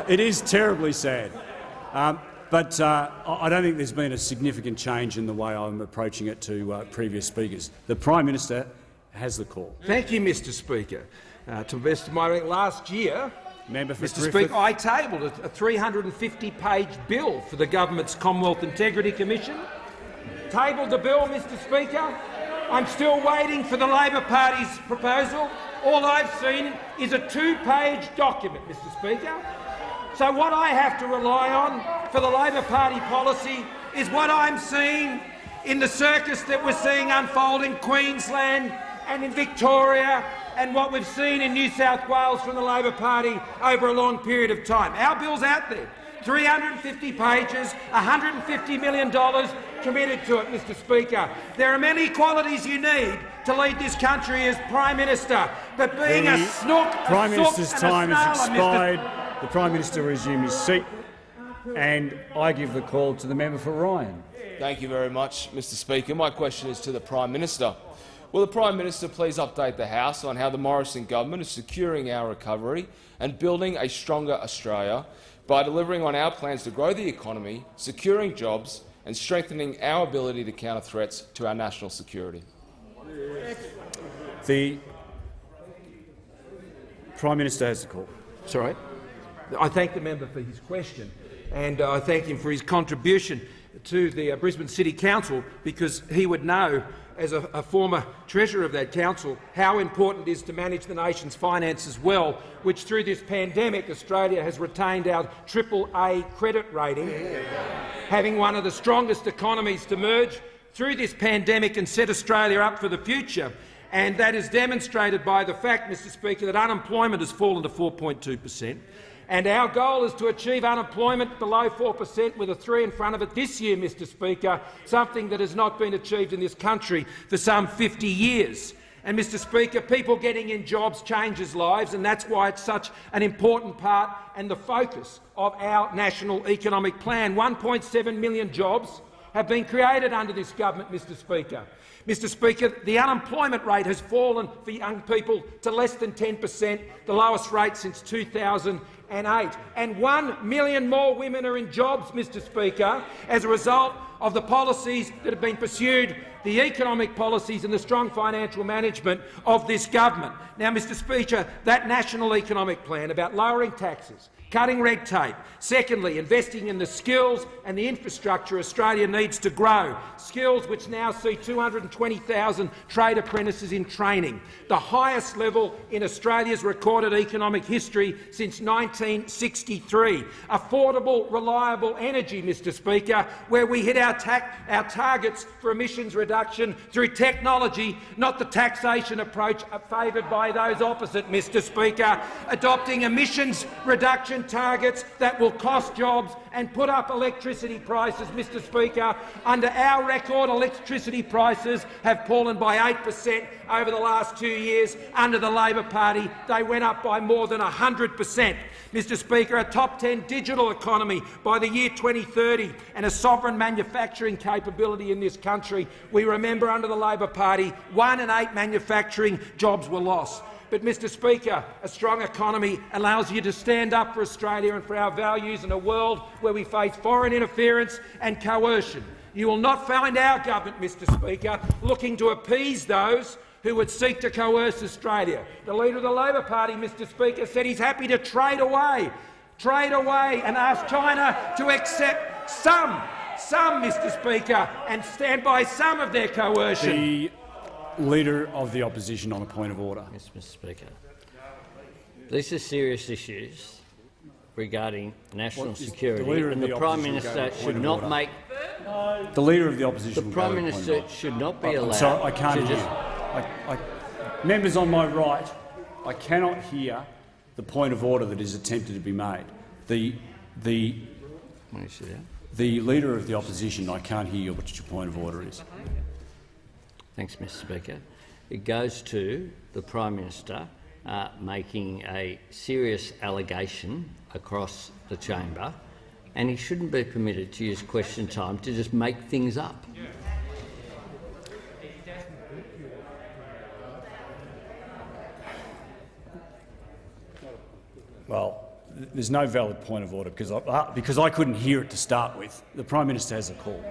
it is terribly sad, but I don't think there's been a significant change in the way I'm approaching it to previous speakers. The Prime Minister has the call. Thank you, Mr Speaker. To the best of my recollection, last year, Mr Speaker, I tabled a 350-page bill for the government's Commonwealth Integrity Commission. Tabled the bill, Mr Speaker. I'm still waiting for the Labor Party's proposal. All I've seen is a 2-page document, Mr Speaker. So what I have to rely on for the Labor Party policy is what I'm seeing in the circus that we're seeing unfold in Queensland and in Victoria, and what we've seen in New South Wales from the Labor Party over a long period of time. Our bill's out there. 350 pages, $150 million committed to it, Mr Speaker. There are many qualities you need to lead this country as Prime Minister, but being a snook, Prime Minister's time has expired. The Prime Minister will resume his seat, and I give the call to the member for Ryan. Thank you very much, Mr Speaker. My question is to the Prime Minister. Will the Prime Minister please update the House on how the Morrison government is securing our recovery and building a stronger Australia by delivering on our plans to grow the economy, securing jobs and strengthening our ability to counter threats to our national security? The Prime Minister has the call. Sorry. I thank the member for his question, and I thank him for his contribution to the Brisbane City Council, because he would know as a former treasurer of that council, how important it is to manage the nation's finances well, which through this pandemic Australia has retained our AAA credit rating, having one of the strongest economies to emerge through this pandemic and set Australia up for the future. And that is demonstrated by the fact, Mr Speaker, that unemployment has fallen to 4.2%. And our goal is to achieve unemployment below 4% with a 3 in front of it this year, Mr Speaker, something that has not been achieved in this country for some 50 years. And, Mr Speaker, people getting in jobs changes lives, and that's why it's such an important part and the focus of our national economic plan. 1.7 million jobs have been created under this government, Mr Speaker. Mr Speaker, the unemployment rate has fallen for young people to less than 10%, the lowest rate since 2008. And 1 million more women are in jobs, Mr Speaker, as a result of the policies that have been pursued, the economic policies and the strong financial management of this government. Now, Mr Speaker, that national economic plan about lowering taxes, cutting red tape, secondly, investing in the skills and the infrastructure Australia needs to grow, skills which now see 220,000 trade apprentices in training, the highest level in Australia's recorded economic history since 1963, affordable, reliable energy, Mr Speaker, where we hit our targets for emissions reduction through technology, not the taxation approach favoured by those opposite, Mr Speaker, adopting emissions reduction targets that will cost jobs and put up electricity prices, Mr Speaker. Under our record, electricity prices have fallen by 8% over the last 2 years. Under the Labor Party, they went up by more than 100%. Mr Speaker, a top 10 digital economy by the year 2030 and a sovereign manufacturing capability in this country. We remember under the Labor Party, 1 in 8 manufacturing jobs were lost. But, Mr Speaker, a strong economy allows you to stand up for Australia and for our values in a world where we face foreign interference and coercion. You will not find our government, Mr Speaker, looking to appease those who would seek to coerce Australia. The Leader of the Labor Party, Mr Speaker, said he's happy to trade away and ask China to accept some, Mr Speaker, and stand by some of their coercion. The Leader of the Opposition on a point of order. Yes, Mr Speaker. These are serious issues regarding national security, and the Prime Minister should not make. The Leader of the Opposition. The Prime Minister should not be allowed. Sorry, I can't hear. Members on my right, I cannot hear the point of order that is attempted to be made. The Leader of the Opposition, I can't hear what your point of order is. Thanks, Mr Speaker. It goes to the Prime Minister making a serious allegation across the chamber, and he shouldn't be permitted to use question time to just make things up. Well, there's no valid point of order because I couldn't hear it to start with. The Prime Minister has a call.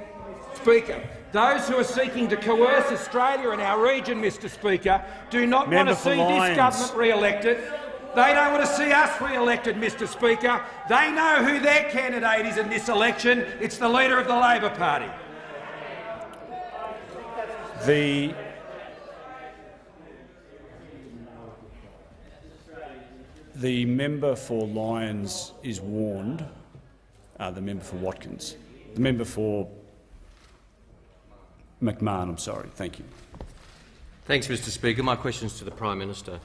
Speaker, those who are seeking to coerce Australia and our region, Mr Speaker, do not want to see this government re-elected. They don't want to see us re-elected, Mr Speaker. They know who their candidate is in this election. It's the Leader of the Labor Party. The member for Lyons is warned. The member for Watkins. The member for McMahon, I'm sorry. Thank you. Thanks, Mr Speaker. My question is to the Prime Minister.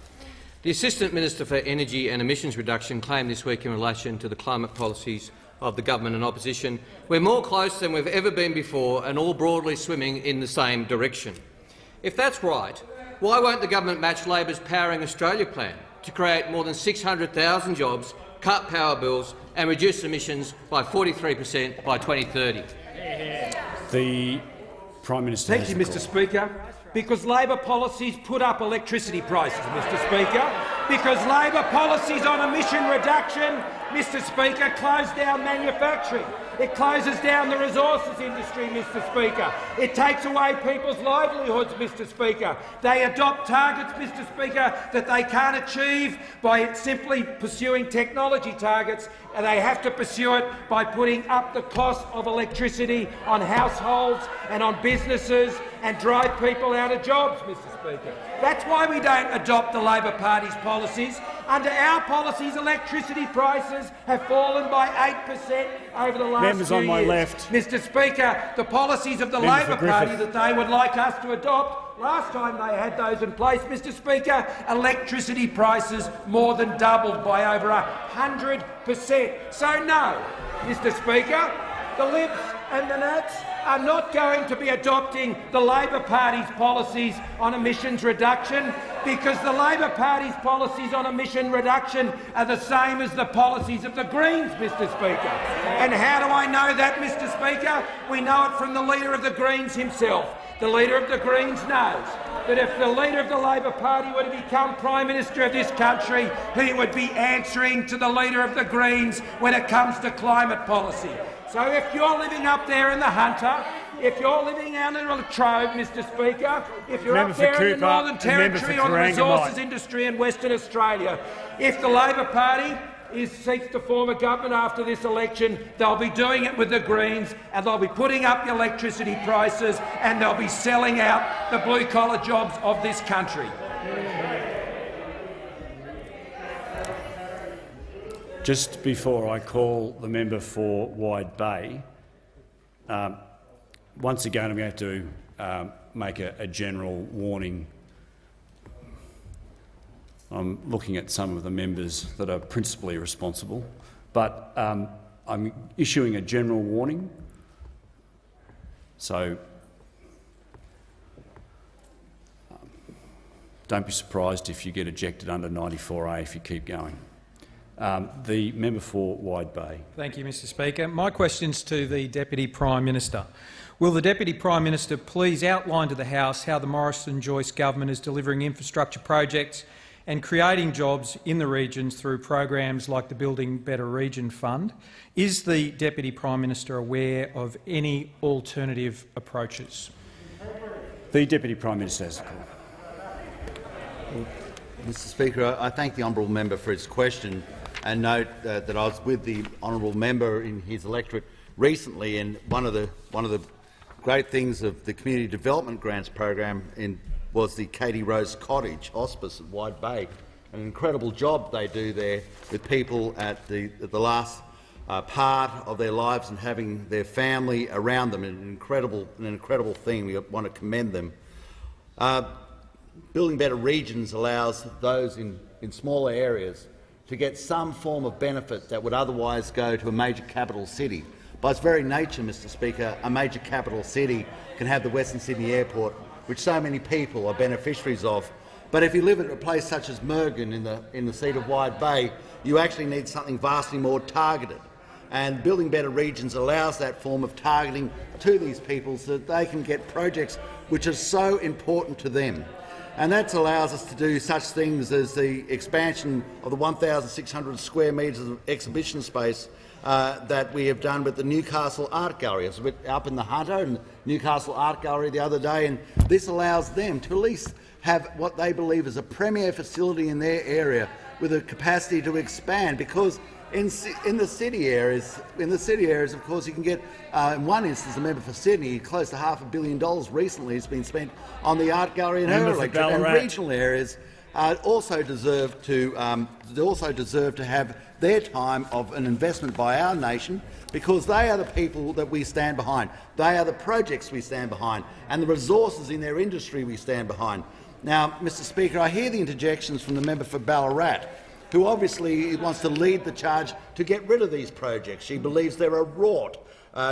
The Assistant Minister for Energy and Emissions Reduction claimed this week in relation to the climate policies of the government and opposition, we're more close than we've ever been before and all broadly swimming in the same direction. If that's right, why won't the government match Labor's Powering Australia plan to create more than 600,000 jobs, cut power bills and reduce emissions by 43% by 2030? The Prime Minister. Thank you, Mr Speaker. Because Labor policies put up electricity prices, Mr Speaker. Because Labor policies on emission reduction, Mr Speaker, close down manufacturing. It closes down the resources industry, Mr Speaker. It takes away people's livelihoods, Mr Speaker. They adopt targets, Mr Speaker, that they can't achieve by simply pursuing technology targets, and they have to pursue it by putting up the cost of electricity on households and on businesses and drive people out of jobs, Mr Speaker. That's why we don't adopt the Labor Party's policies. Under our policies, electricity prices have fallen by 8% over the last Members few on my years. left. Mr Speaker, the policies of the Labor Party that they would like us to adopt, last time they had those in place, Mr Speaker, electricity prices more than doubled by over 100%. So no, Mr Speaker, the Libs and the Nats are not going to be adopting the Labor Party's policies on emissions reduction, because the Labor Party's policies on emission reduction are the same as the policies of the Greens, Mr Speaker. And how do I know that, Mr Speaker? We know it from the Leader of the Greens himself. The Leader of the Greens knows that if the Leader of the Labor Party were to become Prime Minister of this country, he would be answering to the Leader of the Greens when it comes to climate policy. So if you're living up there in the Hunter, if you're living out in the Latrobe, Mr Speaker, if you're up there in the Northern Territory or the resources industry in Western Australia, if the Labor Party seeks to form a government after this election, they'll be doing it with the Greens, and they'll be putting up the electricity prices, and they'll be selling out the blue-collar jobs of this country. Just before I call the member for Wide Bay, once again I'm going to have to make a general warning. I'm looking at some of the members that are principally responsible, but I'm issuing a general warning. So don't be surprised if you get ejected under 94A if you keep going. The member for Wide Bay. Thank you, Mr Speaker. My question's to the Deputy Prime Minister. Will the Deputy Prime Minister please outline to the House how the Morrison-Joyce government is delivering infrastructure projects and creating jobs in the regions through programs like the Building Better Region Fund? Is the Deputy Prime Minister aware of any alternative approaches? The Deputy Prime Minister has the call. Mr Speaker, I thank the honourable member for his question and note that I was with the honourable member in his electorate recently, and one of the great things of the Community Development Grants program was the Katie Rose Cottage Hospice at Wide Bay. An incredible job they do there with people at the last part of their lives and having their family around them. An incredible thing. We want to commend them. Building Better Regions allows those in smaller areas to get some form of benefit that would otherwise go to a major capital city. By its very nature, Mr Speaker, a major capital city can have the Western Sydney Airport, which so many people are beneficiaries of. But if you live at a place such as Mergen in the seat of Wide Bay, you actually need something vastly more targeted. And Building Better Regions allows that form of targeting to these people so that they can get projects which are so important to them. And that allows us to do such things as the expansion of the 1,600 square metres of exhibition space that we have done with the Newcastle Art Gallery. I was up in the Hunter and Newcastle Art Gallery the other day, and this allows them to at least have what they believe is a premier facility in their area with a capacity to expand, because in the city areas, of course, you can get, in one instance, the member for Sydney, close to $500 million recently has been spent on the art gallery in her electorate, and regional areas also deserve to have their time of an investment by our nation, because they are the people that we stand behind. They are the projects we stand behind, and the resources in their industry we stand behind. Now, Mr Speaker, I hear the interjections from the member for Ballarat, who obviously wants to lead the charge to get rid of these projects. She believes they're a rort.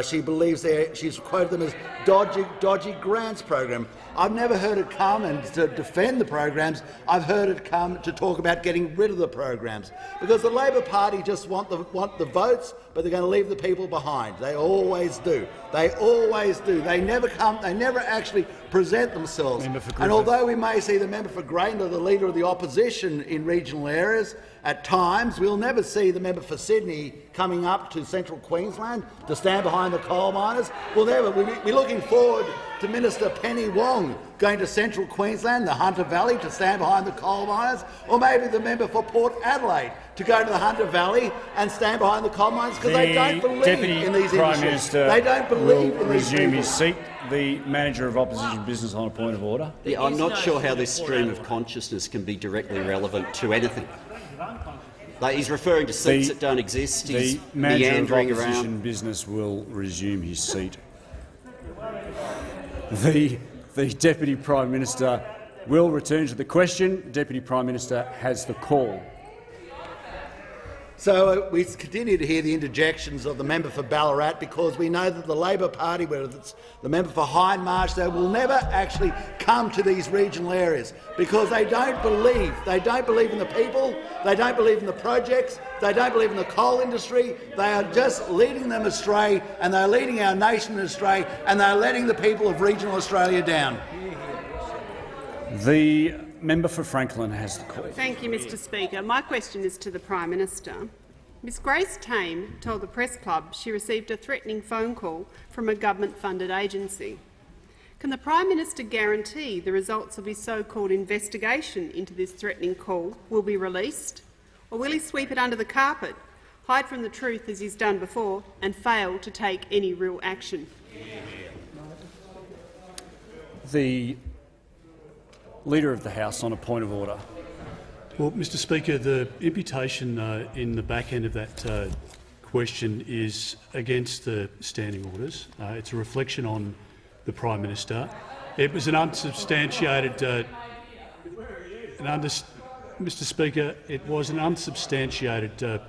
She believes she's quoted them as dodgy grants program. I've never heard it come and to defend the programs. I've heard it come to talk about getting rid of the programs, because the Labor Party just want the votes, but they're going to leave the people behind. They always do. They always do. They never come. They never actually present themselves. And although we may see the member for Graindler, the leader of the opposition in regional areas, at times, we'll never see the member for Sydney coming up to central Queensland to stand behind the coal miners. We'll never. We're looking forward to Minister Penny Wong Valley going to central Queensland, the Hunter Valley, to stand behind the coal miners, or maybe the member for Port Adelaide to go to the Hunter Valley and stand behind the coal miners because they don't believe in these Prime industries. Minister They don't believe in these resume people. his seat. The Manager of Opposition Business on a point of order. Yeah, I'm not sure how this stream of consciousness can be directly relevant to anything. Like, he's referring to seats that don't exist. He's The Manager of meandering Opposition around. Business will resume his seat. The Deputy Prime Minister will return to the question. Deputy Prime Minister has the call. So we continue to hear the interjections of the member for Ballarat because we know that the Labor Party, whether it's the member for Hindmarsh, they will never actually come to these regional areas because they don't believe. They don't believe in the people, they don't believe in the projects, they don't believe in the coal industry. They are just leading them astray, and they're leading our nation astray, and they're letting the people of regional Australia down. The member for Franklin has the call. Thank you, Mr Speaker. My question is to the Prime Minister. Ms Grace Tame told the Press Club she received a threatening phone call from a government-funded agency. Can the Prime Minister guarantee the results of his so-called investigation into this threatening call will be released? Or will he sweep it under the carpet, hide from the truth as he's done before and fail to take any real action? The Leader of the House on a point of order. Well, Mr Speaker, the imputation in the back end of that question is against the standing orders. It's a reflection on the Prime Minister. It was an unsubstantiated Mr Speaker, it was an unsubstantiated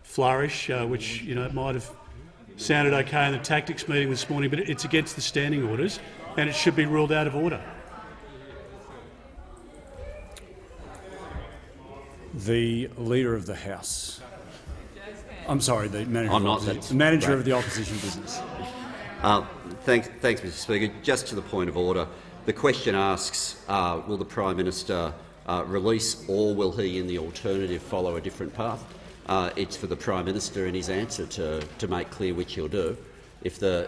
flourish, which might have sounded okay in the tactics meeting this morning, but it's against the standing orders and it should be ruled out of order. The Leader of the House. I'm sorry, the Manager, I'm of, not, the manager of the Opposition Business. Thanks, Mr Speaker. Just to the point of order, the question asks, will the Prime Minister release, or will he, in the alternative, follow a different path? It's for the Prime Minister in his answer to make clear which he'll do. If the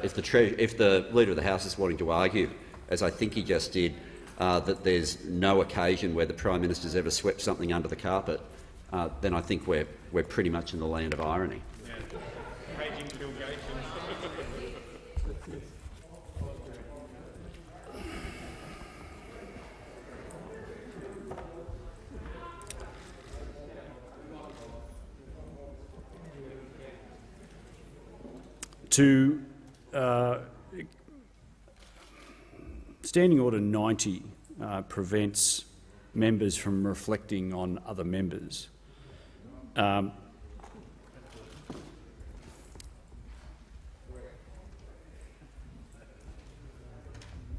Leader of the House is wanting to argue, as I think he just did, that there's no occasion where the Prime Minister's ever swept something under the carpet, then I think we're pretty much in the land of irony. To Standing Order 90 prevents members from reflecting on other members. I'm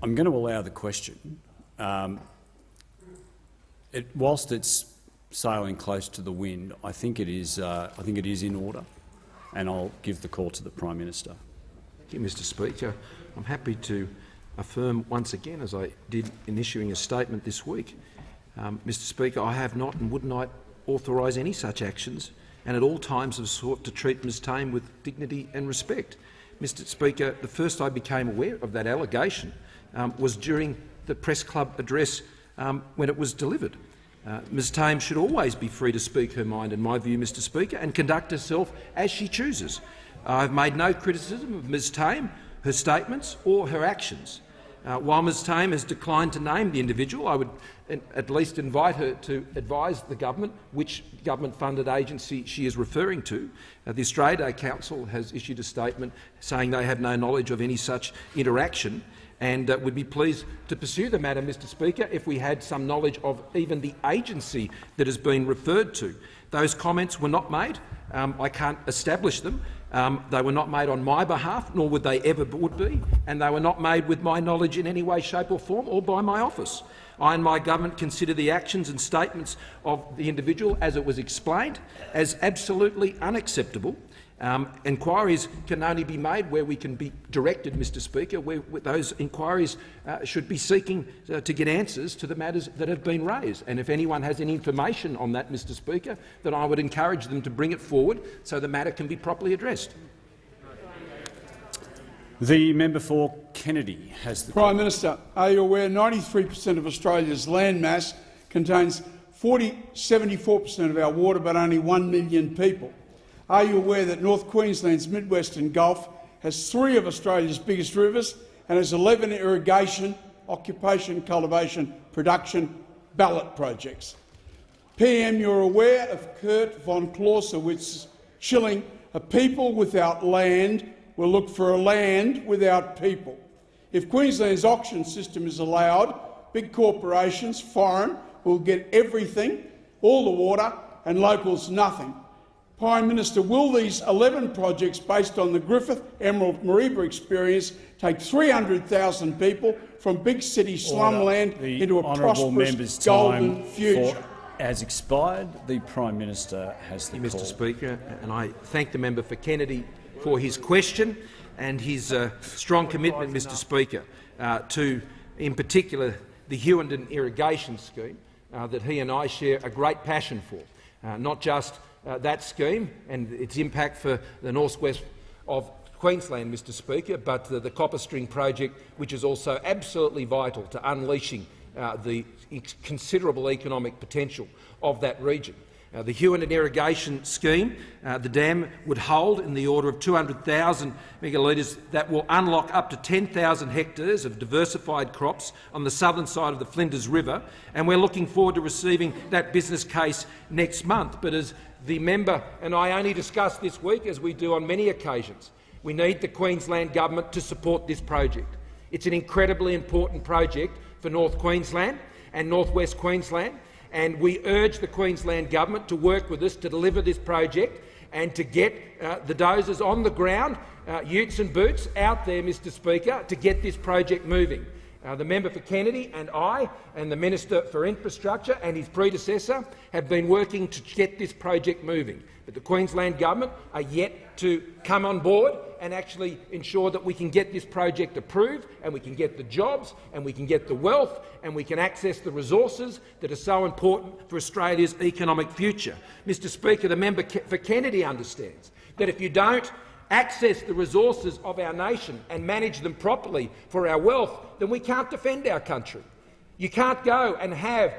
going to allow the question. Whilst it's sailing close to the wind, I think it is in order, and I'll give the call to the Prime Minister. Thank you, Mr Speaker. I'm happy to affirm once again, as I did in issuing a statement this week, Mr Speaker, I have not and would not authorise any such actions, and at all times have sought to treat Ms Tame with dignity and respect. Mr Speaker, the first I became aware of that allegation was during the Press Club address when it was delivered. Ms Tame should always be free to speak her mind, in my view, Mr Speaker, and conduct herself as she chooses. I have made no criticism of Ms Tame, her statements or her actions. While Ms Tame has declined to name the individual, I would at least invite her to advise the government which government-funded agency she is referring to. The Australia Day Council has issued a statement saying they have no knowledge of any such interaction, and would be pleased to pursue the matter, Mr Speaker, if we had some knowledge of even the agency that has been referred to. Those comments were not made. I can't establish them. They were not made on my behalf, nor would they ever would be, and they were not made with my knowledge in any way, shape or form, or by my office. I and my government consider the actions and statements of the individual, as it was explained, as absolutely unacceptable. Inquiries can only be made where we can be directed, Mr Speaker, where those inquiries should be seeking to get answers to the matters that have been raised. And if anyone has any information on that, Mr Speaker, then I would encourage them to bring it forward so the matter can be properly addressed. The member for Kennedy has the Prime Minister, are you aware 93% of Australia's land mass contains 74% of our water, but only 1 million people? Are you aware that North Queensland's Mid-Western Gulf has 3 of Australia's biggest rivers and has 11 irrigation, occupation, cultivation, production ballot projects? PM, you're aware of Kurt von Clausewitz's shilling, "A people without land will look for a land without people." If Queensland's auction system is allowed, big corporations, foreign, will get everything, all the water, and locals nothing. Prime Minister, will these 11 projects based on the Griffith Emerald Mareeba experience take 300,000 people from big city slumland into a prosperous golden future? Has expired. The Prime Minister has the call. Mr. Speaker, and I thank the member for Kennedy for his question and his strong commitment, Mr. Speaker, to, in particular, the Hughenden irrigation scheme that he and I share a great passion for. Not just that scheme and its impact for the northwest of Queensland, Mr. Speaker, but the Copper String project, which is also absolutely vital to unleashing the considerable economic potential of that region. The Hughenden irrigation scheme, the dam would hold in the order of 200,000 megalitres that will unlock up to 10,000 hectares of diversified crops on the southern side of the Flinders River, and we're looking forward to receiving that business case next month. But as the member and I only discussed this week, as we do on many occasions, we need the Queensland Government to support this project. It's an incredibly important project for North Queensland and North West Queensland, and we urge the Queensland Government to work with us to deliver this project and to get the dozers on the ground, utes and boots out there, Mr. Speaker, to get this project moving. The member for Kennedy and I and the Minister for Infrastructure and his predecessor have been working to get this project moving, but the Queensland Government are yet to come on board and actually ensure that we can get this project approved and we can get the jobs and we can get the wealth and we can access the resources that are so important for Australia's economic future. Mr. Speaker, the member for Kennedy understands that if you don't access the resources of our nation and manage them properly for our wealth, then we can't defend our country. You can't go and have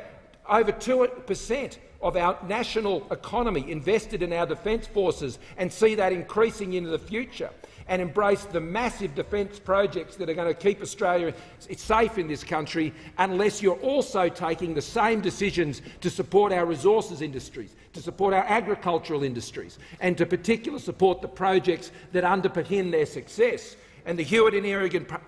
over 2% of our national economy invested in our defence forces and see that increasing into the future and embrace the massive defence projects that are going to keep Australia safe in this country unless you're also taking the same decisions to support our resources industries, to support our agricultural industries and to particularly support the projects that underpin their success. And the Hughenden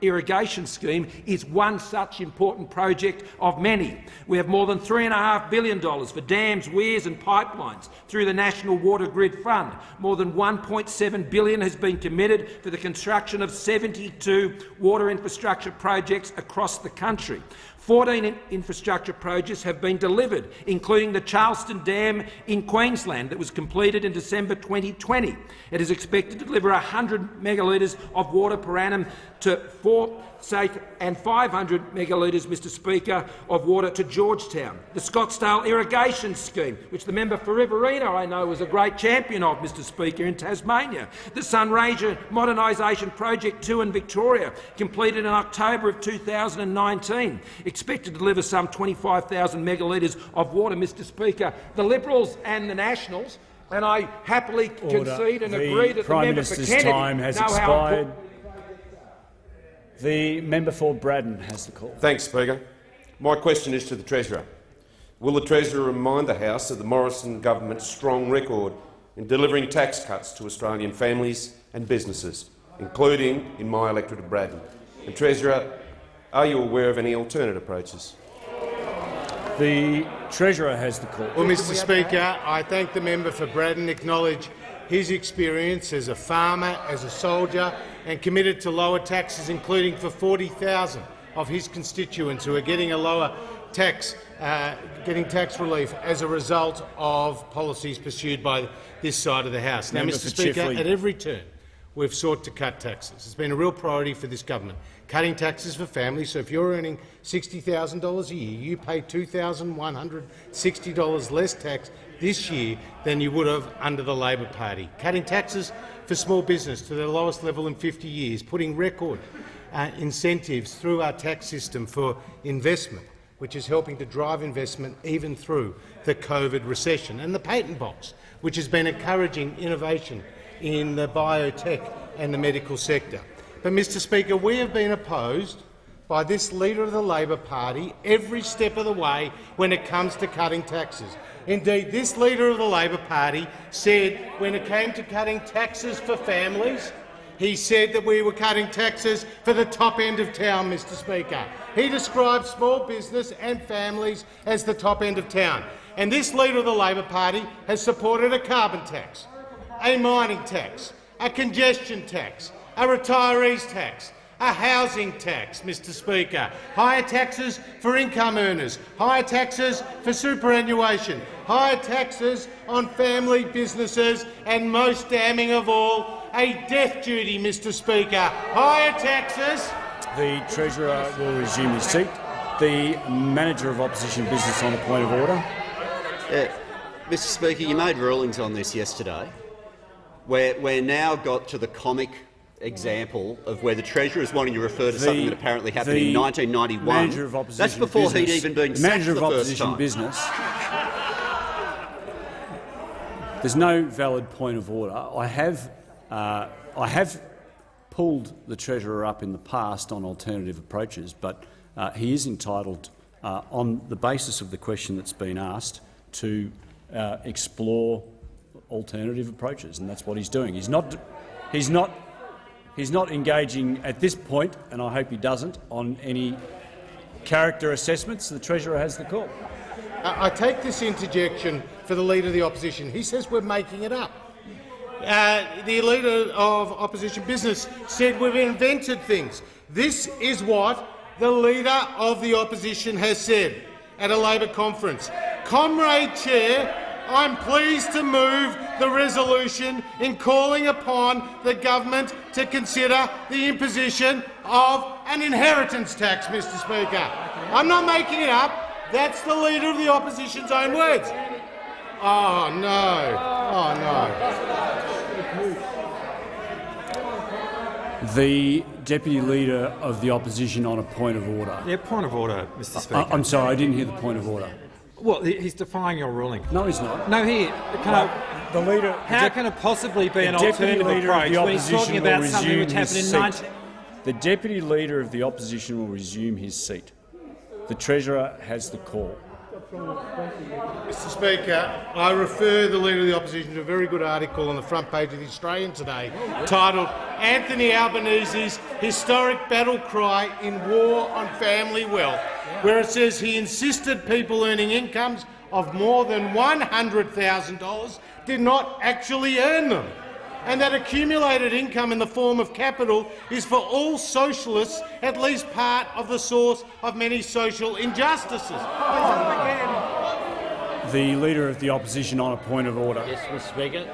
irrigation scheme is one such important project of many. We have more than $3.5 billion for dams, weirs and pipelines through the National Water Grid Fund. More than $1.7 billion has been committed for the construction of 72 water infrastructure projects across the country. 14 infrastructure projects have been delivered, including the Charleston Dam in Queensland that was completed in December 2020. It is expected to deliver 100 megalitres of water per annum to Forsyth and 500 megalitres, Mr. Speaker, of water to Georgetown. The Scottsdale irrigation scheme, which the member for Riverina I know was a great champion of, Mr. Speaker, in Tasmania. The Sunraysia Modernisation Project 2 in Victoria, completed in October of 2019, expected to deliver some 25,000 megalitres of water, Mr. Speaker. The Liberals and the Nationals, and I happily concede and agree that the member for Kennedy time has expired. The member for Braddon has the call. Thanks, Speaker. My question is to the Treasurer. Will the Treasurer remind the House of the Morrison government's strong record in delivering tax cuts to Australian families and businesses, including in my electorate of Braddon? And Treasurer, are you aware of any alternate approaches? The Treasurer has the call. Well, Mr. Speaker, I thank the member for Braddon, acknowledge his experience as a farmer, as a soldier, and committed to lower taxes, including for 40,000 of his constituents who are getting a lower tax, getting tax relief as a result of policies pursued by this side of the House. Now, Mr. Speaker, at every turn we've sought to cut taxes. It's been a real priority for this government. Cutting taxes for families, so if you're earning $60,000 a year, you pay $2,160 less tax this year than you would have under the Labor Party. Cutting taxes for small business to their lowest level in 50 years, putting record incentives through our tax system for investment, which is helping to drive investment even through the COVID recession, and the patent box, which has been encouraging innovation in the biotech and the medical sector. But, Mr Speaker, we have been opposed by this Leader of the Labor Party every step of the way when it comes to cutting taxes. Indeed, this Leader of the Labor Party said when it came to cutting taxes for families, he said that we were cutting taxes for the top end of town, Mr Speaker. He described small business and families as the top end of town. And this Leader of the Labor Party has supported a carbon tax, a mining tax, a congestion tax, a retirees tax, a housing tax, Mr Speaker, higher taxes for income earners, higher taxes for superannuation, higher taxes on family businesses, and most damning of all, a death duty, Mr Speaker. Higher taxes. The Treasurer will resume his seat. The Manager of Opposition Business on a point of order. Mr Speaker, you made rulings on this yesterday. We're now got to the comic example of where the Treasurer is wanting to refer to something that apparently happened in 1991. Manager of Opposition That's before Business, he'd even been the sacked Manager the of first Opposition time. Business. There's no valid point of order. I have pulled the Treasurer up in the past on alternative approaches, but he is entitled, on the basis of the question that's been asked, to explore alternative approaches, and that's what he's doing. He's not engaging at this point, and I hope he doesn't, on any character assessments. The Treasurer has the call. I take this interjection for the Leader of the Opposition. He says we're making it up. The Leader of Opposition Business said we've invented things. This is what the Leader of the Opposition has said at a Labor conference. Comrade Chair, I'm pleased to move the resolution in calling upon the government to consider the imposition of an inheritance tax, Mr Speaker. I'm not making it up. That's the Leader of the Opposition's own words. Oh, no. Oh, no. The Deputy Leader of the Opposition on a point of order. Yeah, point of order, Mr Speaker. I'm sorry, I didn't hear the point of order. Well, he's defying your ruling. No, he's not. No, The leader. How can it possibly be an alternative approach when he's talking about something which happened in 19... The Deputy Leader of the Opposition will resume his seat. The Treasurer has the call. Mr Speaker, I refer the Leader of the Opposition to a very good article on the front page of The Australian today titled Anthony Albanese's Historic Battle Cry in War on Family Wealth, where it says he insisted people earning incomes of more than $100,000 did not actually earn them, and that accumulated income in the form of capital is for all socialists at least part of the source of many social injustices. The Leader of the Opposition on a point of order. Yes, Mr Speaker.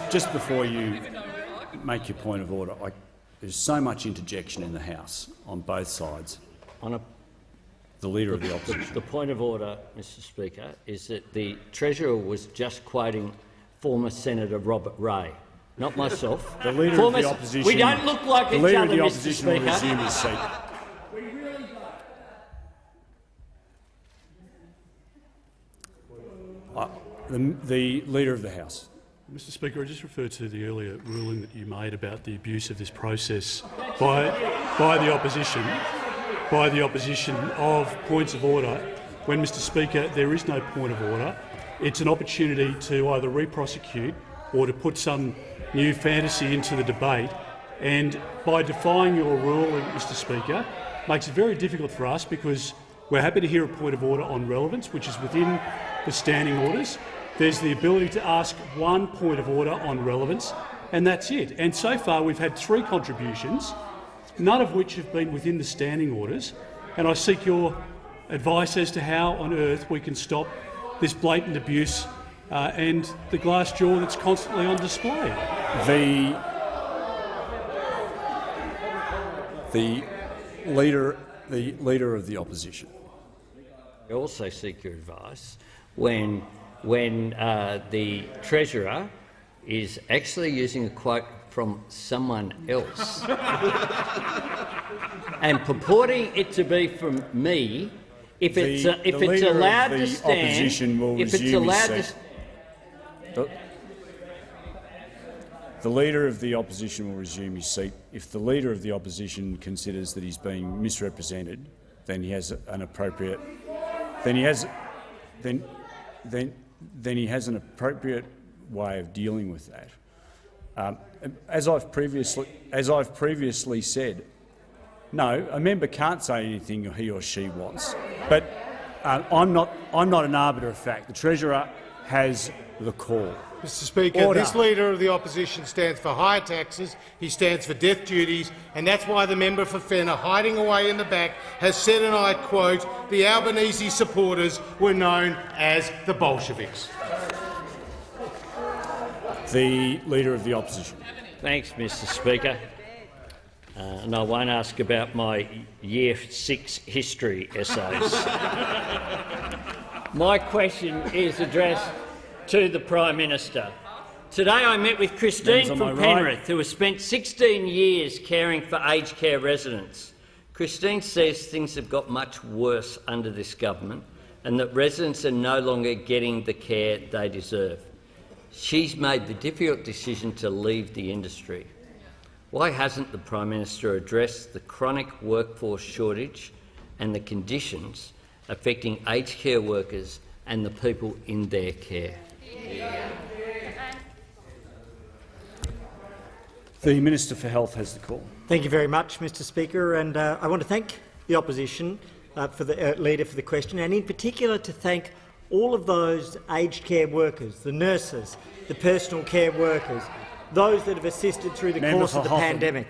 Just before you make your point of order, there's so much interjection in the House on both sides. The Leader of the Opposition. The point of order, Mr Speaker, is that the Treasurer was just quoting former Senator Robert Ray, not myself. The Leader of the Opposition. We don't look like each other, Mr Speaker. The Leader of the Opposition will resume his seat. The Leader of the House. Mr Speaker, I just refer to the earlier ruling that you made about the abuse of this process by the opposition of points of order. When, Mr Speaker, there is no point of order, it's an opportunity to either re-prosecute or to put some new fantasy into the debate. And by defying your ruling, Mr Speaker, makes it very difficult for us, because we're happy to hear a point of order on relevance, which is within the standing orders. There's the ability to ask one point of order on relevance, and that's it. And so far we've had 3 contributions, none of which have been within the standing orders, and I seek your advice as to how on earth we can stop this blatant abuse and the glass jaw that's constantly on display. The Leader of the Opposition. I also seek your advice when the Treasurer is actually using a quote from someone else and purporting it to be from me, if it's allowed to stand, if it's allowed to. The Leader of the Opposition will resume his seat. If the Leader of the Opposition considers that he's being misrepresented, then he has an appropriate. Then he has an appropriate way of dealing with that. As I've previously said, no, a member can't say anything he or she wants. But I'm not an arbiter of fact. The Treasurer has the call. Mr Speaker, Order. this Leader of the Opposition stands for higher taxes, he stands for death duties, and that's why the member for Fenner, hiding away in the back, has said, and I quote, the Albanese supporters were known as the Bolsheviks. The Leader of the Opposition. Thanks, Mr Speaker. And I won't ask about my Year 6 history essays. My question is addressed to the Prime Minister. Today I met with Christine from Penrith, who has spent 16 years caring for aged care residents. Christine says things have got much worse under this government and that residents are no longer getting the care they deserve. She's made the difficult decision to leave the industry. Why hasn't the Prime Minister addressed the chronic workforce shortage and the conditions affecting aged care workers and the people in their care? The Minister for Health has the call. Thank you very much, Mr Speaker, and I want to thank the opposition for the Leader for the question, and in particular to thank all of those aged care workers, the nurses, the personal care workers, those that have assisted through the course of the pandemic.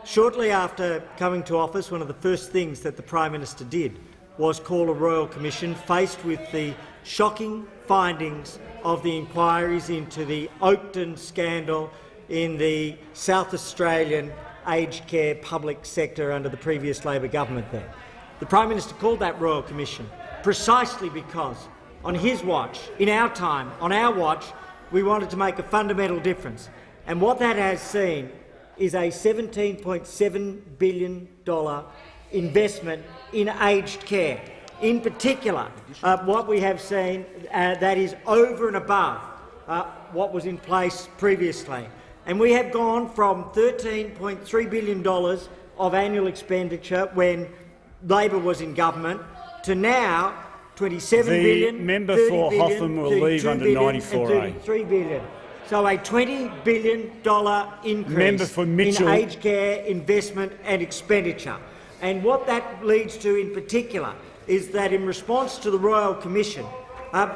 Shortly after coming to office, one of the first things that the Prime Minister did was call a Royal Commission faced with the shocking findings of the inquiries into the Oakden scandal in the South Australian aged care public sector under the previous Labor government there. The Prime Minister called that Royal Commission precisely because on his watch, in our time, on our watch, we wanted to make a fundamental difference. And what that has seen is a $17.7 billion investment in aged care. In particular, what we have seen that is over and above what was in place previously. And we have gone from $13.3 billion of annual expenditure when Labor was in government to now $27 billion, The member $30 for billion, Hotham will $32 leave under billion, 94A. and $33 billion. So a $20 billion increase Member for Mitchell. in aged care investment and expenditure. And what that leads to in particular is that in response to the Royal Commission,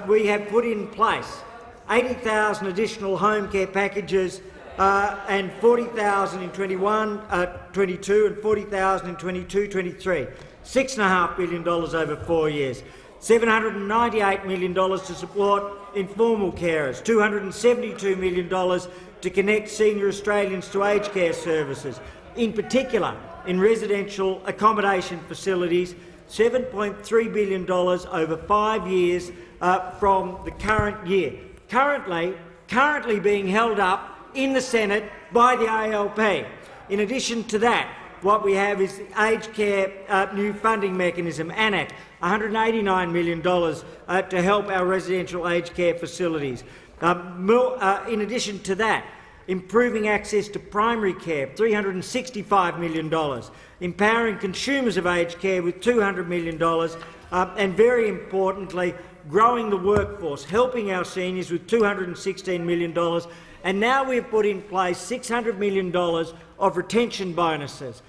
we have put in place 80,000 additional home care packages and 40,000 in 21-22 and 40,000 in 22-23. $6.5 billion over 4 years. $798 million to support informal carers, $272 million to connect senior Australians to aged care services, in particular in residential accommodation facilities, $7.3 billion over 5 years from the current year, currently being held up in the Senate by the ALP. In addition to that, what we have is the Aged Care New Funding Mechanism, ANAC, $189 million to help our residential aged care facilities. In addition to that, improving access to primary care, $365 million, empowering consumers of aged care with $200 million, and very importantly, growing the workforce, helping our seniors with $216 million. And now we've put in place $600 million of retention bonuses.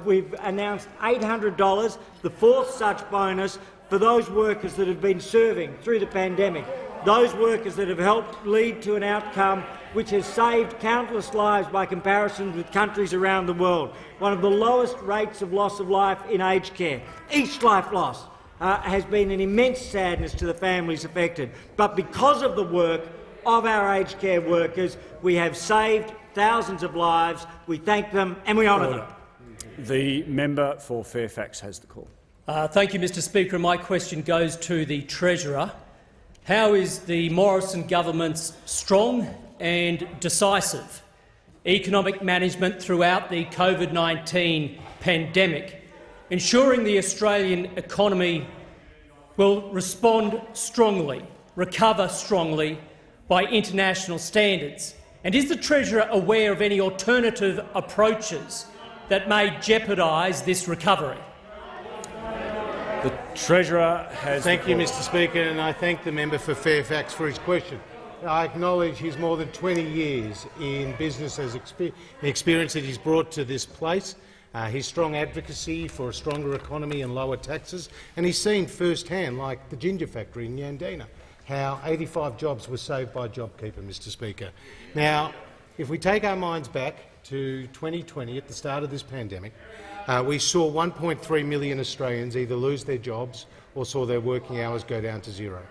We've announced $800, the fourth such bonus for those workers that have been serving through the pandemic, those workers that have helped lead to an outcome which has saved countless lives by comparison with countries around the world, one of the lowest rates of loss of life in aged care. Each life lost has been an immense sadness to the families affected. But because of the work of our aged care workers, we have saved thousands of lives. We thank them and we honour them. The member for Fairfax has the call. Thank you, Mr Speaker. My question goes to the Treasurer. How is the Morrison government strong and decisive economic management throughout the COVID-19 pandemic, ensuring the Australian economy will respond strongly, recover strongly by international standards? And is the Treasurer aware of any alternative approaches that may jeopardise this recovery? The Treasurer has... Thank you, Mr Speaker, and I thank the member for Fairfax for his question. I acknowledge his more than 20 years in business as experience that he's brought to this place, his strong advocacy for a stronger economy and lower taxes, and he's seen firsthand, like the ginger factory in Yandina, how 85 jobs were saved by JobKeeper, Mr Speaker. Now, if we take our minds back to 2020, at the start of this pandemic, we saw 1.3 million Australians either lose their jobs or saw their working hours go down to zero.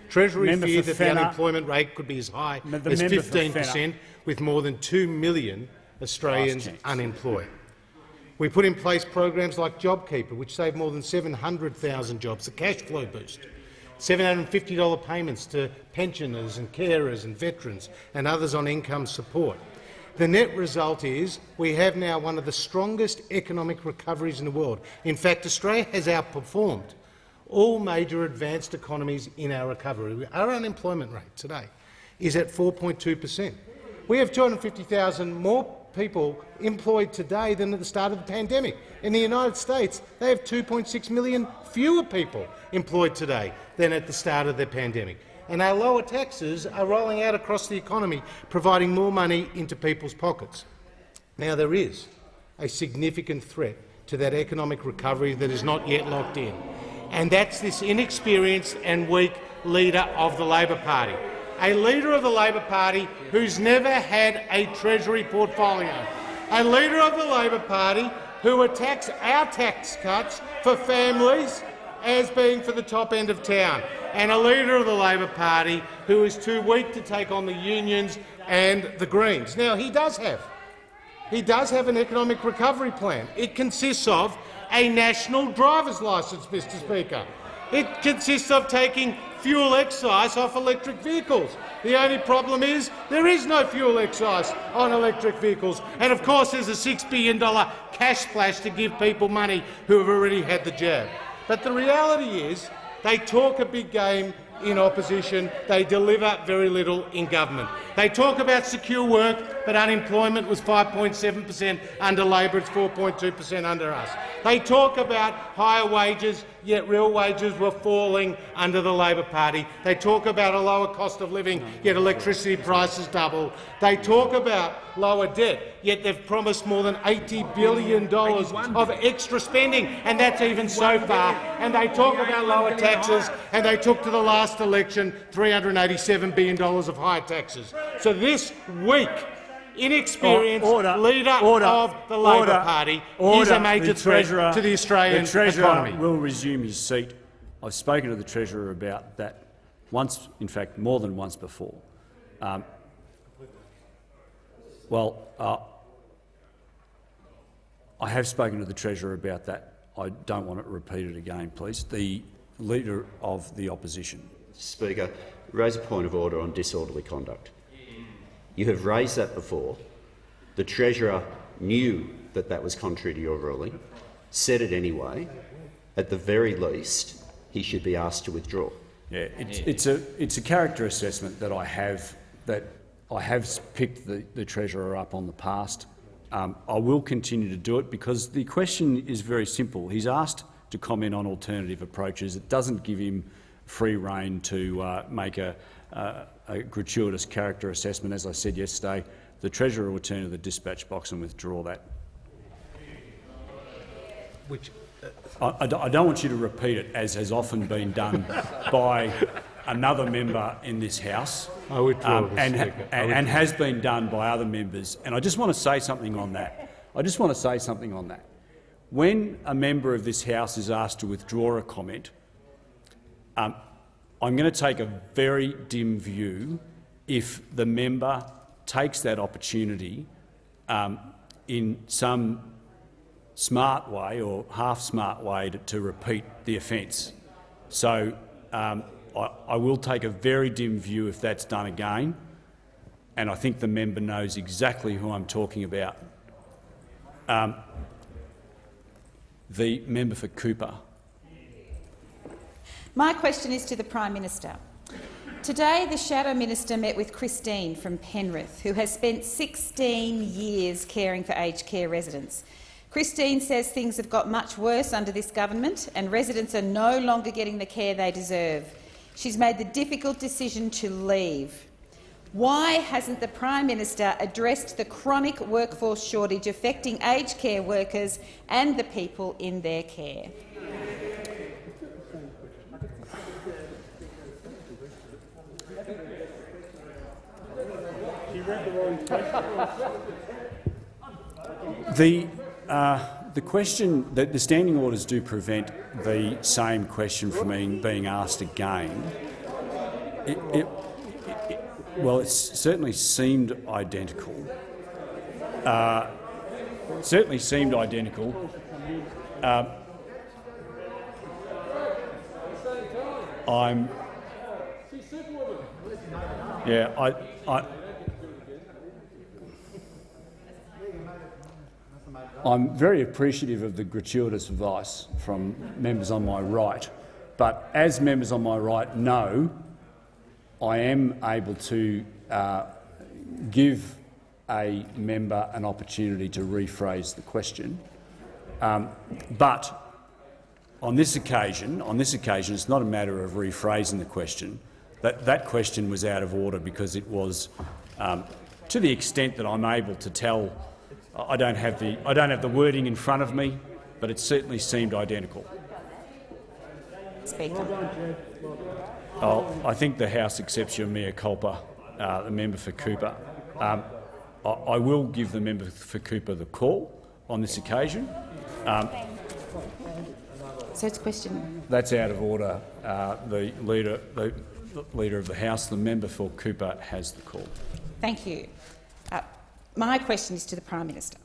Treasury feared that the unemployment rate could be as high as 15%, with more than 2 million Australians unemployed. We put in place programs like JobKeeper, which saved more than 700,000 jobs, a cash flow boost, $750 payments to pensioners and carers and veterans and others on income support. The net result is we have now one of the strongest economic recoveries in the world. In fact, Australia has outperformed all major advanced economies in our recovery. Our unemployment rate today is at 4.2%. We have 250,000 more people employed today than at the start of the pandemic. In the United States, they have 2.6 million fewer people employed today than at the start of the pandemic. And our lower taxes are rolling out across the economy, providing more money into people's pockets. Now, there is a significant threat to that economic recovery that is not yet locked in, and that's this inexperienced and weak leader of the Labor Party, a leader of the Labor Party who's never had a Treasury portfolio, a leader of the Labor Party who attacks our tax cuts for families as being for the top end of town, and a leader of the Labor Party who is too weak to take on the unions and the Greens. Now, he does have an economic recovery plan. It consists of a national driver's licence, Mr Speaker. It consists of taking fuel excise off electric vehicles. The only problem is there is no fuel excise on electric vehicles. And of course there's a $6 billion cash splash to give people money who have already had the jab. But the reality is they talk a big game in opposition, they deliver very little in government. They talk about secure work, but unemployment was 5.7% under Labor, it's 4.2% under us. They talk about higher wages, yet real wages were falling under the Labor Party. They talk about a lower cost of living, yet electricity prices double. They talk about lower debt, yet they've promised more than $80 billion of extra spending, and that's even so far. And they talk about lower taxes, and they took to the last election $387 billion of higher taxes. So this weak, inexperienced leader of the Labor Party is a major threat to the Australian economy. The Treasurer will resume his seat. I've spoken to the Treasurer about that once, in fact more than once before. I have spoken to the Treasurer about that. I don't want it repeated again, please. The Leader of the Opposition. Speaker, raise a point of order on disorderly conduct. You have raised that before. The Treasurer knew that that was contrary to your ruling, said it anyway. At the very least, he should be asked to withdraw. Yeah, it's a character assessment that I have picked the Treasurer up on the past. I will continue to do it because the question is very simple. He's asked to comment on alternative approaches. It doesn't give him free rein to make a gratuitous character assessment. As I said yesterday, the Treasurer will return to the dispatch box and withdraw that. I don't want you to repeat it, as has often been done by another member in this House, and has been done by other members. And I just want to say something on that. When a member of this House is asked to withdraw a comment, I'm going to take a very dim view if the member takes that opportunity in some smart way or half-smart way to repeat the offence. So I will take a very dim view if that's done again. and I think the member knows exactly who I'm talking about. The member for Cooper. My question is to the Prime Minister. Today, the Shadow Minister met with Christine from Penrith, who has spent 16 years caring for aged care residents. Christine says things have got much worse under this government and residents are no longer getting the care they deserve. She's made the difficult decision to leave. Why hasn't the Prime Minister addressed the chronic workforce shortage affecting aged care workers and the people in their care? The question that the standing orders do prevent the same question from being asked again. Well, it certainly seemed identical. I'm very appreciative of the gratuitous advice from members on my right, but as members on my right know, I am able to give a member an opportunity to rephrase the question. But on this occasion, it's not a matter of rephrasing the question. That question was out of order because it was, to the extent that I'm able to tell. I don't have the wording in front of me, but it certainly seemed identical. Speaker. I think the House accepts your mea culpa, the member for Cooper. I will give the member for Cooper the call on this occasion. So it's question. That's out of order. The leader of the House, the member for Cooper, has the call. Thank you. My question is to the Prime Minister.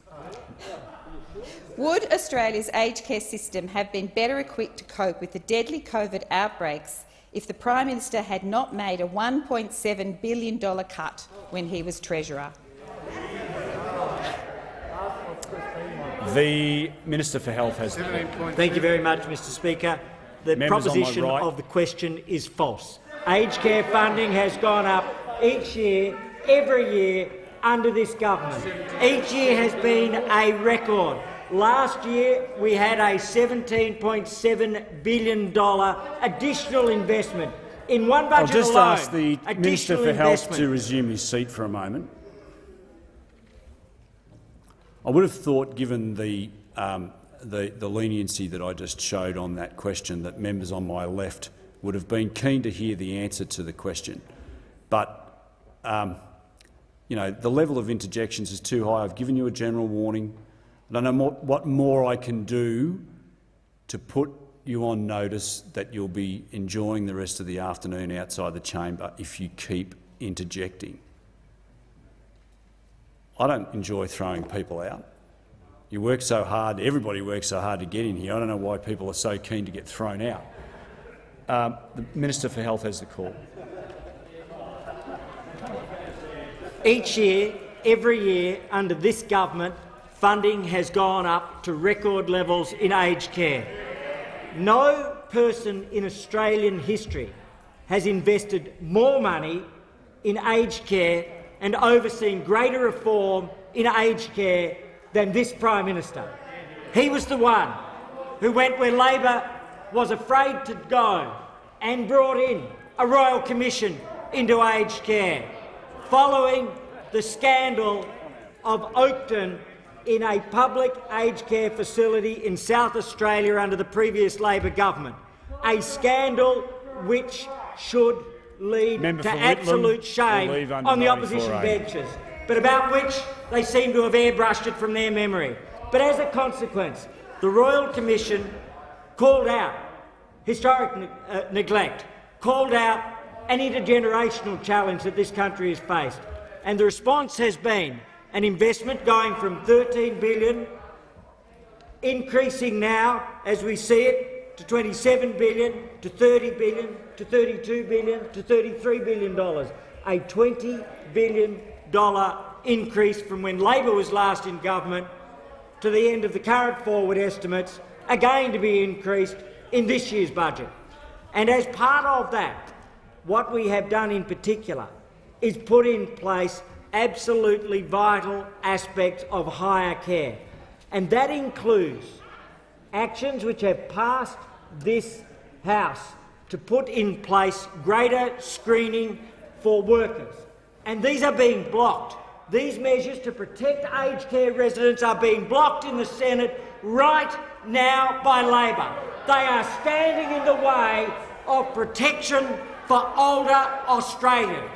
Would Australia's aged care system have been better equipped to cope with the deadly COVID outbreaks if the Prime Minister had not made a $1.7 billion cut when he was Treasurer? The Minister for Health has the call. Thank you very much, Mr Speaker. The proposition of the question is false. Aged care funding has gone up each year, every year, under this government. Each year has been a record. Last year we had a $17.7 billion additional investment. In one budget I'll just alone, ask the Minister for Health to resume his seat for a moment. I would have thought, given the leniency that I just showed on that question, that members on my left would have been keen to hear the answer to the question. But you know, the level of interjections is too high. I've given you a general warning. I don't know what more I can do to put you on notice that you'll be enjoying the rest of the afternoon outside the chamber if you keep interjecting. I don't enjoy throwing people out. You work so hard, everybody works so hard to get in here. I don't know why people are so keen to get thrown out. The Minister for Health has the call. Each year, every year, under this government, funding has gone up to record levels in aged care. No person in Australian history has invested more money in aged care and overseen greater reform in aged care than this Prime Minister. He was the one who went where Labor was afraid to go and brought in a Royal Commission into aged care, following the scandal of Oakton in a public aged care facility in South Australia under the previous Labor government, a scandal which should lead to absolute shame on the opposition benches, but about which they seem to have airbrushed it from their memory. But as a consequence, the Royal Commission called out historic neglect, called out an intergenerational challenge that this country has faced. And the response has been an investment going from $13 billion, increasing now, as we see it, to $27 billion, to $30 billion, to $32 billion, to $33 billion, a $20 billion increase from when Labor was last in government to the end of the current forward estimates are going to be increased in this year's budget. And as part of that, what we have done in particular is put in place absolutely vital aspects of higher care, and that includes actions which have passed this House to put in place greater screening for workers, and these are being blocked. These measures to protect aged care residents are being blocked in the Senate right now by Labor. They are standing in the way of protection for older Australians.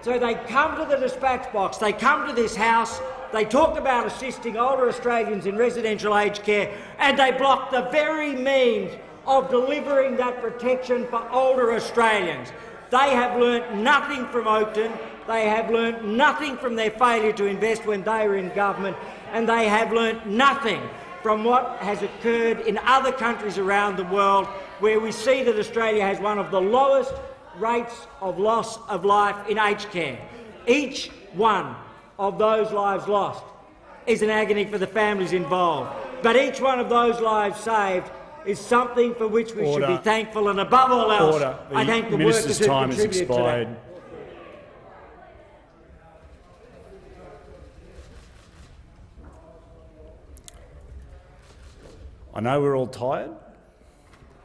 So they come to the dispatch box, they come to this House, they talk about assisting older Australians in residential aged care, and they block the very means of delivering that protection for older Australians. They have learnt nothing from Oakden, they have learnt nothing from their failure to invest when they were in government, and they have learnt nothing from what has occurred in other countries around the world, where we see that Australia has one of the lowest rates of loss of life in aged care. Each one of those lives lost is an agony for the families involved, but each one of those lives saved is something for which we should be thankful, and above all else, I thank the workers who contributed to that. I know we're all tired.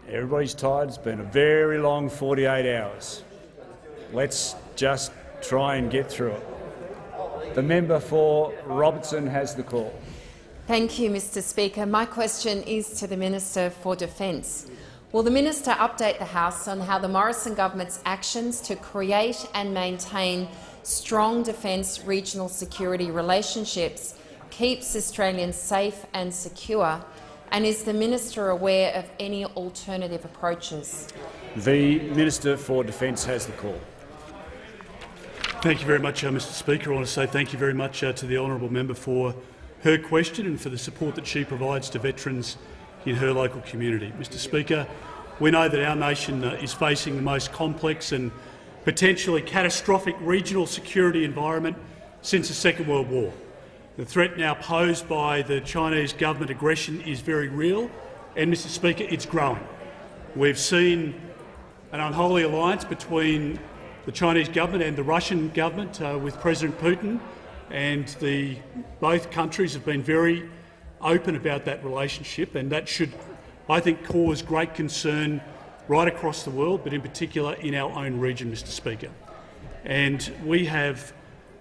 Everybody's tired. It's been a very long 48 hours. Let's just try and get through it. The member for Robertson has the call. Thank you, Mr Speaker. My question is to the Minister for Defence. Will the Minister update the House on how the Morrison government's actions to create and maintain strong defence regional security relationships keeps Australians safe and secure, and is the Minister aware of any alternative approaches? The Minister for Defence has the call. Thank you very much, Mr Speaker. I want to say thank you very much to the honourable member for her question and for the support that she provides to veterans in her local community. Mr Speaker, we know that our nation is facing the most complex and potentially catastrophic regional security environment since the Second World War. The threat now posed by the Chinese government aggression is very real, and, Mr Speaker, it's growing. We've seen an unholy alliance between the Chinese government and the Russian government with President Putin, and both countries have been very open about that relationship, and that should, I think, cause great concern right across the world, but in particular in our own region, Mr Speaker. And we have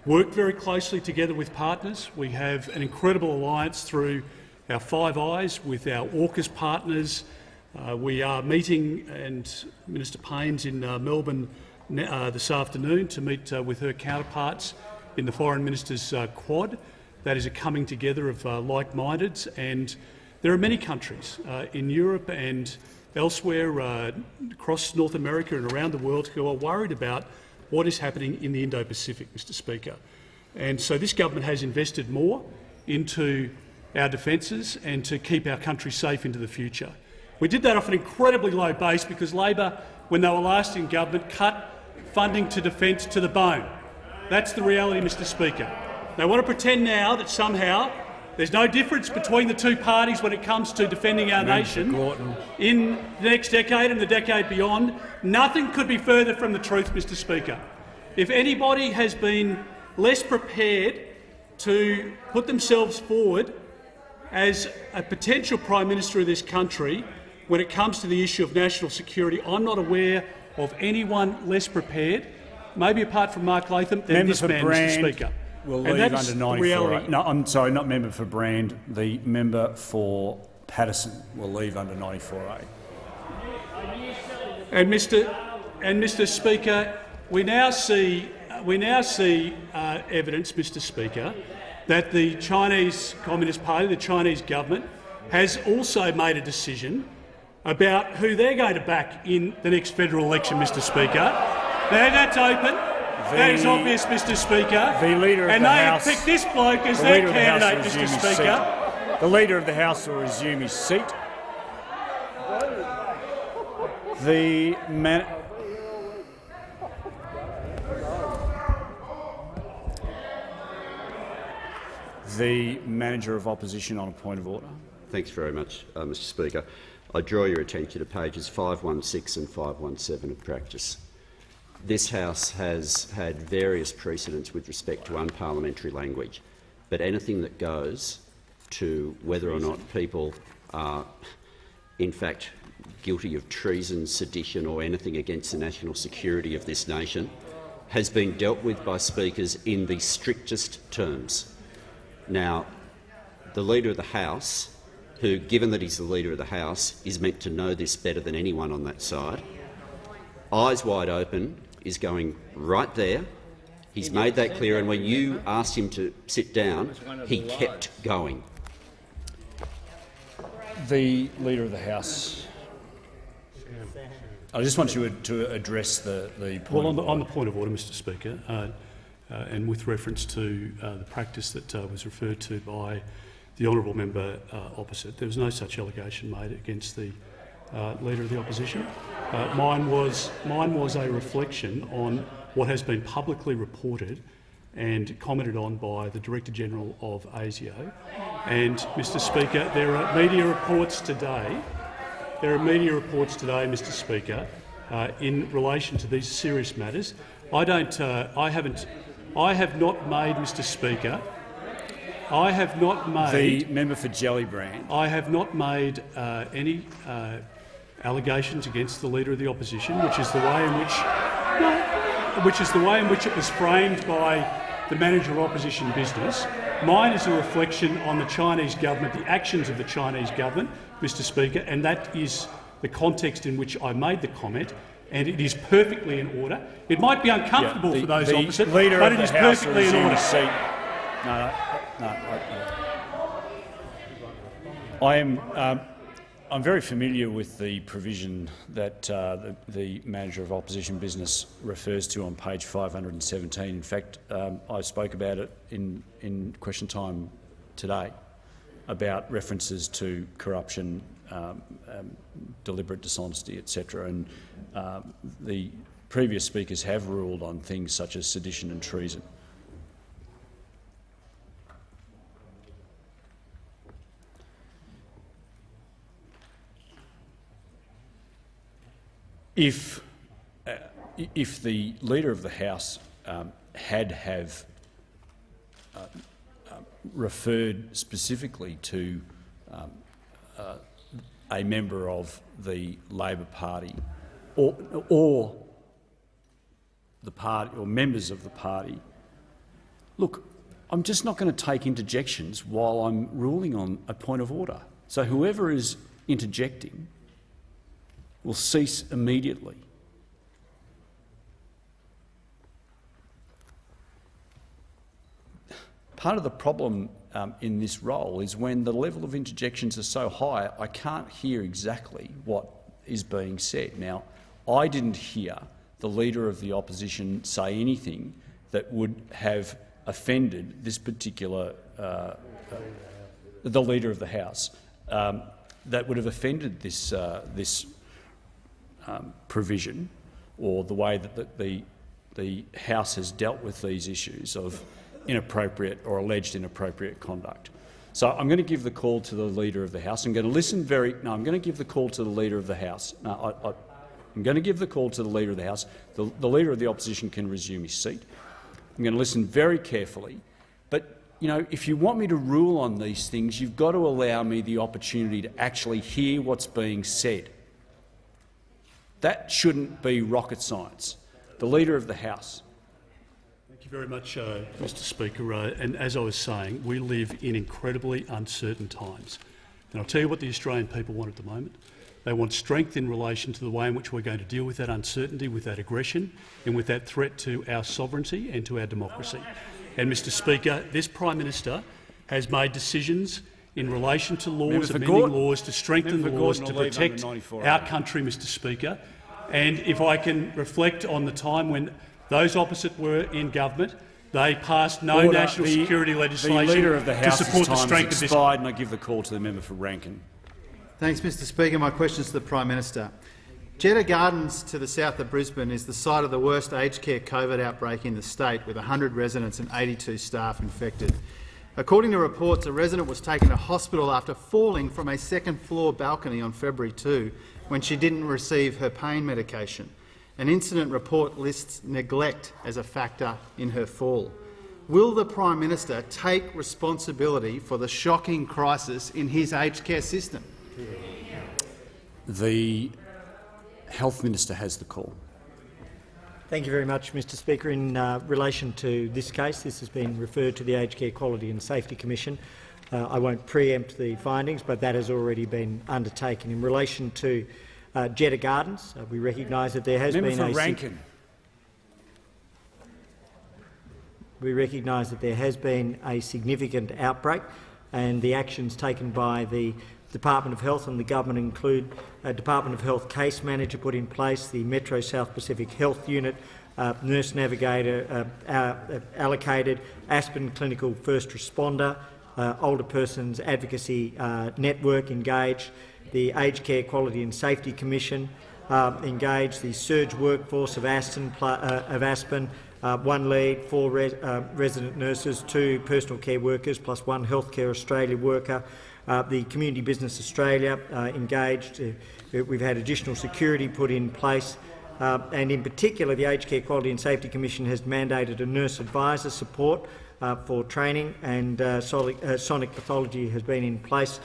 worked very closely together with partners. We have an incredible alliance through our Five Eyes with our AUKUS partners. We are meeting, and Minister Payne's in Melbourne this afternoon to meet with her counterparts in the Foreign Ministers' Quad. That is a coming together of like-mindeds, and there are many countries in Europe and elsewhere across North America and around the world who are worried about what is happening in the Indo-Pacific, Mr Speaker. And so this government has invested more into our defences and to keep our country safe into the future. We did that off an incredibly low base because Labor, when they were last in government, cut funding to defence to the bone. That's the reality, Mr Speaker. They want to pretend now that somehow there's no difference between the two parties when it comes to defending our nation in the next decade and the decade beyond. Nothing could be further from the truth, Mr Speaker. If anybody has been less prepared to put themselves forward as a potential Prime Minister of this country when it comes to the issue of national security, I'm not aware of anyone less prepared, maybe apart from Mark Latham, than this man, Mr Speaker. Will leave under 94A. No, I'm sorry, not member for Brand. The member for Paterson will leave under 94A. And Mr Speaker, we now see evidence, Mr Speaker, that the Chinese Communist Party, the Chinese government, has also made a decision about who they're going to back in the next federal election, Mr Speaker. Now, that's open. That is obvious, Mr Speaker. The Leader of the House, and they have picked this bloke as their candidate, Mr Speaker. The Leader of the House will resume his seat. The Manager of Opposition on a point of order. Thanks very much, Mr Speaker. I draw your attention to pages 516 and 517 of practice. This House has had various precedents with respect to unparliamentary language, but anything that goes to whether or not people are in fact guilty of treason, sedition or anything against the national security of this nation has been dealt with by speakers in the strictest terms. Now, the Leader of the House, who, given that he's the Leader of the House, is meant to know this better than anyone on that side, eyes wide open, is going right there. He's made that clear, and when you asked him to sit down, he kept going. The Leader of the House. I just want you to address the point. Well, on the point of order, Mr Speaker, and with reference to the practice that was referred to by the honourable member opposite, there was no such allegation made against the Leader of the Opposition. Mine was a reflection on what has been publicly reported and commented on by the Director-General of ASIO. And, Mr Speaker, there are media reports today. Mr Speaker, in relation to these serious matters. I have not made, Mr Speaker. I have not made. The member for Gellibrand. I have not made any allegations against the Leader of the Opposition, which is the way in which it was framed by the Manager of Opposition Business. Mine is a reflection on the Chinese government, the actions of the Chinese government, Mr Speaker, and that is the context in which I made the comment, and it is perfectly in order. It might be uncomfortable for those opposite, but it is perfectly in order. I'm very familiar with the provision that the Manager of Opposition Business refers to on page 517. In fact, I spoke about it in question time today, about references to corruption, deliberate dishonesty, etc. And the previous speakers have ruled on things such as sedition and treason. If the Leader of the House had referred specifically to a member of the Labor Party or the party or members of the party, look, I'm just not going to take interjections while I'm ruling on a point of order. So whoever is interjecting will cease immediately. Part of the problem in this role is when the level of interjections are so high, I can't hear exactly what is being said. Now, I didn't hear the Leader of the Opposition say anything that would have offended this particular, the Leader of the House, that would have offended this provision, or the way that the House has dealt with these issues of inappropriate or alleged inappropriate conduct. So I'm going to give the call to the Leader of the House. I'm going to listen very. No, I'm going to give the call to the Leader of the House. No, I'm going to give the call to the Leader of the House. The Leader of the Opposition can resume his seat. I'm going to listen very carefully. But you know, if you want me to rule on these things, you've got to allow me the opportunity to actually hear what's being said. That shouldn't be rocket science. The Leader of the House. Thank you very much, Mr Speaker. And as I was saying, we live in incredibly uncertain times. And I'll tell you what the Australian people want at the moment. They want strength in relation to the way in which we're going to deal with that uncertainty, with that aggression and with that threat to our sovereignty and to our democracy. And, Mr Speaker, this Prime Minister has made decisions in relation to laws, amending laws to strengthen the laws to protect our country, Mr Speaker. And if I can reflect on the time when those opposite were in government, they passed no national security legislation the Leader of the House to support the strength of this. And I give the call to the member for Rankin. Thanks, Mr Speaker. My question is to the Prime Minister. Jeddah Gardens to the south of Brisbane is the site of the worst aged care COVID outbreak in the state, with 100 residents and 82 staff infected. According to reports, a resident was taken to hospital after falling from a second-floor balcony on February 2 when she didn't receive her pain medication. An incident report lists neglect as a factor in her fall. Will the Prime Minister take responsibility for the shocking crisis in his aged care system? The Health Minister has the call. Thank you very much, Mr Speaker. In relation to this case, this has been referred to the Aged Care Quality and Safety Commission. I won't preempt the findings, but that has already been undertaken. In relation to Jeddah Gardens, we recognise that there has been a significant outbreak, and the actions taken by the Department of Health and the government include a Department of Health case manager put in place, the Metro South Pacific Health Unit, nurse navigator allocated, Aspen Clinical First Responder, Older Persons Advocacy Network engaged, the Aged Care Quality and Safety Commission engaged, the surge workforce of Aspen, 1 lead, 4 resident nurses, 2 personal care workers plus 1 Healthcare Australia worker. The Community Business Australia engaged. We've had additional security put in place, and in particular the Aged Care Quality and Safety Commission has mandated a nurse advisor support for training, and sonic pathology has been in place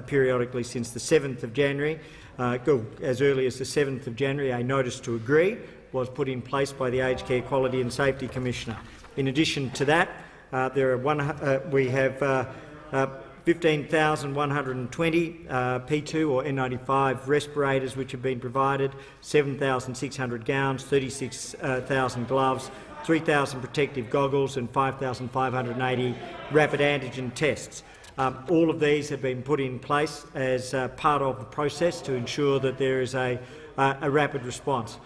periodically since the 7th of January. As early as the 7th of January, a notice to agree was put in place by the Aged Care Quality and Safety Commissioner. In addition to that, we have 15,120 P2 or N95 respirators which have been provided, 7,600 gowns, 36,000 gloves, 3,000 protective goggles and 5,580 rapid antigen tests. All of these have been put in place as part of the process to ensure that there is a rapid response.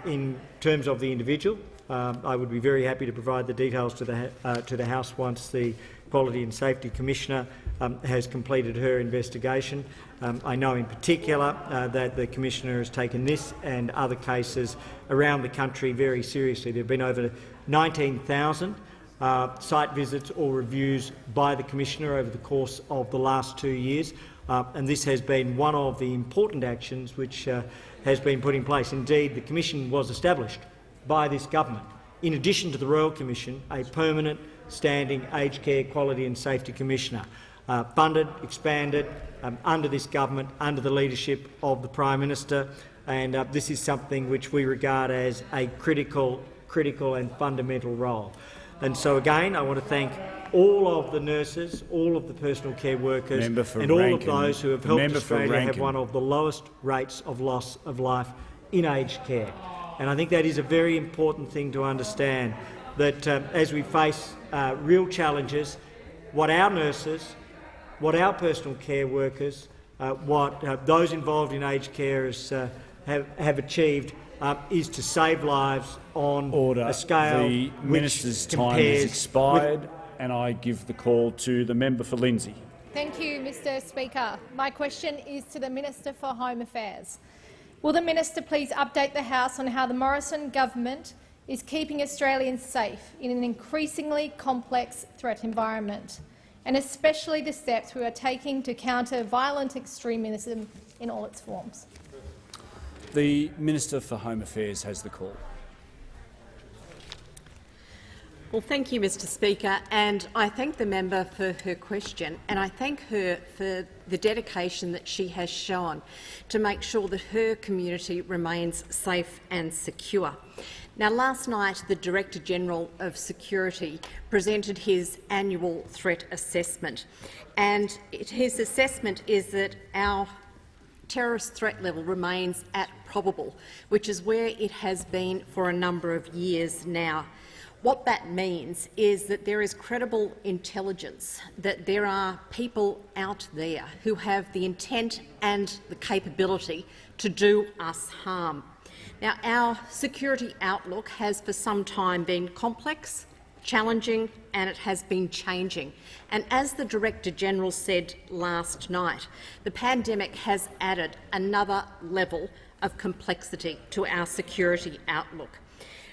In terms of the individual, I would be very happy to provide the details to the House once the Quality and Safety Commissioner has completed her investigation. I know in particular that the Commissioner has taken this and other cases around the country very seriously. There have been over 19,000 site visits or reviews by the Commissioner over the course of the last 2 years, and this has been one of the important actions which has been put in place. Indeed, the Commission was established by this government. In addition to the Royal Commission, a permanent standing Aged Care Quality and Safety Commissioner, funded, expanded under this government, under the leadership of the Prime Minister, and this is something which we regard as a critical and fundamental role. And so again, I want to thank all of the nurses, all of the personal care workers and all of those who have helped Australia have one of the lowest rates of loss of life in aged care. And I think that is a very important thing to understand, that as we face real challenges, what our nurses, what our personal care workers, what those involved in aged care have achieved is to save lives on a scale The Minister's time has expired, and I give the call to the member for Lindsay. Thank you, Mr Speaker. My question is to the Minister for Home Affairs. Will the Minister please update the House on how the Morrison government is keeping Australians safe in an increasingly complex threat environment, and especially the steps we are taking to counter violent extremism in all its forms? The Minister for Home Affairs has the call. Well, thank you, Mr Speaker, and I thank the member for her question, and I thank her for the dedication that she has shown to make sure that her community remains safe and secure. Now, last night the Director-General of Security presented his annual threat assessment, and his assessment is that our terrorist threat level remains at probable, which is where it has been for a number of years now. What that means is that there is credible intelligence that there are people out there who have the intent and the capability to do us harm. Now, our security outlook has for some time been complex, challenging, and it has been changing. And as the Director-General said last night, the pandemic has added another level of complexity to our security outlook.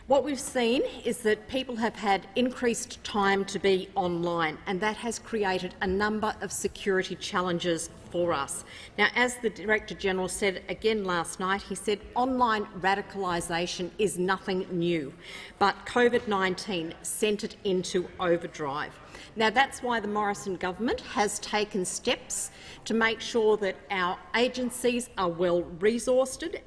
What we've seen is that people have had increased time to be online, and that has created a number of security challenges for us. Now, as the Director-General said again last night, he said online radicalisation is nothing new, but COVID-19 sent it into overdrive. Now, that's why the Morrison government has taken steps to make sure that our agencies are well resourced,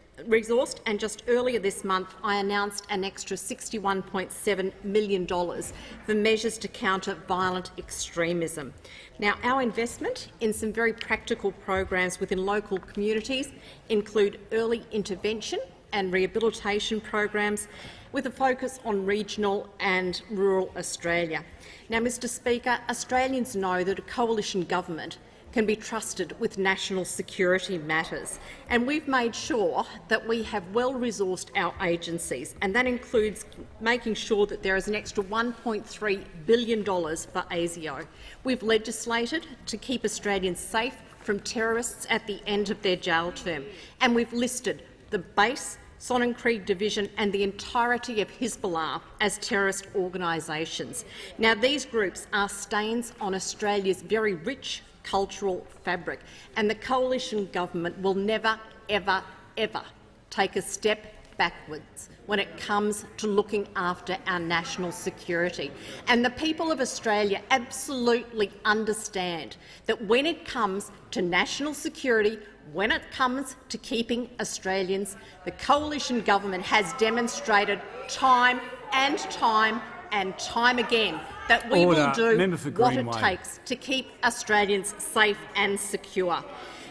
and just earlier this month I announced an extra $61.7 million for measures to counter violent extremism. Now, our investment in some very practical programs within local communities include early intervention and rehabilitation programs with a focus on regional and rural Australia. Now, Mr Speaker, Australians know that a coalition government can be trusted with national security matters, and we've made sure that we have well-resourced our agencies, and that includes making sure that there is an extra $1.3 billion for ASIO. We've legislated to keep Australians safe from terrorists at the end of their jail term, and we've listed the base, Sonnenkrieg Division and the entirety of Hezbollah as terrorist organisations. Now, these groups are stains on Australia's very rich cultural fabric, and the coalition government will never, ever, ever take a step backwards when it comes to looking after our national security. And the people of Australia absolutely understand that when it comes to national security, when it comes to keeping Australians, the coalition government has demonstrated time and time and time again that we will do what it takes to keep Australians safe and secure.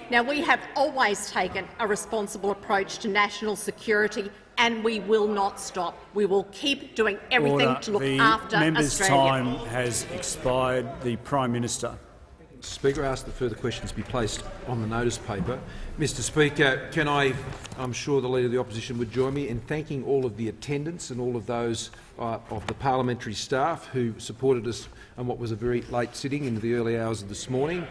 Now, we have always taken a responsible approach to national security, and we will not stop. We will keep doing everything to look after Australia. The member's time has expired. The Prime Minister. Speaker, I ask that further questions be placed on the notice paper. Mr Speaker, I'm sure the Leader of the Opposition would join me in thanking all of the attendants and all of those of the parliamentary staff who supported us on what was a very late sitting into the early hours of this morning.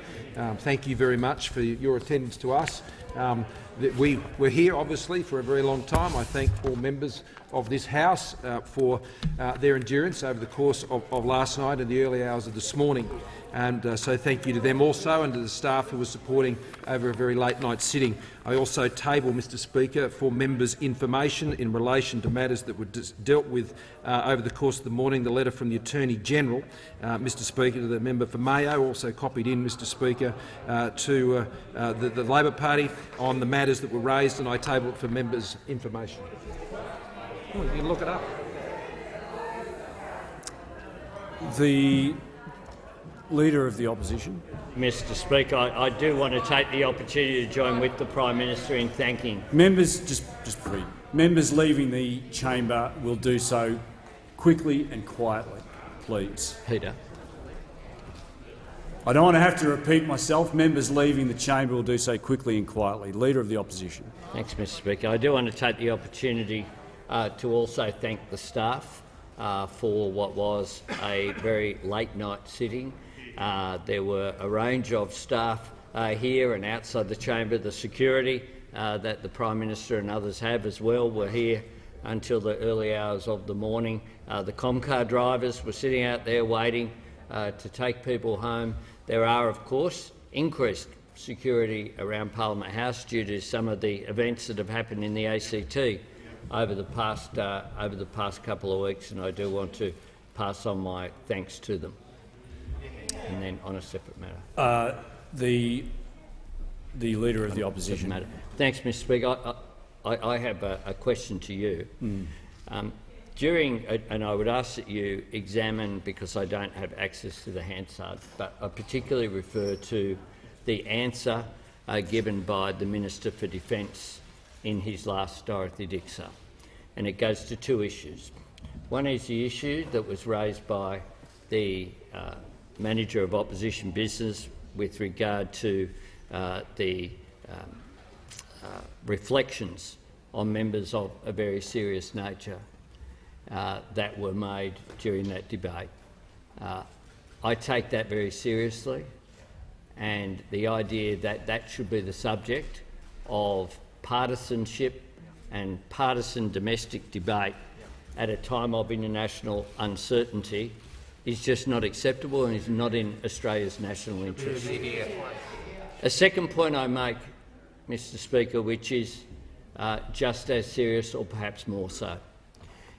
Thank you very much for your attendance to us. We were here, obviously, for a very long time. I thank all members of this House for their endurance over the course of last night and the early hours of this morning. And so thank you to them also and to the staff who were supporting over a very late night sitting. I also table, Mr Speaker, for members' information in relation to matters that were dealt with over the course of the morning, the letter from the Attorney-General, Mr Speaker, to the member for Mayo, also copied in, Mr Speaker, to the Labor Party on the matters that were raised, and I table it for members' information. Oh, you can look it up. The Leader of the Opposition. Mr Speaker, I do want to take the opportunity to join with the Prime Minister in thanking members. Members leaving the chamber will do so quickly and quietly, please. Peter. I don't want to have to repeat myself. Members leaving the chamber will do so quickly and quietly. Leader of the Opposition. Thanks, Mr Speaker. I do want to take the opportunity to also thank the staff for what was a very late night sitting. There were a range of staff here and outside the chamber. The security that the Prime Minister and others have as well were here until the early hours of the morning. The Comcar drivers were sitting out there waiting to take people home. There are, of course, increased security around Parliament House due to some of the events that have happened in the ACT over the past couple of weeks, and I do want to pass on my thanks to them. And then, on a separate matter, the Leader of the Opposition. Thanks, Mr Speaker. I have a question to you. And I would ask that you examine, because I don't have access to the Hansard, but I particularly refer to the answer given by the Minister for Defence in his last Dorothy Dixer. And it goes to two issues. One is the issue that was raised by the Manager of Opposition Business with regard to the reflections on members of a very serious nature that were made during that debate. I take that very seriously, and the idea that that should be the subject of partisanship and partisan domestic debate at a time of international uncertainty is just not acceptable and is not in Australia's national interest. A second point I make, Mr Speaker, which is just as serious or perhaps more so.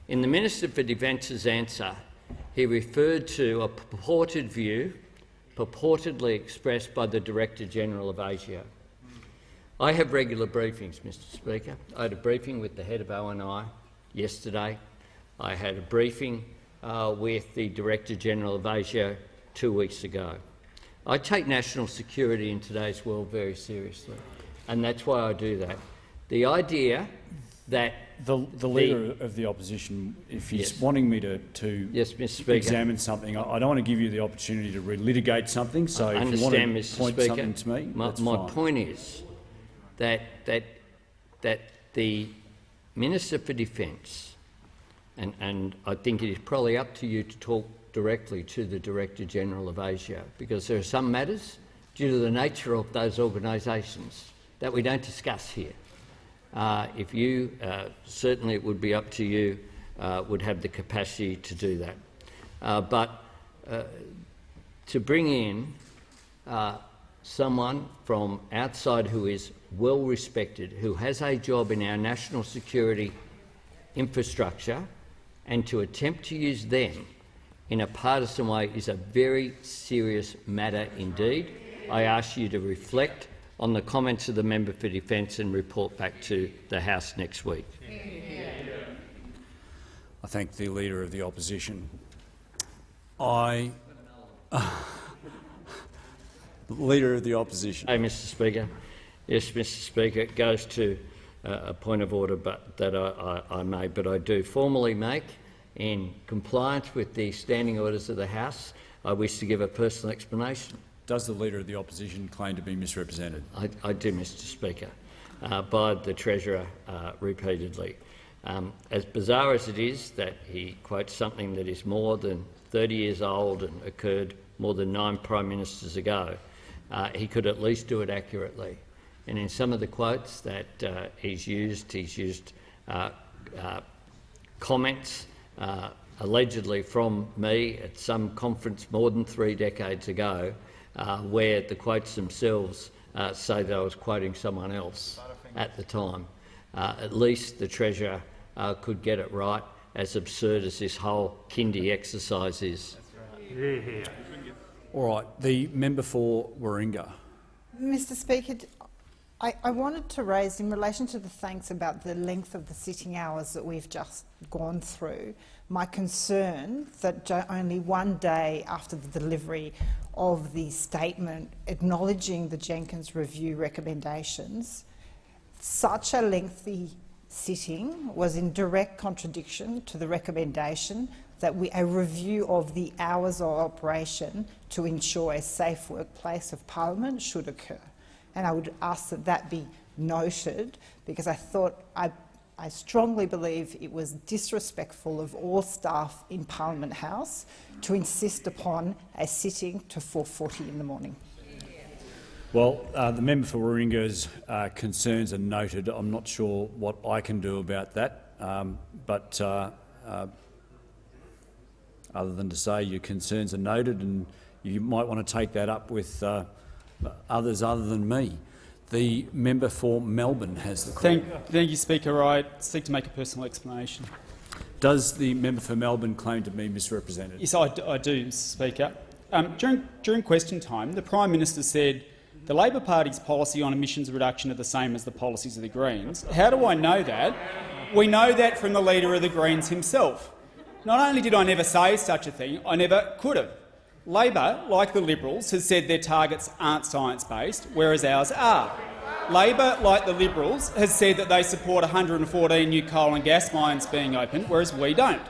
In the Minister for Defence's answer, he referred to a purported view purportedly expressed by the Director-General of ASIO. I have regular briefings, Mr Speaker. I had a briefing with the head of ONI yesterday. I had a briefing with the Director-General of ASIO 2 weeks ago. I take national security in today's world very seriously, and that's why I do that. The idea that the Leader of the Opposition, if he's wanting me to yes, Mr. Speaker, examine something, I don't want to give you the opportunity to relitigate something. So I if you want to Mr. point Speaker, something to me, my fine. point is that the Minister for Defence, and I think it is probably up to you to talk directly to the Director-General of ASIO, because there are some matters, due to the nature of those organisations, that we don't discuss here. If you, certainly it would be up to you, would have the capacity to do that. But to bring in someone from outside who is well respected, who has a job in our national security infrastructure, and to attempt to use them in a partisan way is a very serious matter indeed. I ask you to reflect on the comments of the Member for Defence and report back to the House next week. I thank the Leader of the Opposition. Leader of the Opposition. Hey, Mr Speaker. Yes, Mr Speaker, it goes to a point of order that I made, but I do formally make, in compliance with the standing orders of the House, I wish to give a personal explanation. Does the Leader of the Opposition claim to be misrepresented? I do, Mr Speaker, by the Treasurer repeatedly. As bizarre as it is that he quotes something that is more than 30 years old and occurred more than 9 Prime Ministers ago, he could at least do it accurately. And in some of the quotes that he's used comments allegedly from me at some conference more than 3 decades ago, where the quotes themselves say that I was quoting someone else at the time. At least the Treasurer could get it right, as absurd as this whole kindy exercise is. All right. The member for Warringah. Mr Speaker, I wanted to raise, in relation to the thanks about the length of the sitting hours that we've just gone through, my concern that only one day after the delivery of the statement acknowledging the Jenkins Review recommendations, such a lengthy sitting was in direct contradiction to the recommendation that a review of the hours of operation to ensure a safe workplace of Parliament should occur. And I would ask that that be noted, because I strongly believe it was disrespectful of all staff in Parliament House to insist upon a sitting to 4:40 in the morning. Well, the member for Warringah's concerns are noted. I'm not sure what I can do about that, but other than to say your concerns are noted, and you might want to take that up with others other than me. The member for Melbourne has the call. Thank you, Speaker. I seek to make a personal explanation. Does the member for Melbourne claim to be misrepresented? Yes, I do, Mr Speaker. During question time, the Prime Minister said the Labor Party's policy on emissions reduction are the same as the policies of the Greens. How do I know that? We know that from the Leader of the Greens himself. Not only did I never say such a thing, I never could have. Labor, like the Liberals, has said their targets aren't science-based, whereas ours are. Labor, like the Liberals, has said that they support 114 new coal and gas mines being opened, whereas we don't.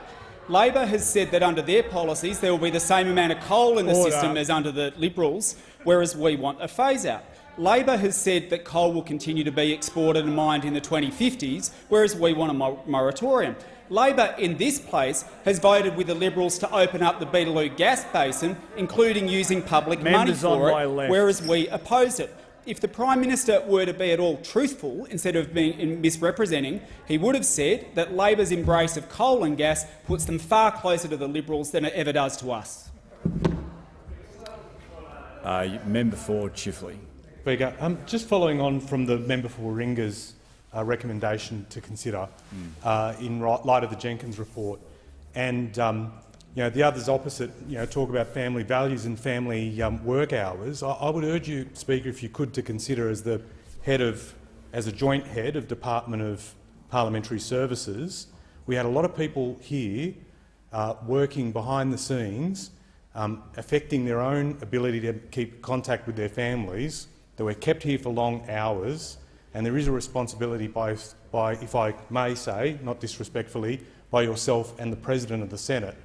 Labor has said that under their policies there will be the same amount of coal in the system as under the Liberals, whereas we want a phase-out. Labor has said that coal will continue to be exported and mined in the 2050s, whereas we want a moratorium. Labor in this place has voted with the Liberals to open up the Beetaloo gas basin, including using public money for it, whereas we opposed it. if the Prime Minister were to be at all truthful, instead of being misrepresenting, he would have said that Labor's embrace of coal and gas puts them far closer to the Liberals than it ever does to us. Member for Chifley. Speaker, just following on from the member for Warringah's recommendation to consider in light of the Jenkins report, and the others opposite talk about family values and family work hours. I would urge you, Speaker, if you could, to consider as a joint head of Department of Parliamentary Services. We had a lot of people here working behind the scenes, affecting their own ability to keep contact with their families. They were kept here for long hours, and there is a responsibility by, if I may say, not disrespectfully, by yourself and the President of the Senate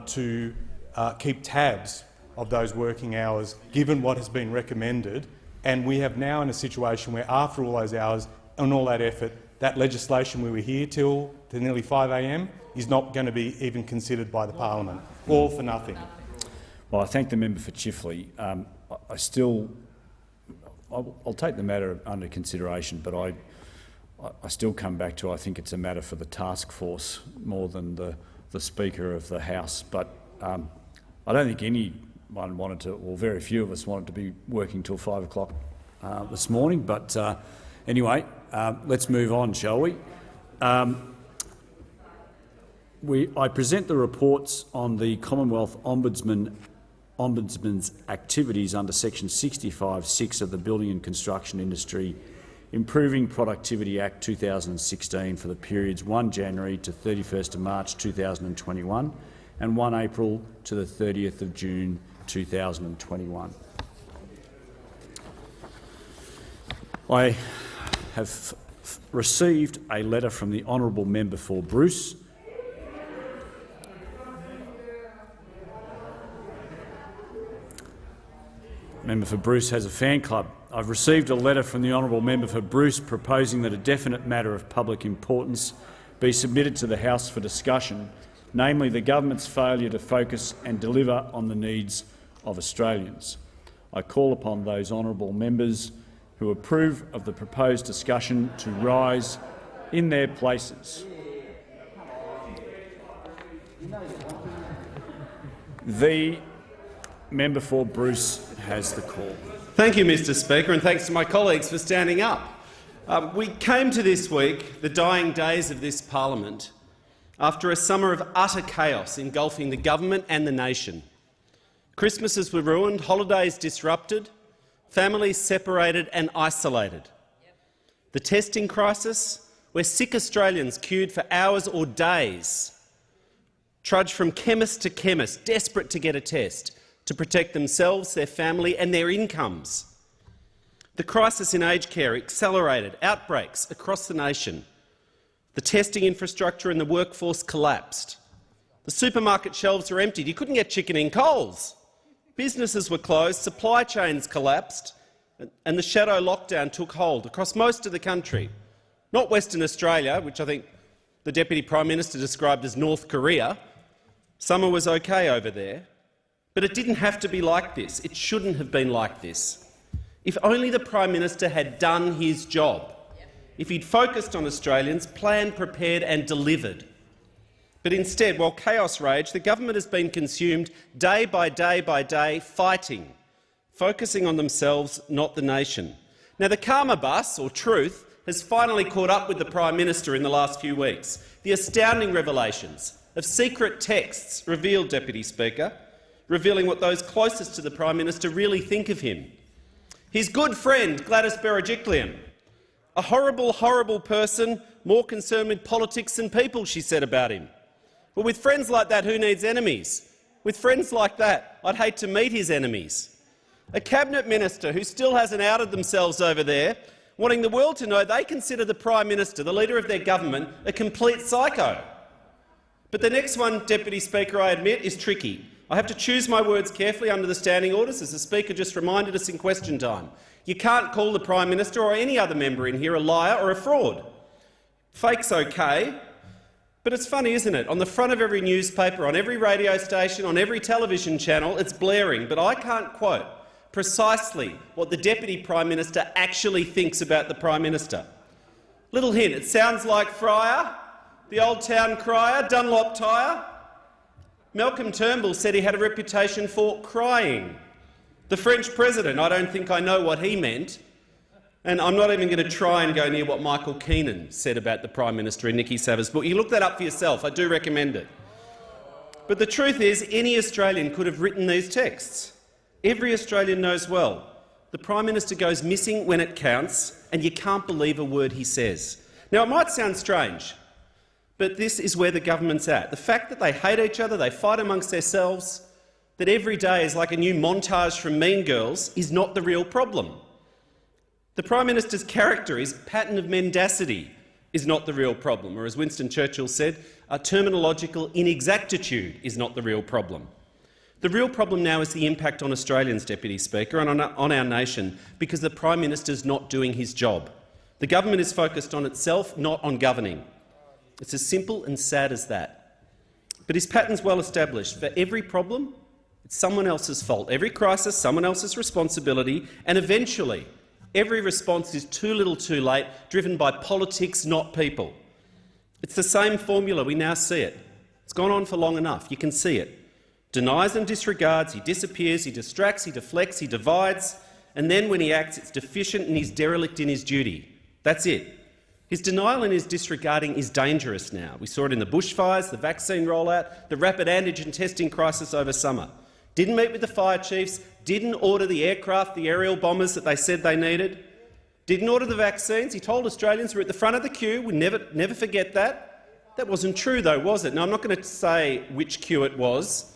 to keep tabs of those working hours, given what has been recommended. And we have now in a situation where, after all those hours and all that effort, that legislation we were here till nearly 5 a.m. is not going to be even considered by the Parliament. All for nothing. Well, I thank the member for Chifley. I'll take the matter under consideration, but I still come back to I think it's a matter for the task force more than the Speaker of the House. But I don't think anyone wanted to, or very few of us wanted to be working till 5 o'clock this morning. But anyway, let's move on, shall we? I present the reports on the Commonwealth Ombudsman's activities under Section 65(6) of the Building and Construction Industry Improving Productivity Act 2016 for the periods 1 January to 31st of March 2021 and 1 April to the 30th of June 2021. I have received a letter from the honourable member for Bruce Member for Bruce has a fan club. I've received a letter from the honourable member for Bruce proposing that a definite matter of public importance be submitted to the House for discussion, namely the government's failure to focus and deliver on the needs of Australians. I call upon those honourable members who approve of the proposed discussion to rise in their places. The member for Bruce has the call. Thank you, Mr Speaker, and thanks to my colleagues for standing up. We came to this week, the dying days of this parliament, after a summer of utter chaos engulfing the government and the nation. Christmases were ruined, holidays disrupted, families separated and isolated. The testing crisis, where sick Australians queued for hours or days, trudged from chemist to chemist, desperate to get a test to protect themselves, their family and their incomes. The crisis in aged care accelerated outbreaks across the nation. The testing infrastructure and the workforce collapsed. The supermarket shelves were emptied. You couldn't get chicken in Coles. Businesses were closed, supply chains collapsed, and the shadow lockdown took hold across most of the country. Not Western Australia, which I think the Deputy Prime Minister described as North Korea. Summer was okay over there. But it didn't have to be like this. It shouldn't have been like this. If only the Prime Minister had done his job. If he'd focused on Australians, planned, prepared and delivered. But instead, while chaos raged, the government has been consumed day by day by day, fighting, focusing on themselves, not the nation. Now, the karma bus, or truth, has finally caught up with the Prime Minister in the last few weeks. The astounding revelations of secret texts revealed, Deputy Speaker, revealing what those closest to the Prime Minister really think of him. His good friend, Gladys Berejiklian, a horrible, horrible person, more concerned with politics than people, she said about him. Well, with friends like that, who needs enemies? With friends like that, I'd hate to meet his enemies. A cabinet minister who still hasn't outed themselves over there, wanting the world to know they consider the Prime Minister, the leader of their government, a complete psycho. But the next one, Deputy Speaker, I admit, is tricky. I have to choose my words carefully under the standing orders, as the Speaker just reminded us in question time. You can't call the Prime Minister or any other member in here a liar or a fraud. Fake's okay, but it's funny, isn't it? On the front of every newspaper, on every radio station, on every television channel, it's blaring, but I can't quote precisely what the Deputy Prime Minister actually thinks about the Prime Minister. Little hint, it sounds like Fryer, the old town crier, Dunlop Tire. Malcolm Turnbull said he had a reputation for crying. The French president, I don't think I know what he meant, and I'm not even going to try and go near what Michael Keenan said about the Prime Minister in Nikki Savva's book. You can look that up for yourself. I do recommend it. But the truth is, any Australian could have written these texts. Every Australian knows well the Prime Minister goes missing when it counts, and you can't believe a word he says. Now, it might sound strange, but this is where the government's at. The fact that they hate each other, they fight amongst themselves, that every day is like a new montage from Mean Girls is not the real problem. The Prime Minister's character, his pattern of mendacity, is not the real problem, or as Winston Churchill said, a terminological inexactitude is not the real problem. The real problem now is the impact on Australians, Deputy Speaker, and on our nation, because the Prime Minister's not doing his job. The government is focused on itself, not on governing. It's as simple and sad as that. But his pattern's well established. For every problem, it's someone else's fault. Every crisis, someone else's responsibility, and eventually every response is too little too late, driven by politics, not people. It's the same formula. We now see it. It's gone on for long enough. You can see it. Denies and disregards, he disappears, he distracts, he deflects, he divides, and then when he acts, it's deficient and he's derelict in his duty. That's it. His denial and his disregarding is dangerous now. We saw it in the bushfires, the vaccine rollout, the rapid antigen testing crisis over summer. Didn't meet with the fire chiefs, didn't order the aircraft, the aerial bombers that they said they needed, didn't order the vaccines. He told Australians we're at the front of the queue. We never forget that. That wasn't true, though, was it? Now, I'm not going to say which queue it was.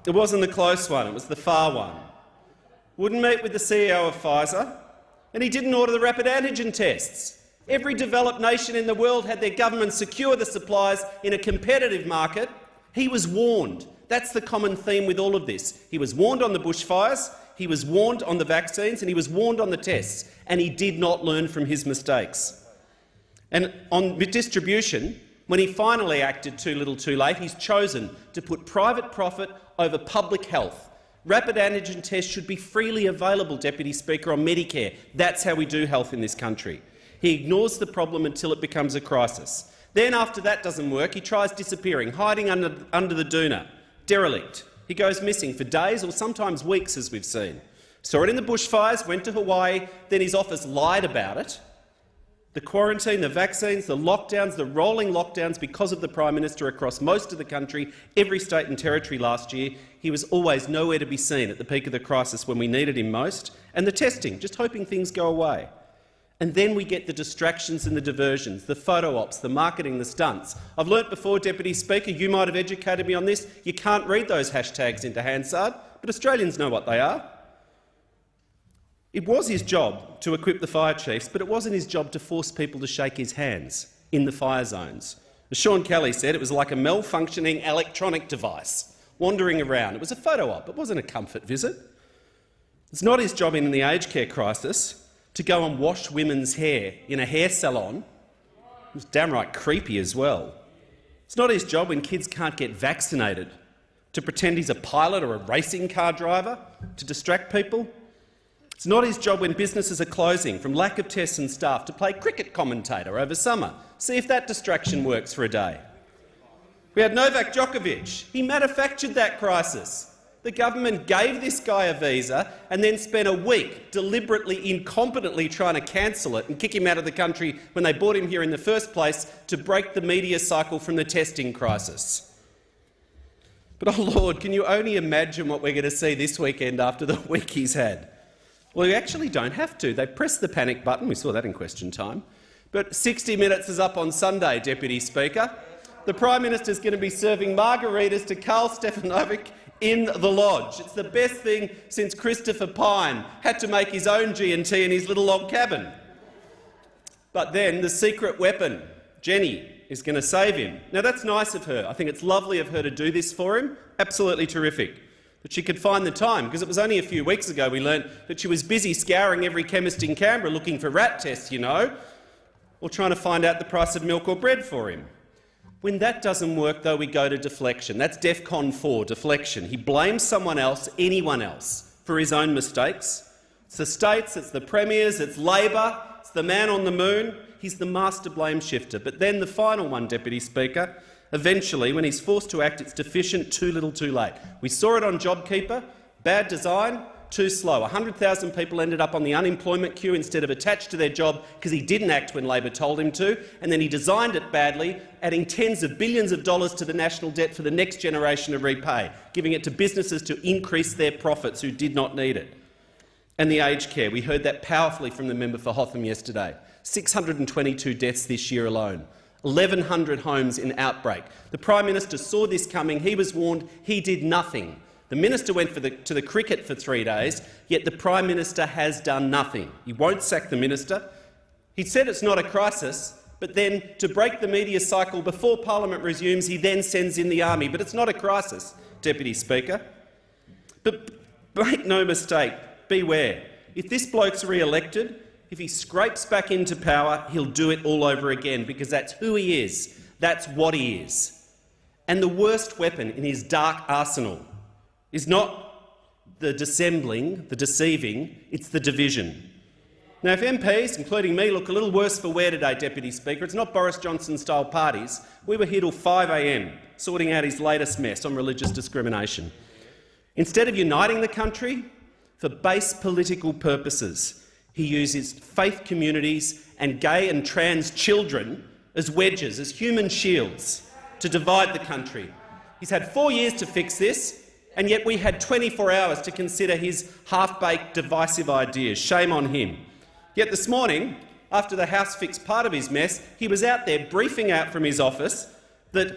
It wasn't the close one, it was the far one. Wouldn't meet with the CEO of Pfizer, and he didn't order the rapid antigen tests. Every developed nation in the world had their government secure the supplies in a competitive market. He was warned. That's the common theme with all of this. He was warned on the bushfires, he was warned on the vaccines, and he was warned on the tests, and he did not learn from his mistakes. And on distribution, when he finally acted too little too late, he's chosen to put private profit over public health. Rapid antigen tests should be freely available, Deputy Speaker, on Medicare. That's how we do health in this country. He ignores the problem until it becomes a crisis. Then, after that doesn't work, he tries disappearing, hiding under the doona. Derelict. He goes missing for days or sometimes weeks, as we've seen. Saw it in the bushfires, went to Hawaii, then his office lied about it. The quarantine, the vaccines, the lockdowns, the rolling lockdowns because of the Prime Minister across most of the country, every state and territory last year, he was always nowhere to be seen at the peak of the crisis when we needed him most. And the testing, just hoping things go away. And then we get the distractions and the diversions, the photo ops, the marketing, the stunts. I've learnt before, Deputy Speaker, you might have educated me on this, you can't read those hashtags into Hansard, but Australians know what they are. It was his job to equip the fire chiefs, but it wasn't his job to force people to shake his hands in the fire zones. As Sean Kelly said, it was like a malfunctioning electronic device wandering around. It was a photo op, it wasn't a comfort visit. It's not his job in the aged care crisis to go and wash women's hair in a hair salon. It was downright creepy as well. It's not his job when kids can't get vaccinated to pretend he's a pilot or a racing car driver to distract people. It's not his job when businesses are closing from lack of tests and staff to play cricket commentator over summer. See if that distraction works for a day. We had Novak Djokovic. He manufactured that crisis. The government gave this guy a visa and then spent a week deliberately, incompetently trying to cancel it and kick him out of the country when they brought him here in the first place to break the media cycle from the testing crisis. But, oh Lord, can you only imagine what we're going to see this weekend after the week he's had? Well, you actually don't have to. They pressed the panic button. We saw that in question time. But 60 Minutes is up on Sunday, Deputy Speaker. The Prime Minister is going to be serving margaritas to Karl Stefanovic in the Lodge. It's the best thing since Christopher Pyne had to make his own G&T in his little log cabin. But then the secret weapon, Jenny, is going to save him. Now, that's nice of her. I think it's lovely of her to do this for him. Absolutely terrific. But she could find the time, because it was only a few weeks ago we learnt that she was busy scouring every chemist in Canberra looking for rat tests, you know, or trying to find out the price of milk or bread for him. When that doesn't work, though, we go to deflection. That's DEFCON 4, deflection. He blames someone else, anyone else, for his own mistakes. It's the states, it's the premiers, it's Labor, it's the man on the moon. He's the master blame shifter. But then the final one, Deputy Speaker, eventually, when he's forced to act, it's deficient, too little, too late. We saw it on JobKeeper. Bad design, too slow. 100,000 people ended up on the unemployment queue instead of attached to their job because he didn't act when Labor told him to, and then he designed it badly, adding tens of billions of dollars to the national debt for the next generation to repay, giving it to businesses to increase their profits who did not need it. And the aged care. We heard that powerfully from the member for Hotham yesterday. 622 deaths this year alone. 1,100 homes in outbreak. The Prime Minister saw this coming. He was warned. He did nothing. The minister went to the cricket for 3 days, yet the Prime Minister has done nothing. He won't sack the minister. He said it's not a crisis, but then, to break the media cycle before Parliament resumes, he then sends in the army. But it's not a crisis, Deputy Speaker. But make no mistake, beware. If this bloke's re-elected, if he scrapes back into power, he'll do it all over again, because that's who he is. That's what he is. And the worst weapon in his dark arsenal is not the dissembling, the deceiving, it's the division. Now, if MPs, including me, look a little worse for wear today, Deputy Speaker, it's not Boris Johnson-style parties. We were here till 5 a.m. sorting out his latest mess on religious discrimination. Instead of uniting the country for base political purposes, he uses faith communities and gay and trans children as wedges, as human shields, to divide the country. He's had 4 years to fix this, and yet we had 24 hours to consider his half-baked, divisive ideas. Shame on him. Yet this morning, after the House fixed part of his mess, he was out there briefing out from his office that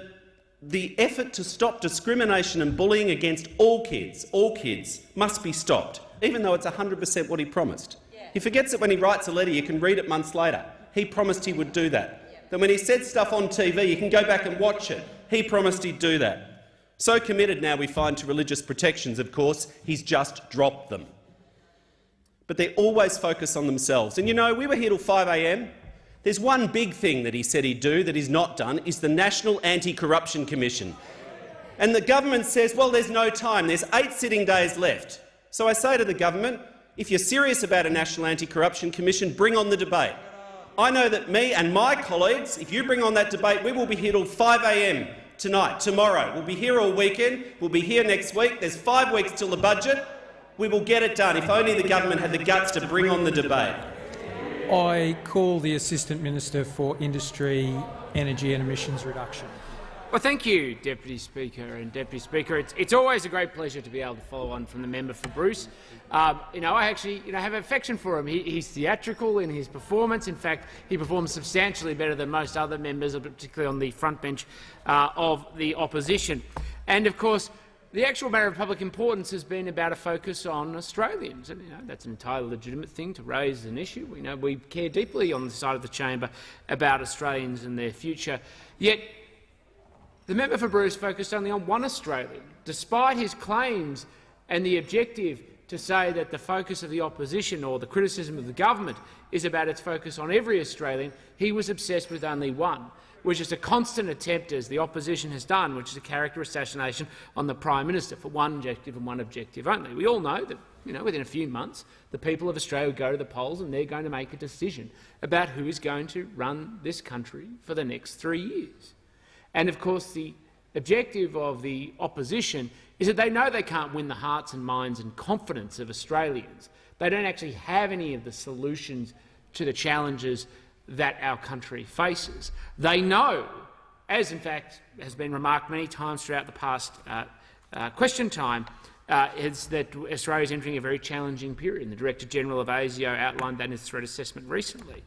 the effort to stop discrimination and bullying against all kids must be stopped, even though it's 100% what he promised. He forgets that when he writes a letter, you can read it months later. He promised he would do that. Then when he said stuff on TV, you can go back and watch it. He promised he'd do that. So committed now we find to religious protections, of course, he's just dropped them. But they always focus on themselves. And you know, we were here till 5 a.m. There's one big thing that he said he'd do that he's not done, is the National Anti-Corruption Commission. And the government says, well, there's no time, there's 8 sitting days left. So I say to the government, if you're serious about a National Anti-Corruption Commission, bring on the debate. I know that me and my colleagues, if you bring on that debate, we will be here till 5 a.m. tonight, tomorrow. We'll be here all weekend. We'll be here next week. There's 5 weeks till the budget. We will get it done, if only the government had the guts to bring on the debate. I call the Assistant Minister for Industry, Energy and Emissions Reduction. Well, thank you, Deputy Speaker. And Deputy Speaker, it's always a great pleasure to be able to follow on from the member for Bruce. I actually have affection for him. He's theatrical in his performance. In fact, he performs substantially better than most other members, particularly on the front bench of the opposition. And of course, the actual matter of public importance has been about a focus on Australians, and that's an entirely legitimate thing to raise as an issue. We care deeply on the side of the chamber about Australians and their future. Yet the member for Bruce focused only on one Australian, despite his claims and the objective to say that the focus of the opposition or the criticism of the government is about its focus on every Australian. He was obsessed with only one, which is a constant attempt, as the opposition has done, which is a character assassination on the Prime Minister for one objective and one objective only. We all know that within a few months the people of Australia will go to the polls and they're going to make a decision about who is going to run this country for the next 3 years. And of course the objective of the opposition is that they know they can't win the hearts and minds and confidence of Australians. They don't actually have any of the solutions to the challenges that our country faces. They know, as in fact has been remarked many times throughout the past question time, is that Australia is entering a very challenging period. And the Director-General of ASIO outlined that in his threat assessment recently.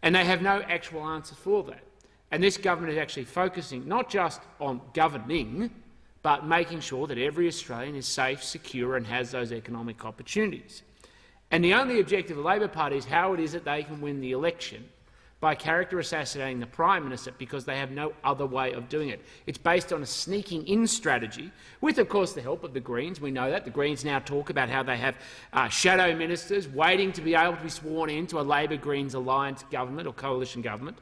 And they have no actual answer for that. And this government is actually focusing not just on governing, but making sure that every Australian is safe, secure and has those economic opportunities. And the only objective of the Labor Party is how it is that they can win the election by character assassinating the Prime Minister because they have no other way of doing it. It's based on a sneaking-in strategy, with, of course, the help of the Greens. We know that. The Greens now talk about how they have shadow ministers waiting to be able to be sworn into a Labor-Greens alliance government or coalition government.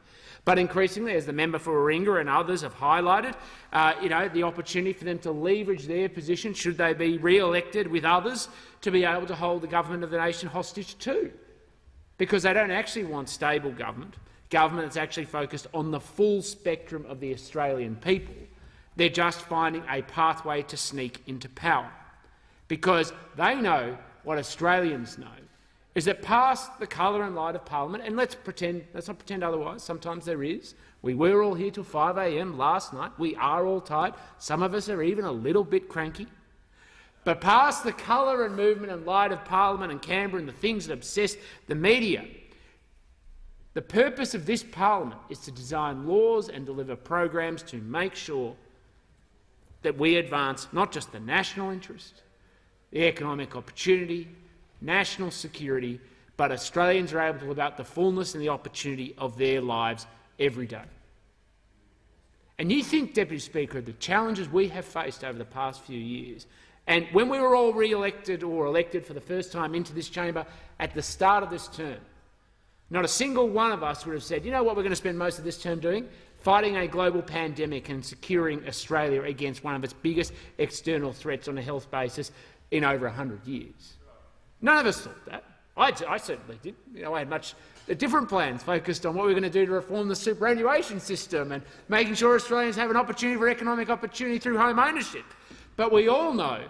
But increasingly, as the member for Warringah and others have highlighted, the opportunity for them to leverage their position, should they be re-elected with others, to be able to hold the government of the nation hostage too. Because they don't actually want stable government that's actually focused on the full spectrum of the Australian people. They're just finding a pathway to sneak into power. Because they know what Australians know, is that past the colour and light of Parliament, and let's not pretend otherwise, sometimes there is. We were all here till 5 a.m. last night. We are all tired. Some of us are even a little bit cranky. But past the colour and movement and light of Parliament and Canberra and the things that obsess the media, the purpose of this Parliament is to design laws and deliver programs to make sure that we advance not just the national interest, the economic opportunity, national security, but Australians are able to live out the fullness and the opportunity of their lives every day. And you think, Deputy Speaker, the challenges we have faced over the past few years, and when we were all re-elected or elected for the first time into this chamber at the start of this term, not a single one of us would have said, you know what we're going to spend most of this term doing? Fighting a global pandemic and securing Australia against one of its biggest external threats on a health basis in over 100 years. None of us thought that. I certainly did. I had much different plans focused on what we're going to do to reform the superannuation system and making sure Australians have an opportunity for economic opportunity through home ownership. But we all know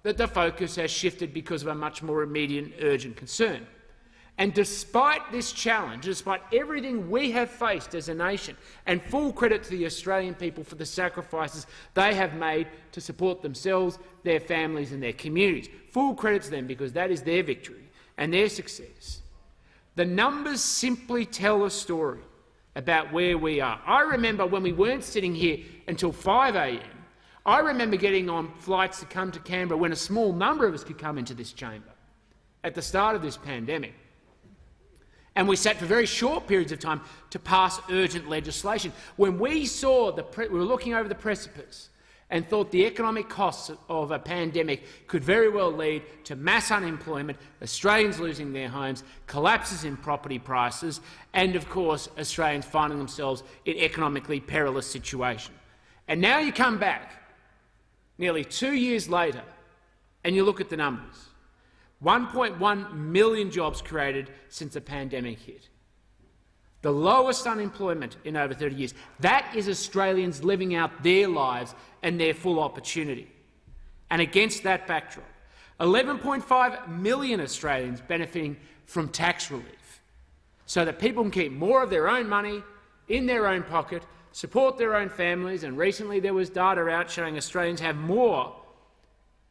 that the focus has shifted because of a much more immediate and urgent concern. And despite this challenge, despite everything we have faced as a nation, and full credit to the Australian people for the sacrifices they have made to support themselves, their families and their communities, full credit to them because that is their victory and their success, the numbers simply tell a story about where we are. I remember when we weren't sitting here until 5 a.m, I remember getting on flights to come to Canberra when a small number of us could come into this chamber at the start of this pandemic. And we sat for very short periods of time to pass urgent legislation. When we saw we were looking over the precipice and thought the economic costs of a pandemic could very well lead to mass unemployment, Australians losing their homes, collapses in property prices, and of course Australians finding themselves in economically perilous situation. And now you come back, nearly 2 years later, and you look at the numbers. 1.1 million jobs created since the pandemic hit. The lowest unemployment in over 30 years. That is Australians living out their lives and their full opportunity. And against that backdrop, 11.5 million Australians benefiting from tax relief so that people can keep more of their own money in their own pocket, support their own families, and recently there was data out showing Australians have more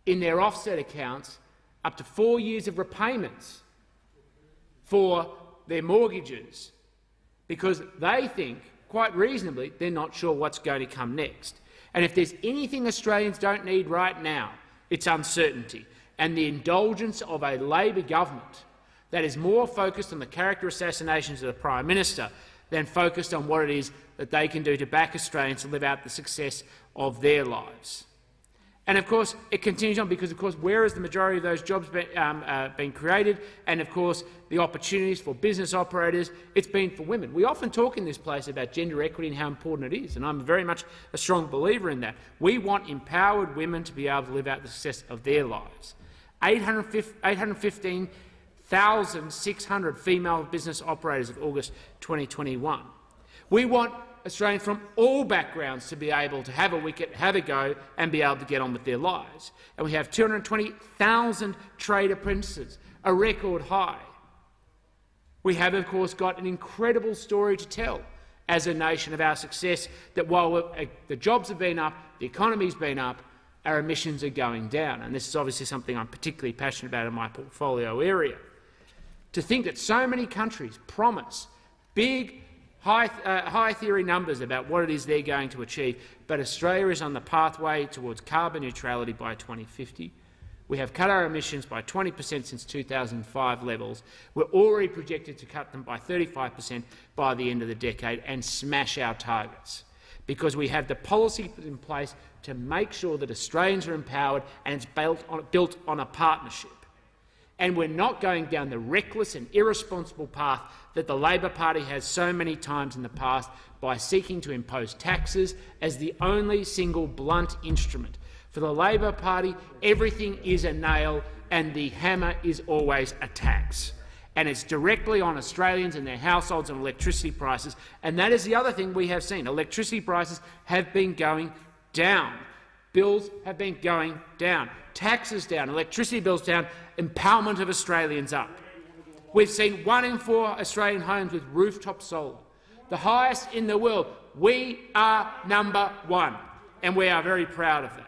in their offset accounts, up to 4 years of repayments for their mortgages, because they think, quite reasonably, they're not sure what's going to come next. And if there's anything Australians don't need right now, it's uncertainty and the indulgence of a Labor government that is more focused on the character assassinations of the Prime Minister than focused on what it is that they can do to back Australians to live out the success of their lives. And of course, it continues on because, of course, where has the majority of those jobs been created? And of course, the opportunities for business operators, it's been for women. We often talk in this place about gender equity and how important it is, and I'm very much a strong believer in that. We want empowered women to be able to live out the success of their lives. 815,600 female business operators of August 2021. We want Australians from all backgrounds to be able to have a wicket, have a go and be able to get on with their lives. And we have 220,000 trade apprentices, a record high. We have, of course, got an incredible story to tell as a nation of our success, that while the jobs have been up, the economy's been up, our emissions are going down. And this is obviously something I'm particularly passionate about in my portfolio area. To think that so many countries promise big, high theory numbers about what it is they're going to achieve, but Australia is on the pathway towards carbon neutrality by 2050. We have cut our emissions by 20% since 2005 levels. We're already projected to cut them by 35% by the end of the decade and smash our targets, because we have the policy in place to make sure that Australians are empowered and it's built on a partnership. And we're not going down the reckless and irresponsible path that the Labor Party has so many times in the past by seeking to impose taxes as the only single blunt instrument. For the Labor Party, everything is a nail and the hammer is always a tax. And it's directly on Australians and their households and electricity prices. And that is the other thing we have seen. Electricity prices have been going down. Bills have been going down. Taxes down. Electricity bills down. Empowerment of Australians up. We've seen 1 in 4 Australian homes with rooftop solar, the highest in the world. We are #1, and we are very proud of that.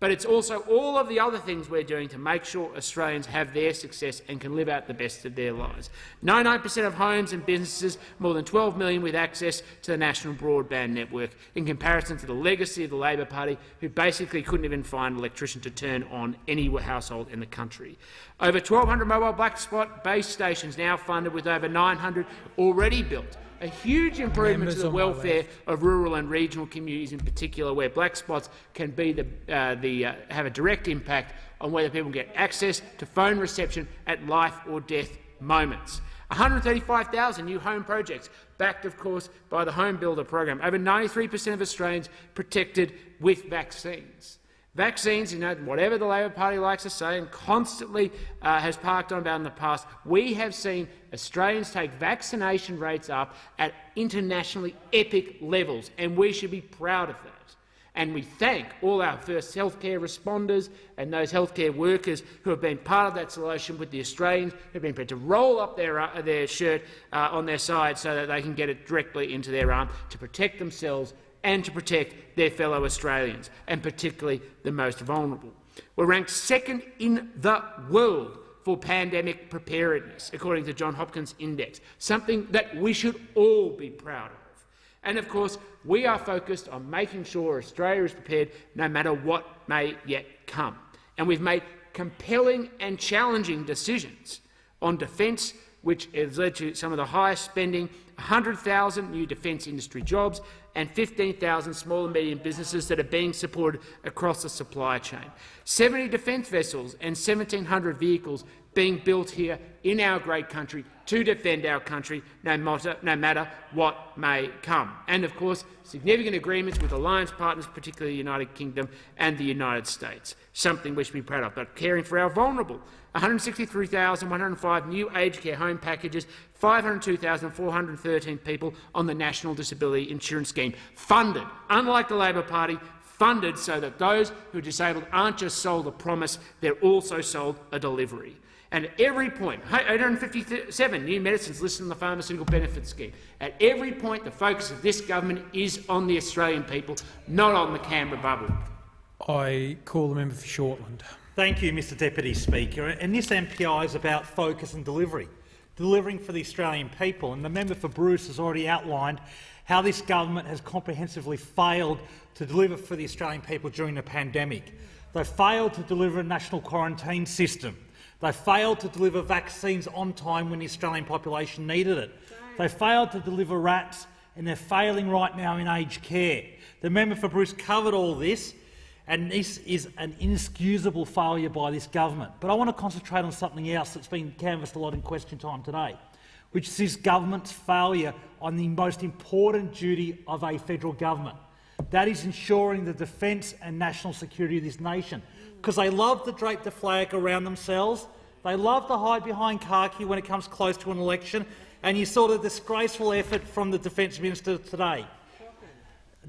But it's also all of the other things we're doing to make sure Australians have their success and can live out the best of their lives. 99% of homes and businesses, more than 12 million with access to the national broadband network, in comparison to the legacy of the Labor Party, who basically couldn't even find an electrician to turn on any household in the country. Over 1,200 mobile black spot base stations now funded, with over 900 already built. A huge improvement to the welfare of rural and regional communities in particular, where black spots can be have a direct impact on whether people get access to phone reception at life or death moments. 135,000 new home projects, backed, of course, by the Home Builder program. Over 93% of Australians protected with vaccines. Vaccines, whatever the Labor Party likes to say and constantly has parked on about in the past, we have seen Australians take vaccination rates up at internationally epic levels, and we should be proud of that. And we thank all our first healthcare responders and those healthcare workers who have been part of that solution with the Australians who have been prepared to roll up their shirt on their side so that they can get it directly into their arm to protect themselves and to protect their fellow Australians, and particularly the most vulnerable. We're ranked 2nd in the world for pandemic preparedness, according to Johns Hopkins Index, something that we should all be proud of. And of course, we are focused on making sure Australia is prepared no matter what may yet come. And we've made compelling and challenging decisions on defence, which has led to some of the highest spending, 100,000 new defence industry jobs and 15,000 small and medium businesses that are being supported across the supply chain. 70 defence vessels and 1,700 vehicles being built here in our great country to defend our country no matter what may come. And, of course, significant agreements with alliance partners, particularly the United Kingdom and the United States, something we should be proud of. But caring for our vulnerable, 163,105 new aged care home packages, 502,413 people on the National Disability Insurance Scheme, funded, unlike the Labor Party, funded so that those who are disabled aren't just sold a promise, they're also sold a delivery. And at every point, 857 new medicines listed on the Pharmaceutical Benefits Scheme. At every point, the focus of this government is on the Australian people, not on the Canberra bubble. I call the member for Shortland. Thank you, Mr Deputy Speaker. And this MPI is about focus and delivery, delivering for the Australian people. And the member for Bruce has already outlined how this government has comprehensively failed to deliver for the Australian people during the pandemic. They failed to deliver a national quarantine system. They failed to deliver vaccines on time when the Australian population needed it. They failed to deliver RATs, and they're failing right now in aged care. The member for Bruce covered all this, and this is an inexcusable failure by this government. But I want to concentrate on something else that's been canvassed a lot in question time today, which is this government's failure on the most important duty of a federal government. That is ensuring the defence and national security of this nation. Because they love to drape the flag around themselves, they love to hide behind khaki when it comes close to an election, and you saw the disgraceful effort from the Defence Minister today.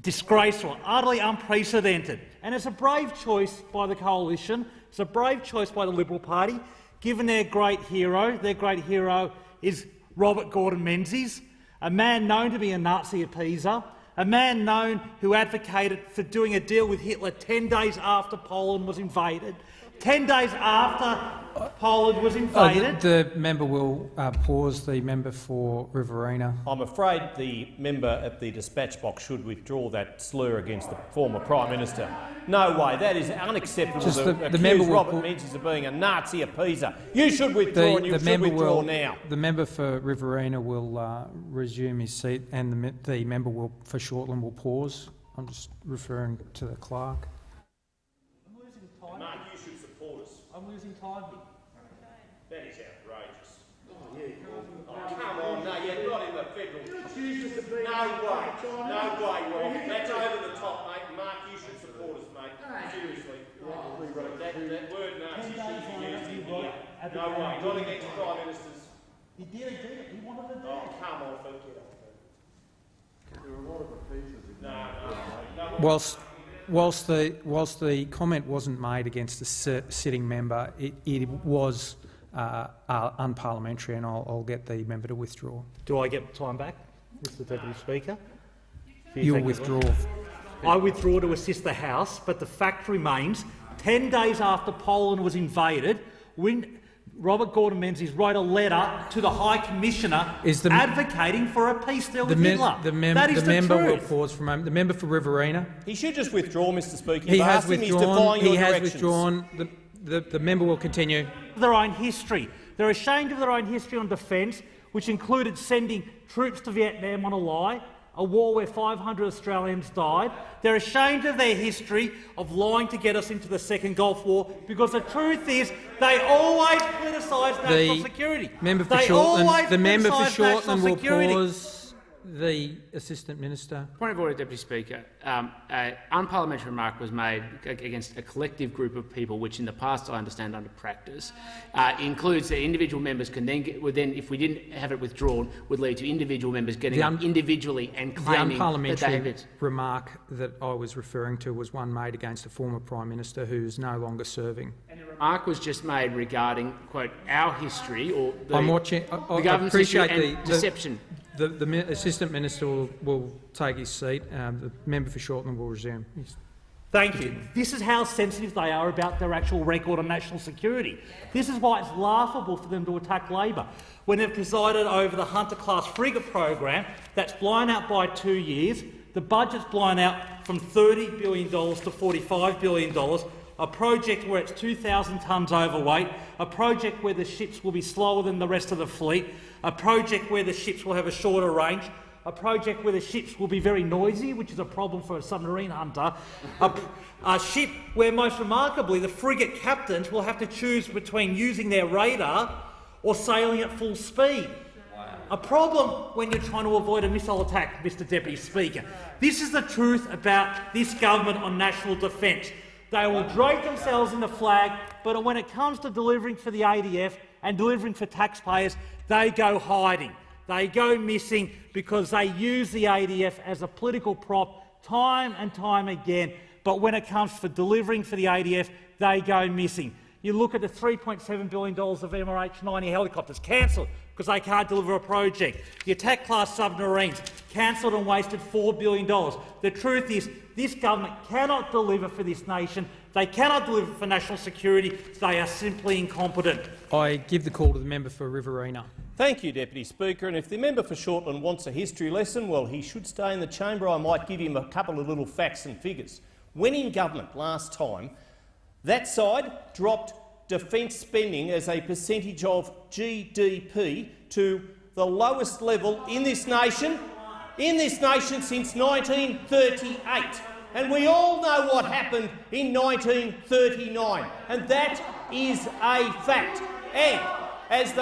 Disgraceful, utterly unprecedented. And it's a brave choice by the Coalition, it's a brave choice by the Liberal Party, given their great hero is Robert Gordon Menzies, a man known to be a Nazi appeaser, a man known who advocated for doing a deal with Hitler 10 days after Poland was invaded, 10 days after Poland was invaded. The member will pause. The member for Riverina. I'm afraid the member at the dispatch box should withdraw that slur against the former Prime Minister. No way, that is unacceptable. Just to the member will Robert Menzies of being a Nazi appeaser. You should withdraw, and you should withdraw now. The member for Riverina will resume his seat, and the member for Shortland will pause. I'm just referring to the clerk. I'm losing time. Mark, you should support us. I'm losing time here. That is outrageous. Oh, come on, no, you're not in the federal. No way, Rob. That's over the top, mate. Mark, you should support us, mate. Seriously. That word Nazi should be used in here. No way, not against Prime Ministers. He did it. He wanted to do it. Oh, come on, forget it. There are a lot of appeasers in there. Whilst the comment wasn't made against the sitting member, it was unparliamentary, and I'll get the member to withdraw. Do I get time back, Mr Deputy Speaker? You'll withdraw. I withdraw to assist the House, but the fact remains, 10 days after Poland was invaded, when Robert Gordon Menzies wrote a letter to the High Commissioner advocating for a peace deal with Hitler. The member will pause for a moment. The member for Riverina. He should just withdraw, Mr Speaker. He has withdrawn. The member will continue. Their own history. They're ashamed of their own history on defence, which included sending troops to Vietnam on a lie, a war where 500 Australians died. They're ashamed of their history of lying to get us into the Second Gulf War, because the truth is they always politicise national security. The member for Shortland will pause. The Assistant Minister. Point of order, Deputy Speaker. An unparliamentary remark was made against a collective group of people, which in the past I understand under practice includes that individual members can then if we didn't have it withdrawn, would lead to individual members getting up individually and claiming that they have The unparliamentary it. remark that I was referring to was one made against a former Prime Minister who is no longer serving. And the remark was just made regarding, quote, our history or the, I'm watching, the government's appreciate history and deception. The Assistant Minister will take his seat. The member for Shortland will resume. Thank you. This is how sensitive they are about their actual record on national security. This is why it's laughable for them to attack Labor when they've presided over the Hunter-class frigate program that's blown out by 2 years. The budget's blown out from $30 billion to $45 billion, a project where it's 2,000 tonnes overweight, a project where the ships will be slower than the rest of the fleet, a project where the ships will have a shorter range, a project where the ships will be very noisy, which is a problem for a submarine hunter, a ship where, most remarkably, the frigate captains will have to choose between using their radar or sailing at full speed. A problem when you're trying to avoid a missile attack, Mr Deputy Speaker. This is the truth about this government on national defence. They will drape themselves in the flag, but when it comes to delivering for the ADF and delivering for taxpayers, they go hiding. They go missing because they use the ADF as a political prop time and time again. But when it comes to delivering for the ADF, they go missing. You look at the $3.7 billion of MRH-90 helicopters, cancelled because they can't deliver a project. The attack-class submarines, cancelled and wasted $4 billion. The truth is, this government cannot deliver for this nation. They cannot deliver for national security. They are simply incompetent. I give the call to the member for Riverina. Thank you, Deputy Speaker. And if the member for Shortland wants a history lesson, well, he should stay in the chamber. I might give him a couple of little facts and figures. When in government last time, that side dropped defence spending as a percentage of GDP to the lowest level in this nation since 1938. And we all know what happened in 1939, and that is a fact. And as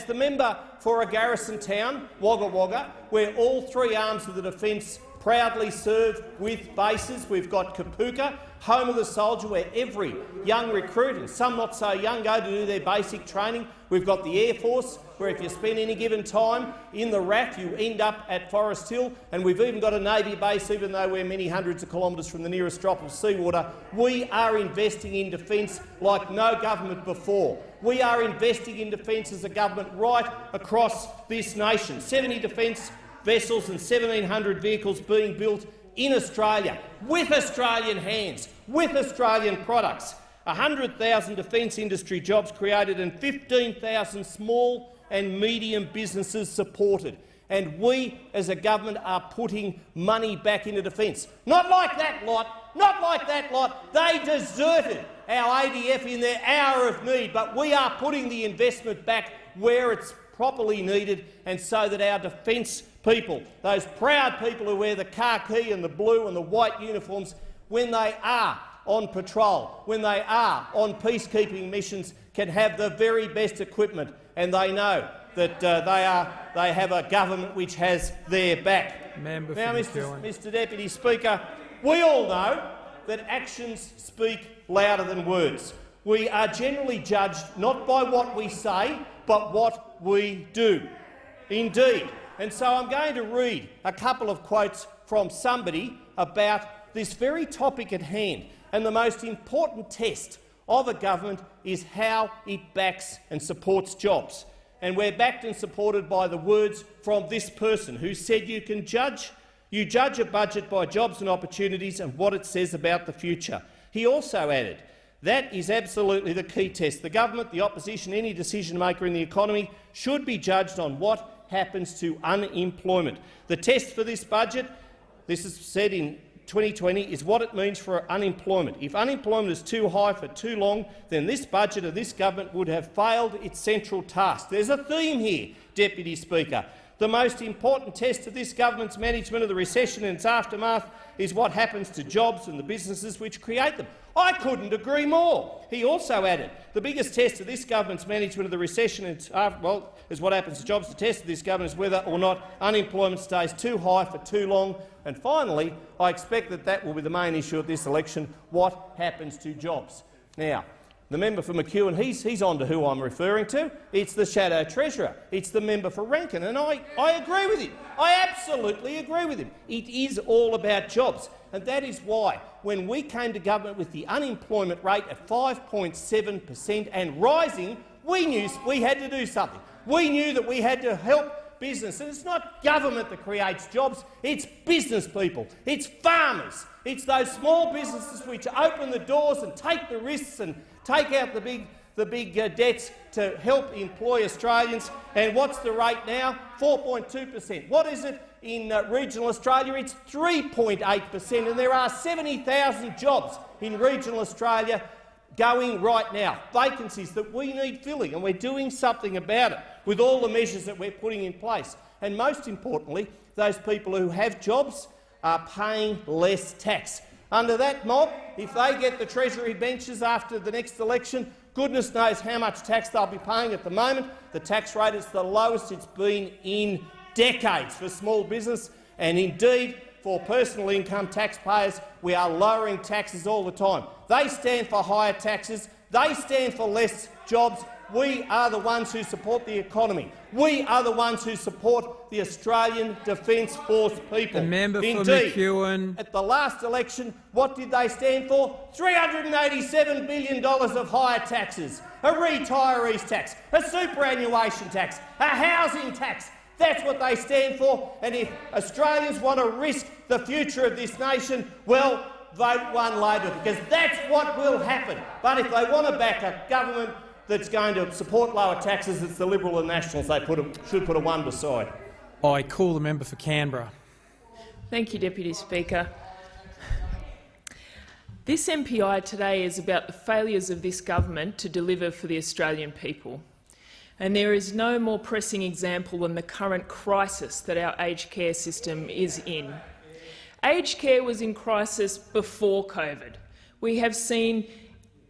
the member for a garrison town, Wagga Wagga, where all three arms of the defence proudly serve with bases. We've got Kapooka, home of the soldier, where every young recruit, and some not so young, go to do their basic training. We've got the Air Force, where if you spend any given time in the RAF, you end up at Forest Hill. And we've even got a Navy base, even though we're many hundreds of kilometres from the nearest drop of seawater. We are investing in defence like no government before. We are investing in defence as a government right across this nation. 70 defence vessels and 1,700 vehicles being built in Australia, with Australian hands, with Australian products. 100,000 defence industry jobs created and 15,000 small and medium businesses supported. And we, as a government, are putting money back into defence. Not like that lot. Not like that lot. They deserted our ADF in their hour of need, but we are putting the investment back where it's properly needed, and so that our defence people, those proud people who wear the khaki and the blue and the white uniforms, when they are on patrol, when they are on peacekeeping missions, can have the very best equipment, and they know that they have a government which has their back. Now, Mr Deputy Speaker, we all know that actions speak louder than words. We are generally judged not by what we say, but what we do. Indeed. And so I'm going to read a couple of quotes from somebody about this very topic at hand. And the most important test of a government is how it backs and supports jobs. And we're backed and supported by the words from this person who said you judge a budget by jobs and opportunities and what it says about the future. He also added, that is absolutely the key test. The government, the opposition, any decision-maker in the economy should be judged on what happens to unemployment. The test for this budget, this is said in 2020, is what it means for unemployment. If unemployment is too high for too long, then this budget of this government would have failed its central task. There's a theme here, Deputy Speaker. The most important test of this government's management of the recession and its aftermath is what happens to jobs and the businesses which create them. I couldn't agree more. He also added, the biggest test of this government's management of the recession is what happens to jobs. The test of this government is whether or not unemployment stays too high for too long. And finally, I expect that will be the main issue of this election, what happens to jobs. Now, the member for McEwen, he's on to who I'm referring to. It's the Shadow Treasurer. It's the member for Rankin, and I agree with him. I absolutely agree with him. It is all about jobs, and that is why, when we came to government with the unemployment rate at 5.7% and rising, we knew we had to do something. We knew that we had to help business, and it's not government that creates jobs, it's business people, it's farmers, it's those small businesses which open the doors and take the risks and take out the big debts to help employ Australians. And what's the rate now? 4.2%. What is it in regional Australia? It's 3.8%, and there are 70,000 jobs in regional Australia going right now, vacancies that we need filling, and we're doing something about it with all the measures that we're putting in place. And most importantly, those people who have jobs are paying less tax. Under that mob, if they get the Treasury benches after the next election, goodness knows how much tax they'll be paying. At the moment, the tax rate is the lowest it's been in decades for small business, and indeed for personal income taxpayers, we are lowering taxes all the time. They stand for higher taxes. They stand for less jobs. We are the ones who support the economy. We are the ones who support the Australian Defence Force people. The member for Indeed, McEwen. at the last election, what did they stand for? $387 billion of higher taxes, a retirees tax, a superannuation tax, a housing tax. That's what they stand for. And if Australians want to risk the future of this nation, well, vote One Labor, because that's what will happen. But if they want to back a government that's going to support lower taxes, it's the Liberal and Nationals. They should put a one beside. I call the member for Canberra. Thank you, Deputy Speaker. This MPI today is about the failures of this government to deliver for the Australian people. And there is no more pressing example than the current crisis that our aged care system is in. Aged care was in crisis before COVID. We have seen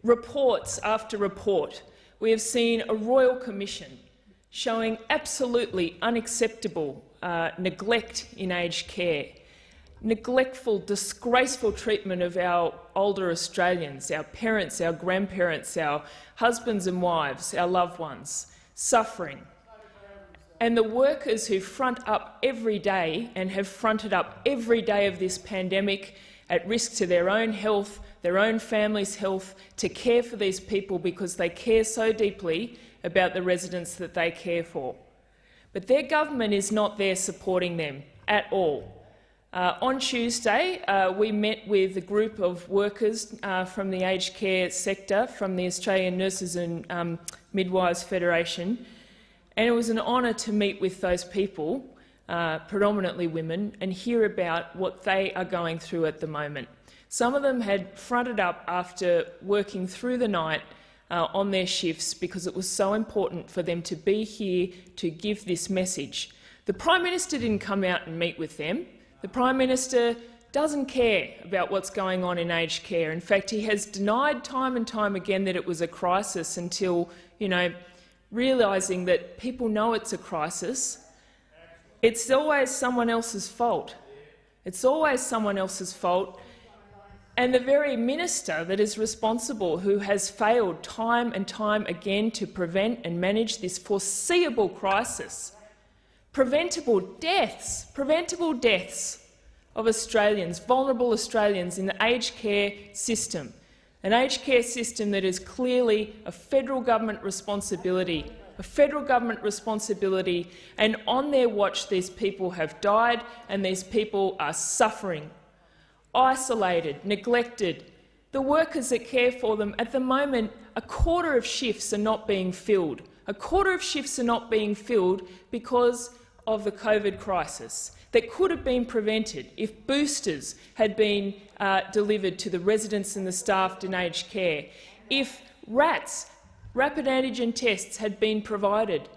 reports after report. We have seen a Royal Commission showing absolutely unacceptable neglect in aged care, neglectful, disgraceful treatment of our older Australians, our parents, our grandparents, our husbands and wives, our loved ones, suffering. And the workers who front up every day and have fronted up every day of this pandemic at risk to their own health, their own family's health, to care for these people because they care so deeply about the residents that they care for. But their government is not there supporting them at all. On Tuesday, we met with a group of workers from the aged care sector, from the Australian Nurses and Midwives Federation, and it was an honour to meet with those people, predominantly women, and hear about what they are going through at the moment. Some of them had fronted up after working through the night on their shifts because it was so important for them to be here to give this message. The Prime Minister didn't come out and meet with them. The Prime Minister doesn't care about what's going on in aged care. In fact, he has denied time and time again that it was a crisis until, realising that people know it's a crisis. It's always someone else's fault. It's always someone else's fault. And the very minister that is responsible, who has failed time and time again to prevent and manage this foreseeable crisis, preventable deaths of Australians, vulnerable Australians in the aged care system, an aged care system that is clearly a federal government responsibility, and on their watch these people have died and these people are suffering, isolated, neglected. The workers that care for them, at the moment, a quarter of shifts are not being filled. A quarter of shifts are not being filled because of the COVID crisis that could have been prevented if boosters had been delivered to the residents and the staff in aged care, if rapid antigen tests had been provided.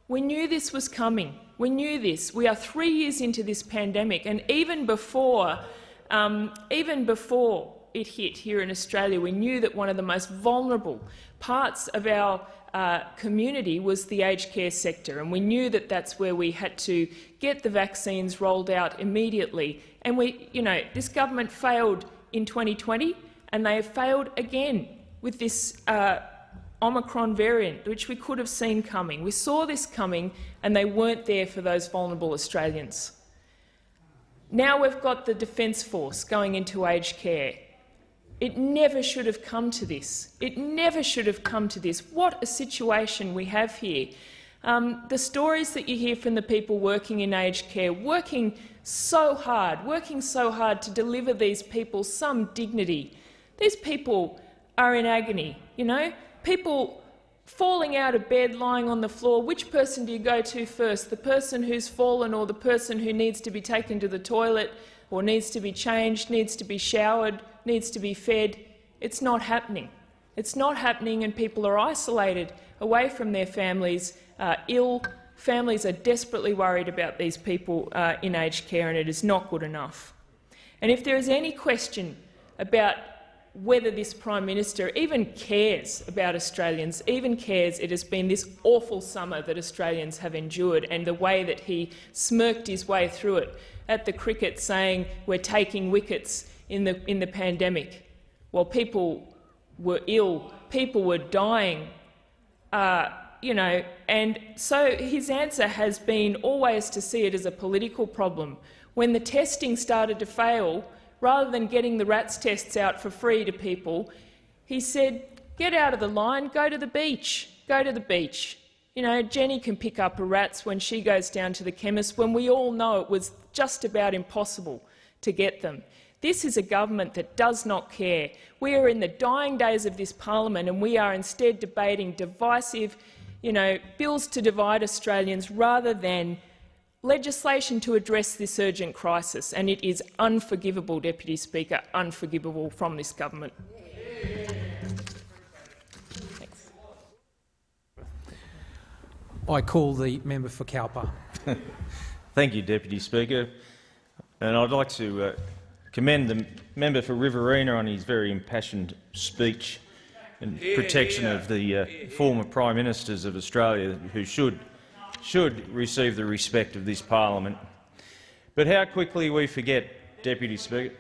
We knew this was coming. We knew this. We are 3 years into this pandemic, and even before it hit here in Australia, we knew that one of the most vulnerable parts of our community was the aged care sector, and we knew that that's where we had to get the vaccines rolled out immediately. And this government failed in 2020, and they have failed again with this Omicron variant, which we could have seen coming. We saw this coming, and they weren't there for those vulnerable Australians. Now we've got the Defence Force going into aged care. It never should have come to this. It never should have come to this. What a situation we have here. The stories that you hear from the people working in aged care, working so hard to deliver these people some dignity. These people are in agony, People falling out of bed, lying on the floor. Which person do you go to first? The person who's fallen or the person who needs to be taken to the toilet or needs to be changed, needs to be showered, needs to be fed? It's not happening. It's not happening, and people are isolated, away from their families, ill. Families are desperately worried about these people in aged care, and it is not good enough. And if there is any question about whether this Prime Minister even cares about Australians, it has been this awful summer that Australians have endured, and the way that he smirked his way through it at the cricket, saying we're taking wickets in the pandemic, while people were ill, people were dying, and so his answer has been always to see it as a political problem. When the testing started to fail, rather than getting the RATS tests out for free to people, he said, get out of the line, go to the beach, Jenny can pick up her RATS when she goes down to the chemist, when we all know it was just about impossible to get them. This is a government that does not care. We are in the dying days of this parliament, and we are instead debating divisive, bills to divide Australians rather than legislation to address this urgent crisis, and it is unforgivable, Deputy Speaker, unforgivable from this government. Thanks. I call the member for Cowper. Thank you, Deputy Speaker. And I'd like to commend the member for Riverina on his very impassioned speech in protection of the former Prime Ministers of Australia, who should receive the respect of this parliament. But how quickly we forget, Deputy Speaker.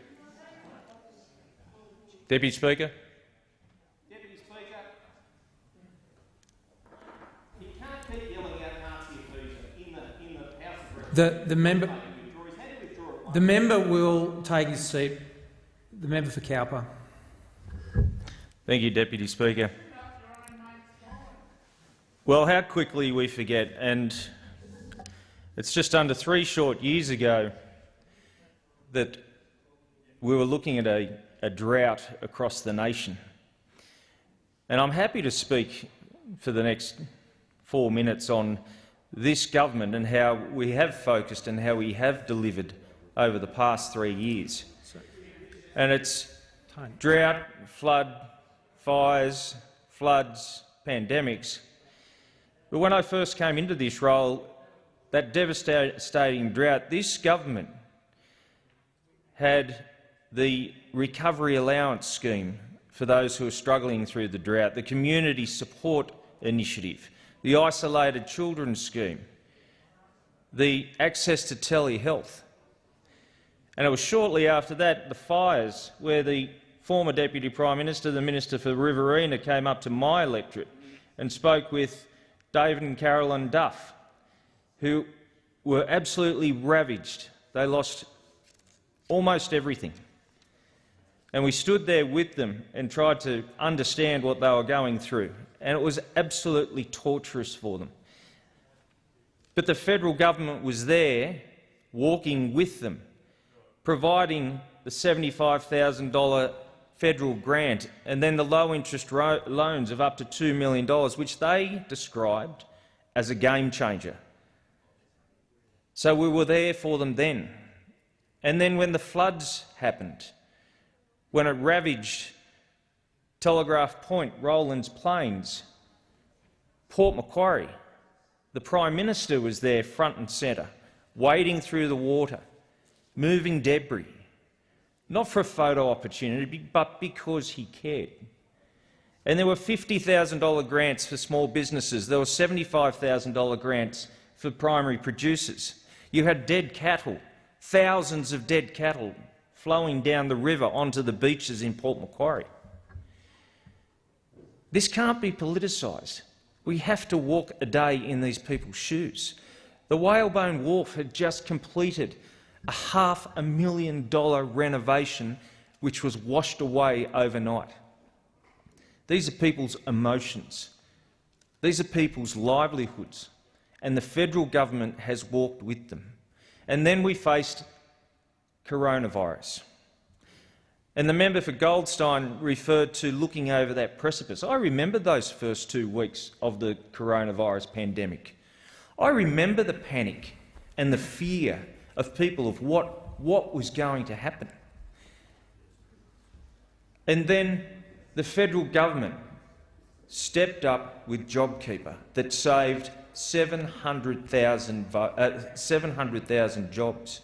Deputy Speaker. Deputy Speaker, you can't keep yelling out Nazi in the House of Representatives. The member will take his seat. The member for Cowper. Thank you, Deputy Speaker. Well, how quickly we forget, and it's just under 3 short years ago that we were looking at a drought across the nation. And I'm happy to speak for the next 4 minutes on this government and how we have focused and how we have delivered over the past 3 years. And it's drought, flood, fires, floods, pandemics. But when I first came into this role, that devastating drought, this government had the Recovery Allowance Scheme for those who are struggling through the drought, the Community Support Initiative, the Isolated Children Scheme, the access to telehealth. And it was shortly after that, the fires, where the former Deputy Prime Minister, the Minister for Riverina, came up to my electorate and spoke with David and Carolyn Duff, who were absolutely ravaged. They lost almost everything. And we stood there with them and tried to understand what they were going through, and it was absolutely torturous for them. But the federal government was there, walking with them, providing the $75,000 federal grant and then the low-interest loans of up to $2 million, which they described as a game-changer. So we were there for them then. And then when the floods happened, when it ravaged Telegraph Point, Rowlands Plains, Port Macquarie, the Prime Minister was there front and centre, wading through the water, moving debris, not for a photo opportunity, but because he cared. And there were $50,000 grants for small businesses. There were $75,000 grants for primary producers. You had dead cattle, thousands of dead cattle flowing down the river onto the beaches in Port Macquarie. This can't be politicised. We have to walk a day in these people's shoes. The Whalebone Wharf had just completed a $500,000 renovation which was washed away overnight. These are people's emotions. These are people's livelihoods, and the federal government has walked with them. And then we faced coronavirus. And the member for Goldstein referred to looking over that precipice. I remember those first 2 weeks of the coronavirus pandemic. I remember the panic and the fear of people of what was going to happen. And then the federal government stepped up with JobKeeper that saved 700,000 jobs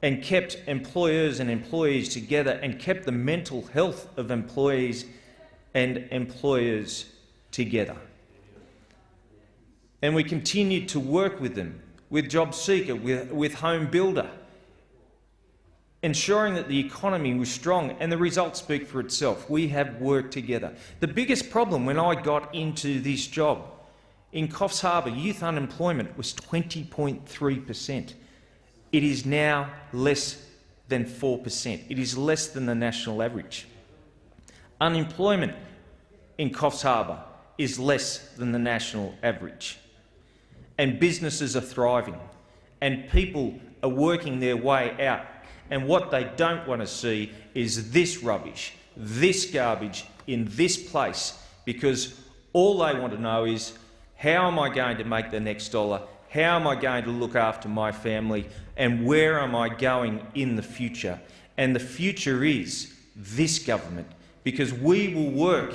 and kept employers and employees together and kept the mental health of employees and employers together. And we continued to work with them, with JobSeeker, with Home Builder, ensuring that the economy was strong, and the results speak for itself. We have worked together. The biggest problem when I got into this job in Coffs Harbour, youth unemployment was 20.3%. It is now less than 4%. It is less than the national average. Unemployment in Coffs Harbour is less than the national average. And businesses are thriving, and people are working their way out. And what they don't want to see is this rubbish, this garbage in this place, because all they want to know is, how am I going to make the next dollar? How am I going to look after my family? And where am I going in the future? And the future is this government, because we will work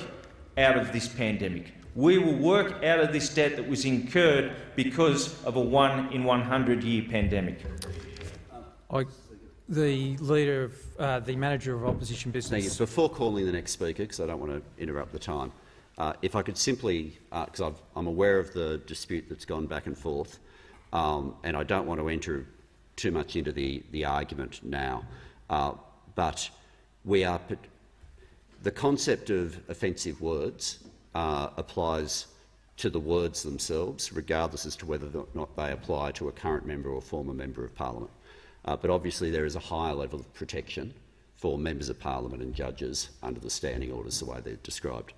out of this pandemic. We will work out of this debt that was incurred because of a 1-in-100-year pandemic. The leader of the manager of opposition business. Thank you. Before calling the next speaker, because I don't want to interrupt the time, if I could simply, because I'm aware of the dispute that's gone back and forth, and I don't want to enter too much into the argument now, but the concept of offensive words applies to the words themselves, regardless as to whether or not they apply to a current member or former member of parliament. But obviously there is a higher level of protection for members of parliament and judges under the standing orders, the way they're described.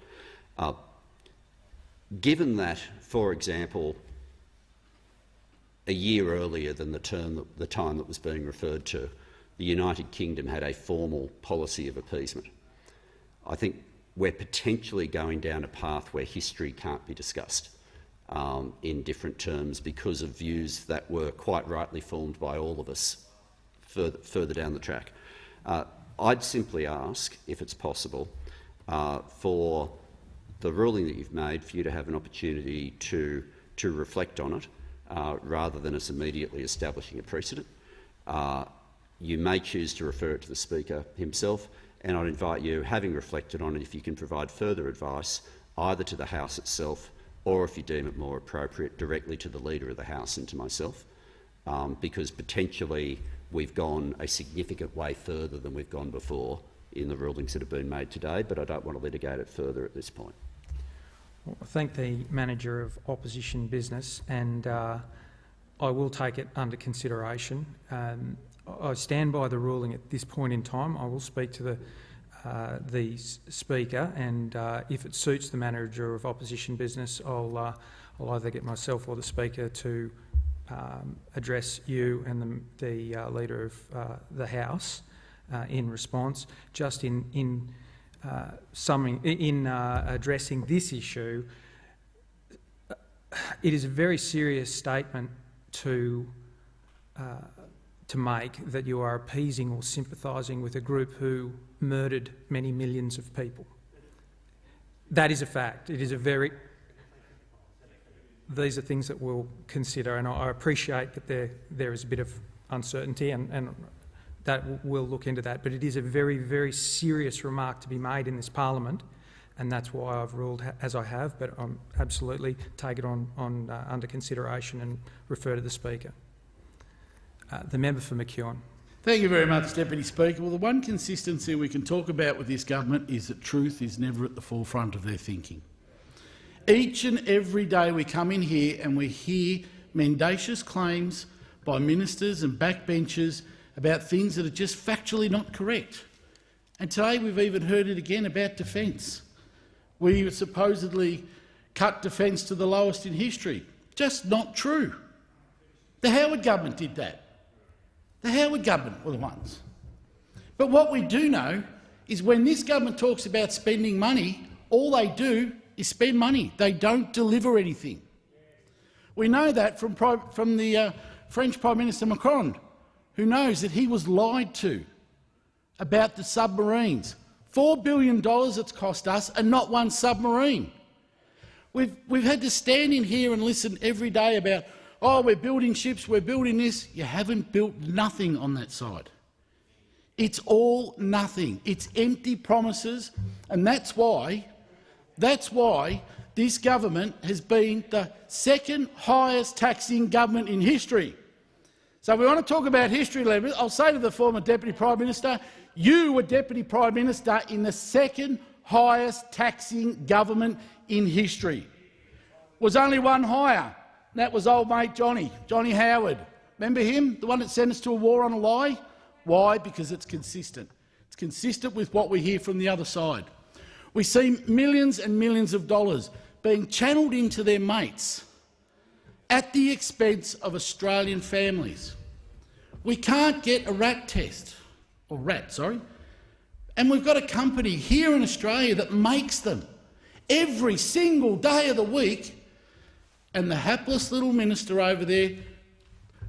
Given that, for example, a year earlier than the time that was being referred to, the United Kingdom had a formal policy of appeasement. I think we're potentially going down a path where history can't be discussed in different terms because of views that were quite rightly formed by all of us further down the track. I'd simply ask, if it's possible, for the ruling that you've made, for you to have an opportunity to reflect on it, rather than us immediately establishing a precedent. You may choose to refer it to the Speaker himself, and I'd invite you, having reflected on it, if you can provide further advice, either to the House itself or, if you deem it more appropriate, directly to the Leader of the House and to myself, because potentially we've gone a significant way further than we've gone before in the rulings that have been made today, but I don't want to litigate it further at this point. Well, I thank the Manager of Opposition Business, and I will take it under consideration. I stand by the ruling at this point in time. I will speak to the Speaker, and if it suits the Manager of Opposition Business, I'll either get myself or the Speaker to address you and the Leader of the House in response. Just in addressing this issue, it is a very serious statement to make that you are appeasing or sympathising with a group who murdered many millions of people. That is a fact. It is a very... These are things that we'll consider, and I appreciate that there is a bit of uncertainty, and that we'll look into that. But it is a very, very serious remark to be made in this parliament, and that's why I've ruled as I have. But I'm absolutely take it under consideration and refer to the Speaker. The member for McEwen. Thank you very much, Deputy Speaker. Well, the one consistency we can talk about with this government is that truth is never at the forefront of their thinking. Each and every day we come in here and we hear mendacious claims by ministers and backbenchers about things that are just factually not correct. And today we've even heard it again about defence. We supposedly cut defence to the lowest in history. Just not true. The Howard government did that. The Howard government were the ones. But what we do know is when this government talks about spending money, all they do is spend money. They don't deliver anything. We know that from the French Prime Minister Macron, who knows that he was lied to about the submarines. $4 billion it's cost us and not one submarine. We've had to stand in here and listen every day about, oh, we're building ships, we're building this. You haven't built nothing on that side. It's all nothing. It's empty promises, and that's why this government has been the second highest taxing government in history. So if we want to talk about history, I'll say to the former Deputy Prime Minister, you were Deputy Prime Minister in the second highest taxing government in history. Was only one higher. That was old mate Johnny Howard. Remember him? The one that sent us to a war on a lie? Why? Because it's consistent. It's consistent with what we hear from the other side. We see millions and millions of dollars being channelled into their mates at the expense of Australian families. We can't get a rat test, and we've got a company here in Australia that makes them every single day of the week, and the hapless little minister over there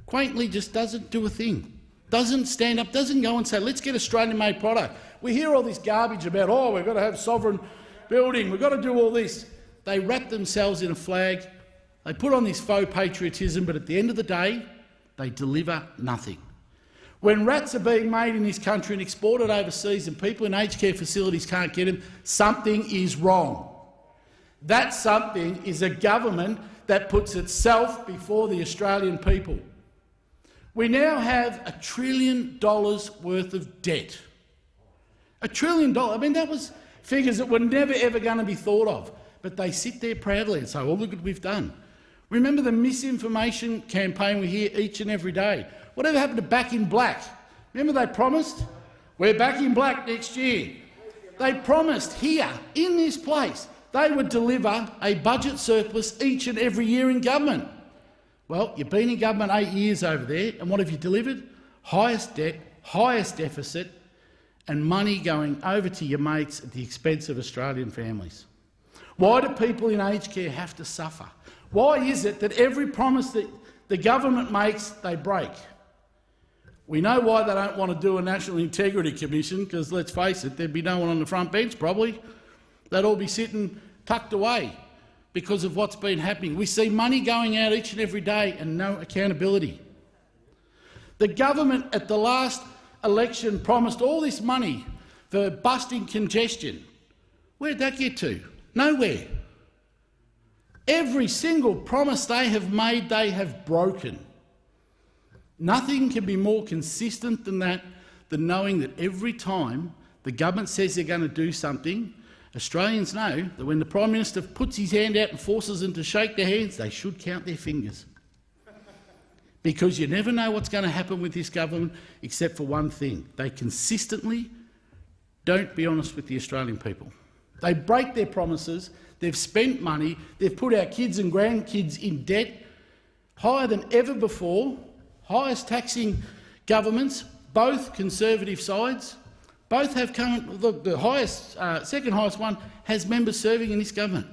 quaintly just doesn't do a thing, doesn't stand up, doesn't go and say, let's get Australian-made product. We hear all this garbage about, oh, we've got to have sovereign building, we've got to do all this. They wrap themselves in a flag, they put on this faux patriotism, but at the end of the day, they deliver nothing. When rats are being made in this country and exported overseas and people in aged care facilities can't get them, something is wrong. That something is a government that puts itself before the Australian people. We now have $1 trillion worth of debt. $1 trillion. I mean, that was figures that were never, ever going to be thought of. But they sit there proudly and say, oh, look what we've done. Remember the misinformation campaign we hear each and every day? Whatever happened to Back in Black? Remember they promised? We're back in black next year. They promised here, in this place, they would deliver a budget surplus each and every year in government. Well, you've been in government 8 years over there, and what have you delivered? Highest debt, highest deficit, and money going over to your mates at the expense of Australian families? Why do people in aged care have to suffer? Why is it that every promise that the government makes, they break? We know why they don't want to do a National Integrity Commission, because, let's face it, there'd be no one on the front bench probably. They'd all be sitting tucked away because of what's been happening. We see money going out each and every day and no accountability. The government at the last election promised all this money for busting congestion. Where did that get to? Nowhere. Every single promise they have made, they have broken. Nothing can be more consistent than that, than knowing that every time the government says they're going to do something, Australians know that when the Prime Minister puts his hand out and forces them to shake their hands, they should count their fingers. Because you never know what's going to happen with this government except for one thing. They consistently don't be honest with the Australian people. They break their promises, they've spent money, they've put our kids and grandkids in debt higher than ever before, highest taxing governments, both Conservative sides, both have come. Look, the highest, second highest one has members serving in this government.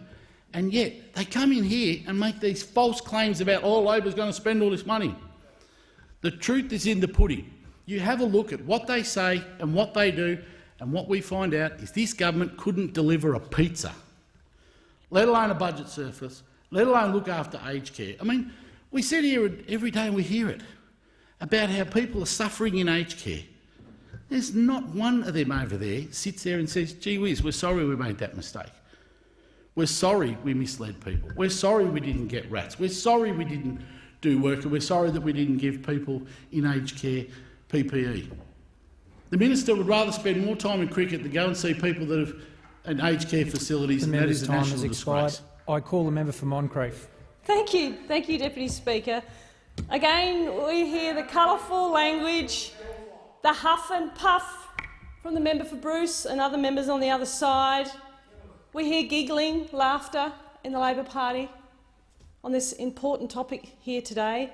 And yet they come in here and make these false claims about, oh, Labor's going to spend all this money. The truth is in the pudding. You have a look at what they say and what they do, and what we find out is this government couldn't deliver a pizza, let alone a budget surplus, let alone look after aged care. I mean, we sit here every day and we hear it about how people are suffering in aged care. There's not one of them over there sits there and says, gee whiz, we're sorry we made that mistake. We're sorry we misled people. We're sorry we didn't get rats. We're sorry we didn't do work. And we're sorry that we didn't give people in aged care PPE. The minister would rather spend more time in cricket than go and see people that have in aged care facilities, and that is a national disgrace. I call the member for Moncrieff. Thank you, Deputy Speaker. Again, we hear the colourful language, the huff and puff from the member for Bruce and other members on the other side. We hear giggling, laughter in the Labor Party on this important topic here today.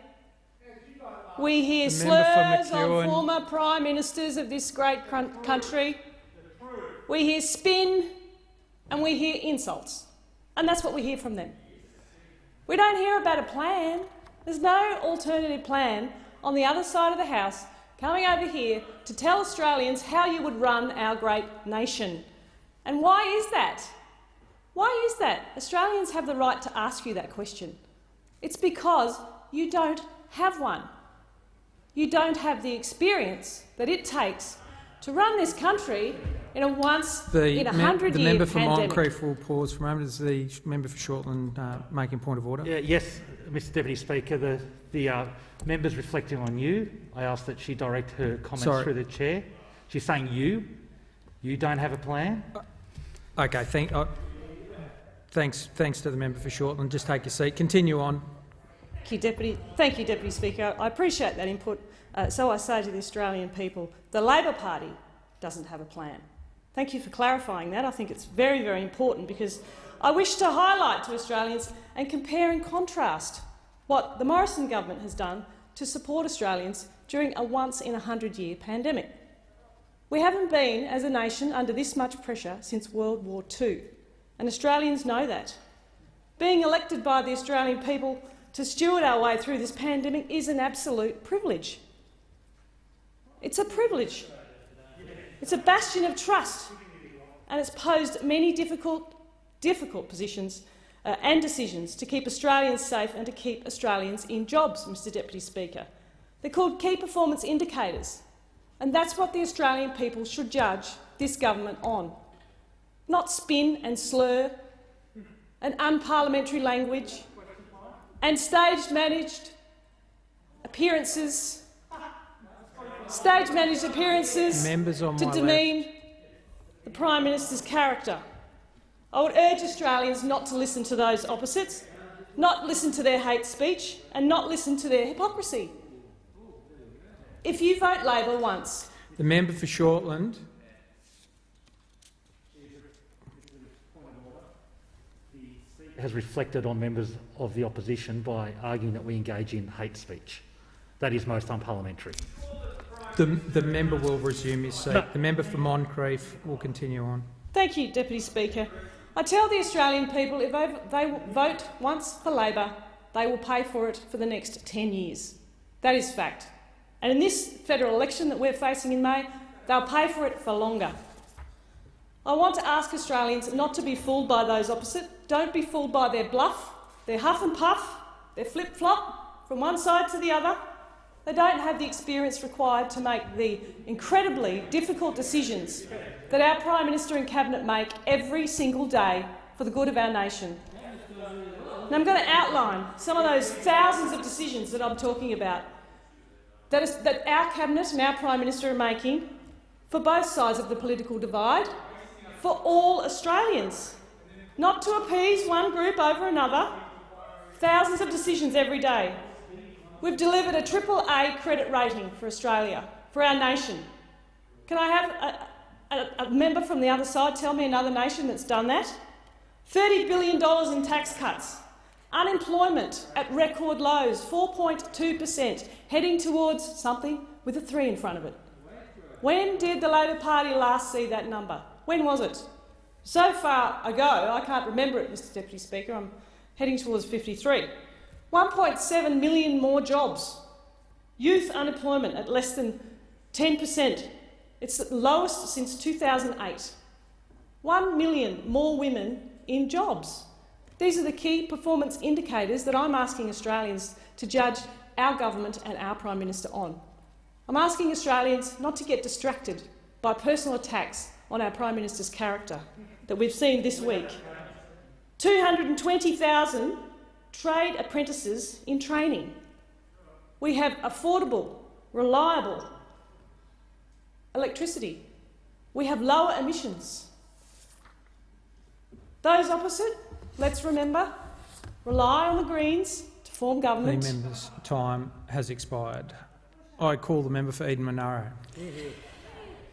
We hear slurs on former Prime Ministers of this great country. We hear spin and we hear insults, and that's what we hear from them. We don't hear about a plan. There's no alternative plan on the other side of the House coming over here to tell Australians how you would run our great nation. And why is that? Why is that? Australians have the right to ask you that question. It's because you don't have one. You don't have the experience that it takes to run this country in a once-in-a-100-year pandemic. The member for Moncrieff will pause for a moment. Is the member for Shortland making point of order? Yes, Mr Deputy Speaker. The member's reflecting on you. I ask that she direct her comments through the chair. She's saying you don't have a plan. Okay, thanks to the member for Shortland. Just take your seat. Continue on. Thank you, Deputy Speaker. I appreciate that input. So I say to the Australian people, the Labor Party doesn't have a plan. Thank you for clarifying that. I think it's very, very important, because I wish to highlight to Australians and compare and contrast what the Morrison government has done to support Australians during a once-in-a-100-year pandemic. We haven't been, as a nation, under this much pressure since World War II, and Australians know that. Being elected by the Australian people to steward our way through this pandemic is an absolute privilege. It's a privilege. It's a bastion of trust, and it's posed many difficult positions and decisions to keep Australians safe and to keep Australians in jobs, Mr Deputy Speaker. They're called key performance indicators, and that's what the Australian people should judge this government on, not spin and slur and unparliamentary language and stage-managed appearances to demean the Prime Minister's character. I would urge Australians not to listen to those opposites, not listen to their hate speech and not listen to their hypocrisy. If you vote Labor once— The member for Shortland. Has reflected on members of the opposition by arguing that we engage in hate speech. That is most unparliamentary. The member will resume his seat. The member for Moncrieff will continue on. Thank you, Deputy Speaker. I tell the Australian people if they vote once for Labor, they will pay for it for the next 10 years. That is fact. And in this federal election that we're facing in May, they'll pay for it for longer. I want to ask Australians not to be fooled by those opposite. Don't be fooled by their bluff, their huff and puff, their flip-flop from one side to the other. They don't have the experience required to make the incredibly difficult decisions that our Prime Minister and Cabinet make every single day for the good of our nation. And I'm going to outline some of those thousands of decisions that I'm talking about that our Cabinet and our Prime Minister are making for both sides of the political divide, for all Australians, not to appease one group over another. Thousands of decisions every day. We've delivered a AAA credit rating for Australia, for our nation. Can I have a member from the other side tell me another nation that's done that? $30 billion in tax cuts. Unemployment at record lows, 4.2%, heading towards something with a 3 in front of it. When did the Labor Party last see that number? When was it? So far ago, I can't remember it, Mr Deputy Speaker. I'm heading towards 53. 1.7 million more jobs. Youth unemployment at less than 10%. It's the lowest since 2008. 1 million more women in jobs. These are the key performance indicators that I'm asking Australians to judge our government and our Prime Minister on. I'm asking Australians not to get distracted by personal attacks on our Prime Minister's character that we've seen this week. 220,000 trade apprentices in training. We have affordable, reliable electricity. We have lower emissions. Those opposite, let's remember, rely on the Greens to form government. The member's time has expired. I call the member for Eden Monaro.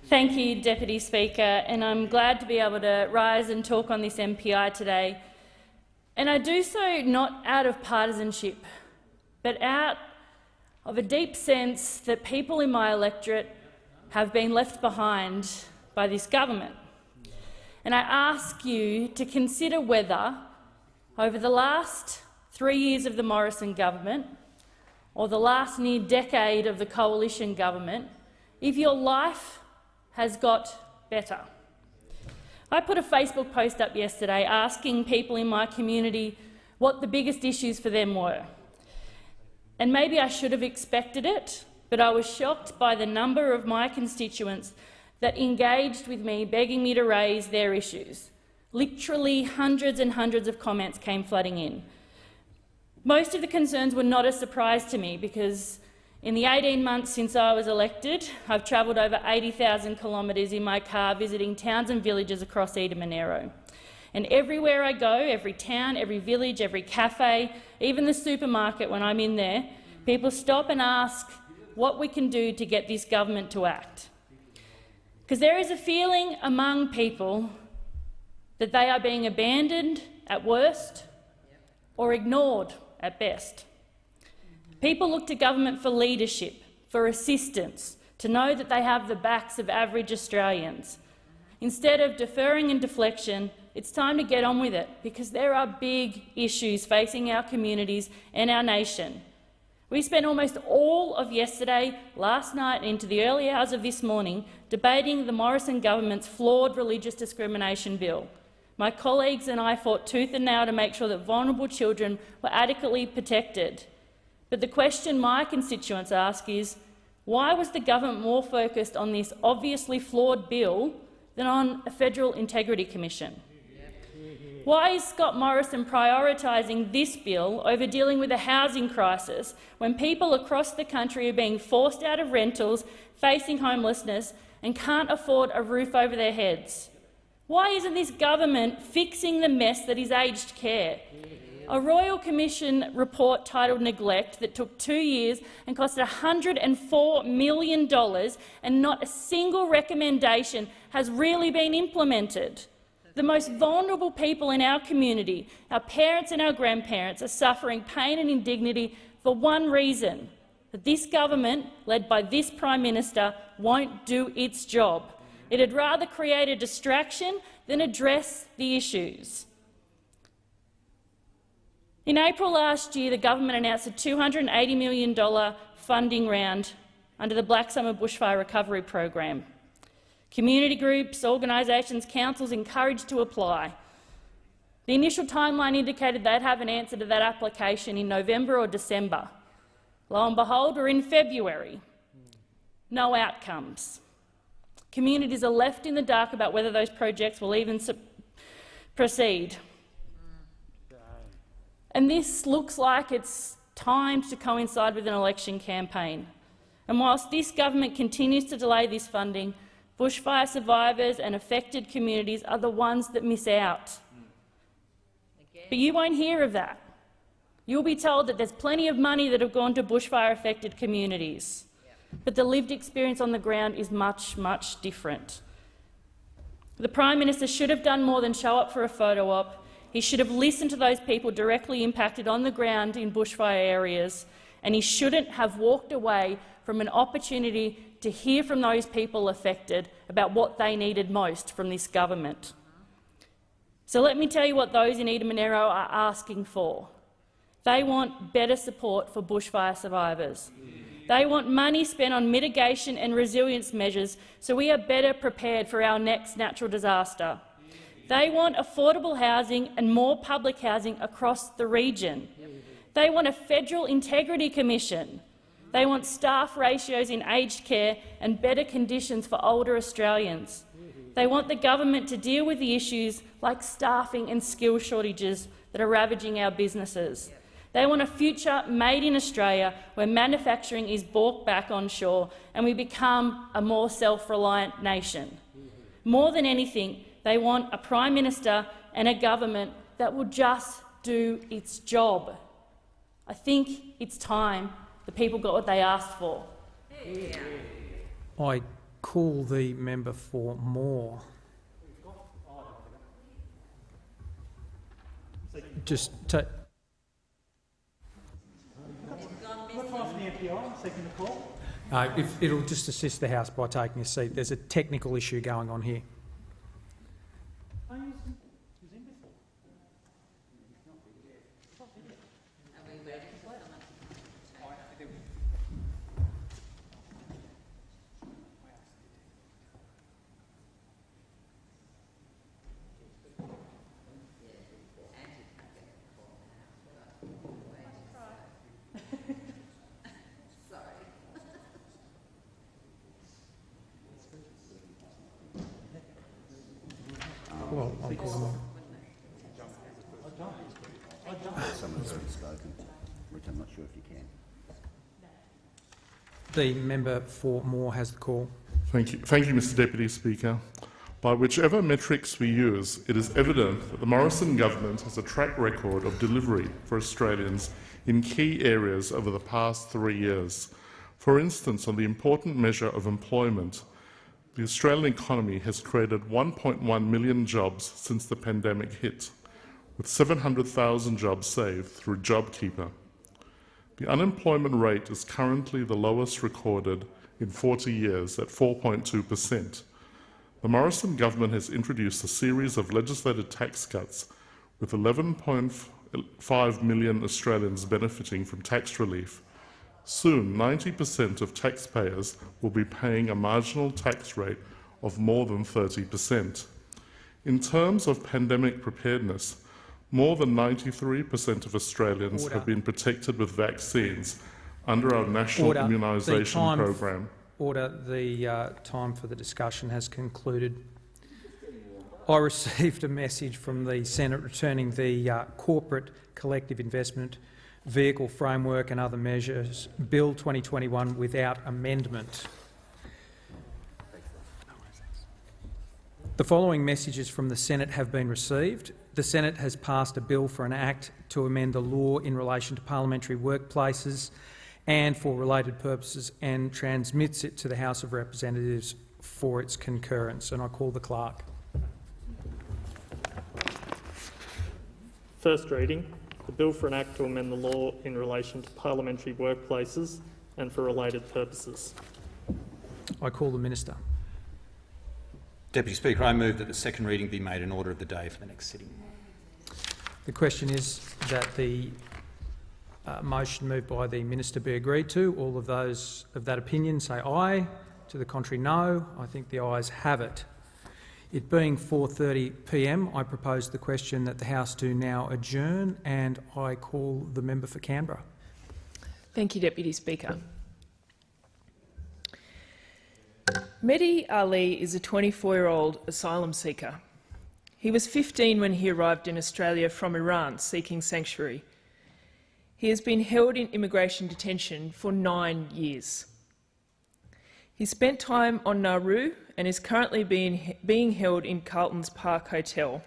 Thank you, Deputy Speaker, and I'm glad to be able to rise and talk on this MPI today. And I do so not out of partisanship, but out of a deep sense that people in my electorate have been left behind by this government. And I ask you to consider whether, over the last 3 years of the Morrison government, or the last near decade of the coalition government, if your life has got better. I put a Facebook post up yesterday asking people in my community what the biggest issues for them were. And maybe I should have expected it, but I was shocked by the number of my constituents that engaged with me, begging me to raise their issues. Literally hundreds and hundreds of comments came flooding in. Most of the concerns were not a surprise to me because in the 18 months since I was elected, I've travelled over 80,000 kilometres in my car visiting towns and villages across Eden Monaro. And everywhere I go, every town, every village, every cafe, even the supermarket when I'm in there, people stop and ask what we can do to get this government to act. Because there is a feeling among people that they are being abandoned at worst or ignored at best. People look to government for leadership, for assistance, to know that they have the backs of average Australians. Instead of deferring and deflection, it's time to get on with it, because there are big issues facing our communities and our nation. We spent almost all of yesterday, last night and into the early hours of this morning debating the Morrison government's flawed religious discrimination bill. My colleagues and I fought tooth and nail to make sure that vulnerable children were adequately protected. But the question my constituents ask is, why was the government more focused on this obviously flawed bill than on a Federal Integrity Commission? Why is Scott Morrison prioritising this bill over dealing with a housing crisis when people across the country are being forced out of rentals, facing homelessness and can't afford a roof over their heads? Why isn't this government fixing the mess that is aged care? A Royal Commission report titled Neglect that took 2 years and cost $104 million, and not a single recommendation has really been implemented. The most vulnerable people in our community, our parents and our grandparents, are suffering pain and indignity for one reason: that this government, led by this Prime Minister, won't do its job. It'd rather create a distraction than address the issues. In April last year, the government announced a $280 million funding round under the Black Summer Bushfire Recovery Program. Community groups, organisations, councils encouraged to apply. The initial timeline indicated they'd have an answer to that application in November or December. Lo and behold, we're in February. No outcomes. Communities are left in the dark about whether those projects will even proceed. And this looks like it's timed to coincide with an election campaign. And whilst this government continues to delay this funding, bushfire survivors and affected communities are the ones that miss out. But you won't hear of that. You'll be told that there's plenty of money that have gone to bushfire-affected communities. But the lived experience on the ground is much, much different. The Prime Minister should have done more than show up for a photo op. He should have listened to those people directly impacted on the ground in bushfire areas, and he shouldn't have walked away from an opportunity to hear from those people affected about what they needed most from this government. So let me tell you what those in Eden Monaro are asking for. They want better support for bushfire survivors. They want money spent on mitigation and resilience measures so we are better prepared for our next natural disaster. They want affordable housing and more public housing across the region. They want a federal integrity commission. They want staff ratios in aged care and better conditions for older Australians. They want the government to deal with the issues like staffing and skill shortages that are ravaging our businesses. They want a future made in Australia where manufacturing is brought back onshore and we become a more self-reliant nation. More than anything, they want a Prime Minister and a government that will just do its job. I think it's time the people got what they asked for. I call the member for Moore. Just take. It'll just assist the House by taking a seat. There's a technical issue going on here. Well, I'll call them on. Someone's already spoken, which I'm not sure if you can. The member for Moore has the call. Thank you, Mr Deputy Speaker. By whichever metrics we use, it is evident that the Morrison government has a track record of delivery for Australians in key areas over the past 3 years. For instance, on the important measure of employment, the Australian economy has created 1.1 million jobs since the pandemic hit, with 700,000 jobs saved through JobKeeper. The unemployment rate is currently the lowest recorded in 40 years at 4.2%. The Morrison government has introduced a series of legislated tax cuts, with 11.5 million Australians benefiting from tax relief. Soon, 90% of taxpayers will be paying a marginal tax rate of more than 30%. In terms of pandemic preparedness, more than 93% of Australians have been protected with vaccines under our national immunisation program. The time for the discussion has concluded. I received a message from the Senate returning the Corporate Collective Investment Vehicle Framework and Other Measures Bill 2021 without amendment. The following messages from the Senate have been received. The Senate has passed a bill for an act to amend the law in relation to parliamentary workplaces and for related purposes and transmits it to the House of Representatives for its concurrence. And I call the clerk. First reading. The bill for an act to amend the law in relation to parliamentary workplaces and for related purposes. I call the Minister. Deputy Speaker, I move that the second reading be made in order of the day for the next sitting. The question is that the motion moved by the Minister be agreed to. All of those of that opinion say aye. To the contrary, no. I think the ayes have it. It being 4:30 p.m, I propose the question that the House do now adjourn, and I call the member for Canberra. Thank you, Deputy Speaker. Mehdi Ali is a 24-year-old asylum seeker. He was 15 when he arrived in Australia from Iran seeking sanctuary. He has been held in immigration detention for 9 years. He spent time on Nauru and is currently being held in Carlton's Park Hotel.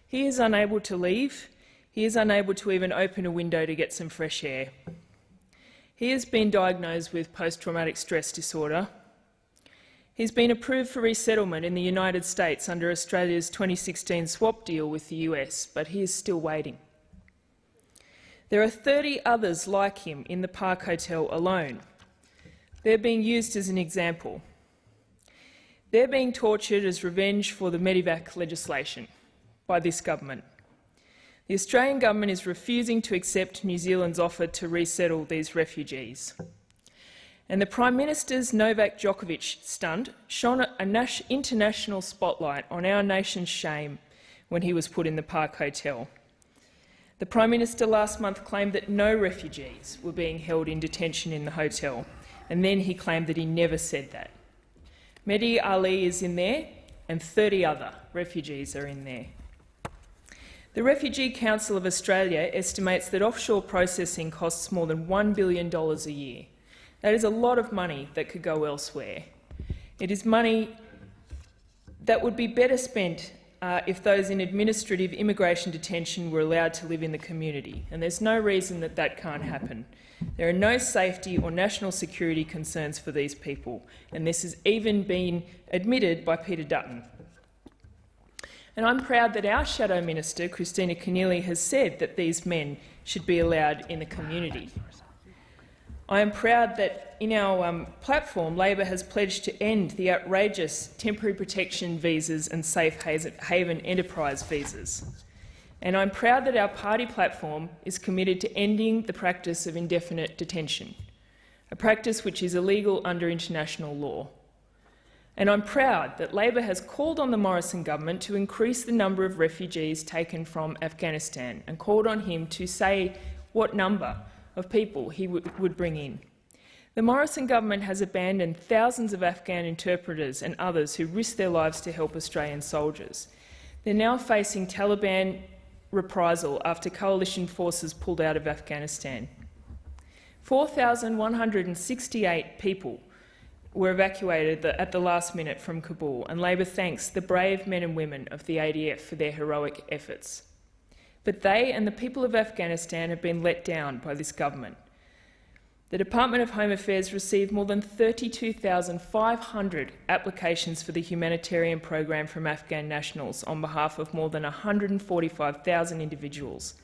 He is unable to leave. He is unable to even open a window to get some fresh air. He has been diagnosed with post-traumatic stress disorder. He's been approved for resettlement in the United States under Australia's 2016 swap deal with the US, but he is still waiting. There are 30 others like him in the Park Hotel alone. They're being used as an example. They're being tortured as revenge for the Medivac legislation by this government. The Australian government is refusing to accept New Zealand's offer to resettle these refugees. And the Prime Minister's Novak Djokovic stunt shone an international spotlight on our nation's shame when he was put in the Park Hotel. The Prime Minister last month claimed that no refugees were being held in detention in the hotel, and then he claimed that he never said that. Mehdi Ali is in there, and 30 other refugees are in there. The Refugee Council of Australia estimates that offshore processing costs more than $1 billion a year. That is a lot of money that could go elsewhere. It is money that would be better spent if those in administrative immigration detention were allowed to live in the community, and there's no reason that that can't happen. There are no safety or national security concerns for these people, and this has even been admitted by Peter Dutton. And I'm proud that our Shadow Minister, Christina Keneally, has said that these men should be allowed in the community. I am proud that in our platform, Labor has pledged to end the outrageous temporary protection visas and safe haven enterprise visas. And I'm proud that our party platform is committed to ending the practice of indefinite detention, a practice which is illegal under international law. And I'm proud that Labor has called on the Morrison government to increase the number of refugees taken from Afghanistan and called on him to say what number of people he would bring in. The Morrison government has abandoned thousands of Afghan interpreters and others who risked their lives to help Australian soldiers. They're now facing Taliban reprisal after coalition forces pulled out of Afghanistan. 4,168 people were evacuated at the last minute from Kabul, and Labor thanks the brave men and women of the ADF for their heroic efforts. But they and the people of Afghanistan have been let down by this government. The Department of Home Affairs received more than 32,500 applications for the humanitarian program from Afghan nationals on behalf of more than 145,000 individuals.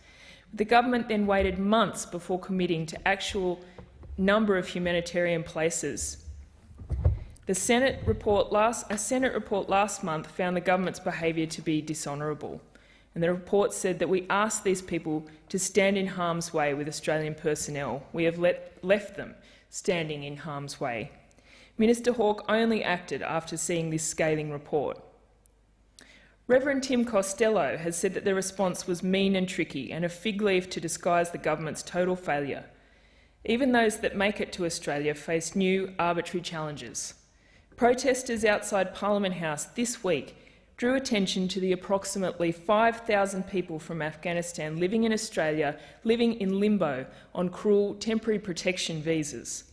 The government then waited months before committing to actual number of humanitarian places. A Senate report last month found the government's behaviour to be dishonourable, and the report said that we asked these people to stand in harm's way with Australian personnel. We have left them standing in harm's way. Minister Hawke only acted after seeing this scathing report. Reverend Tim Costello has said that the response was mean and tricky and a fig leaf to disguise the government's total failure. Even those that make it to Australia face new arbitrary challenges. Protesters outside Parliament House this week drew attention to the approximately 5,000 people from Afghanistan living in Australia, living in limbo on cruel temporary protection visas.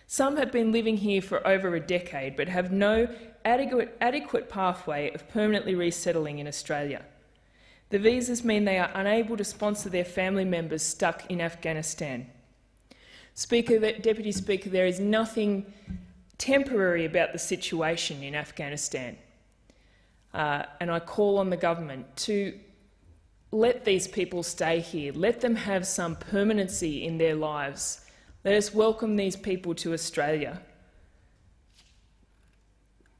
Some have been living here for over a decade but have no adequate pathway of permanently resettling in Australia. The visas mean they are unable to sponsor their family members stuck in Afghanistan. Deputy Speaker, there is nothing temporary about the situation in Afghanistan. And I call on the government to let these people stay here. Let them have some permanency in their lives. Let us welcome these people to Australia.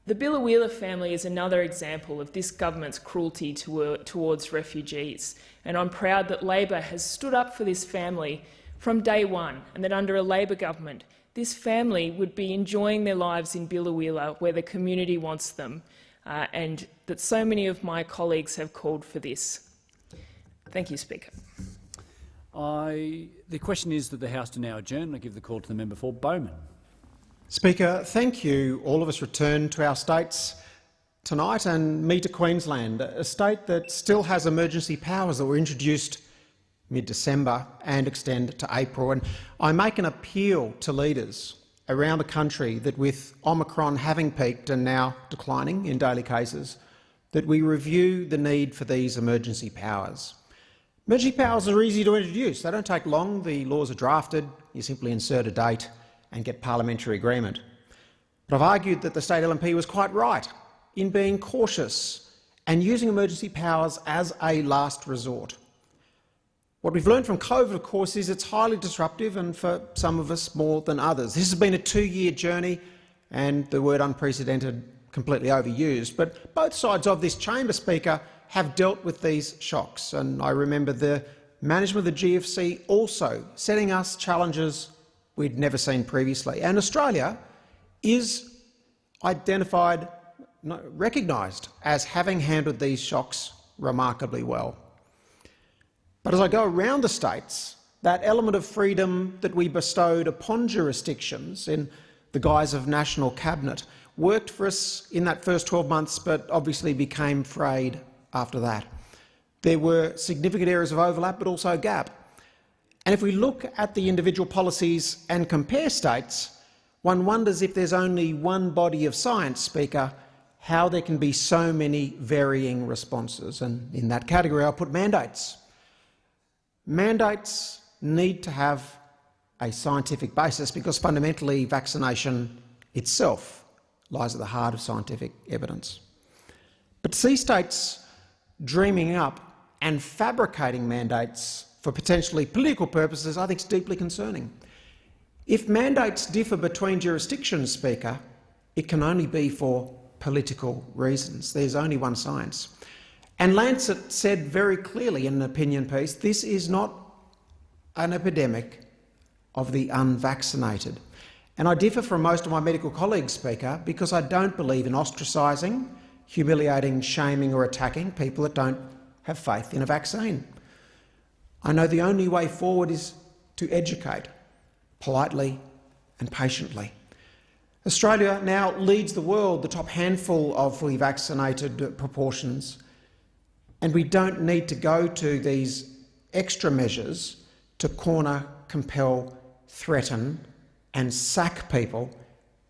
The Biloela family is another example of this government's cruelty towards refugees, and I'm proud that Labor has stood up for this family from day one, and that under a Labor government, this family would be enjoying their lives in Biloela where the community wants them, and that so many of my colleagues have called for this. Thank you, Speaker. The question is that the House do now adjourn. I give the call to the member for Bowman. Speaker, thank you. All of us return to our states tonight, and me to Queensland, a state that still has emergency powers that were introduced mid-December and extend to April. And I make an appeal to leaders around the country that, with Omicron having peaked and now declining in daily cases, that we review the need for these emergency powers. Emergency powers are easy to introduce. They don't take long. The laws are drafted. You simply insert a date and get parliamentary agreement. But I've argued that the state LNP was quite right in being cautious and using emergency powers as a last resort. What we've learned from COVID, of course, is it's highly disruptive, and for some of us more than others. This has been a 2-year journey, and the word unprecedented completely overused. But both sides of this chamber, Speaker, have dealt with these shocks, and I remember the management of the GFC also setting us challenges we'd never seen previously. And Australia is recognised as having handled these shocks remarkably well. But as I go around the states, that element of freedom that we bestowed upon jurisdictions in the guise of national cabinet worked for us in that first 12 months, but obviously became frayed after that. There were significant areas of overlap, but also gap. And if we look at the individual policies and compare states, one wonders if there's only one body of science, Speaker, how there can be so many varying responses. And in that category, I'll put mandates. Mandates need to have a scientific basis because fundamentally vaccination itself lies at the heart of scientific evidence. But to see states dreaming up and fabricating mandates for potentially political purposes, I think is deeply concerning. If mandates differ between jurisdictions, Speaker, it can only be for political reasons. There's only one science. And Lancet said very clearly in an opinion piece, this is not an epidemic of the unvaccinated. And I differ from most of my medical colleagues, Speaker, because I don't believe in ostracising, humiliating, shaming or attacking people that don't have faith in a vaccine. I know the only way forward is to educate, politely and patiently. Australia now leads the world, the top handful of fully vaccinated proportions, and we don't need to go to these extra measures to corner, compel, threaten and sack people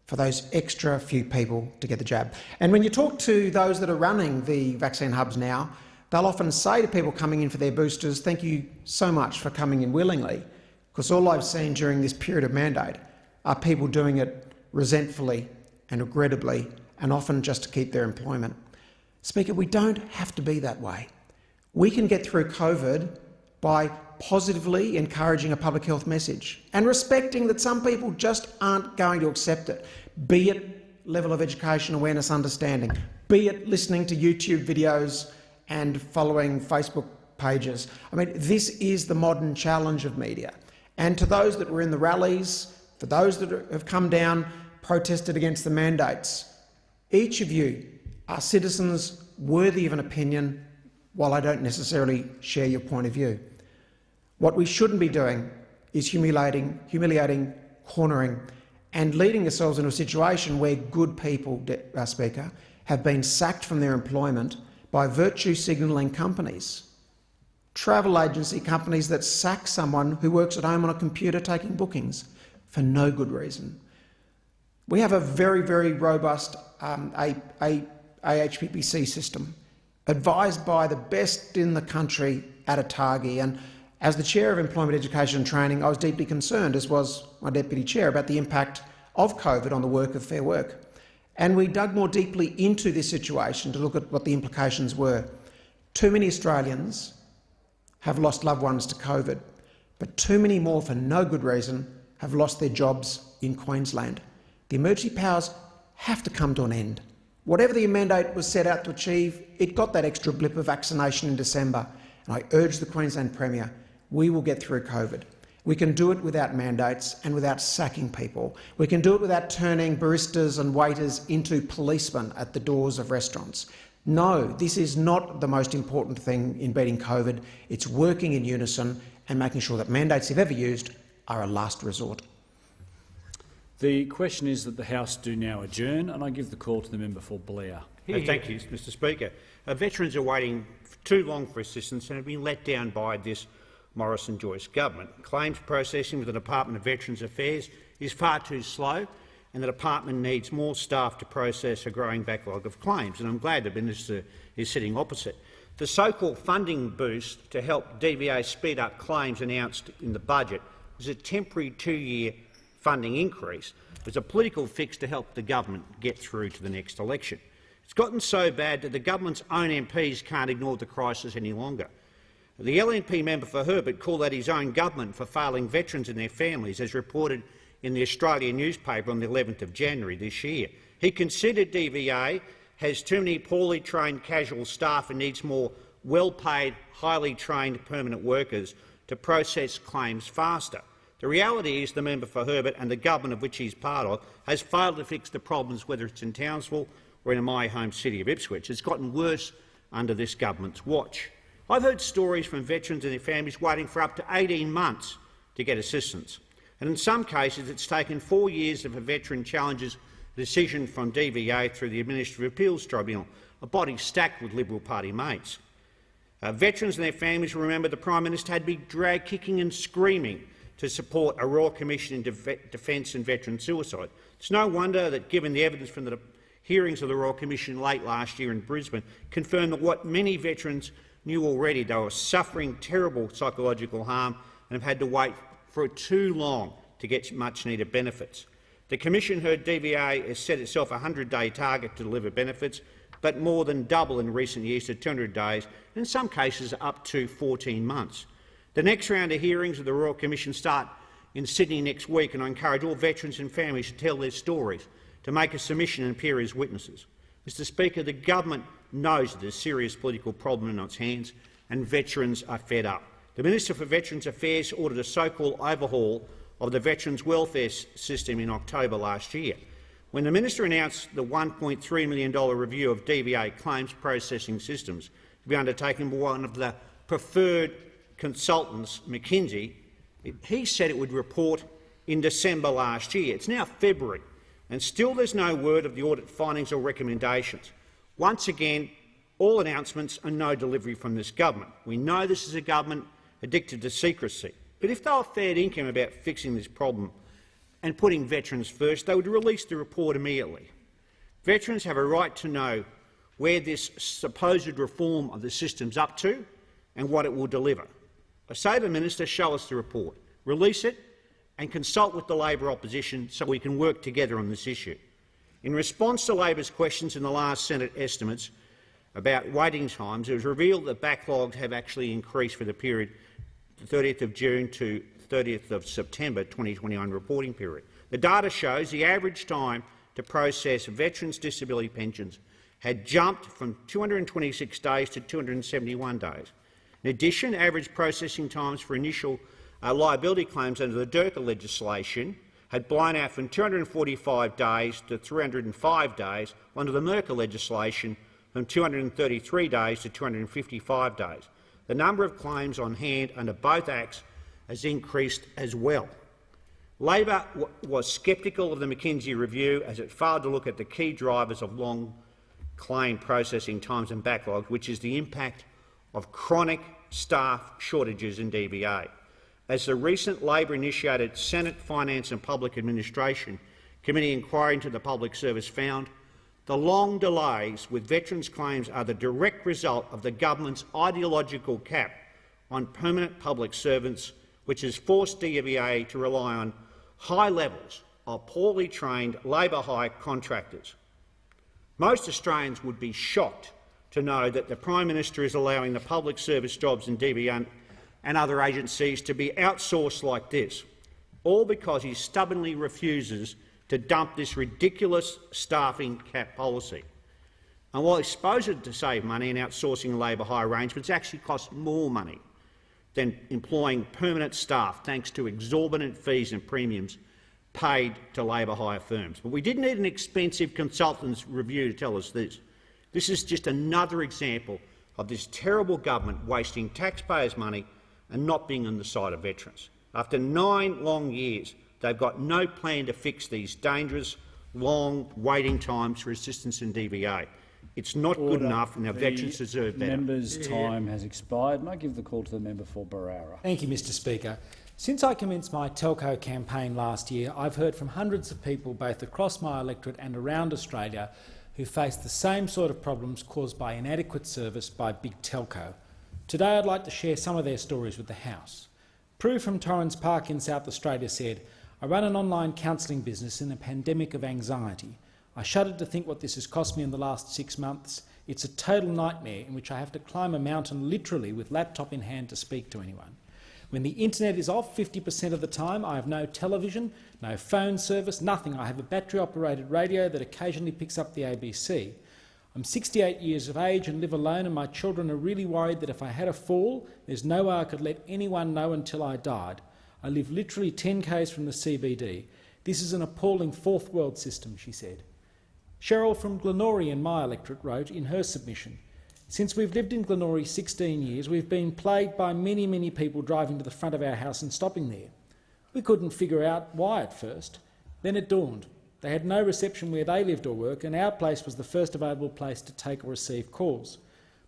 for those extra few people to get the jab. And when you talk to those that are running the vaccine hubs now, they'll often say to people coming in for their boosters, thank you so much for coming in willingly, because all I've seen during this period of mandate are people doing it resentfully and regrettably, and often just to keep their employment. Speaker, we don't have to be that way. We can get through COVID by positively encouraging a public health message and respecting that some people just aren't going to accept it, be it level of education, awareness, understanding, be it listening to YouTube videos and following Facebook pages. I mean, this is the modern challenge of media. And to those that were in the rallies, for those that have come down, protested against the mandates, each of you are citizens worthy of an opinion, while I don't necessarily share your point of view. What we shouldn't be doing is humiliating, cornering, and leading ourselves into a situation where good people, Speaker, have been sacked from their employment by virtue signalling companies, travel agency companies that sack someone who works at home on a computer taking bookings for no good reason. We have a very, very robust AHPPC system, advised by the best in the country at ATAGI. And as the Chair of Employment, Education and Training, I was deeply concerned, as was my Deputy Chair, about the impact of COVID on the work of Fair Work. And we dug more deeply into this situation to look at what the implications were. Too many Australians have lost loved ones to COVID, but too many more, for no good reason, have lost their jobs in Queensland. The emergency powers have to come to an end. Whatever the mandate was set out to achieve, it got that extra blip of vaccination in December. And I urge the Queensland Premier, we will get through COVID. We can do it without mandates and without sacking people. We can do it without turning baristas and waiters into policemen at the doors of restaurants. No, this is not the most important thing in beating COVID. It's working in unison and making sure that mandates, if ever used, are a last resort. The question is that the House do now adjourn, and I give the call to the member for Blair. Thank you, Mr Speaker. Veterans are waiting too long for assistance and have been let down by this Morrison-Joyce government. Claims processing with the Department of Veterans Affairs is far too slow, and the department needs more staff to process a growing backlog of claims. And I'm glad the minister is sitting opposite. The so-called funding boost to help DVA speed up claims announced in the budget was a temporary 2-year funding increase. It was a political fix to help the government get through to the next election. It's gotten so bad that the government's own MPs can't ignore the crisis any longer. The LNP member for Herbert called out his own government for failing veterans and their families, as reported in the Australian newspaper on the 11th of January this year. He considered DVA has too many poorly trained casual staff and needs more well-paid, highly trained permanent workers to process claims faster. The reality is the member for Herbert and the government of which he's part of has failed to fix the problems, whether it's in Townsville or in my home city of Ipswich. It's gotten worse under this government's watch. I've heard stories from veterans and their families waiting for up to 18 months to get assistance. And in some cases, it's taken 4 years if a veteran challenges a decision from DVA through the Administrative Appeals Tribunal, a body stacked with Liberal Party mates. Veterans and their families remember the Prime Minister had to be dragged kicking and screaming to support a Royal Commission into defence and veteran suicide. It's no wonder that, given the evidence from the hearings of the Royal Commission late last year in Brisbane, confirmed that what many veterans knew already, they were suffering terrible psychological harm and have had to wait for too long to get much-needed benefits. The Commission heard DVA has set itself a 100-day target to deliver benefits, but more than double in recent years to 200 days, and in some cases up to 14 months. The next round of hearings of the Royal Commission start in Sydney next week, and I encourage all veterans and families to tell their stories, to make a submission and appear as witnesses. Mr Speaker, the government knows there's a serious political problem in its hands, and veterans are fed up. The Minister for Veterans Affairs ordered a so-called overhaul of the Veterans Welfare System in October last year. When the Minister announced the $1.3 million review of DVA claims processing systems to be undertaken by one of the preferred consultants, McKinsey, he said it would report in December last year. It's now February, and still there's no word of the audit findings or recommendations. Once again, all announcements and no delivery from this government. We know this is a government addicted to secrecy, but if they were fair income about fixing this problem and putting veterans first, they would release the report immediately. Veterans have a right to know where this supposed reform of the system's up to and what it will deliver. I say to the Minister, show us the report, release it and consult with the Labor opposition so we can work together on this issue. In response to Labor's questions in the last Senate estimates about waiting times, it was revealed that backlogs have actually increased for the period 30th of June to 30th of September 2021 reporting period. The data shows the average time to process veterans' disability pensions had jumped from 226 days to 271 days. In addition, average processing times for initial liability claims under the Durka legislation had blown out from 245 days to 305 days, under the Merkel legislation from 233 days to 255 days. The number of claims on hand under both acts has increased as well. Labor was sceptical of the McKinsey review as it failed to look at the key drivers of long claim processing times and backlogs, which is the impact of chronic staff shortages in DVA. As the recent Labor-initiated Senate Finance and Public Administration Committee inquiry into the public service found, the long delays with veterans' claims are the direct result of the government's ideological cap on permanent public servants, which has forced DVA to rely on high levels of poorly trained labour hire contractors. Most Australians would be shocked to know that the Prime Minister is allowing the public service jobs in DVA and other agencies to be outsourced like this. all because he stubbornly refuses to dump this ridiculous staffing cap policy. And while it's supposed to save money in outsourcing labour hire arrangements, actually costs more money than employing permanent staff, thanks to exorbitant fees and premiums paid to labour hire firms. But we didn't need an expensive consultant's review to tell us this. This is just another example of this terrible government wasting taxpayers' money and not being on the side of veterans. After 9 long years, they've got no plan to fix these dangerous, long waiting times for assistance in DVA. It's not good enough, and our veterans deserve better. The member's time has expired, and I give the call to the member for Barara. Thank you, Mr Speaker. Since I commenced my telco campaign last year, I've heard from hundreds of people both across my electorate and around Australia who face the same sort of problems caused by inadequate service by big telco. Today I'd like to share some of their stories with the House. Prue from Torrens Park in South Australia said, "I run an online counselling business in a pandemic of anxiety. I shuddered to think what this has cost me in the last 6 months. It's a total nightmare in which I have to climb a mountain literally with laptop in hand to speak to anyone. When the internet is off 50% of the time, I have no television, no phone service, nothing. I have a battery-operated radio that occasionally picks up the ABC. I'm 68 years of age and live alone, and my children are really worried that if I had a fall, there's no way I could let anyone know until I died. I live literally 10 k's from the CBD. This is an appalling fourth world system," she said. Cheryl from Glenorrhy in my electorate wrote in her submission, "Since we've lived in Glenorrhy 16 years, we've been plagued by many people driving to the front of our house and stopping there. We couldn't figure out why at first. Then it dawned. They had no reception where they lived or work, and our place was the first available place to take or receive calls.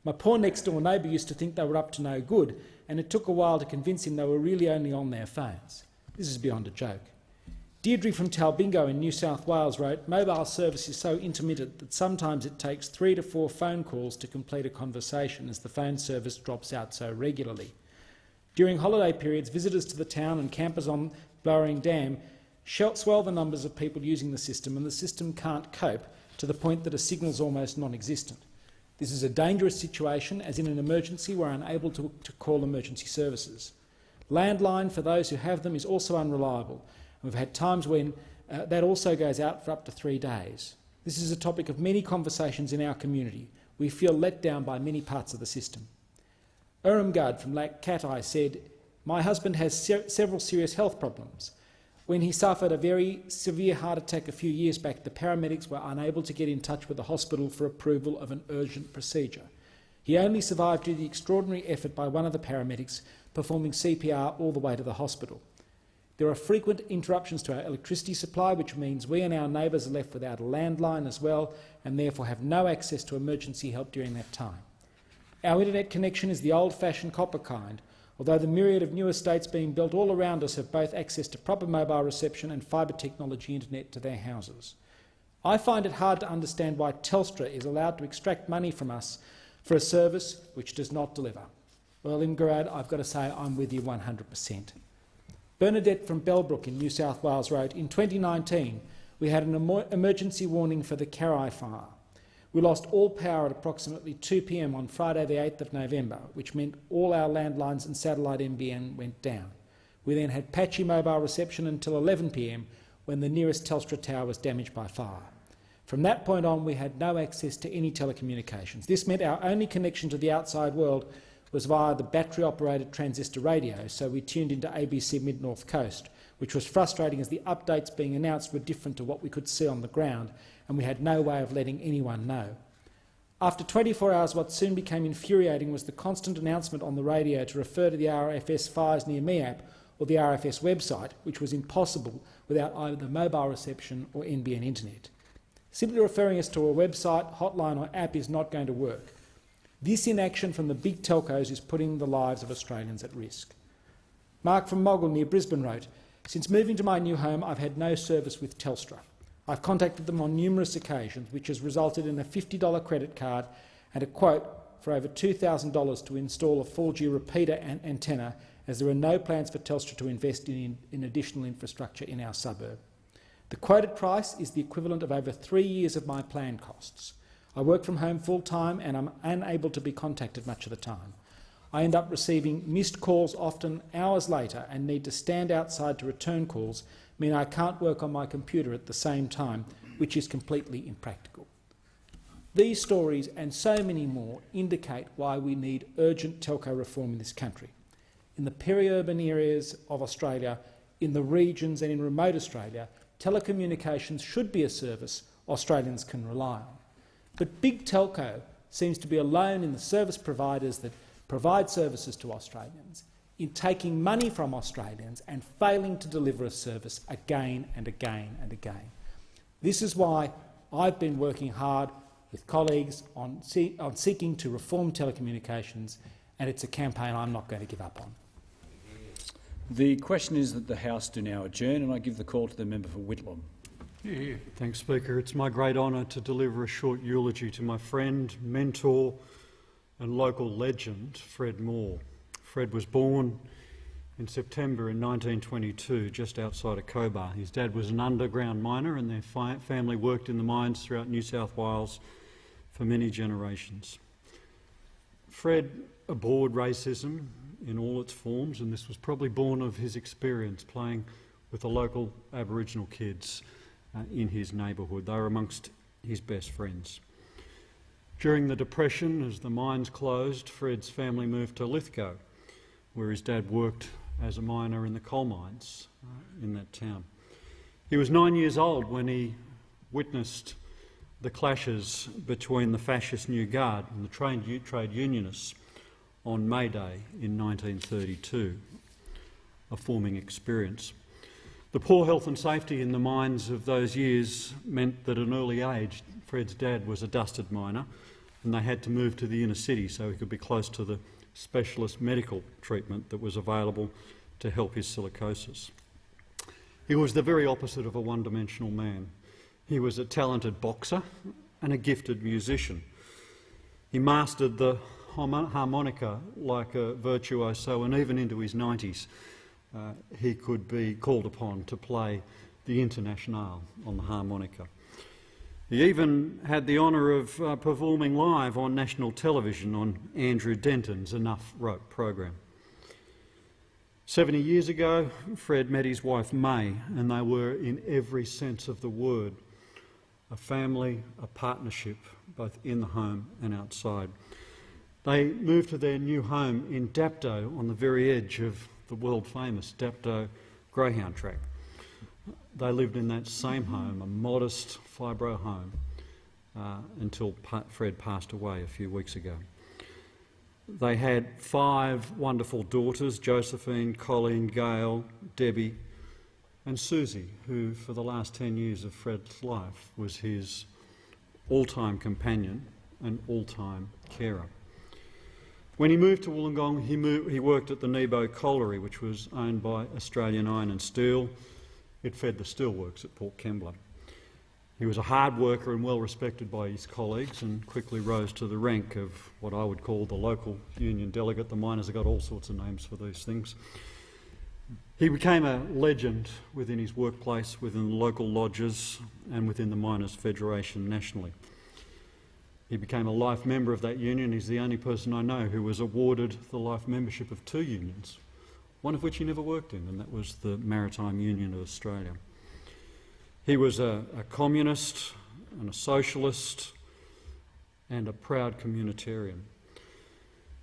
My poor next-door neighbour used to think they were up to no good, and it took a while to convince him they were really only on their phones. This is beyond a joke." Deirdre from Talbingo in New South Wales wrote, "Mobile service is so intermittent that sometimes it takes 3 to 4 phone calls to complete a conversation as the phone service drops out so regularly. During holiday periods, visitors to the town and campers on Blowering Dam swell the numbers of people using the system, and the system can't cope to the point that a signal is almost non-existent. This is a dangerous situation, as in an emergency we're unable to call emergency services. Landline, for those who have them, is also unreliable. We've had times when that also goes out for up to 3 days. This is a topic of many conversations in our community. We feel let down by many parts of the system." Urumgard from Lake Cat-Eye said, "My husband has several serious health problems. When he suffered a very severe heart attack a few years back, the paramedics were unable to get in touch with the hospital for approval of an urgent procedure. He only survived due to the extraordinary effort by one of the paramedics performing CPR all the way to the hospital. There are frequent interruptions to our electricity supply, which means we and our neighbours are left without a landline as well, and therefore have no access to emergency help during that time. Our internet connection is the old-fashioned copper kind, although the myriad of new estates being built all around us have both access to proper mobile reception and fibre technology internet to their houses. I find it hard to understand why Telstra is allowed to extract money from us for a service which does not deliver." Well, Imgarad, I've got to say I'm with you 100%. Bernadette from Bellbrook in New South Wales wrote, "In 2019, we had an emergency warning for the Carrai fire. We lost all power at approximately 2 p.m. on Friday the 8th of November, which meant all our landlines and satellite NBN went down. We then had patchy mobile reception until 11 p.m, when the nearest Telstra tower was damaged by fire. From that point on, we had no access to any telecommunications. This meant our only connection to the outside world was via the battery-operated transistor radio, so we tuned into ABC Mid-North Coast, which was frustrating as the updates being announced were different to what we could see on the ground, and we had no way of letting anyone know. After 24 hours, what soon became infuriating was the constant announcement on the radio to refer to the RFS Fires Near Me app or the RFS website, which was impossible without either mobile reception or NBN internet. Simply referring us to a website, hotline or app is not going to work. This inaction from the big telcos is putting the lives of Australians at risk." Mark from Moggle near Brisbane wrote, "Since moving to my new home, I've had no service with Telstra. I've contacted them on numerous occasions, which has resulted in a $50 credit card and a quote for over $2,000 to install a 4G repeater and antenna, as there are no plans for Telstra to invest in additional infrastructure in our suburb. The quoted price is the equivalent of over 3 years of my plan costs. I work from home full-time and I'm unable to be contacted much of the time. I end up receiving missed calls often hours later and need to stand outside to return calls, mean I can't work on my computer at the same time, which is completely impractical. These stories and so many more indicate why we need urgent telco reform in this country. In the peri-urban areas of Australia, in the regions and in remote Australia, telecommunications should be a service Australians can rely on. But big telco seems to be alone in the service providers that provide services to Australians in taking money from Australians and failing to deliver a service again and again and again. This is why I've been working hard with colleagues on seeking to reform telecommunications, and it's a campaign I'm not going to give up on. The question is that the House do now adjourn, and I give the call to the member for Whitlam. Thanks, Speaker. It's my great honour to deliver a short eulogy to my friend, mentor and local legend, Fred Moore. Fred was born in September in 1922, just outside of Cobar. His dad was an underground miner and their family worked in the mines throughout New South Wales for many generations. Fred abhorred racism in all its forms, and this was probably born of his experience playing with the local Aboriginal kids in his neighbourhood. They were amongst his best friends. During the Depression, as the mines closed, Fred's family moved to Lithgow, where his dad worked as a miner in the coal mines in that town. He was 9 years old when he witnessed the clashes between the fascist New Guard and the trade unionists on May Day in 1932, a forming experience. The poor health and safety in the mines of those years meant that at an early age, Fred's dad was a dusted miner, and they had to move to the inner city so he could be close to the specialist medical treatment that was available to help his silicosis. He was the very opposite of a one-dimensional man. He was a talented boxer and a gifted musician. He mastered the harmonica like a virtuoso, and even into his 90s he could be called upon to play the Internationale on the harmonica. He even had the honour of performing live on national television on Andrew Denton's Enough Rope program. 70 years ago, Fred met his wife May, and they were, in every sense of the word, a family, a partnership, both in the home and outside. They moved to their new home in Dapto, on the very edge of the world-famous Dapto Greyhound track. They lived in that same home, a modest fibro home, until Fred passed away a few weeks ago. They had 5 wonderful daughters: Josephine, Colleen, Gail, Debbie and Susie, who for the last 10 years of Fred's life was his all-time companion and all-time carer. When he moved to Wollongong, he worked at the Nebo Colliery, which was owned by Australian Iron and Steel. It fed the steelworks at Port Kembla. He was a hard worker and well respected by his colleagues, and quickly rose to the rank of what I would call the local union delegate. The miners have got all sorts of names for these things. He became a legend within his workplace, within the local lodges and within the Miners' Federation nationally. He became a life member of that union. He's the only person I know who was awarded the life membership of 2 unions, one of which he never worked in, and that was the Maritime Union of Australia. He was a communist and a socialist and a proud communitarian.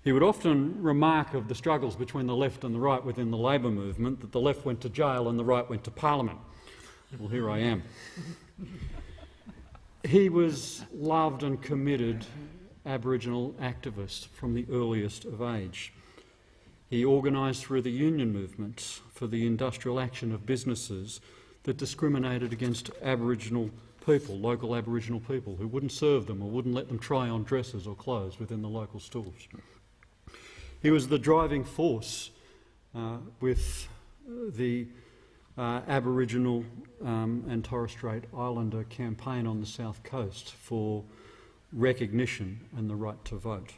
He would often remark of the struggles between the left and the right within the Labor movement, that the left went to jail and the right went to Parliament. Well, here I am. He was loved and committed Aboriginal activist from the earliest of age. He organised through the union movement for the industrial action of businesses that discriminated against Aboriginal people, local Aboriginal people, who wouldn't serve them or wouldn't let them try on dresses or clothes within the local stores. He was the driving force with the Aboriginal and Torres Strait Islander campaign on the South Coast for recognition and the right to vote.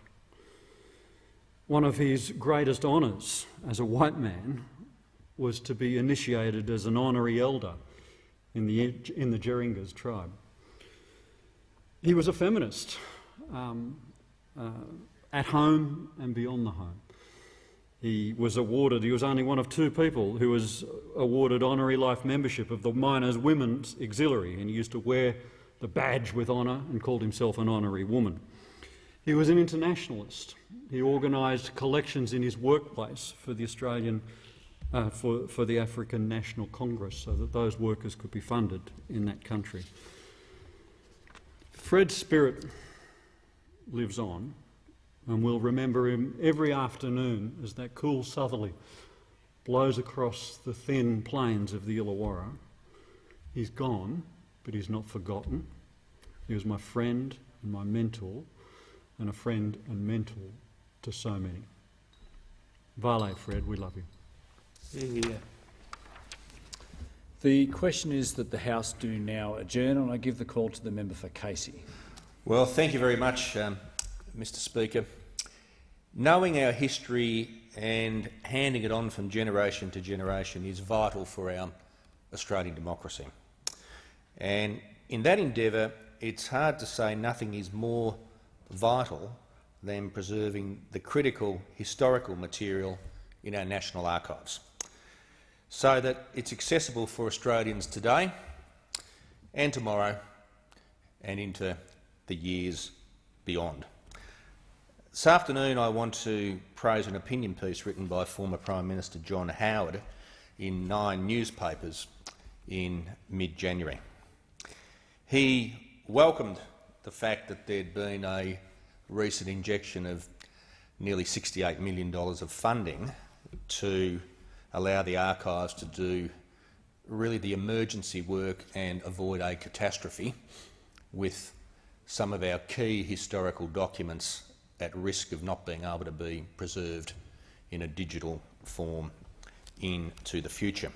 One of his greatest honours as a white man was to be initiated as an honorary elder in the Jeringas tribe. He was a feminist at home and beyond the home. He was only one of 2 people who was awarded honorary life membership of the Miners Women's Auxiliary, and he used to wear the badge with honour and called himself an honorary woman. He was an internationalist. He organised collections in his workplace for the for the African National Congress so that those workers could be funded in that country. Fred's spirit lives on, and we'll remember him every afternoon as that cool southerly blows across the thin plains of the Illawarra. He's gone, but he's not forgotten. He was my friend and my mentor, and a friend and mentor to so many. Vale, Fred, we love you. Yeah. The question is that the House do now adjourn, and I give the call to the member for Casey. Well, thank you very much, Mr Speaker. Knowing our history and handing it on from generation to generation is vital for our Australian democracy. And in that endeavour, it's hard to say nothing is more vital than preserving the critical historical material in our National Archives, so that it's accessible for Australians today and tomorrow and into the years beyond. This afternoon I want to praise an opinion piece written by former Prime Minister John Howard in 9 newspapers in mid-January. He welcomed the fact that there'd been a recent injection of nearly $68 million of funding to allow the archives to do really the emergency work and avoid a catastrophe with some of our key historical documents at risk of not being able to be preserved in a digital form into the future.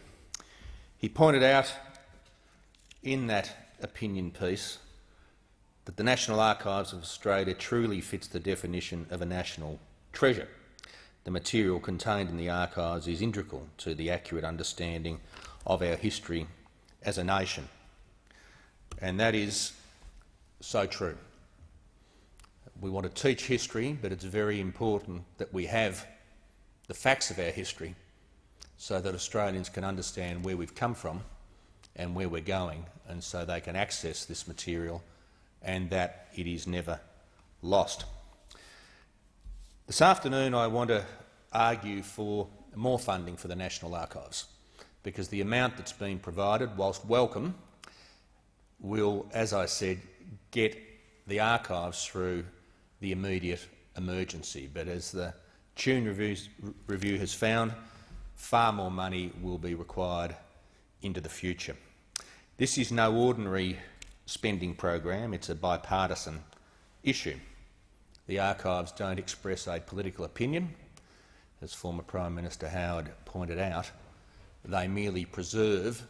He pointed out in that opinion piece that the National Archives of Australia truly fits the definition of a national treasure. The material contained in the archives is integral to the accurate understanding of our history as a nation. And that is so true. We want to teach history, but it's very important that we have the facts of our history so that Australians can understand where we've come from and where we're going, and so they can access this material and that it is never lost. This afternoon I want to argue for more funding for the National Archives, because the amount that's been provided, whilst welcome, will, as I said, get the archives through the immediate emergency. But as the Tune Review has found, far more money will be required into the future. This is no ordinary spending program, it's a bipartisan issue. The archives don't express a political opinion, as former Prime Minister Howard pointed out. They merely preserve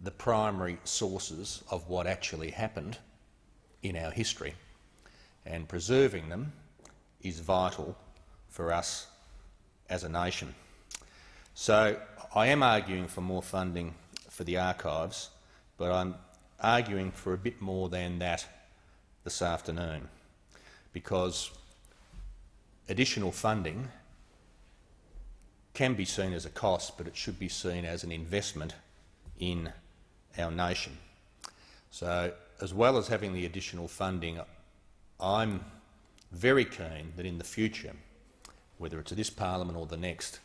the primary sources of what actually happened in our history, and preserving them is vital for us as a nation. So I am arguing for more funding for the archives, but I'm arguing for a bit more than that this afternoon, because additional funding can be seen as a cost, but it should be seen as an investment in our nation. So, as well as having the additional funding, I'm very keen that in the future, whether it's this parliament or the next,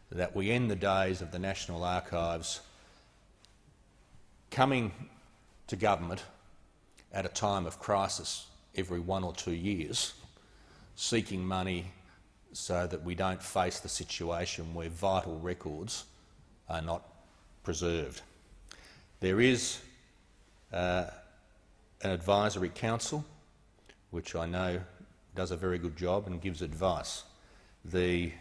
that we end the days of the National Archives coming to government at a time of crisis every 1 or 2 years, seeking money so that we don't face the situation where vital records are not preserved. There is an advisory council, which I know does a very good job and gives advice. The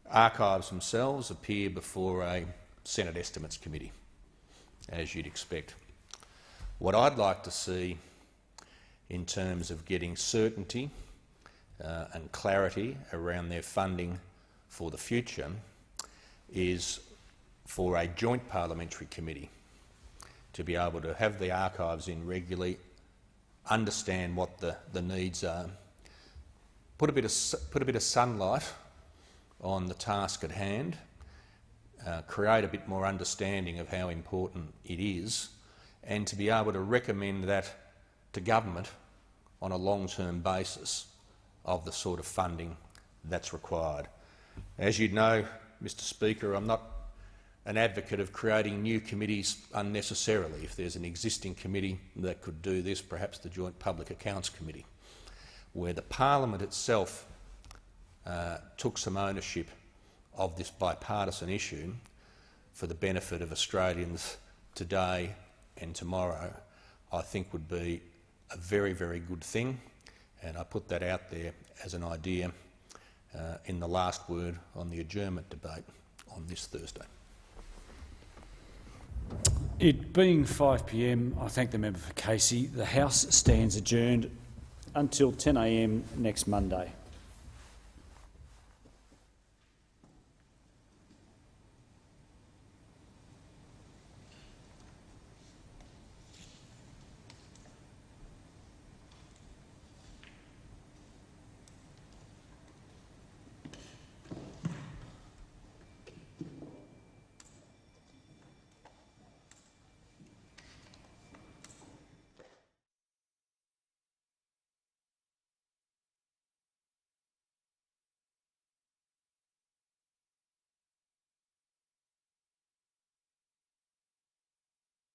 archives themselves appear before a Senate Estimates Committee, as you'd expect. What I'd like to see in terms of getting certainty and clarity around their funding for the future is for a joint parliamentary committee to be able to have the archives in regularly, understand what the needs are, put a bit of sunlight on the task at hand, create a bit more understanding of how important it is, and to be able to recommend that to government on a long-term basis of the sort of funding that's required. As you know, Mr Speaker, I'm not an advocate of creating new committees unnecessarily. If there's an existing committee that could do this, perhaps the Joint Public Accounts Committee, where the Parliament itself took some ownership of this bipartisan issue for the benefit of Australians today and tomorrow, I think would be a very, very good thing. And I put that out there as an idea in the last word on the adjournment debate on this Thursday. It being 5 p.m, I thank the member for Casey. The House stands adjourned until 10 a.m. next Monday.